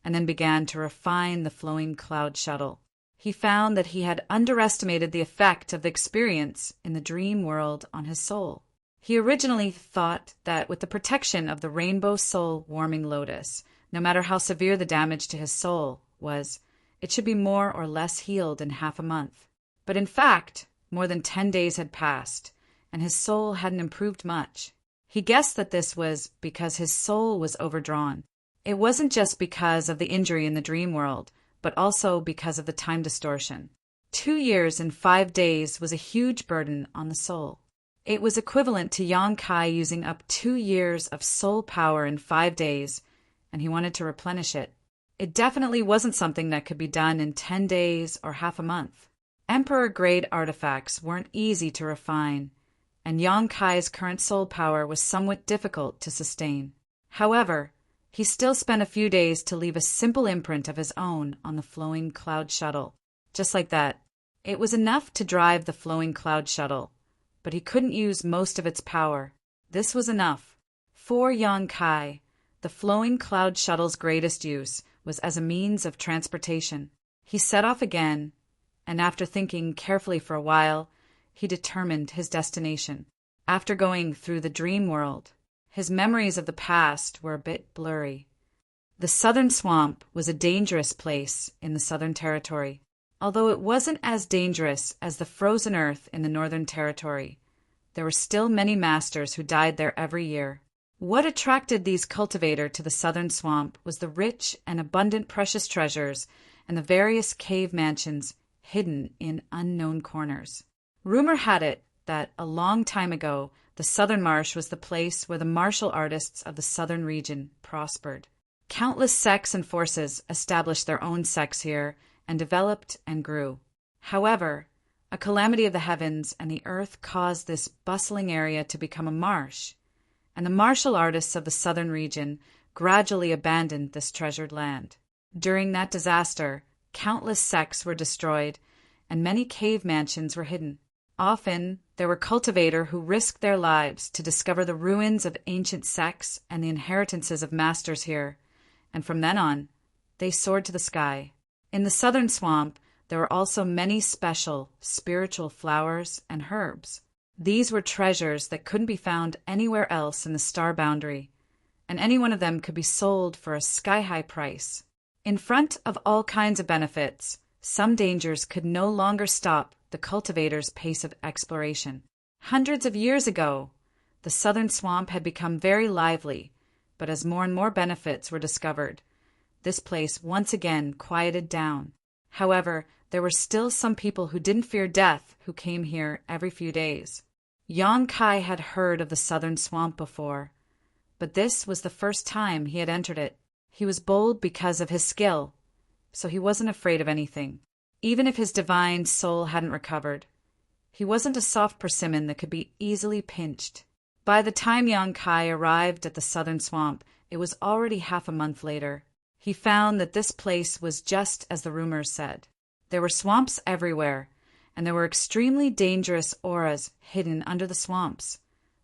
and then began to refine the flowing cloud shuttle. He found that he had underestimated the effect of the experience in the dream world on his soul. He originally thought that with the protection of the Rainbow Soul Warming Lotus, no matter how severe the damage to his soul was, it should be more or less healed in half a month. But in fact, more than 10 days had passed, and his soul hadn't improved much. He guessed that this was because his soul was overdrawn. It wasn't just because of the injury in the dream world, but also because of the time distortion. 2 years and 5 days was a huge burden on the soul. It was equivalent to Yang Kai using up 2 years of soul power in 5 days, and he wanted to replenish it. It definitely wasn't something that could be done in 10 days or half a month. Emperor-grade artifacts weren't easy to refine, and Yang Kai's current soul power was somewhat difficult to sustain. However, he still spent a few days to leave a simple imprint of his own on the flowing cloud shuttle. Just like that. It was enough to drive the flowing cloud shuttle, but he couldn't use most of its power. This was enough. For Yang Kai, the flowing cloud shuttle's greatest use was as a means of transportation. He set off again, and after thinking carefully for a while, he determined his destination. After going through the dream world, his memories of the past were a bit blurry. The Southern Swamp was a dangerous place in the Southern Territory. Although it wasn't as dangerous as the frozen earth in the Northern Territory, there were still many masters who died there every year. What attracted these cultivators to the Southern Swamp was the rich and abundant precious treasures and the various cave mansions hidden in unknown corners. Rumor had it that a long time ago, the Southern Marsh was the place where the martial artists of the Southern region prospered. Countless sects and forces established their own sects here and developed and grew. However, a calamity of the heavens and the earth caused this bustling area to become a marsh, and the martial artists of the Southern region gradually abandoned this treasured land. During that disaster, countless sects were destroyed, and many cave mansions were hidden. Often, there were cultivators who risked their lives to discover the ruins of ancient sects and the inheritances of masters here, and from then on, they soared to the sky. In the Southern Swamp, there were also many special, spiritual flowers and herbs. These were treasures that couldn't be found anywhere else in the star boundary, and any one of them could be sold for a sky-high price. In front of all kinds of benefits, some dangers could no longer stop the cultivator's pace of exploration. Hundreds of years ago, the Southern Swamp had become very lively, But as more and more benefits were discovered, this place once again quieted down. However, there were still some people who didn't fear death who came here every few days. Yang Kai had heard of the southern swamp before, but this was the first time he had entered it. He was bold because of his skill, so he wasn't afraid of anything, even if his divine soul hadn't recovered. He wasn't a soft persimmon that could be easily pinched. By the time Yang Kai arrived at the southern swamp, it was already half a month later. He found that this place was just as the rumors said. There were swamps everywhere, and there were extremely dangerous auras hidden under the swamps,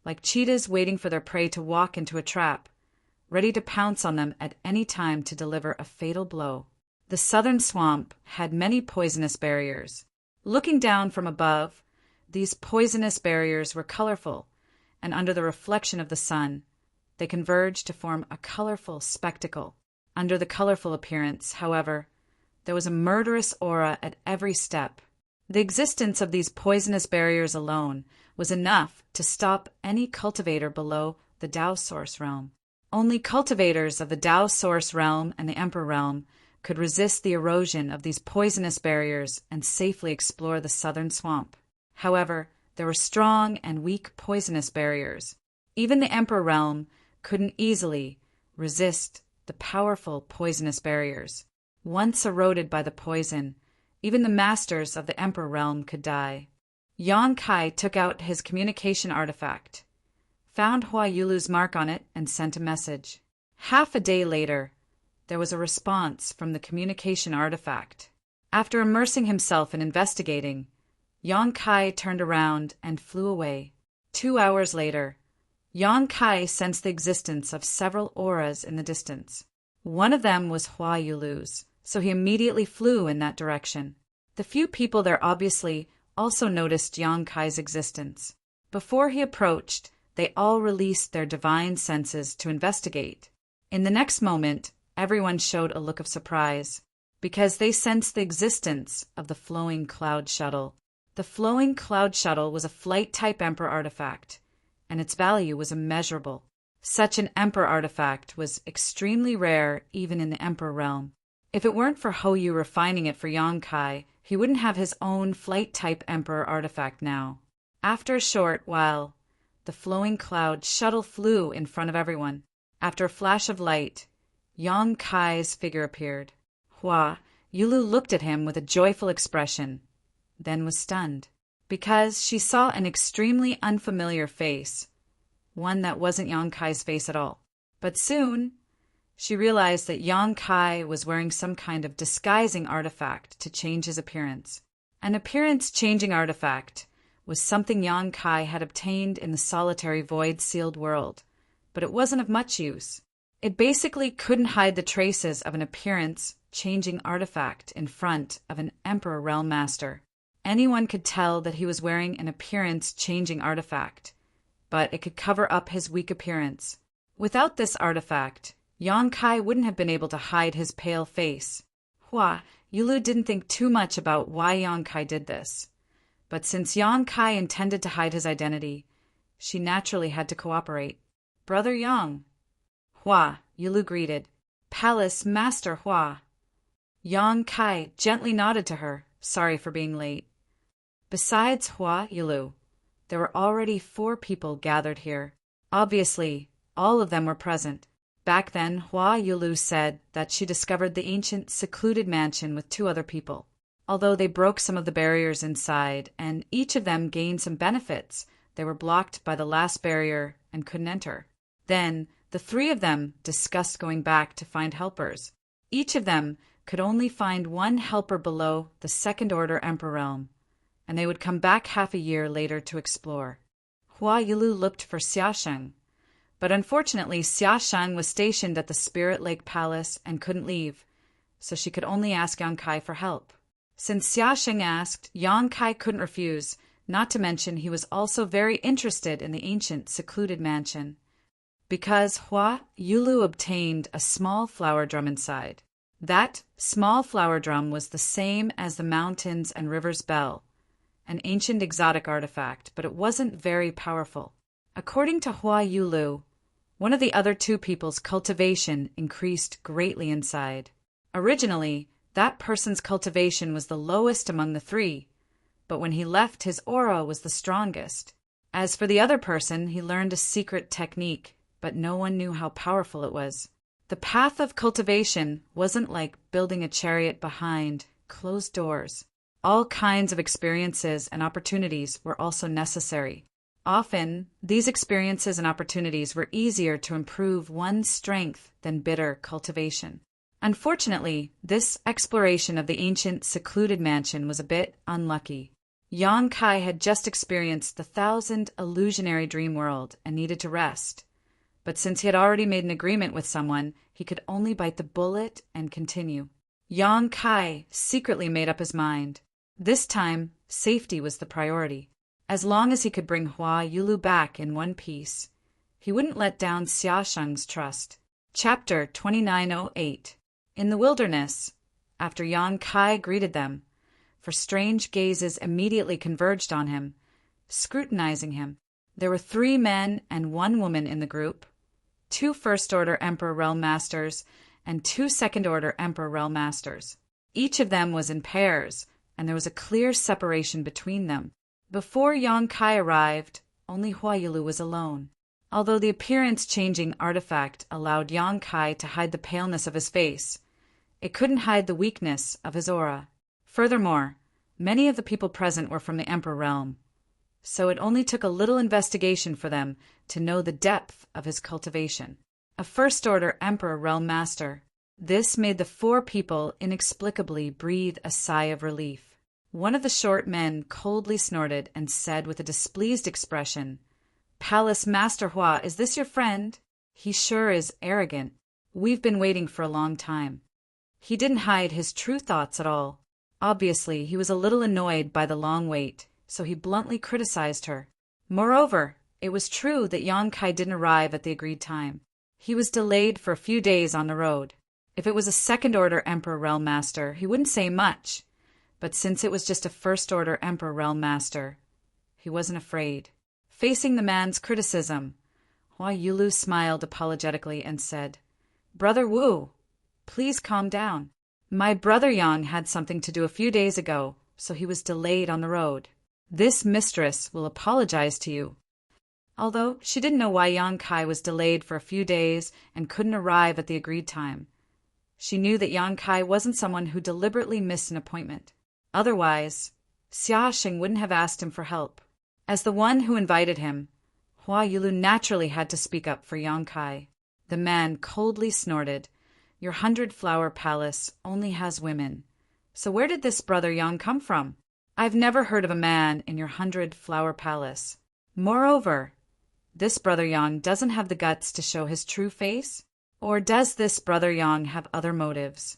like cheetahs waiting for their prey to walk into a trap, ready to pounce on them at any time to deliver a fatal blow. The southern swamp had many poisonous barriers. Looking down from above, these poisonous barriers were colorful, and under the reflection of the sun, they converged to form a colorful spectacle. Under the colorful appearance, however, there was a murderous aura at every step. The existence of these poisonous barriers alone was enough to stop any cultivator below the Tao Source realm. Only cultivators of the Tao Source realm and the Emperor realm could resist the erosion of these poisonous barriers and safely explore the southern swamp. However, there were strong and weak poisonous barriers. Even the Emperor realm couldn't easily resist the powerful poisonous barriers. Once eroded by the poison, even the masters of the Emperor realm could die. Yang Kai took out his communication artifact, found Hua Yulu's mark on it, and sent a message. Half a day later, there was a response from the communication artifact. After immersing himself in investigating, Yang Kai turned around and flew away. 2 hours later, Yang Kai sensed the existence of several auras in the distance. One of them was Hua Yulu's, so he immediately flew in that direction. The few people there obviously also noticed Yang Kai's existence. Before he approached, they all released their divine senses to investigate. In the next moment, everyone showed a look of surprise, because they sensed the existence of the flowing cloud shuttle. The flowing cloud shuttle was a flight-type Emperor artifact, and its value was immeasurable. Such an Emperor artifact was extremely rare even in the Emperor realm. If it weren't for Hoyu refining it for Yang Kai, he wouldn't have his own flight-type Emperor artifact now. After a short while, the flowing cloud shuttle flew in front of everyone. After a flash of light, Yang Kai's figure appeared. Hua Yulu looked at him with a joyful expression, then was stunned, because she saw an extremely unfamiliar face, one that wasn't Yang Kai's face at all. But soon, she realized that Yang Kai was wearing some kind of disguising artifact to change his appearance. An appearance-changing artifact was something Yang Kai had obtained in the solitary void-sealed world, but it wasn't of much use. It basically couldn't hide the traces of an appearance-changing artifact in front of an Emperor Realm Master. Anyone could tell that he was wearing an appearance-changing artifact, but it could cover up his weak appearance. Without this artifact, Yang Kai wouldn't have been able to hide his pale face. Hua Yulu didn't think too much about why Yang Kai did this, but since Yang Kai intended to hide his identity, she naturally had to cooperate. "Brother Yang." Hua Yulu greeted. "Palace Master Hua." Yang Kai gently nodded to her, sorry for being late. Besides Hua Yulu, there were already 4 people gathered here. Obviously, all of them were present. Back then, Hua Yulu said that she discovered the ancient secluded mansion with 2 other people. Although they broke some of the barriers inside, and each of them gained some benefits, they were blocked by the last barrier and couldn't enter. Then, the 3 of them discussed going back to find helpers. Each of them could only find 1 helper below the second-order Emperor realm, and they would come back half a year later to explore. Hua Yulu looked for Xiaosheng, but unfortunately Xiaosheng was stationed at the Spirit Lake Palace and couldn't leave, so she could only ask Yang Kai for help. Since Xiaosheng asked, Yang Kai couldn't refuse, not to mention he was also very interested in the ancient secluded mansion. Because Hua Yulu obtained a small flower drum inside. That small flower drum was the same as the mountains and rivers bell, an ancient exotic artifact, but it wasn't very powerful. According to Hua Yulu, One of the other two people's cultivation increased greatly inside. Originally, that person's cultivation was the lowest among the three, but when he left, his aura was the strongest. As for the other person, he learned a secret technique, but no one knew how powerful it was. The path of cultivation wasn't like building a chariot behind closed doors. All kinds of experiences and opportunities were also necessary. Often, these experiences and opportunities were easier to improve one's strength than bitter cultivation. Unfortunately, this exploration of the ancient secluded mansion was a bit unlucky. Yang Kai had just experienced the 1,000 illusionary dream world and needed to rest. But since he had already made an agreement with someone, he could only bite the bullet and continue. Yang Kai secretly made up his mind. This time, safety was the priority. As long as he could bring Hua Yulu back in one piece, he wouldn't let down Xiaosheng's trust. Chapter 2908. In the wilderness, after Yang Kai greeted them, for strange gazes immediately converged on him, scrutinizing him. There were 3 men and 1 woman in the group, 2 First-Order Emperor Realm Masters and 2 Second-Order Emperor Realm Masters. Each of them was in pairs, and there was a clear separation between them. Before Yang Kai arrived, only Huayulu was alone. Although the appearance-changing artifact allowed Yang Kai to hide the paleness of his face, it couldn't hide the weakness of his aura. Furthermore, many of the people present were from the Emperor realm, so it only took a little investigation for them to know the depth of his cultivation. A First-Order Emperor Realm Master. This made the 4 people inexplicably breathe a sigh of relief. One of the short men coldly snorted and said with a displeased expression, "Palace Master Hua, is this your friend? He sure is arrogant. We've been waiting for a long time." He didn't hide his true thoughts at all. Obviously, he was a little annoyed by the long wait, so he bluntly criticized her. Moreover, it was true that Yang Kai didn't arrive at the agreed time. He was delayed for a few days on the road. If it was a Second-Order Emperor Realm Master, he wouldn't say much, but since it was just a First-Order Emperor Realm Master, he wasn't afraid. Facing the man's criticism, Hua Yulu smiled apologetically and said, "Brother Wu, please calm down. My brother Yang had something to do a few days ago, so he was delayed on the road. This mistress will apologize to you." Although she didn't know why Yang Kai was delayed for a few days and couldn't arrive at the agreed time, she knew that Yang Kai wasn't someone who deliberately missed an appointment. Otherwise, Xiaosheng wouldn't have asked him for help. As the one who invited him, Hua Yulu naturally had to speak up for Yang Kai. The man coldly snorted, "Your 100-flower palace only has women. So where did this brother Yang come from? I've never heard of a man in your 100-flower palace. Moreover, this brother Yang doesn't have the guts to show his true face? Or does this brother Yang have other motives?"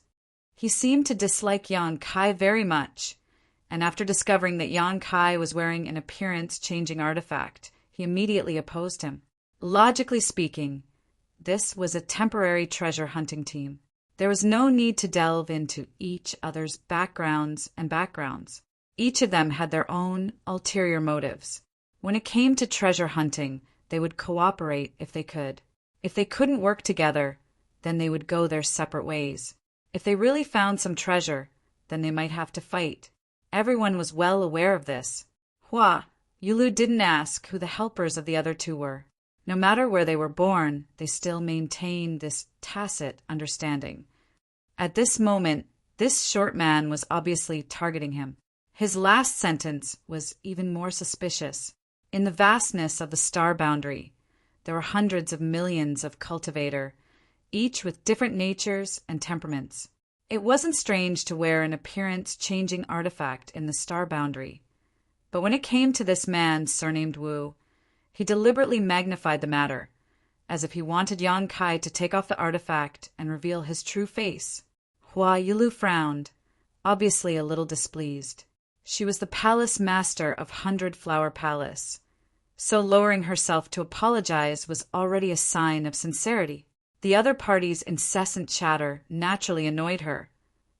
He seemed to dislike Yang Kai very much, and after discovering that Yang Kai was wearing an appearance-changing artifact, he immediately opposed him. Logically speaking, this was a temporary treasure-hunting team. There was no need to delve into each other's backgrounds. Each of them had their own ulterior motives. When it came to treasure hunting, they would cooperate if they could. If they couldn't work together, then they would go their separate ways. If they really found some treasure, then they might have to fight. Everyone was well aware of this. Hua Yulu didn't ask who the helpers of the other 2 were. No matter where they were born, they still maintained this tacit understanding. At this moment, this short man was obviously targeting him. His last sentence was even more suspicious. In the vastness of the star boundary, there were hundreds of millions of cultivator, each with different natures and temperaments. It wasn't strange to wear an appearance-changing artifact in the star boundary. But when it came to this man surnamed Wu, he deliberately magnified the matter, as if he wanted Yang Kai to take off the artifact and reveal his true face. Hua Yulu frowned, obviously a little displeased. She was the palace master of 100-flower palace, so lowering herself to apologize was already a sign of sincerity. The other party's incessant chatter naturally annoyed her,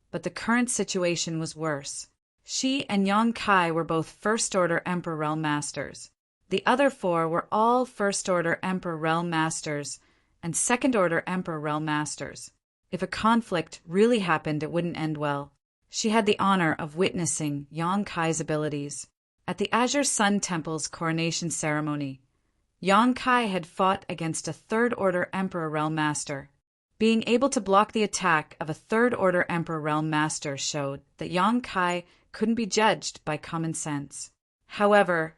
but the current situation was worse. She and Yang Kai were both First-Order Emperor Realm Masters. The other 4 were all First-Order Emperor Realm Masters and second-order Emperor realm masters. If a conflict really happened, it wouldn't end well. She had the honor of witnessing Yang Kai's abilities. At the Azure Sun Temple's coronation ceremony, Yang Kai had fought against a third-order Emperor realm master. Being able to block the attack of a third-order Emperor realm master showed that Yang Kai couldn't be judged by common sense. However,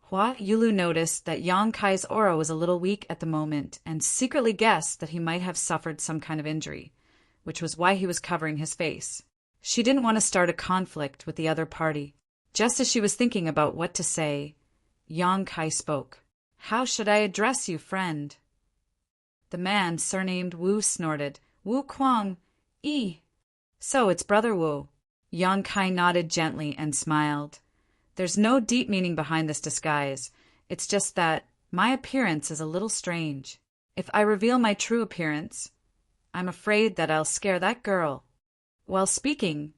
Hua Yulu noticed that Yang Kai's aura was a little weak at the moment and secretly guessed that he might have suffered some kind of injury, which was why he was covering his face. She didn't want to start a conflict with the other party. Just as she was thinking about what to say, Yang Kai spoke. "How should I address you, friend?" The man, surnamed Wu, snorted. "Wu Kuang, So it's Brother Wu." Yang Kai nodded gently and smiled. "There's no deep meaning behind this disguise. It's just that my appearance is a little strange. If I reveal my true appearance, I'm afraid that I'll scare that girl." While speaking,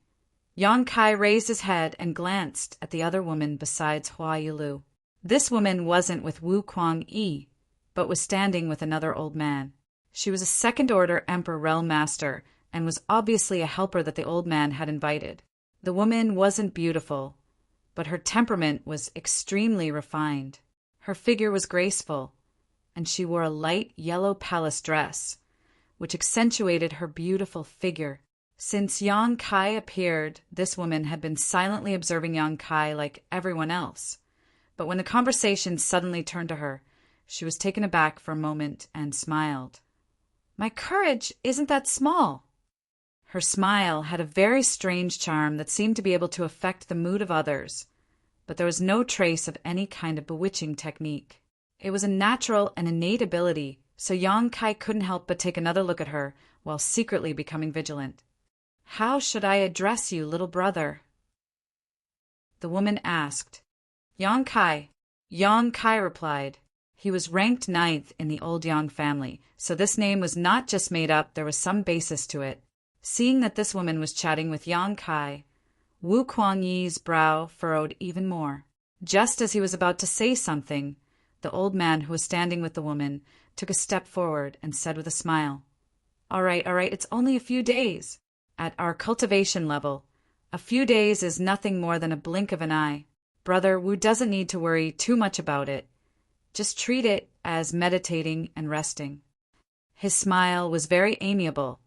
Yang Kai raised his head and glanced at the other woman besides Hua Yulu. This woman wasn't with Wu Kuang Yi, but was standing with another old man. She was a second-order Emperor realm master and was obviously a helper that the old man had invited. The woman wasn't beautiful, but her temperament was extremely refined. Her figure was graceful, and she wore a light yellow palace dress, which accentuated her beautiful figure. Since Yang Kai appeared, this woman had been silently observing Yang Kai like everyone else. But when the conversation suddenly turned to her, she was taken aback for a moment and smiled. "My courage isn't that small." Her smile had a very strange charm that seemed to be able to affect the mood of others, but there was no trace of any kind of bewitching technique. It was a natural and innate ability, so Yang Kai couldn't help but take another look at her while secretly becoming vigilant. "How should I address you, little brother?" the woman asked. "Yang Kai." Yang Kai replied. He was ranked 9th in the old Yang family, so this name was not just made up, there was some basis to it. Seeing that this woman was chatting with Yang Kai, Wu Kuangyi's brow furrowed even more. Just as he was about to say something, the old man who was standing with the woman took a step forward and said with a smile, all right, it's only a few days. At our cultivation level, a few days is nothing more than a blink of an eye. Brother Wu doesn't need to worry too much about it. Just treat it as meditating and resting." His smile was very amiable,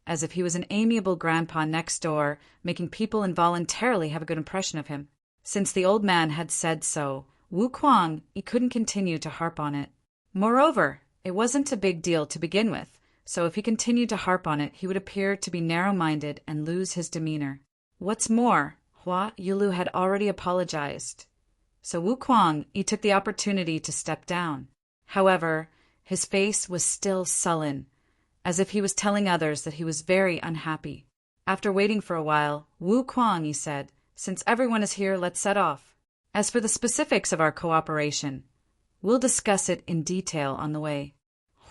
as if he was an amiable grandpa next door, making people involuntarily have a good impression of him. Since the old man had said so, Wu Kuang, he couldn't continue to harp on it. Moreover, it wasn't a big deal to begin with, so if he continued to harp on it, he would appear to be narrow-minded and lose his demeanor. What's more, Hua Yulu had already apologized, so Wu Kuang, he took the opportunity to step down. However, his face was still sullen, as if he was telling others that he was very unhappy. After waiting for a while, Wu Kuang, he said, "Since everyone is here, let's set off. As for the specifics of our cooperation, we'll discuss it in detail on the way."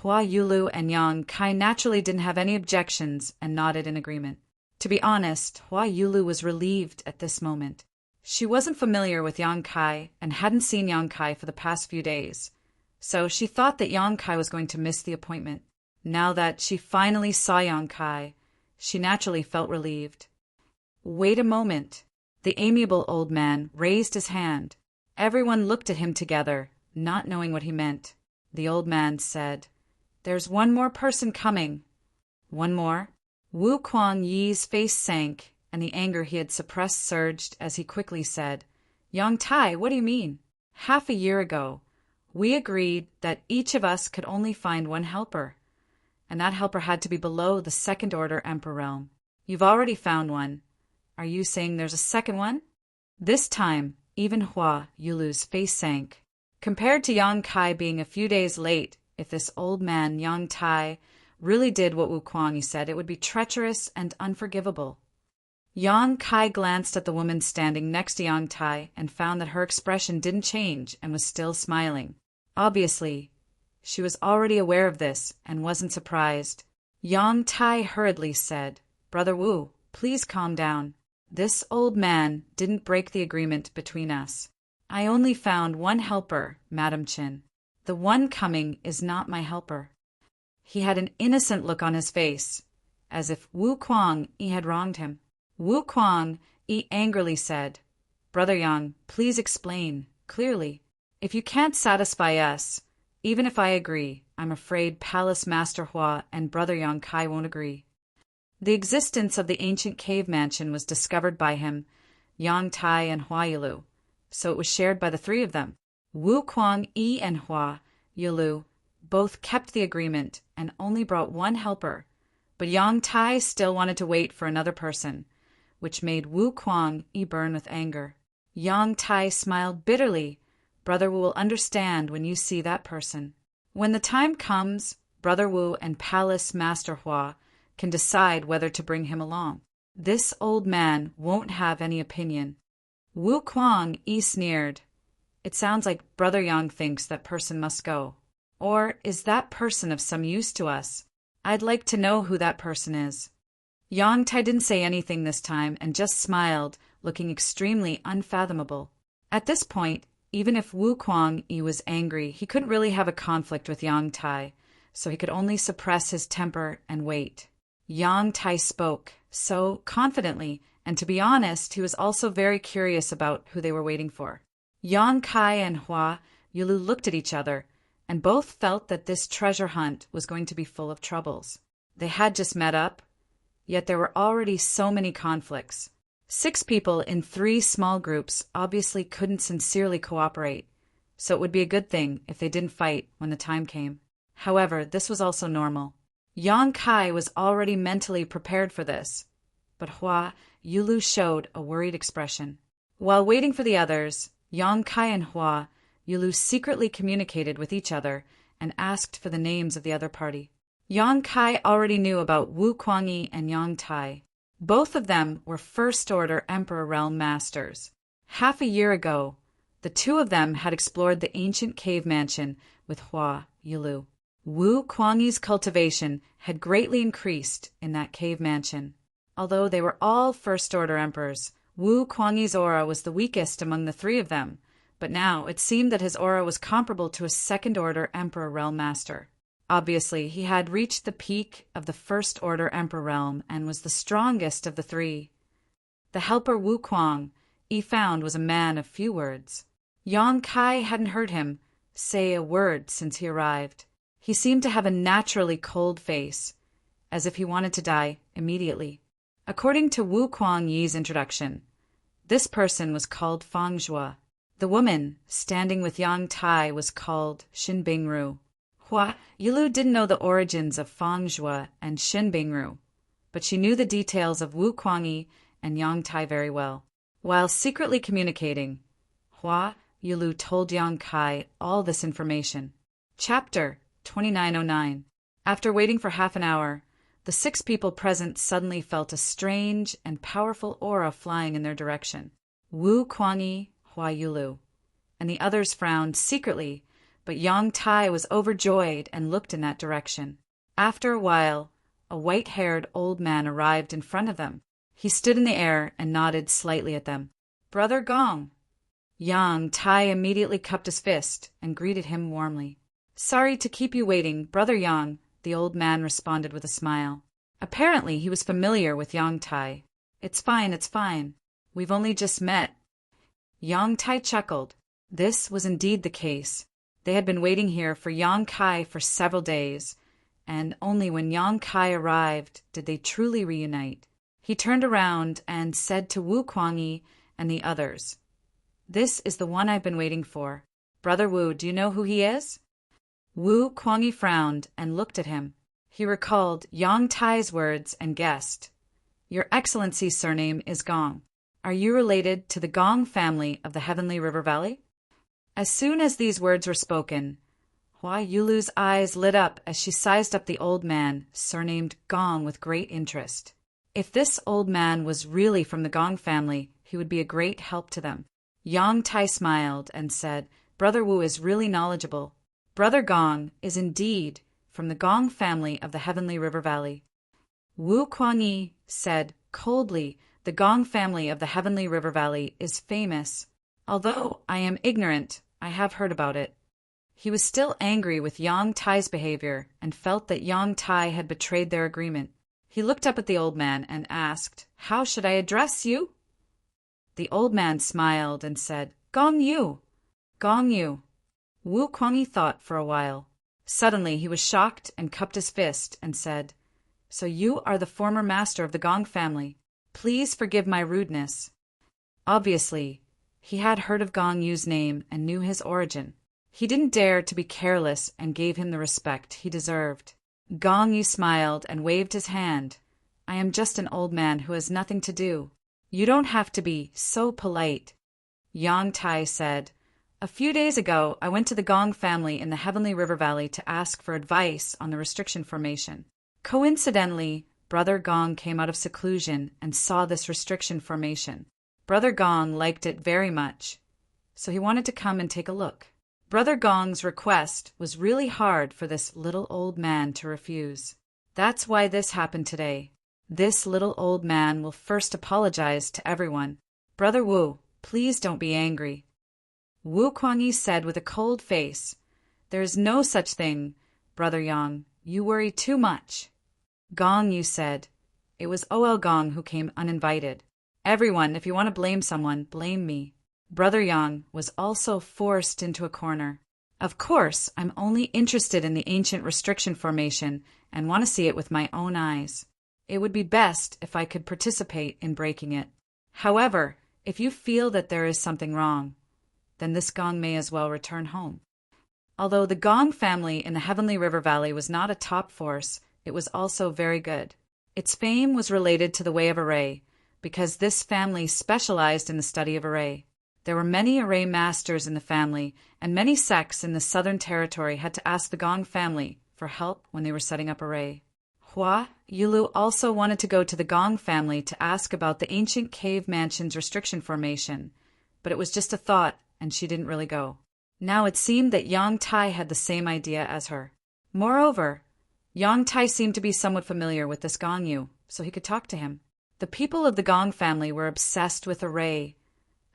Hua Yulu and Yang Kai naturally didn't have any objections and nodded in agreement. To be honest, Hua Yulu was relieved at this moment. She wasn't familiar with Yang Kai and hadn't seen Yang Kai for the past few days, so she thought that Yang Kai was going to miss the appointment. Now that she finally saw Yang Kai, she naturally felt relieved. "Wait a moment." The amiable old man raised his hand. Everyone looked at him together, not knowing what he meant. The old man said, "There's one more person coming." "One more?" Wu Kuang Yi's face sank, and the anger he had suppressed surged as he quickly said, "Yang Tai, what do you mean? Half a year ago, we agreed that each of us could only find one helper, and that helper had to be below the second-order Emperor realm. You've already found one. Are you saying there's a second one?" This time, even Hua Yulu's face sank. Compared to Yang Kai being a few days late, if this old man, Yang Tai, really did what Wu Kuang said, it would be treacherous and unforgivable. Yang Kai glanced at the woman standing next to Yang Tai and found that her expression didn't change and was still smiling. Obviously, she was already aware of this and wasn't surprised. Yang Tai hurriedly said, "Brother Wu, please calm down. This old man didn't break the agreement between us. I only found one helper, Madam Chin. The one coming is not my helper." He had an innocent look on his face, as if Wu Kuang-yi had wronged him. Wu Kuang-yi angrily said, "Brother Yang, please explain, clearly. If you can't satisfy us, even if I agree, I'm afraid Palace Master Hua and Brother Yang Kai won't agree." The existence of the ancient cave mansion was discovered by him, Yang Tai and Hua Yilu, so it was shared by the three of them. Wu Kuang-yi and Hua Yilu both kept the agreement and only brought one helper, but Yang Tai still wanted to wait for another person, which made Wu Kuang-yi burn with anger. Yang Tai smiled bitterly. "Brother Wu will understand when you see that person. When the time comes, Brother Wu and Palace Master Hua can decide whether to bring him along. This old man won't have any opinion." Wu Kuang-yi sneered. "It sounds like Brother Yang thinks that person must go. Or is that person of some use to us? I'd like to know who that person is." Yang Tai didn't say anything this time and just smiled, looking extremely unfathomable. At this point, even if Wu Kuang-yi was angry, he couldn't really have a conflict with Yang Tai, so he could only suppress his temper and wait. Yang Tai spoke, so confidently, and to be honest, he was also very curious about who they were waiting for. Yang Kai and Hua Yilu looked at each other, and both felt that this treasure hunt was going to be full of troubles. They had just met up, yet there were already so many conflicts. 6 people in 3 small groups obviously couldn't sincerely cooperate, so it would be a good thing if they didn't fight when the time came. However, this was also normal. Yang Kai was already mentally prepared for this, but Hua Yilu showed a worried expression. While waiting for the others, Yang Kai and Hua Yilu secretly communicated with each other and asked for the names of the other party. Yang Kai already knew about Wu Kuang-yi and Yang Tai. Both of them were First-Order Emperor Realm Masters. Half a year ago, the two of them had explored the ancient cave mansion with Hua Yilu. Wu Kuang-yi's cultivation had greatly increased in that cave mansion. Although they were all First-Order Emperors, Wu Kuang-yi's aura was the weakest among the 3 of them, but now it seemed that his aura was comparable to a Second-Order Emperor Realm Master. Obviously, he had reached the peak of the First-Order Emperor Realm and was the strongest of the 3. The helper Wu Kuang-yi found was a man of few words. Yang Kai hadn't heard him say a word since he arrived. He seemed to have a naturally cold face, as if he wanted to die immediately. According to Wu Kuang-yi's introduction, this person was called Fang Zhua. The woman standing with Yang Tai was called Xin Bingru. Hua Yilu didn't know the origins of Fang Zhua and Xin Bingru, but she knew the details of Wu Kuang-yi and Yang Tai very well. While secretly communicating, Hua Yilu told Yang Kai all this information. Chapter 2909. After waiting for half an hour, the 6 people present suddenly felt a strange and powerful aura flying in their direction. Wu Kuang-yi, Hua Yilu, and the others frowned secretly, but Yang Tai was overjoyed and looked in that direction. After a while, a white-haired old man arrived in front of them. He stood in the air and nodded slightly at them. "Brother Gong." Yang Tai immediately cupped his fist and greeted him warmly. "Sorry to keep you waiting, Brother Yang," the old man responded with a smile. Apparently, he was familiar with Yang Tai. It's fine. We've only just met." Yang Tai chuckled. This was indeed the case. They had been waiting here for Yang Kai for several days, and only when Yang Kai arrived did they truly reunite. He turned around and said to Wu Kuang-yi and the others, "This is the one I've been waiting for. Brother Wu, do you know who he is?" Wu Kuang-yi frowned and looked at him. He recalled Yang Tai's words and guessed. "Your Excellency's surname is Gong. Are you related to the Gong family of the Heavenly River Valley?" As soon as these words were spoken, Hua Yilu's eyes lit up as she sized up the old man, surnamed Gong, with great interest. If this old man was really from the Gong family, he would be a great help to them. Yang Tai smiled and said, "Brother Wu is really knowledgeable. Brother Gong is indeed from the Gong family of the Heavenly River Valley." Wu Kuang-yi said coldly, "The Gong family of the Heavenly River Valley is famous. Although I am ignorant, I have heard about it." He was still angry with Yang Tai's behavior and felt that Yang Tai had betrayed their agreement. He looked up at the old man and asked, "How should I address you?" The old man smiled and said, "Gong Yu." "Gong Yu." Wu Kuangyi thought for a while. Suddenly he was shocked and cupped his fist and said, "So you are the former master of the Gong family. Please forgive my rudeness." Obviously, he had heard of Gong Yu's name and knew his origin. He didn't dare to be careless and gave him the respect he deserved. Gong Yu smiled and waved his hand. "I am just an old man who has nothing to do. You don't have to be so polite." Yang Tai said, "A few days ago, I went to the Gong family in the Heavenly River Valley to ask for advice on the restriction formation. Coincidentally, Brother Gong came out of seclusion and saw this restriction formation. Brother Gong liked it very much, so he wanted to come and take a look." Brother Gong's request was really hard for this little old man to refuse. That's why this happened today. This little old man will first apologize to everyone. "Brother Wu, please don't be angry." Wu Kuangyi said with a cold face, "There is no such thing, Brother Yang. You worry too much." Gong Yu said, "It was OL Gong who came uninvited. Everyone, if you want to blame someone, blame me." Brother Yang was also forced into a corner. "Of course, I'm only interested in the ancient restriction formation and want to see it with my own eyes. It would be best if I could participate in breaking it. However, if you feel that there is something wrong, then this Gong may as well return home." Although the Gong family in the Heavenly River Valley was not a top force, it was also very good. Its fame was related to the way of array, because this family specialized in the study of array. There were many array masters in the family, and many sects in the Southern Territory had to ask the Gong family for help when they were setting up array. Hua Yulu also wanted to go to the Gong family to ask about the ancient cave mansion's restriction formation, but it was just a thought, and she didn't really go. Now it seemed that Yang Tai had the same idea as her. Moreover, Yang Tai seemed to be somewhat familiar with this Gong Yu, so he could talk to him. The people of the Gong family were obsessed with array,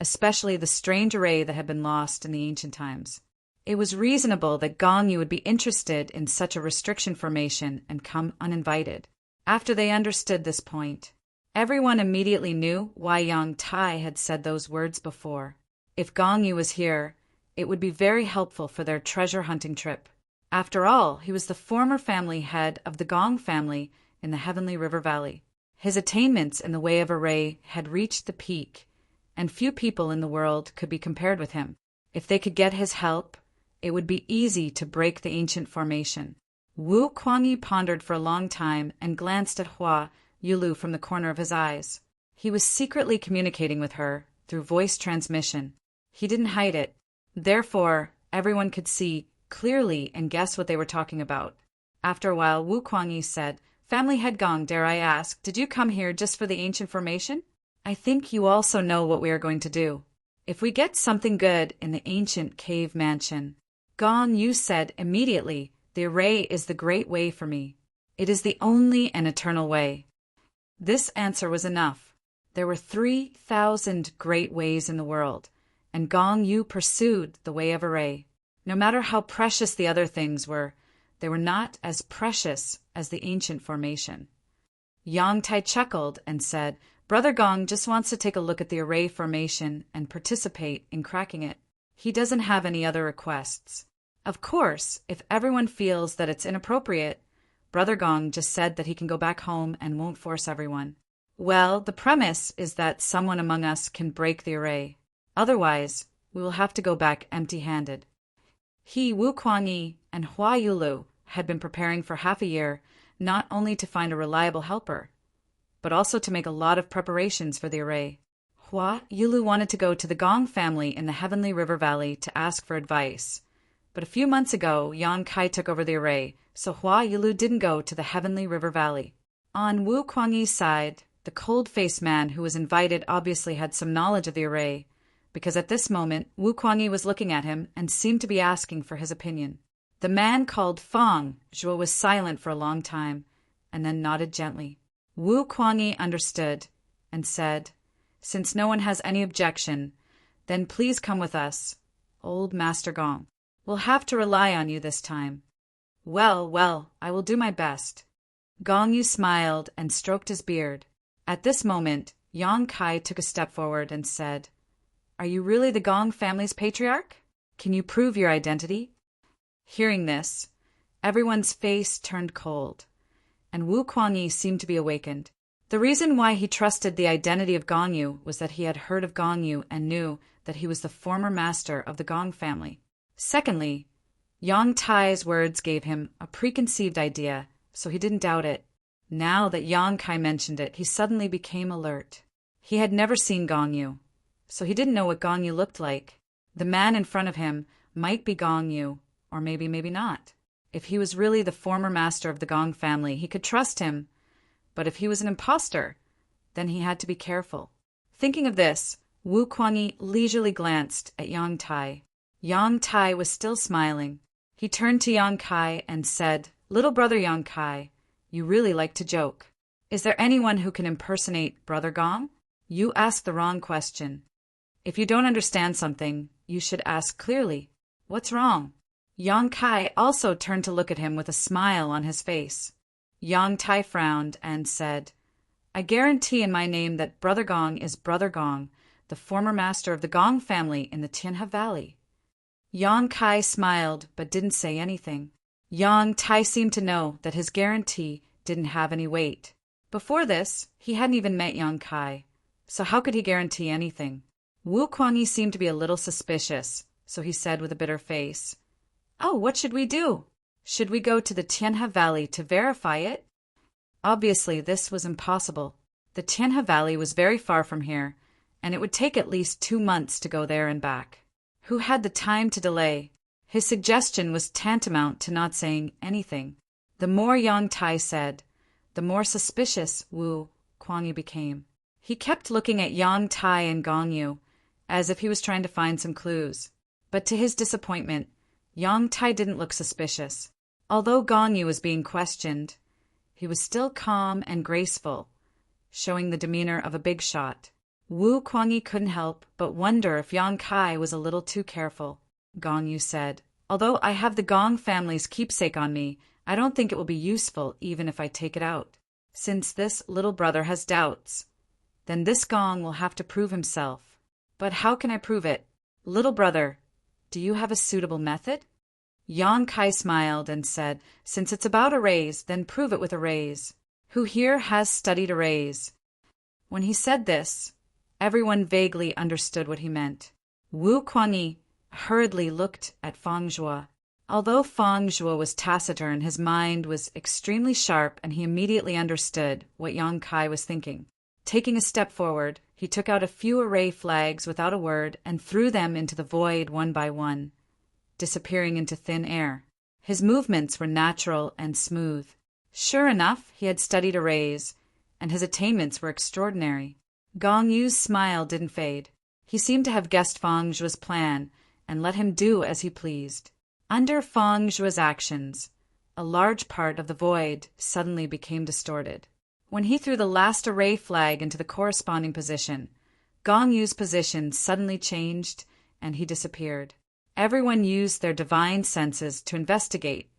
especially the strange array that had been lost in the ancient times. It was reasonable that Gong Yu would be interested in such a restriction formation and come uninvited. After they understood this point, everyone immediately knew why Yang Tai had said those words before. If Gong Yu was here, it would be very helpful for their treasure hunting trip. After all, he was the former family head of the Gong family in the Heavenly River Valley. His attainments in the way of array had reached the peak, and few people in the world could be compared with him. If they could get his help, it would be easy to break the ancient formation. Wu Kuangyi pondered for a long time and glanced at Hua Yulu from the corner of his eyes. He was secretly communicating with her through voice transmission. He didn't hide it. Therefore, everyone could see clearly and guess what they were talking about. After a while, Wu Kuangyi said, "Family head Gong, dare I ask, did you come here just for the ancient formation? I think you also know what we are going to do. If we get something good in the ancient cave mansion." Gong Yu said immediately, "The array is the great way for me. It is the only and eternal way." This answer was enough. There were 3,000 great ways in the world, and Gong Yu pursued the way of array. No matter how precious the other things were, they were not as precious as the ancient formation. Yang Tai chuckled and said, "Brother Gong just wants to take a look at the array formation and participate in cracking it. He doesn't have any other requests. Of course, if everyone feels that it's inappropriate, Brother Gong just said that he can go back home and won't force everyone. Well, the premise is that someone among us can break the array. Otherwise, we will have to go back empty-handed." He, Wu Kuangyi, and Hua Yulu had been preparing for half a year, not only to find a reliable helper, but also to make a lot of preparations for the array. Hua Yulu wanted to go to the Gong family in the Heavenly River Valley to ask for advice. But a few months ago, Yang Kai took over the array, so Hua Yulu didn't go to the Heavenly River Valley. On Wu Kuangyi's side, the cold-faced man who was invited obviously had some knowledge of the array, because at this moment Wu Kuangyi was looking at him and seemed to be asking for his opinion. The man called Fang Zhuo was silent for a long time, and then nodded gently. Wu Kuangyi understood and said, "Since no one has any objection, then please come with us, old Master Gong. We'll have to rely on you this time. Well, well, I will do my best. Gong Yu smiled and stroked his beard. At this moment, Yang Kai took a step forward and said, Are you really the Gong family's patriarch? Can you prove your identity? Hearing this, everyone's face turned cold, and Wu Kuangyi seemed to be awakened. The reason why he trusted the identity of Gong Yu was that he had heard of Gong Yu and knew that he was the former master of the Gong family. Secondly, Yang Tai's words gave him a preconceived idea, so he didn't doubt it. Now that Yang Kai mentioned it, he suddenly became alert. He had never seen Gong Yu, so he didn't know what Gong Yu looked like. The man in front of him might be Gong Yu, or maybe not. If he was really the former master of the Gong family, he could trust him, but if he was an impostor, then he had to be careful. Thinking of this, Wu Kuangyi leisurely glanced at Yang Tai. Yang Tai was still smiling. He turned to Yang Kai and said, Little brother Yang Kai, you really like to joke. Is there anyone who can impersonate Brother Gong? You asked the wrong question. If you don't understand something, you should ask clearly. What's wrong? Yang Kai also turned to look at him with a smile on his face. Yang Tai frowned and said, I guarantee in my name that Brother Gong is Brother Gong, the former master of the Gong family in the Tianhe Valley. Yang Kai smiled but didn't say anything. Yang Tai seemed to know that his guarantee didn't have any weight. Before this, he hadn't even met Yang Kai, so how could he guarantee anything? Wu Kuangyi seemed to be a little suspicious, so he said with a bitter face, Oh, what should we do? Should we go to the Tianhe Valley to verify it? Obviously, this was impossible. The Tianhe Valley was very far from here, and it would take at least 2 months to go there and back. Who had the time to delay? His suggestion was tantamount to not saying anything. The more Yang Tai said, the more suspicious Wu Kuangyi became. He kept looking at Yang Tai and Gong Yu, as if he was trying to find some clues. But to his disappointment, Yang Tai didn't look suspicious. Although Gong Yu was being questioned, he was still calm and graceful, showing the demeanor of a big shot. Wu Kuangyi couldn't help but wonder if Yang Kai was a little too careful. Gong Yu said, Although I have the Gong family's keepsake on me, I don't think it will be useful even if I take it out. Since this little brother has doubts, then this Gong will have to prove himself. But how can I prove it? Little brother, do you have a suitable method? Yang Kai smiled and said, Since it's about arrays, then prove it with arrays. Who here has studied arrays? When he said this, everyone vaguely understood what he meant. Wu Kuangyi hurriedly looked at Fang Zhuo. Although Fang Zhuo was taciturn, his mind was extremely sharp and he immediately understood what Yang Kai was thinking. Taking a step forward, he took out a few array flags without a word and threw them into the void one by one, disappearing into thin air. His movements were natural and smooth. Sure enough, he had studied arrays, and his attainments were extraordinary. Gong Yu's smile didn't fade. He seemed to have guessed Fang Zhuo's plan and let him do as he pleased. Under Fang Zhuo's actions, a large part of the void suddenly became distorted. When he threw the last array flag into the corresponding position, Gong Yu's position suddenly changed and he disappeared. Everyone used their divine senses to investigate,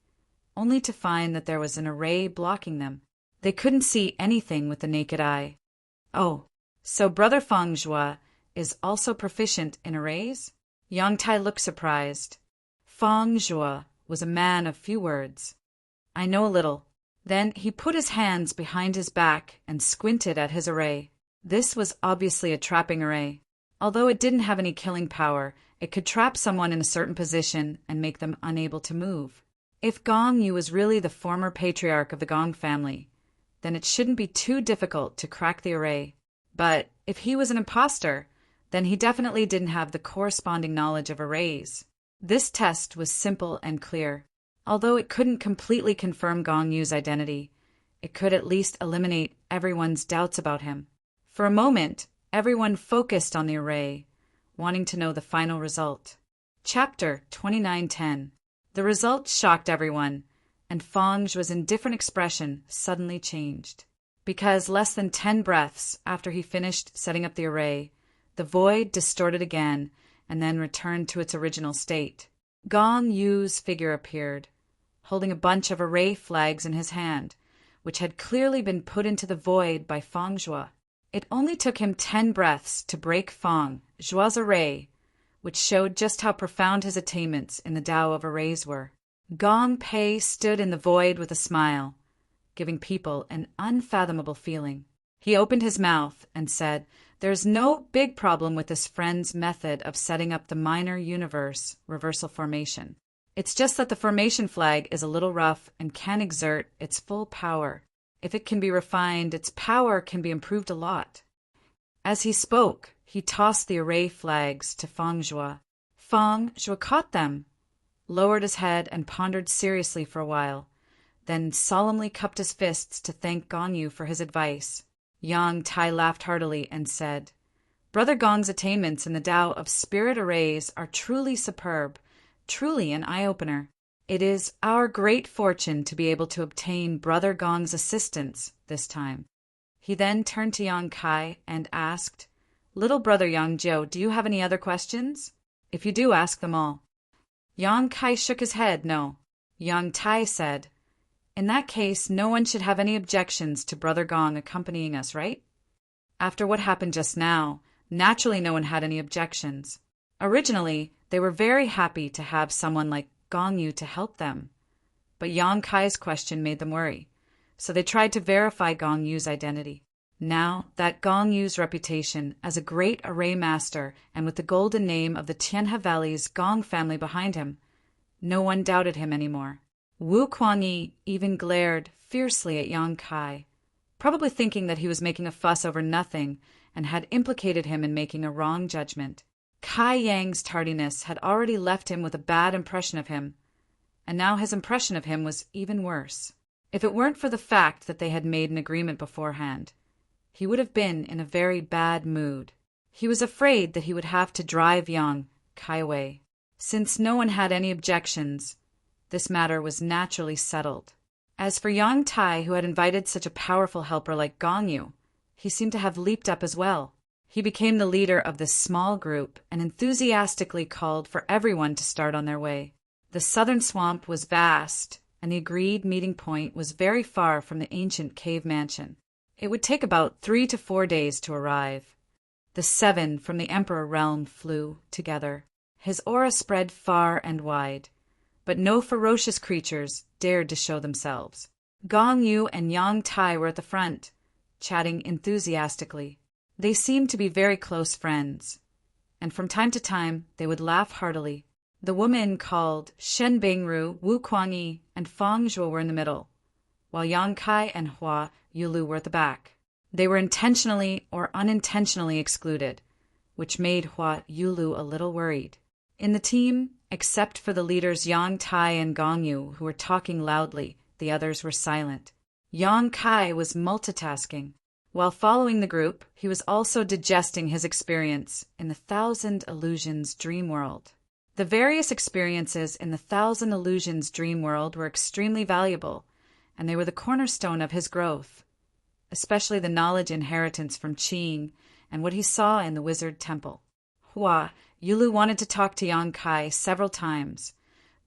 only to find that there was an array blocking them. They couldn't see anything with the naked eye. Oh, so Brother Fang Zhuo is also proficient in arrays? Yang Tai looked surprised. Fang Zhuo was a man of few words. I know a little. Then he put his hands behind his back and squinted at his array. This was obviously a trapping array. Although it didn't have any killing power, it could trap someone in a certain position and make them unable to move. If Gong Yu was really the former patriarch of the Gong family, then it shouldn't be too difficult to crack the array. But if he was an imposter, then he definitely didn't have the corresponding knowledge of arrays. This test was simple and clear. Although it couldn't completely confirm Gong Yu's identity, it could at least eliminate everyone's doubts about him. For a moment, everyone focused on the array, wanting to know the final result. Chapter 2910. The result shocked everyone, and Fang Zhuo's indifferent expression suddenly changed. Because less than 10 breaths after he finished setting up the array, the void distorted again and then returned to its original state. Gong Yu's figure appeared, holding a bunch of array flags in his hand, which had clearly been put into the void by Feng Zhuo. It only took him 10 breaths to break Feng Zhuo's array, which showed just how profound his attainments in the Tao of arrays were. Gong Pei stood in the void with a smile, giving people an unfathomable feeling. He opened his mouth and said, "There's no big problem with this friend's method of setting up the minor universe reversal formation. It's just that the formation flag is a little rough and can't exert its full power. If it can be refined, its power can be improved a lot." As he spoke, he tossed the array flags to Feng Zhuo. Feng Zhuo caught them, lowered his head, and pondered seriously for a while, then solemnly cupped his fists to thank Gong Yu for his advice. Yang Tai laughed heartily and said, "Brother Gong's attainments in the Tao of spirit arrays are truly superb, truly an eye-opener. It is our great fortune to be able to obtain Brother Gong's assistance this time." He then turned to Yang Kai and asked, "Little brother Yang Jiu, do you have any other questions? If you do, ask them all." Yang Kai shook his head no. Yang Tai said, "In that case, no one should have any objections to Brother Gong accompanying us, right?" After what happened just now, naturally no one had any objections. Originally, they were very happy to have someone like Gong Yu to help them. But Yang Kai's question made them worry, so they tried to verify Gong Yu's identity. Now that Gong Yu's reputation as a great array master and with the golden name of the Tianhe Valley's Gong family behind him, no one doubted him anymore. Wu Kuangyi even glared fiercely at Yang Kai, probably thinking that he was making a fuss over nothing and had implicated him in making a wrong judgment. Kai Yang's tardiness had already left him with a bad impression of him, and now his impression of him was even worse. If it weren't for the fact that they had made an agreement beforehand, he would have been in a very bad mood. He was afraid that he would have to drive Yang Kai away. Since no one had any objections, this matter was naturally settled. As for Yang Tai, who had invited such a powerful helper like Gong Yu, he seemed to have leaped up as well. He became the leader of this small group and enthusiastically called for everyone to start on their way. The southern swamp was vast, and the agreed meeting point was very far from the ancient cave mansion. It would take about 3 to 4 days to arrive. The 7 from the Emperor realm flew together. His aura spread far and wide, but no ferocious creatures dared to show themselves. Gong Yu and Yang Tai were at the front, chatting enthusiastically. They seemed to be very close friends, and from time to time they would laugh heartily. The woman called Shen Bingru, Wu Kuangyi, and Feng Zhuo were in the middle, while Yang Kai and Hua Yulu were at the back. They were intentionally or unintentionally excluded, which made Hua Yulu a little worried. In the team, except for the leaders Yang Tai and Gong Yu, who were talking loudly, the others were silent. Yang Kai was multitasking. While following the group, he was also digesting his experience in the Thousand Illusions dream world. The various experiences in the Thousand Illusions dream world were extremely valuable, and they were the cornerstone of his growth, especially the knowledge inheritance from Qing and what he saw in the wizard temple. Hua Yulu wanted to talk to Yang Kai several times,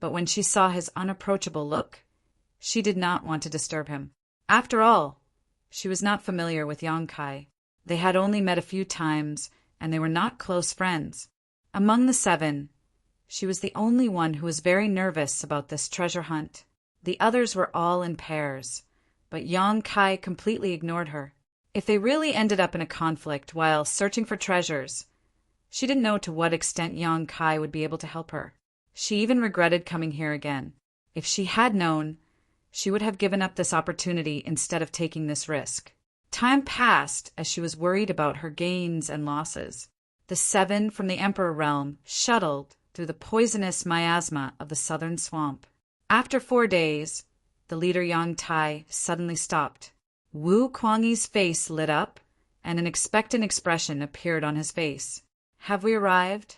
but when she saw his unapproachable look, she did not want to disturb him. After all, she was not familiar with Yang Kai. They had only met a few times, and they were not close friends. Among the 7, she was the only one who was very nervous about this treasure hunt. The others were all in pairs, but Yang Kai completely ignored her. If they really ended up in a conflict while searching for treasures, she didn't know to what extent Yang Kai would be able to help her. She even regretted coming here again. If she had known, she would have given up this opportunity instead of taking this risk. Time passed as she was worried about her gains and losses. The 7 from the Emperor realm shuttled through the poisonous miasma of the southern swamp. After 4 days, the leader Yang Tai suddenly stopped. Wu Kuangyi's face lit up, and an expectant expression appeared on his face. "Have we arrived?"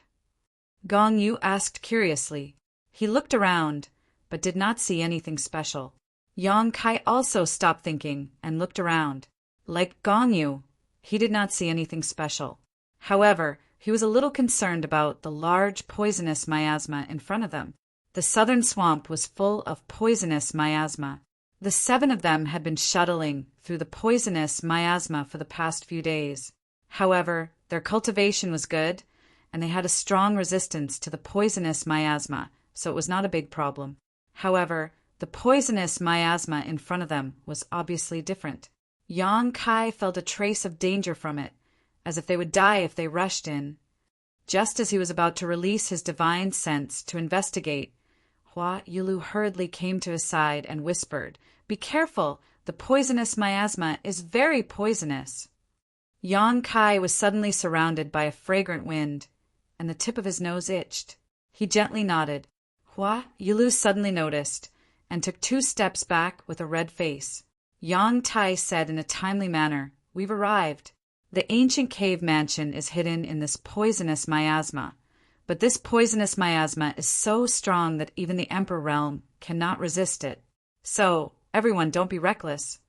Gong Yu asked curiously. He looked around, but did not see anything special. Yang Kai also stopped thinking and looked around. Like Gong Yu, he did not see anything special. However, he was a little concerned about the large poisonous miasma in front of them. The southern swamp was full of poisonous miasma. The 7 of them had been shuttling through the poisonous miasma for the past few days. However, their cultivation was good, and they had a strong resistance to the poisonous miasma, so it was not a big problem. However, the poisonous miasma in front of them was obviously different. Yang Kai felt a trace of danger from it, as if they would die if they rushed in. Just as he was about to release his divine sense to investigate, Hua Yulu hurriedly came to his side and whispered, "Be careful! The poisonous miasma is very poisonous." Yang Kai was suddenly surrounded by a fragrant wind, and the tip of his nose itched. He gently nodded. Hua Yulu suddenly noticed, and took 2 steps back with a red face. Yang Tai said in a timely manner, "We've arrived. The ancient cave mansion is hidden in this poisonous miasma, but this poisonous miasma is so strong that even the Emperor realm cannot resist it. So, everyone, don't be reckless."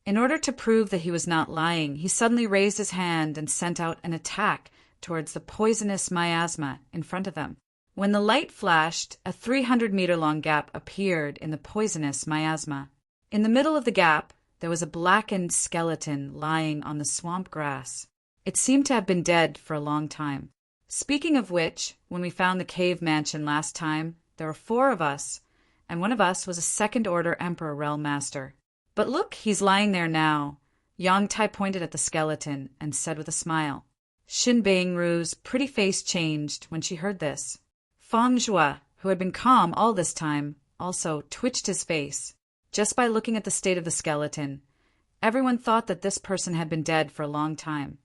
In order to prove that he was not lying, he suddenly raised his hand and sent out an attack towards the poisonous miasma in front of them. When the light flashed, a 300-meter-long gap appeared in the poisonous miasma. In the middle of the gap, there was a blackened skeleton lying on the swamp grass. It seemed to have been dead for a long time. Speaking of which, when we found the cave mansion last time, there were 4 of us, and one of us was a second-order Emperor Realm Master. But look, he's lying there now. Yang Tai pointed at the skeleton and said with a smile. Xin Bingru's pretty face changed when she heard this. Fang Zhua, who had been calm all this time, also twitched his face. Just by looking at the state of the skeleton, everyone thought that this person had been dead for a long time.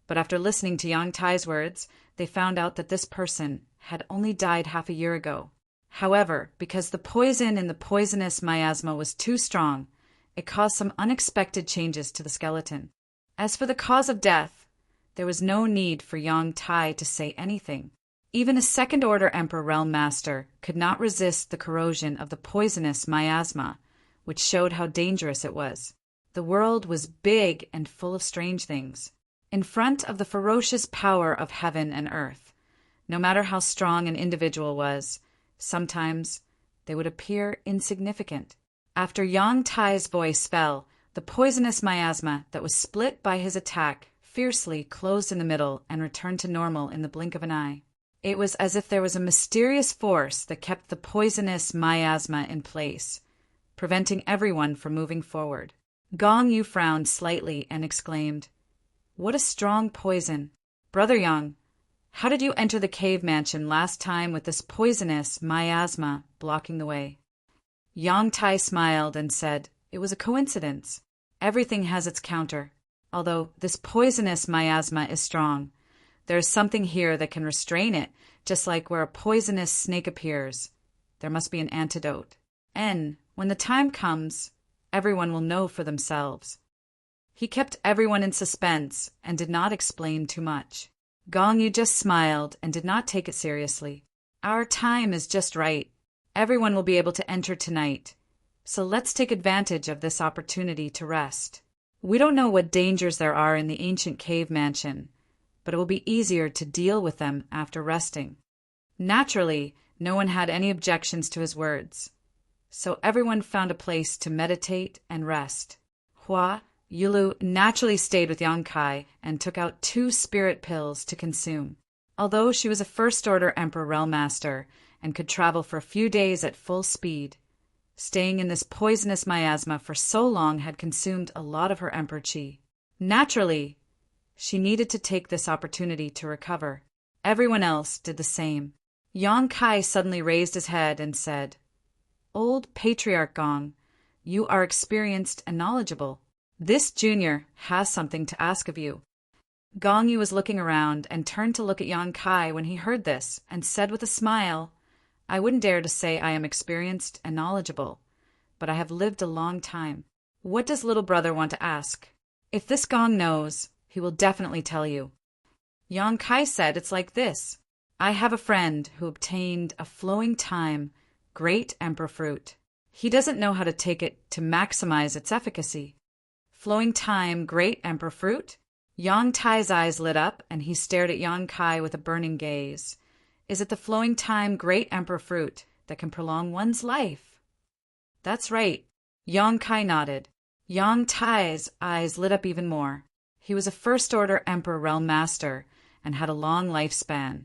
But after listening to Yang Tai's words, they found out that this person had only died half a year ago. However, because the poison in the poisonous miasma was too strong, it caused some unexpected changes to the skeleton. As for the cause of death, there was no need for Yang Tai to say anything. Even a second-order Emperor Realm Master could not resist the corrosion of the poisonous miasma, which showed how dangerous it was. The world was big and full of strange things. In front of the ferocious power of heaven and earth, no matter how strong an individual was, sometimes they would appear insignificant. After Yang Tai's voice fell, the poisonous miasma that was split by his attack fiercely closed in the middle and returned to normal in the blink of an eye. It was as if there was a mysterious force that kept the poisonous miasma in place, preventing everyone from moving forward. Gong Yu frowned slightly and exclaimed, "What a strong poison! Brother Yang, how did you enter the cave mansion last time with this poisonous miasma blocking the way?" Yang Tai smiled and said, "It was a coincidence. Everything has its counter. Although this poisonous miasma is strong, there is something here that can restrain it, just like where a poisonous snake appears. There must be an antidote. And when the time comes, everyone will know for themselves." He kept everyone in suspense and did not explain too much. Gong Yu just smiled and did not take it seriously. "Our time is just right. Everyone will be able to enter tonight. So let's take advantage of this opportunity to rest. We don't know what dangers there are in the ancient cave mansion, but it will be easier to deal with them after resting." Naturally, no one had any objections to his words, so everyone found a place to meditate and rest. Hua Yulu naturally stayed with Yang Kai and took out 2 spirit pills to consume. Although she was a first-order Emperor Realm Master and could travel for a few days at full speed, staying in this poisonous miasma for so long had consumed a lot of her Emperor Chi. Naturally, she needed to take this opportunity to recover. Everyone else did the same. Yang Kai suddenly raised his head and said, "Old Patriarch Gong, you are experienced and knowledgeable. This junior has something to ask of you." Gong Yu was looking around and turned to look at Yang Kai when he heard this and said with a smile, "I wouldn't dare to say I am experienced and knowledgeable, but I have lived a long time. What does little brother want to ask? If this Gong knows, he will definitely tell you." Yang Kai said, "It's like this. I have a friend who obtained a flowing time, great emperor fruit. He doesn't know how to take it to maximize its efficacy." Flowing time, great emperor fruit? Yang Tai's eyes lit up and he stared at Yang Kai with a burning gaze. Is it the flowing time, great emperor fruit that can prolong one's life. That's right. Yang Kai nodded. Yang Tai's eyes lit up even more. He was a first-order Emperor Realm Master and had a long lifespan,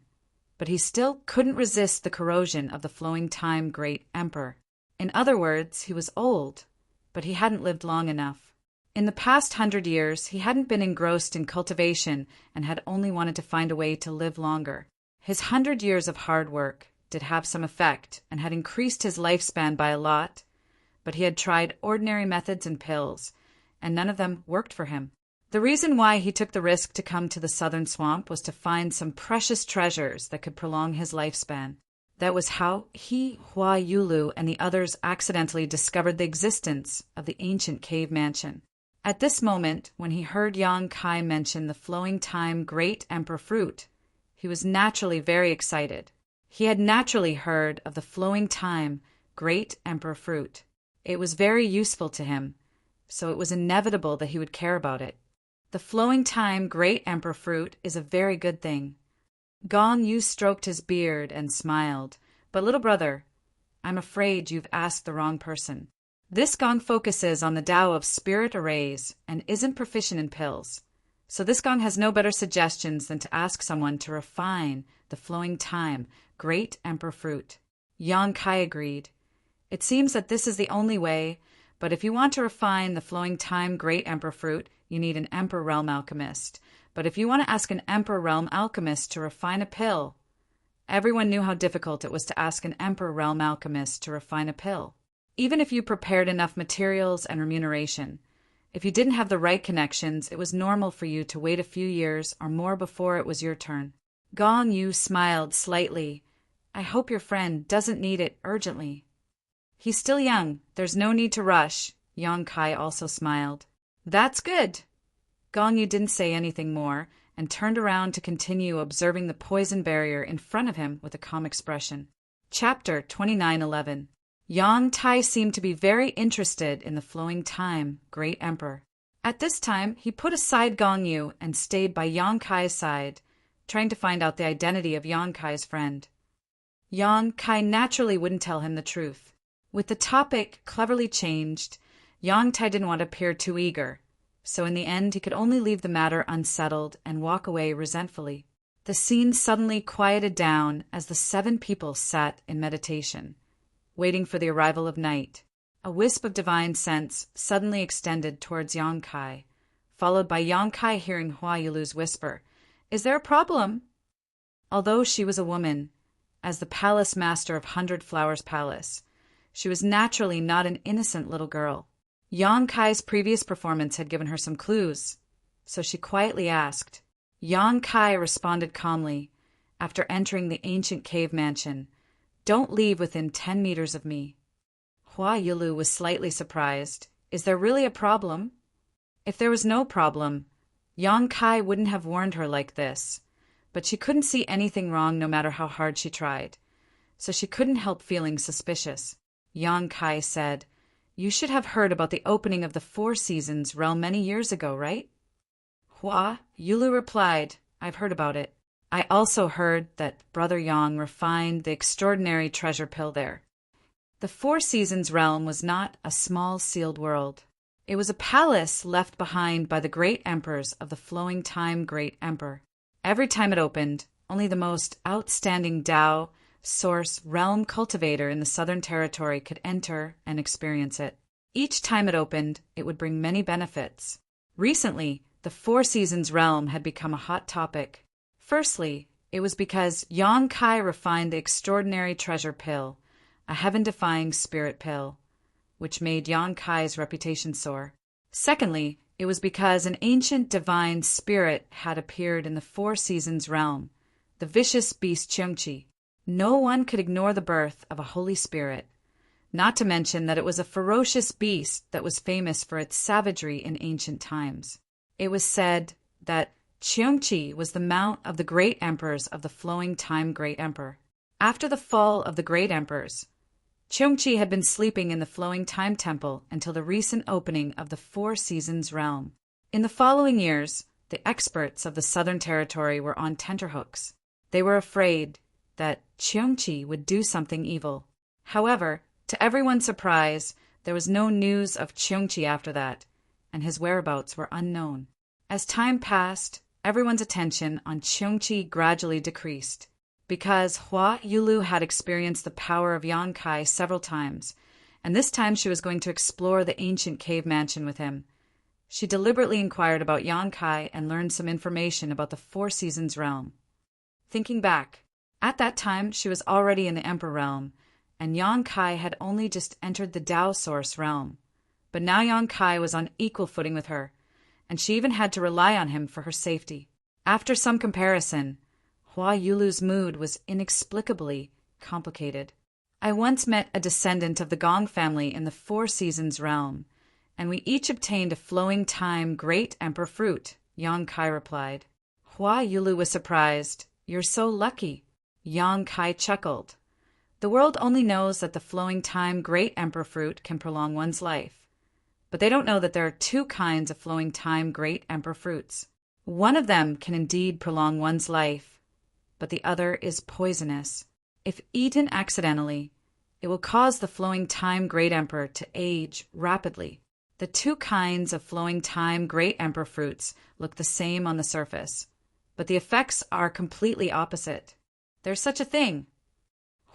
but he still couldn't resist the corrosion of the flowing time Great Emperor. In other words, he was old, but he hadn't lived long enough. In the past 100 years, he hadn't been engrossed in cultivation and had only wanted to find a way to live longer. His 100 years of hard work did have some effect and had increased his lifespan by a lot, but he had tried ordinary methods and pills, and none of them worked for him. The reason why he took the risk to come to the southern swamp was to find some precious treasures that could prolong his lifespan. That was how he, Hua Yulu, and the others accidentally discovered the existence of the ancient cave mansion. At this moment, when he heard Yang Kai mention the flowing time Great Emperor fruit, he was naturally very excited. He had naturally heard of the flowing time Great Emperor fruit. It was very useful to him, so it was inevitable that he would care about it. The flowing time Great Emperor fruit is a very good thing. Gong Yu stroked his beard and smiled. But little brother, I'm afraid you've asked the wrong person. This Gong focuses on the Tao of spirit arrays and isn't proficient in pills. So this Gong has no better suggestions than to ask someone to refine the flowing time Great Emperor fruit. Yang Kai agreed. It seems that this is the only way, but if you want to refine the flowing time Great Emperor fruit, you need an Emperor Realm Alchemist. But if you want to ask an Emperor Realm Alchemist to refine a pill, everyone knew how difficult it was to ask an Emperor Realm Alchemist to refine a pill. Even if you prepared enough materials and remuneration, if you didn't have the right connections, it was normal for you to wait a few years or more before it was your turn. Gong Yu smiled slightly. I hope your friend doesn't need it urgently. He's still young. There's no need to rush. Yang Kai also smiled. That's good. Gong Yu didn't say anything more and turned around to continue observing the poison barrier in front of him with a calm expression. Chapter 29:11. Yang Tai seemed to be very interested in the flowing time Great Emperor. At this time, he put aside Gong Yu and stayed by Yang Kai's side, trying to find out the identity of Yang Kai's friend. Yang Kai naturally wouldn't tell him the truth. With the topic cleverly changed, Yang Tai didn't want to appear too eager, so in the end he could only leave the matter unsettled and walk away resentfully. The scene suddenly quieted down as the 7 people sat in meditation, waiting for the arrival of night. A wisp of divine sense suddenly extended towards Yang Kai, followed by Yang Kai hearing Hua Yulu's whisper, "Is there a problem?" Although she was a woman, as the palace master of 100 Flowers Palace, she was naturally not an innocent little girl. Yang Kai's previous performance had given her some clues, so she quietly asked. Yang Kai responded calmly, after entering the ancient cave mansion, "Don't leave within 10 meters of me." Hua Yulu was slightly surprised. Is there really a problem? If there was no problem, Yang Kai wouldn't have warned her like this, but she couldn't see anything wrong no matter how hard she tried, so she couldn't help feeling suspicious. Yang Kai said, "You should have heard about the opening of the 4 Seasons realm many years ago, right?" Hua Yulu replied, "I've heard about it. I also heard that Brother Yang refined the extraordinary treasure pill there." The 4 Seasons realm was not a small sealed world. It was a palace left behind by the great emperors of the flowing time Great Emperor. Every time it opened, only the most outstanding Tao, Source, realm cultivator in the Southern Territory could enter and experience it. Each time it opened, it would bring many benefits. Recently, the 4 Seasons realm had become a hot topic. Firstly, it was because Yang Kai refined the extraordinary treasure pill, a heaven-defying spirit pill, which made Yang Kai's reputation soar. Secondly, it was because an ancient divine spirit had appeared in the 4 Seasons realm, the vicious beast Cheongqi. No one could ignore the birth of a holy spirit, not to mention that it was a ferocious beast that was famous for its savagery in ancient times. It was said that Cheongqi was the mount of the great emperors of the flowing time Great Emperor. After the fall of the great emperors, Cheongqi had been sleeping in the flowing time temple until the recent opening of the 4 Seasons realm. In the following years, the experts of the Southern Territory were on tenterhooks. They were afraid that Cheongqi would do something evil. However, to everyone's surprise, there was no news of Cheongchi after that, and his whereabouts were unknown. As time passed, everyone's attention on Cheongchi gradually decreased. Because Hua Yulu had experienced the power of Yongkai several times, and this time she was going to explore the ancient cave mansion with him. She deliberately inquired about Yongkai and learned some information about the Four Seasons realm. Thinking back, at that time she was already in the Emperor realm, and Yongkai had only just entered the Tao Source realm. But now Yongkai was on equal footing with her, and she even had to rely on him for her safety. After some comparison, Hua Yulu's mood was inexplicably complicated. I once met a descendant of the Gong family in the Four Seasons realm, and we each obtained a flowing time great emperor fruit, Yongkai replied. Hua Yulu was surprised. You're so lucky. Yongkai chuckled. The world only knows that the flowing time great emperor fruit can prolong one's life. But they don't know that there are two kinds of flowing time great emperor fruits. One of them can indeed prolong one's life, but the other is poisonous. If eaten accidentally, it will cause the flowing time great emperor to age rapidly. The two kinds of flowing time great emperor fruits look the same on the surface, but the effects are completely opposite. There's such a thing.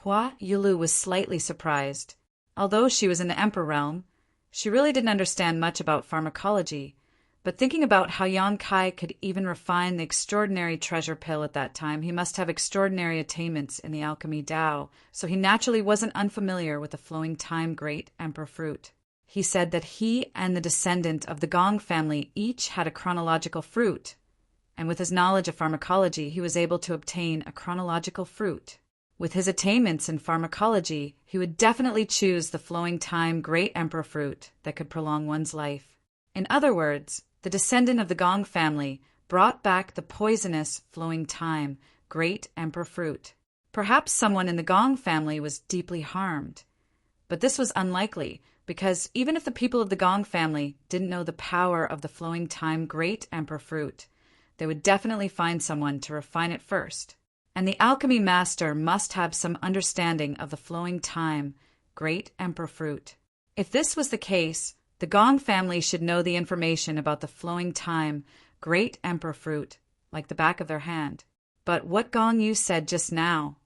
Hua Yulu was slightly surprised. Although she was in the emperor realm, she really didn't understand much about pharmacology, but thinking about how Yongkai could even refine the extraordinary treasure pill at that time, he must have extraordinary attainments in the alchemy Tao, so he naturally wasn't unfamiliar with the flowing time great emperor fruit. He said that he and the descendant of the Gong family each had a chronological fruit, and with his knowledge of pharmacology, he was able to obtain a chronological fruit. With his attainments in pharmacology, he would definitely choose the flowing time great emperor fruit that could prolong one's life. In other words, the descendant of the Gong family brought back the poisonous flowing time great emperor fruit. Perhaps someone in the Gong family was deeply harmed. But this was unlikely, because even if the people of the Gong family didn't know the power of the flowing time great emperor fruit, they would definitely find someone to refine it first. And the alchemy master must have some understanding of the flowing time great emperor fruit. If this was the case, the Gong family should know the information about the flowing time great emperor fruit like the back of their hand. But what Gong Yu said just now?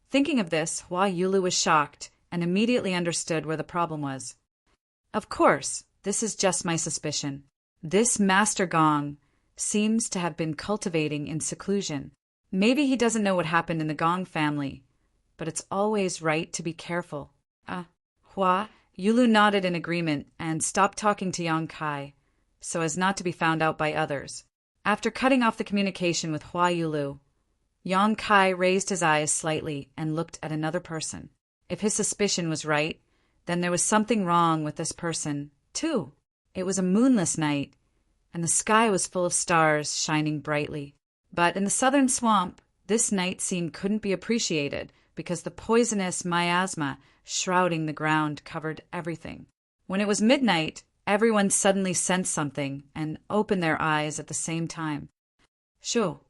Thinking of this, Hua Yulu was shocked and immediately understood where the problem was. Of course, this is just my suspicion. This Master Gong seems to have been cultivating in seclusion. Maybe he doesn't know what happened in the Gong family, but it's always right to be careful. Hua Yulu nodded in agreement and stopped talking to Yongkai, so as not to be found out by others. After cutting off the communication with Hua Yulu, Yongkai raised his eyes slightly and looked at another person. If his suspicion was right, then there was something wrong with this person, too. It was a moonless night, and the sky was full of stars shining brightly. But in the southern swamp, this night scene couldn't be appreciated because the poisonous miasma shrouding the ground covered everything. When it was midnight, everyone suddenly sensed something and opened their eyes at the same time. Shoo!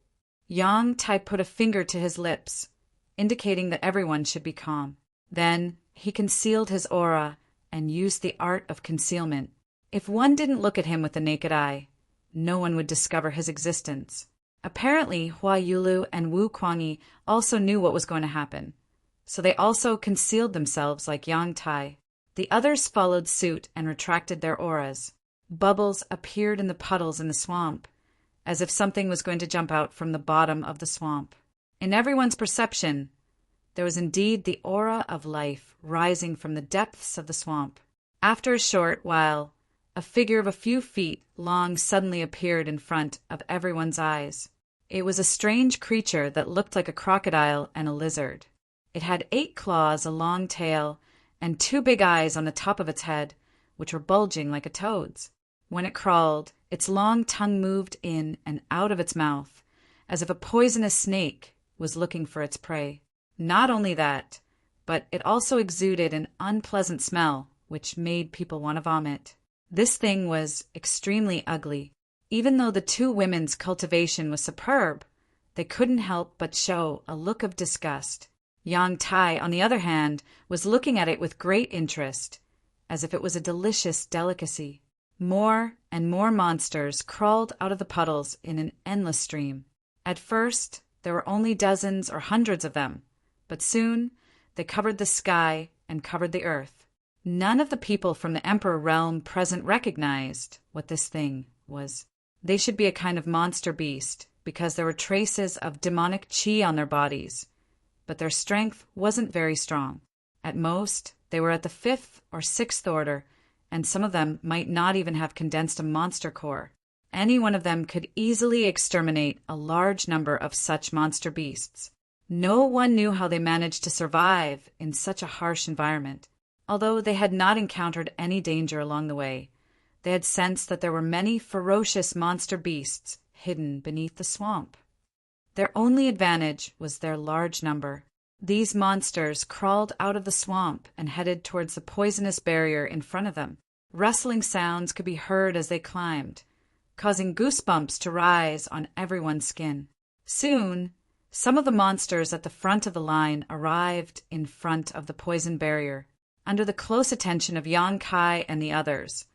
Yongkai put a finger to his lips, indicating that everyone should be calm. Then he concealed his aura and used the art of concealment. If one didn't look at him with the naked eye, no one would discover his existence. Apparently, Hua Yulu and Wu Kuangyi also knew what was going to happen, so they also concealed themselves like Yongkai. The others followed suit and retracted their auras. Bubbles appeared in the puddles in the swamp, as if something was going to jump out from the bottom of the swamp. In everyone's perception, there was indeed the aura of life rising from the depths of the swamp. After a short while, a figure of a few feet long suddenly appeared in front of everyone's eyes. It was a strange creature that looked like a crocodile and a lizard. It had 8 claws, a long tail, and 2 big eyes on the top of its head, which were bulging like a toad's. When it crawled, its long tongue moved in and out of its mouth, as if a poisonous snake was looking for its prey. Not only that, but it also exuded an unpleasant smell, which made people want to vomit. This thing was extremely ugly. Even though the 2 women's cultivation was superb, they couldn't help but show a look of disgust. Yang Tai, on the other hand, was looking at it with great interest, as if it was a delicious delicacy. More and more monsters crawled out of the puddles in an endless stream. At first, there were only dozens or hundreds of them, but soon they covered the sky and covered the earth. None of the people from the Emperor realm present recognized what this thing was. They should be a kind of monster beast, because there were traces of demonic chi on their bodies, but their strength wasn't very strong. At most, they were at the 5th or 6th order, and some of them might not even have condensed a monster core. Any one of them could easily exterminate a large number of such monster beasts. No one knew how they managed to survive in such a harsh environment. Although they had not encountered any danger along the way, they had sensed that there were many ferocious monster beasts hidden beneath the swamp. Their only advantage was their large number. These monsters crawled out of the swamp and headed towards the poisonous barrier in front of them. Rustling sounds could be heard as they climbed, causing goosebumps to rise on everyone's skin. Soon, some of the monsters at the front of the line arrived in front of the poison barrier, under the close attention of Yang Kai and the others.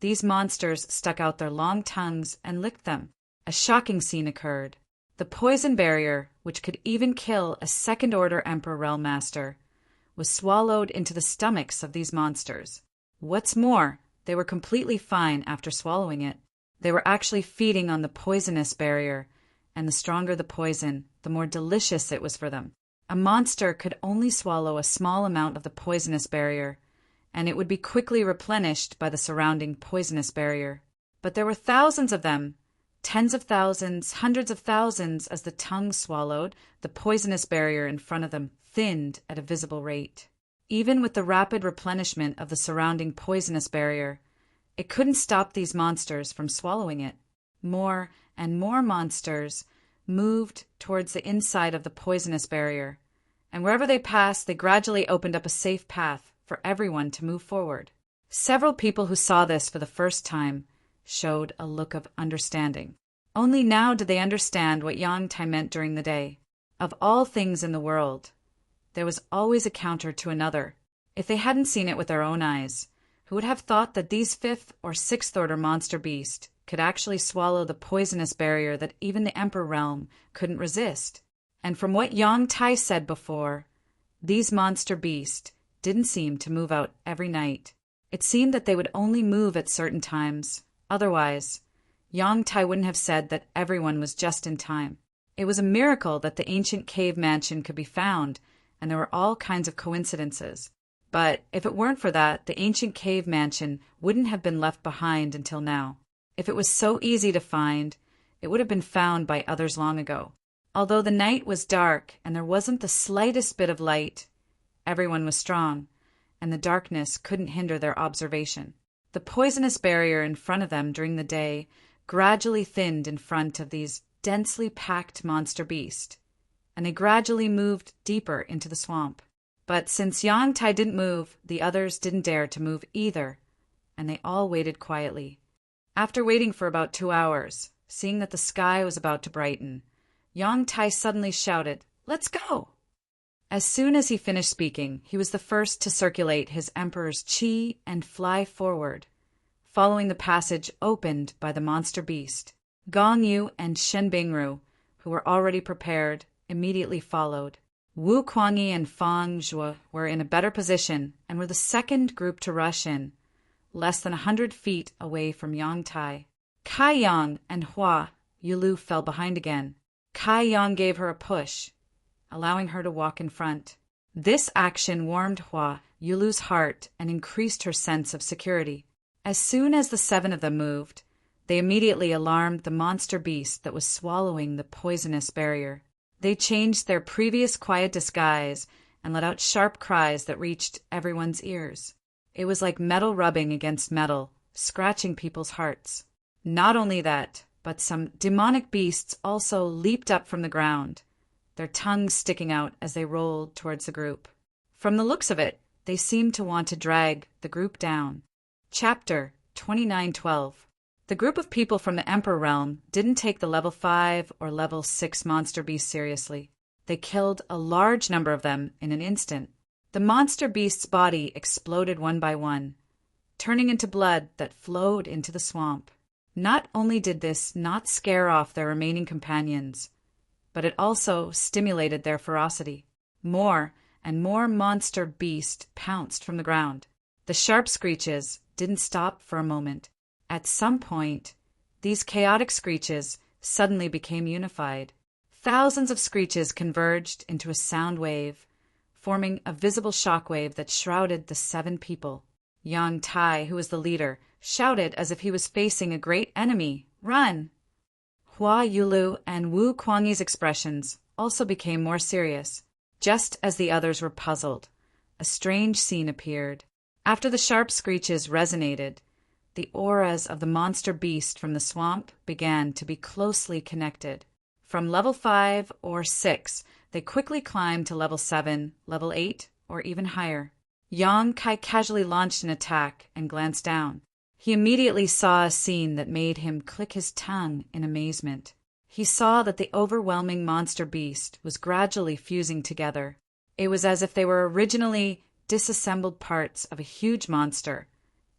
These monsters stuck out their long tongues and licked them. A shocking scene occurred. The poison barrier, which could even kill a 2nd order Emperor Realm Master, was swallowed into the stomachs of these monsters. What's more, they were completely fine after swallowing it. They were actually feeding on the poisonous barrier, and the stronger the poison, the more delicious it was for them. A monster could only swallow a small amount of the poisonous barrier, and it would be quickly replenished by the surrounding poisonous barrier. But there were thousands of them, tens of thousands, hundreds of thousands, as the tongue swallowed, the poisonous barrier in front of them thinned at a visible rate. Even with the rapid replenishment of the surrounding poisonous barrier, it couldn't stop these monsters from swallowing it. More and more monsters moved towards the inside of the poisonous barrier, and wherever they passed, they gradually opened up a safe path for everyone to move forward. Several people who saw this for the first time showed a look of understanding. Only now did they understand what Yang Tai meant during the day. Of all things in the world, there was always a counter to another. If they hadn't seen it with their own eyes, who would have thought that these 5th or 6th order monster beasts could actually swallow the poisonous barrier that even the Emperor realm couldn't resist? And from what Yang Tai said before, these monster beasts didn't seem to move out every night. It seemed that they would only move at certain times. Otherwise, Yang Tai wouldn't have said that everyone was just in time. It was a miracle that the ancient cave mansion could be found, and there were all kinds of coincidences. But if it weren't for that, the ancient cave mansion wouldn't have been left behind until now. If it was so easy to find, it would have been found by others long ago. Although the night was dark and there wasn't the slightest bit of light, everyone was strong, and the darkness couldn't hinder their observation. The poisonous barrier in front of them during the day gradually thinned in front of these densely packed monster beasts, and they gradually moved deeper into the swamp. But since Yang Tai didn't move, the others didn't dare to move either, and they all waited quietly. After waiting for about 2 hours, seeing that the sky was about to brighten, Yang Tai suddenly shouted, "Let's go!" As soon as he finished speaking, he was the first to circulate his emperor's chi and fly forward, following the passage opened by the monster beast. Gong Yu and Shen Bingru, who were already prepared, immediately followed. Wu Kuangyi and Fang Zhuo were in a better position and were the second group to rush in, less than 100 feet away from Yang Tai. Kai Yang and Hua Yulu fell behind again. Kai Yang gave her a push, allowing her to walk in front. This action warmed Hua Yulu's heart and increased her sense of security. As soon as the 7 of them moved, they immediately alarmed the monster beast that was swallowing the poisonous barrier. They changed their previous quiet disguise and let out sharp cries that reached everyone's ears. It was like metal rubbing against metal, scratching people's hearts. Not only that, but some demonic beasts also leaped up from the ground, their tongues sticking out as they rolled towards the group. From the looks of it, they seemed to want to drag the group down. Chapter 2912. The group of people from the Emperor realm didn't take the level 5 or level 6 monster beast seriously. They killed a large number of them in an instant. The monster beast's body exploded one by one, turning into blood that flowed into the swamp. Not only did this not scare off their remaining companions, but it also stimulated their ferocity. More and more monster beast pounced from the ground. The sharp screeches didn't stop for a moment. At some point, these chaotic screeches suddenly became unified. Thousands of screeches converged into a sound wave, forming a visible shockwave that shrouded the 7 people. Yang Tai, who was the leader, shouted as if he was facing a great enemy, "Run!" Hua Yulu and Wu Kuangyi's expressions also became more serious. Just as the others were puzzled, a strange scene appeared. After the sharp screeches resonated, the auras of the monster beast from the swamp began to be closely connected. From level 5 or 6, they quickly climbed to level 7, level 8, or even higher. Yang Kai casually launched an attack and glanced down. He immediately saw a scene that made him click his tongue in amazement. He saw that the overwhelming monster beast was gradually fusing together. It was as if they were originally disassembled parts of a huge monster,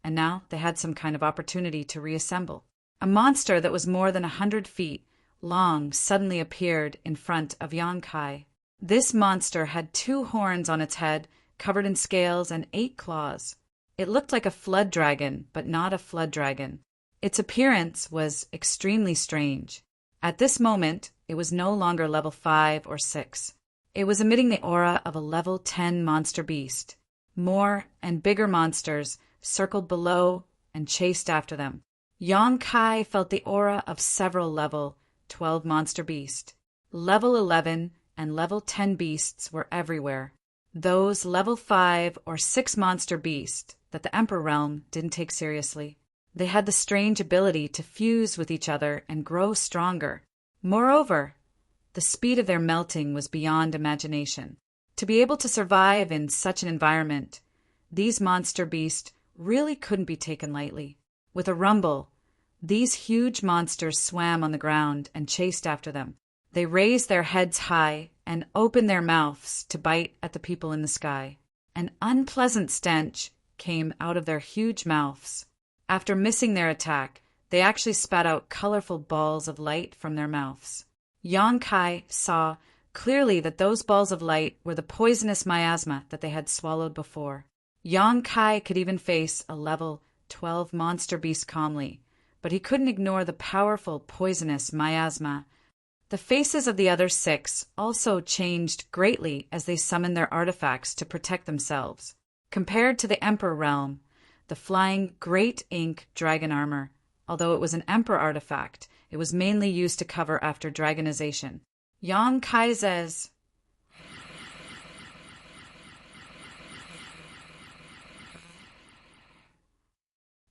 and now they had some kind of opportunity to reassemble. A monster that was more than 100 feet long suddenly appeared in front of Yang Kai. This monster had 2 horns on its head, covered in scales, and 8 claws. It looked like a flood dragon, but not a flood dragon. Its appearance was extremely strange. At this moment, it was no longer level 5 or 6. It was emitting the aura of a level 10 monster beast. More and bigger monsters circled below and chased after them. Yang Kai felt the aura of several level 12 monster beasts. Level 11 and level 10 beasts were everywhere. Those level 5 or 6 monster beasts that the Emperor Realm didn't take seriously. They had the strange ability to fuse with each other and grow stronger. Moreover, the speed of their melting was beyond imagination. To be able to survive in such an environment, these monster beasts really couldn't be taken lightly. With a rumble, these huge monsters swam on the ground and chased after them. They raised their heads high and opened their mouths to bite at the people in the sky. An unpleasant stench came out of their huge mouths. After missing their attack, they actually spat out colorful balls of light from their mouths. Yang Kai saw clearly that those balls of light were the poisonous miasma that they had swallowed before. Yang Kai could even face a level 12 monster beast calmly, but he couldn't ignore the powerful poisonous miasma. The faces of the other 6 also changed greatly as they summoned their artifacts to protect themselves. Compared to the Emperor Realm, the flying Great Ink dragon armor, although it was an Emperor artifact, it was mainly used to cover after dragonization. Yang Kai's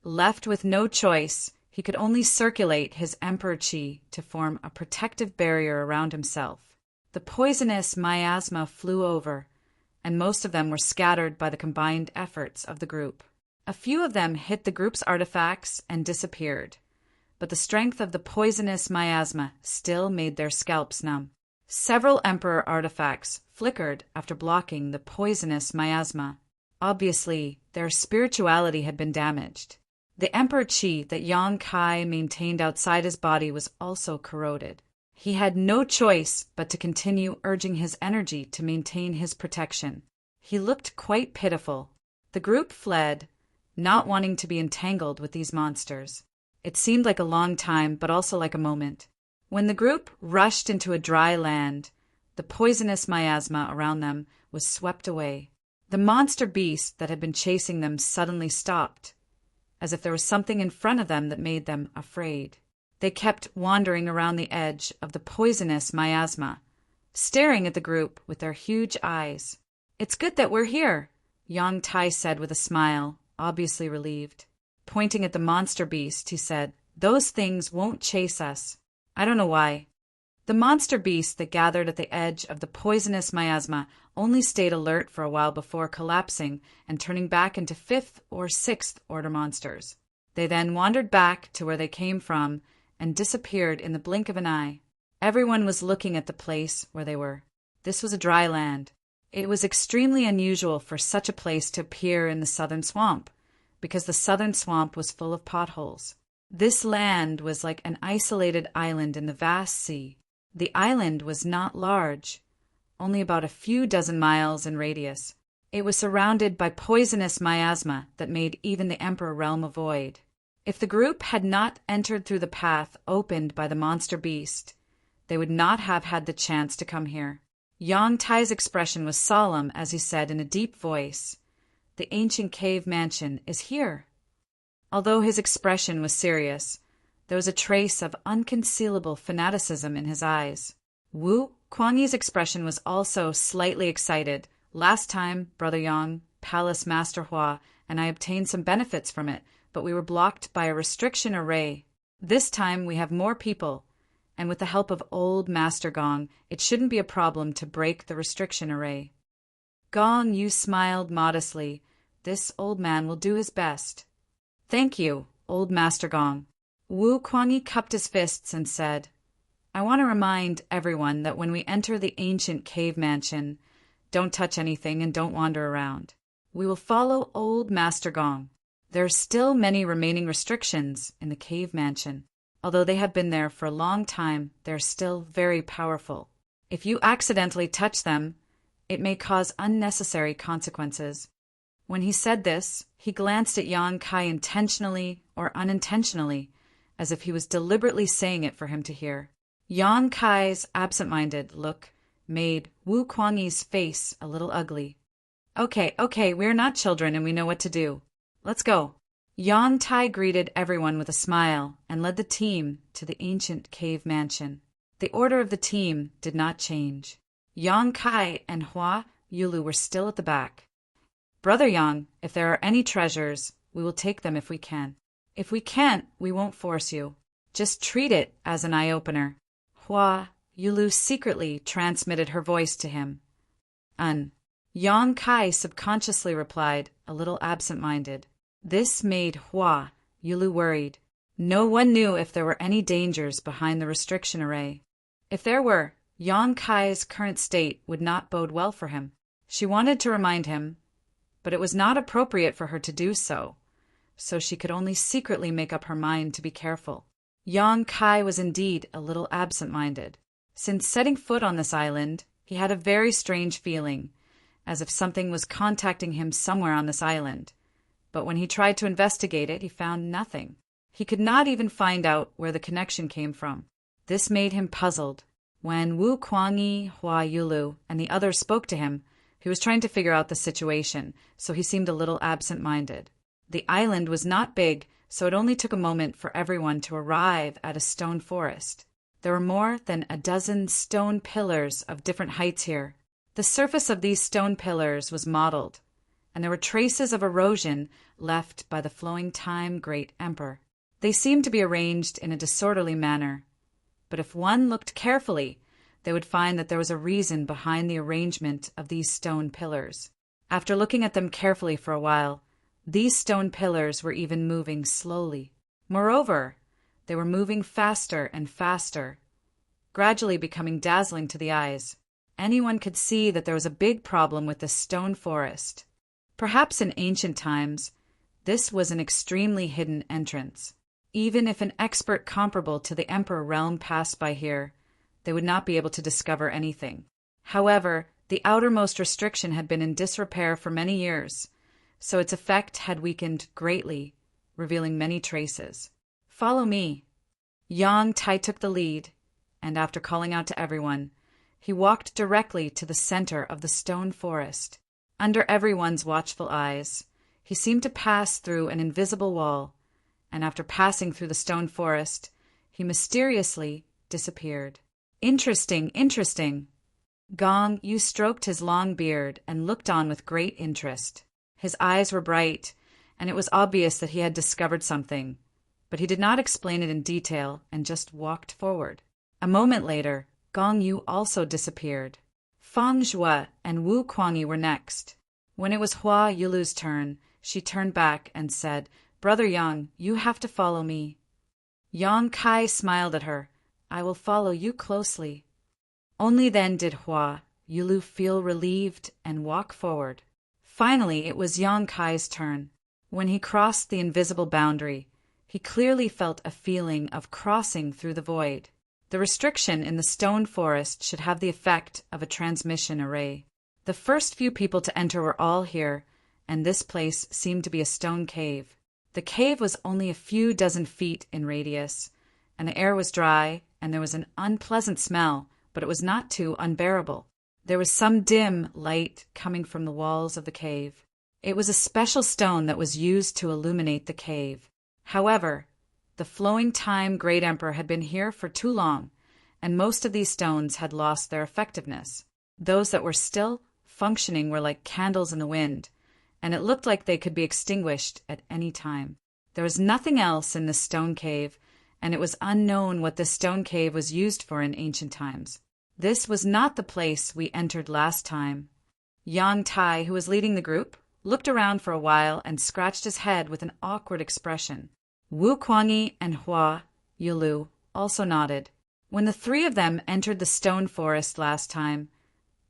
left with no choice, he could only circulate his Emperor Chi to form a protective barrier around himself. The poisonous miasma flew over, and most of them were scattered by the combined efforts of the group. A few of them hit the group's artifacts and disappeared, but the strength of the poisonous miasma still made their scalps numb. Several Emperor artifacts flickered after blocking the poisonous miasma. Obviously, their spirituality had been damaged. The Emperor Chi that Yang Kai maintained outside his body was also corroded. He had no choice but to continue urging his energy to maintain his protection. He looked quite pitiful. The group fled, not wanting to be entangled with these monsters. It seemed like a long time, but also like a moment. When the group rushed into a dry land, the poisonous miasma around them was swept away. The monster beast that had been chasing them suddenly stopped, as if there was something in front of them that made them afraid. They kept wandering around the edge of the poisonous miasma, staring at the group with their huge eyes. "It's good that we're here," Yang Tai said with a smile, obviously relieved. Pointing at the monster beast, he said, "Those things won't chase us." "I don't know why." The monster beast that gathered at the edge of the poisonous miasma only stayed alert for a while before collapsing and turning back into 5th or 6th order monsters. They then wandered back to where they came from and disappeared in the blink of an eye. Everyone was looking at the place where they were. This was a dry land. It was extremely unusual for such a place to appear in the southern swamp, because the southern swamp was full of potholes. This land was like an isolated island in the vast sea. The island was not large, only about a few dozen miles in radius. It was surrounded by poisonous miasma that made even the Emperor realm a void. If the group had not entered through the path opened by the monster beast, they would not have had the chance to come here. Yang Tai's expression was solemn as he said in a deep voice, "The ancient cave mansion is here." Although his expression was serious, there was a trace of unconcealable fanaticism in his eyes. Wu Kuangyi's expression was also slightly excited. "Last time, Brother Yang, Palace Master Hua, and I obtained some benefits from it, but we were blocked by a restriction array. This time we have more people, and with the help of old Master Gong, it shouldn't be a problem to break the restriction array." Gong Yu smiled modestly. "This old man will do his best." "Thank you, old Master Gong." Wu Kuangyi cupped his fists and said, "I want to remind everyone that when we enter the ancient cave mansion, don't touch anything and don't wander around. We will follow old Master Gong. There are still many remaining restrictions in the cave mansion. Although they have been there for a long time, they are still very powerful. If you accidentally touch them, it may cause unnecessary consequences." When he said this, he glanced at Yang Kai intentionally or unintentionally, as if he was deliberately saying it for him to hear. Yang Kai's absent-minded look made Wu Kuangyi's face a little ugly. Okay, we're not children and we know what to do. Let's go." Yang Tai greeted everyone with a smile and led the team to the ancient cave mansion. The order of the team did not change. Yang Kai and Hua Yulu were still at the back. "Brother Yang, if there are any treasures, we will take them if we can. If we can't, we won't force you. Just treat it as an eye-opener." Hua Yulu secretly transmitted her voice to him. Yang Kai subconsciously replied, a little absent-minded. This made Hua Yulu worried. No one knew if there were any dangers behind the restriction array. If there were, Yang Kai's current state would not bode well for him. She wanted to remind him, but it was not appropriate for her to do so she could only secretly make up her mind to be careful. Yang Kai was indeed a little absent-minded. Since setting foot on this island, he had a very strange feeling, as if something was contacting him somewhere on this island. But when he tried to investigate it, he found nothing. He could not even find out where the connection came from. This made him puzzled. When Wu Kuangyi, Hua Yulu, and the others spoke to him, he was trying to figure out the situation, so he seemed a little absent-minded. The island was not big, so it only took a moment for everyone to arrive at a stone forest. There were more than a dozen stone pillars of different heights here. The surface of these stone pillars was mottled, and there were traces of erosion left by the flowing time great emperor. They seemed to be arranged in a disorderly manner, but if one looked carefully, they would find that there was a reason behind the arrangement of these stone pillars. After looking at them carefully for a while, these stone pillars were even moving slowly. Moreover, they were moving faster and faster, gradually becoming dazzling to the eyes. Anyone could see that there was a big problem with this stone forest. Perhaps in ancient times, this was an extremely hidden entrance. Even if an expert comparable to the Emperor realm passed by here, they would not be able to discover anything. However, the outermost restriction had been in disrepair for many years, so its effect had weakened greatly, revealing many traces. "Follow me." Yang Tai took the lead, and after calling out to everyone, he walked directly to the center of the stone forest. Under everyone's watchful eyes, he seemed to pass through an invisible wall, and after passing through the stone forest, he mysteriously disappeared. Interesting. Gong Yu stroked his long beard and looked on with great interest. His eyes were bright, and it was obvious that he had discovered something, but he did not explain it in detail and just walked forward. A moment later, Gong Yu also disappeared. Fang Zhua and Wu Kuangyi were next. When it was Hua Yulu's turn, she turned back and said, "Brother Yang, you have to follow me." Yang Kai smiled at her. "I will follow you closely." Only then did Hua Yulu feel relieved and walk forward. Finally, it was Yang Kai's turn. When he crossed the invisible boundary, he clearly felt a feeling of crossing through the void. The restriction in the stone forest should have the effect of a transmission array. The first few people to enter were all here, and this place seemed to be a stone cave. The cave was only a few dozen feet in radius, and the air was dry, and there was an unpleasant smell, but it was not too unbearable. There was some dim light coming from the walls of the cave. It was a special stone that was used to illuminate the cave. However, the flowing time Great Emperor had been here for too long, and most of these stones had lost their effectiveness. Those that were still functioning were like candles in the wind, and it looked like they could be extinguished at any time. There was nothing else in this stone cave, and it was unknown what this stone cave was used for in ancient times. This was not the place we entered last time. Yang Tai, who was leading the group, looked around for a while and scratched his head with an awkward expression. Wu Kuangyi and Hua Yulu also nodded. When the three of them entered the stone forest last time,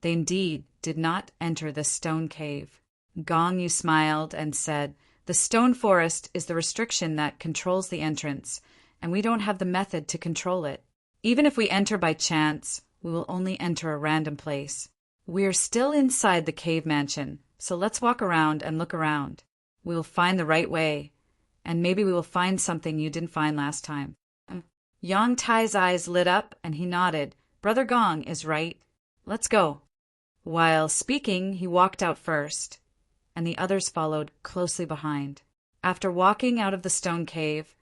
they indeed did not enter the stone cave. Gong Yu smiled and said, "The stone forest is the restriction that controls the entrance, and we don't have the method to control it. Even if we enter by chance, we will only enter a random place. We are still inside the cave mansion, so let's walk around and look around. We will find the right way, and maybe we will find something you didn't find last time." Yang Tai's eyes lit up and he nodded. "Brother Gong is right. Let's go." While speaking, he walked out first, and the others followed closely behind. After walking out of the stone cave,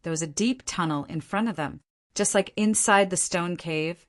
there was a deep tunnel in front of them. Just like inside the stone cave,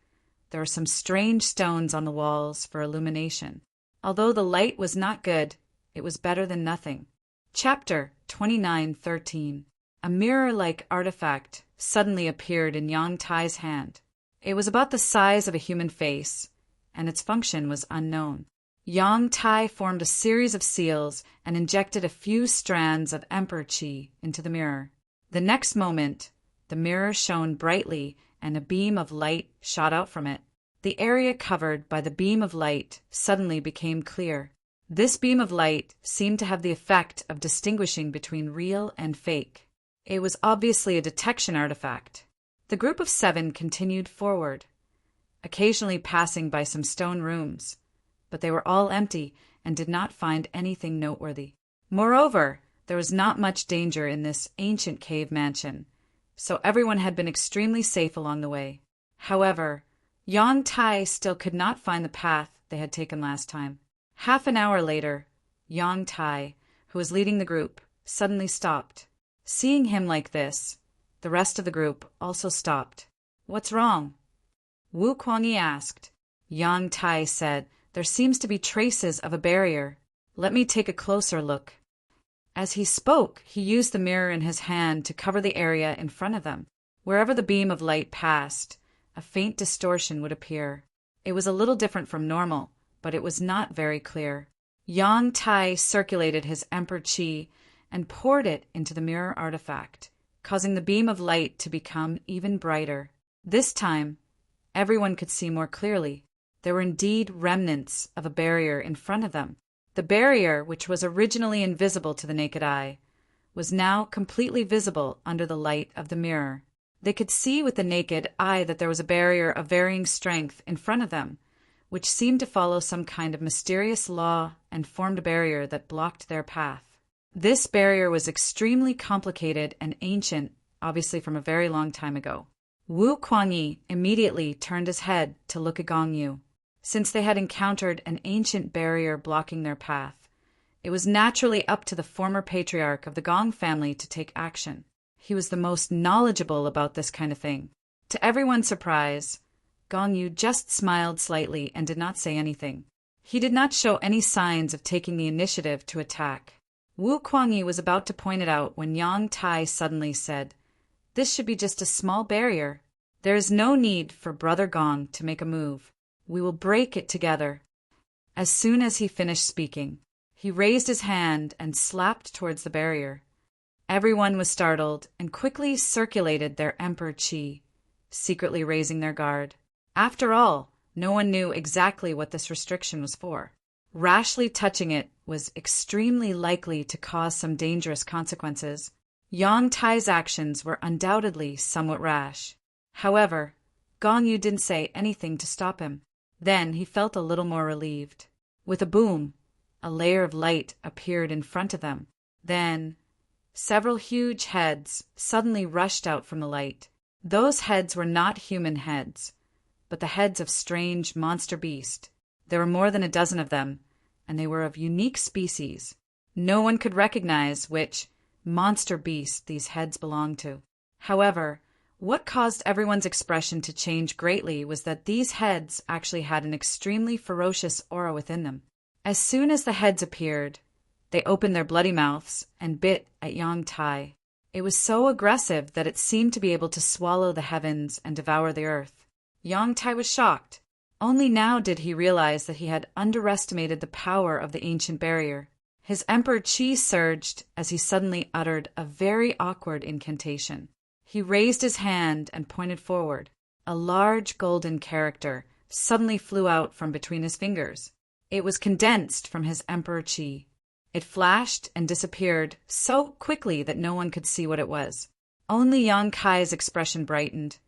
there were some strange stones on the walls for illumination. Although the light was not good, it was better than nothing. Chapter 29:13. A mirror-like artifact suddenly appeared in Yang Tai's hand. It was about the size of a human face, and its function was unknown. Yang Tai formed a series of seals and injected a few strands of Emperor Qi into the mirror. The next moment, the mirror shone brightly and a beam of light shot out from it. The area covered by the beam of light suddenly became clear. This beam of light seemed to have the effect of distinguishing between real and fake. It was obviously a detection artifact. The group of 7 continued forward, occasionally passing by some stone rooms, but they were all empty and did not find anything noteworthy. Moreover, there was not much danger in this ancient cave mansion, so everyone had been extremely safe along the way. However, Yang Tai still could not find the path they had taken last time. Half an hour later, Yang Tai, who was leading the group, suddenly stopped. Seeing him like this, the rest of the group also stopped. "What's wrong?" Wu Kuangyi asked. Yang Tai said, "There seems to be traces of a barrier. Let me take a closer look." As he spoke, he used the mirror in his hand to cover the area in front of them. Wherever the beam of light passed, a faint distortion would appear. It was a little different from normal, but it was not very clear. Yang Tai circulated his Emperor Qi and poured it into the mirror artifact, causing the beam of light to become even brighter. This time, everyone could see more clearly. There were indeed remnants of a barrier in front of them. The barrier, which was originally invisible to the naked eye, was now completely visible under the light of the mirror. They could see with the naked eye that there was a barrier of varying strength in front of them, which seemed to follow some kind of mysterious law and formed a barrier that blocked their path. This barrier was extremely complicated and ancient, obviously from a very long time ago. Wu Kuangyi immediately turned his head to look at Gong Yu. Since they had encountered an ancient barrier blocking their path, it was naturally up to the former patriarch of the Gong family to take action. He was the most knowledgeable about this kind of thing. To everyone's surprise, Gong Yu just smiled slightly and did not say anything. He did not show any signs of taking the initiative to attack. Wu Kuangyi was about to point it out when Yang Tai suddenly said, "This should be just a small barrier. There is no need for Brother Gong to make a move. We will break it together." As soon as he finished speaking, he raised his hand and slapped towards the barrier. Everyone was startled and quickly circulated their Emperor Qi, secretly raising their guard. After all, No one knew exactly what this restriction was for. Rashly touching it was extremely likely to cause some dangerous consequences. Yang Tai's actions were undoubtedly somewhat rash. However, Gong Yu didn't say anything to stop him. Then he felt a little more relieved. With a boom, a layer of light appeared in front of them. Then, several huge heads suddenly rushed out from the light. Those heads were not human heads, but the heads of strange monster beasts. There were more than a dozen of them, and they were of unique species. No one could recognize which monster beast these heads belonged to. However, what caused everyone's expression to change greatly was that these heads actually had an extremely ferocious aura within them. As soon as the heads appeared, they opened their bloody mouths and bit at Yang Tai. It was so aggressive that it seemed to be able to swallow the heavens and devour the earth. Yang Tai was shocked. Only now did he realize that he had underestimated the power of the ancient barrier. His Emperor Qi surged as he suddenly uttered a very awkward incantation. He raised his hand and pointed forward. A large golden character suddenly flew out from between his fingers. It was condensed from his Emperor Qi. It flashed and disappeared so quickly that no one could see what it was. Only Yang Kai's expression brightened,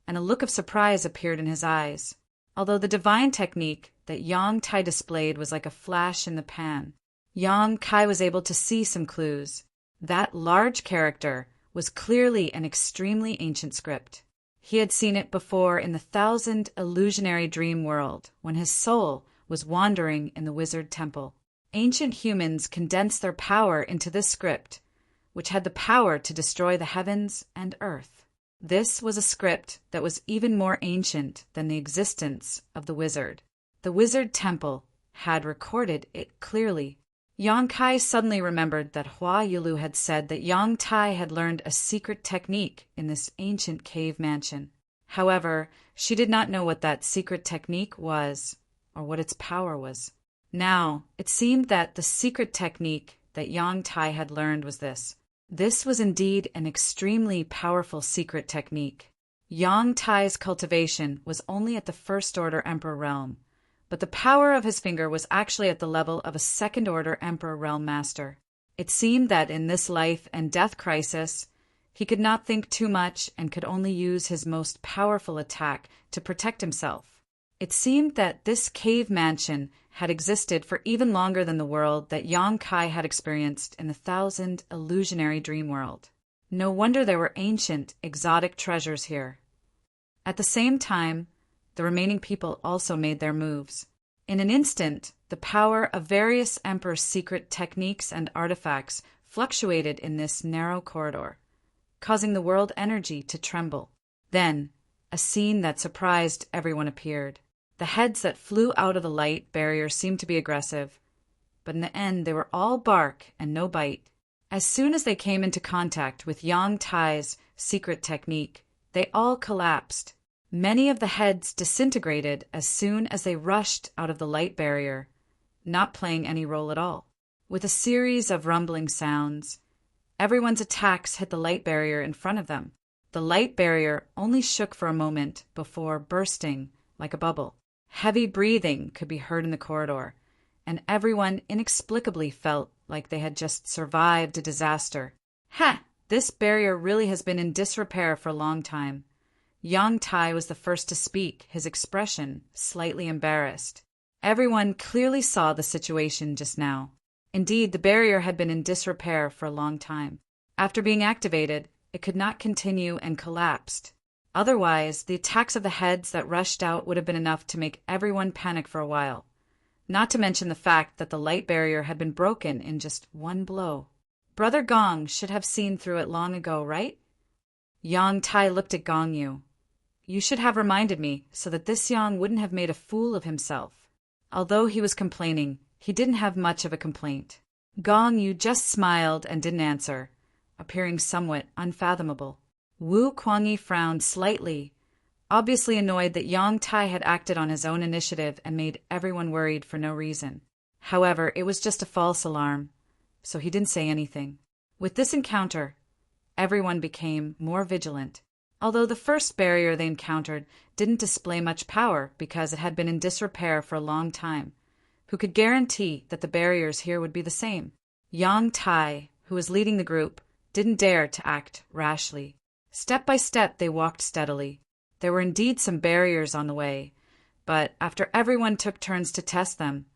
and a look of surprise appeared in his eyes. Although the divine technique that Yang Tai displayed was like a flash in the pan, Yang Kai was able to see some clues. That large character was clearly an extremely ancient script. He had seen it before in the 1,000 illusionary dream world, when his soul was wandering in the wizard temple. Ancient humans condensed their power into this script, which had the power to destroy the heavens and earth. This was a script that was even more ancient than the existence of the wizard. The wizard temple had recorded it clearly. Yang Kai suddenly remembered that Hua Yulu had said that Yang Tai had learned a secret technique in this ancient cave mansion. However, she did not know what that secret technique was, or what its power was. Now, it seemed that the secret technique that Yang Tai had learned was this. This was indeed an extremely powerful secret technique. Yang Tai's cultivation was only at the first-order Emperor realm, but the power of his finger was actually at the level of a second-order Emperor realm master. It seemed that in this life and death crisis, he could not think too much and could only use his most powerful attack to protect himself. It seemed that this cave mansion had existed for even longer than the world that Yang Kai had experienced in the 1,000 illusionary dream world. No wonder there were ancient, exotic treasures here. At the same time, the remaining people also made their moves. In an instant, the power of various emperors' secret techniques and artifacts fluctuated in this narrow corridor, causing the world energy to tremble. Then, a scene that surprised everyone appeared. The heads that flew out of the light barrier seemed to be aggressive, but in the end they were all bark and no bite. As soon as they came into contact with Yang Tai's secret technique, they all collapsed. Many of the heads disintegrated as soon as they rushed out of the light barrier, not playing any role at all. With a series of rumbling sounds, everyone's attacks hit the light barrier in front of them. The light barrier only shook for a moment before bursting like a bubble. Heavy breathing could be heard in the corridor, and everyone inexplicably felt like they had just survived a disaster. Ha! This barrier really has been in disrepair for a long time. Yang Tai was the first to speak, his expression slightly embarrassed. Everyone clearly saw the situation just now. Indeed, the barrier had been in disrepair for a long time. After being activated, it could not continue and collapsed. Otherwise, the attacks of the heads that rushed out would have been enough to make everyone panic for a while. Not to mention the fact that the light barrier had been broken in just one blow. Brother Gong should have seen through it long ago, right? Yang Tai looked at Gong Yu. You should have reminded me so that this Yang wouldn't have made a fool of himself. Although he was complaining, he didn't have much of a complaint. Gong Yu just smiled and didn't answer, appearing somewhat unfathomable. Wu Kuangyi frowned slightly, obviously annoyed that Yang Tai had acted on his own initiative and made everyone worried for no reason. However, it was just a false alarm, so he didn't say anything. With this encounter, everyone became more vigilant. although the first barrier they encountered didn't display much power because it had been in disrepair for a long time. Who could guarantee that the barriers here would be the same? Yang Tai, who was leading the group, didn't dare to act rashly. Step by step they walked steadily. There were indeed some barriers on the way, but after everyone took turns to test them,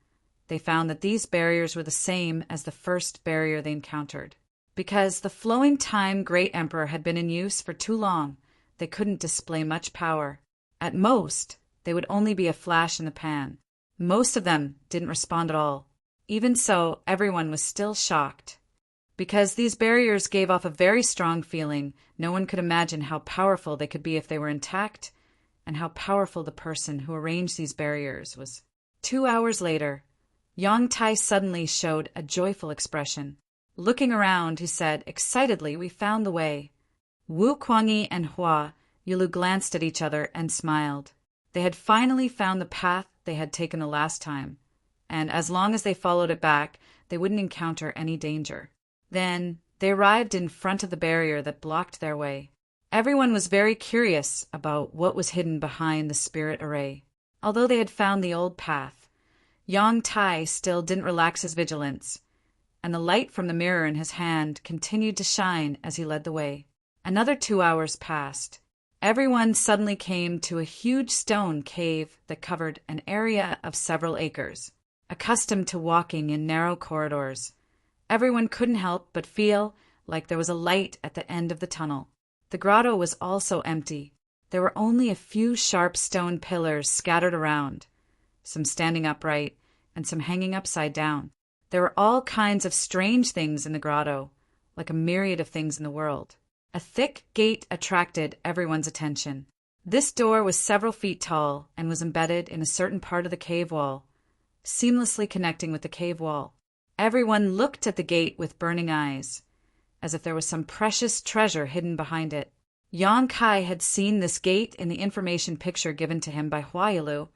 they found that these barriers were the same as the first barrier they encountered. Because the flowing time Great Emperor had been in use for too long, they couldn't display much power. At most, they would only be a flash in the pan. Most of them didn't respond at all. Even so, everyone was still shocked. Because these barriers gave off a very strong feeling, no one could imagine how powerful they could be if they were intact, and how powerful the person who arranged these barriers was. 2 hours later, Yang Tai suddenly showed a joyful expression. Looking around, he said excitedly, "We found the way." Wu Kuangyi and Hua Yulu glanced at each other and smiled. They had finally found the path they had taken the last time, and as long as they followed it back, they wouldn't encounter any danger. Then they arrived in front of the barrier that blocked their way. Everyone was very curious about what was hidden behind the spirit array. Although they had found the old path, Yang Tai still didn't relax his vigilance, and the light from the mirror in his hand continued to shine as he led the way. Another 2 hours passed. Everyone suddenly came to a huge stone cave that covered an area of several acres. Accustomed to walking in narrow corridors, everyone couldn't help but feel like there was a light at the end of the tunnel. The grotto was also empty. There were only a few sharp stone pillars scattered around, some standing upright and some hanging upside down. There were all kinds of strange things in the grotto, like a myriad of things in the world. A thick gate attracted everyone's attention. This door was several feet tall and was embedded in a certain part of the cave wall, seamlessly connecting with the cave wall. Everyone looked at the gate with burning eyes, as if there was some precious treasure hidden behind it. Yang Kai had seen this gate in the information picture given to him by Huailu,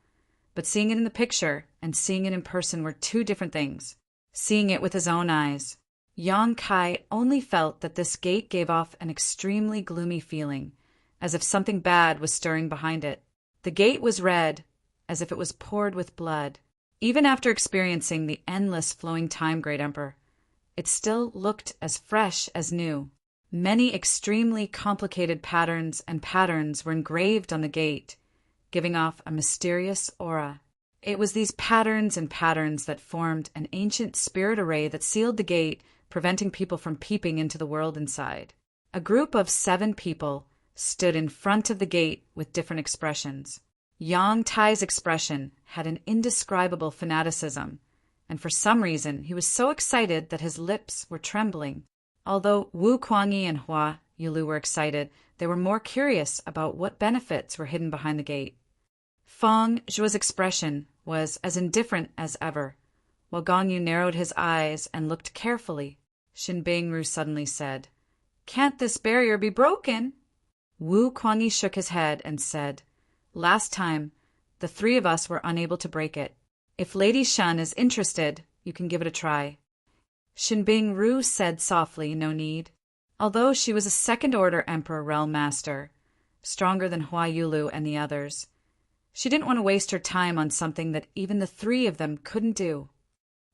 but seeing it in the picture and seeing it in person were two different things. Seeing it with his own eyes, Yang Kai only felt that this gate gave off an extremely gloomy feeling, as if something bad was stirring behind it. The gate was red, as if it was poured with blood. Even after experiencing the endless flowing time, Great Emperor, it still looked as fresh as new. Many extremely complicated patterns were engraved on the gate, giving off a mysterious aura. It was these patterns that formed an ancient spirit array that sealed the gate, preventing people from peeping into the world inside. A group of 7 people stood in front of the gate with different expressions. Yang Tai's expression had an indescribable fanaticism, and for some reason he was so excited that his lips were trembling. Although Wu Kuangyi and Hua Yulu were excited, they were more curious about what benefits were hidden behind the gate. Feng Zhuo's expression was as indifferent as ever, while Gong Yu narrowed his eyes and looked carefully. Xin Bingru suddenly said, "Can't this barrier be broken?" Wu Kuangyi shook his head and said, "Last time, the 3 of us were unable to break it. If Lady Shen is interested, you can give it a try." Xin Bingru said softly, "No need." Although she was a second-order Emperor Realm Master, stronger than Hua Yulu and the others, she didn't want to waste her time on something that even the 3 of them couldn't do.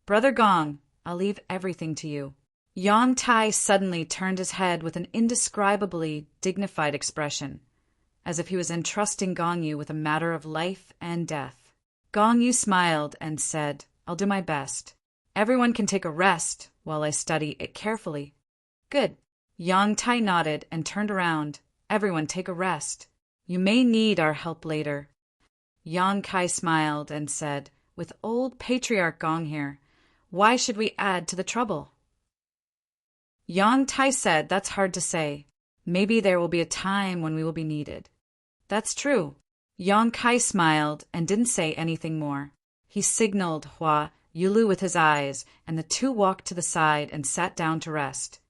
"Brother Gong, I'll leave everything to you." Yang Tai suddenly turned his head with an indescribably dignified expression, as if he was entrusting Gong Yu with a matter of life and death. Gong Yu smiled and said, "I'll do my best. Everyone can take a rest while I study it carefully." "Good." Yang Tai nodded and turned around. "Everyone take a rest. You may need our help later." Yang Kai smiled and said, "With old Patriarch Gong here, why should we add to the trouble?" Yang Tai said, "That's hard to say. Maybe there will be a time when we will be needed." "That's true." Yang Kai smiled and didn't say anything more. He signaled Hua Yulu with his eyes, and the 2 walked to the side and sat down to rest.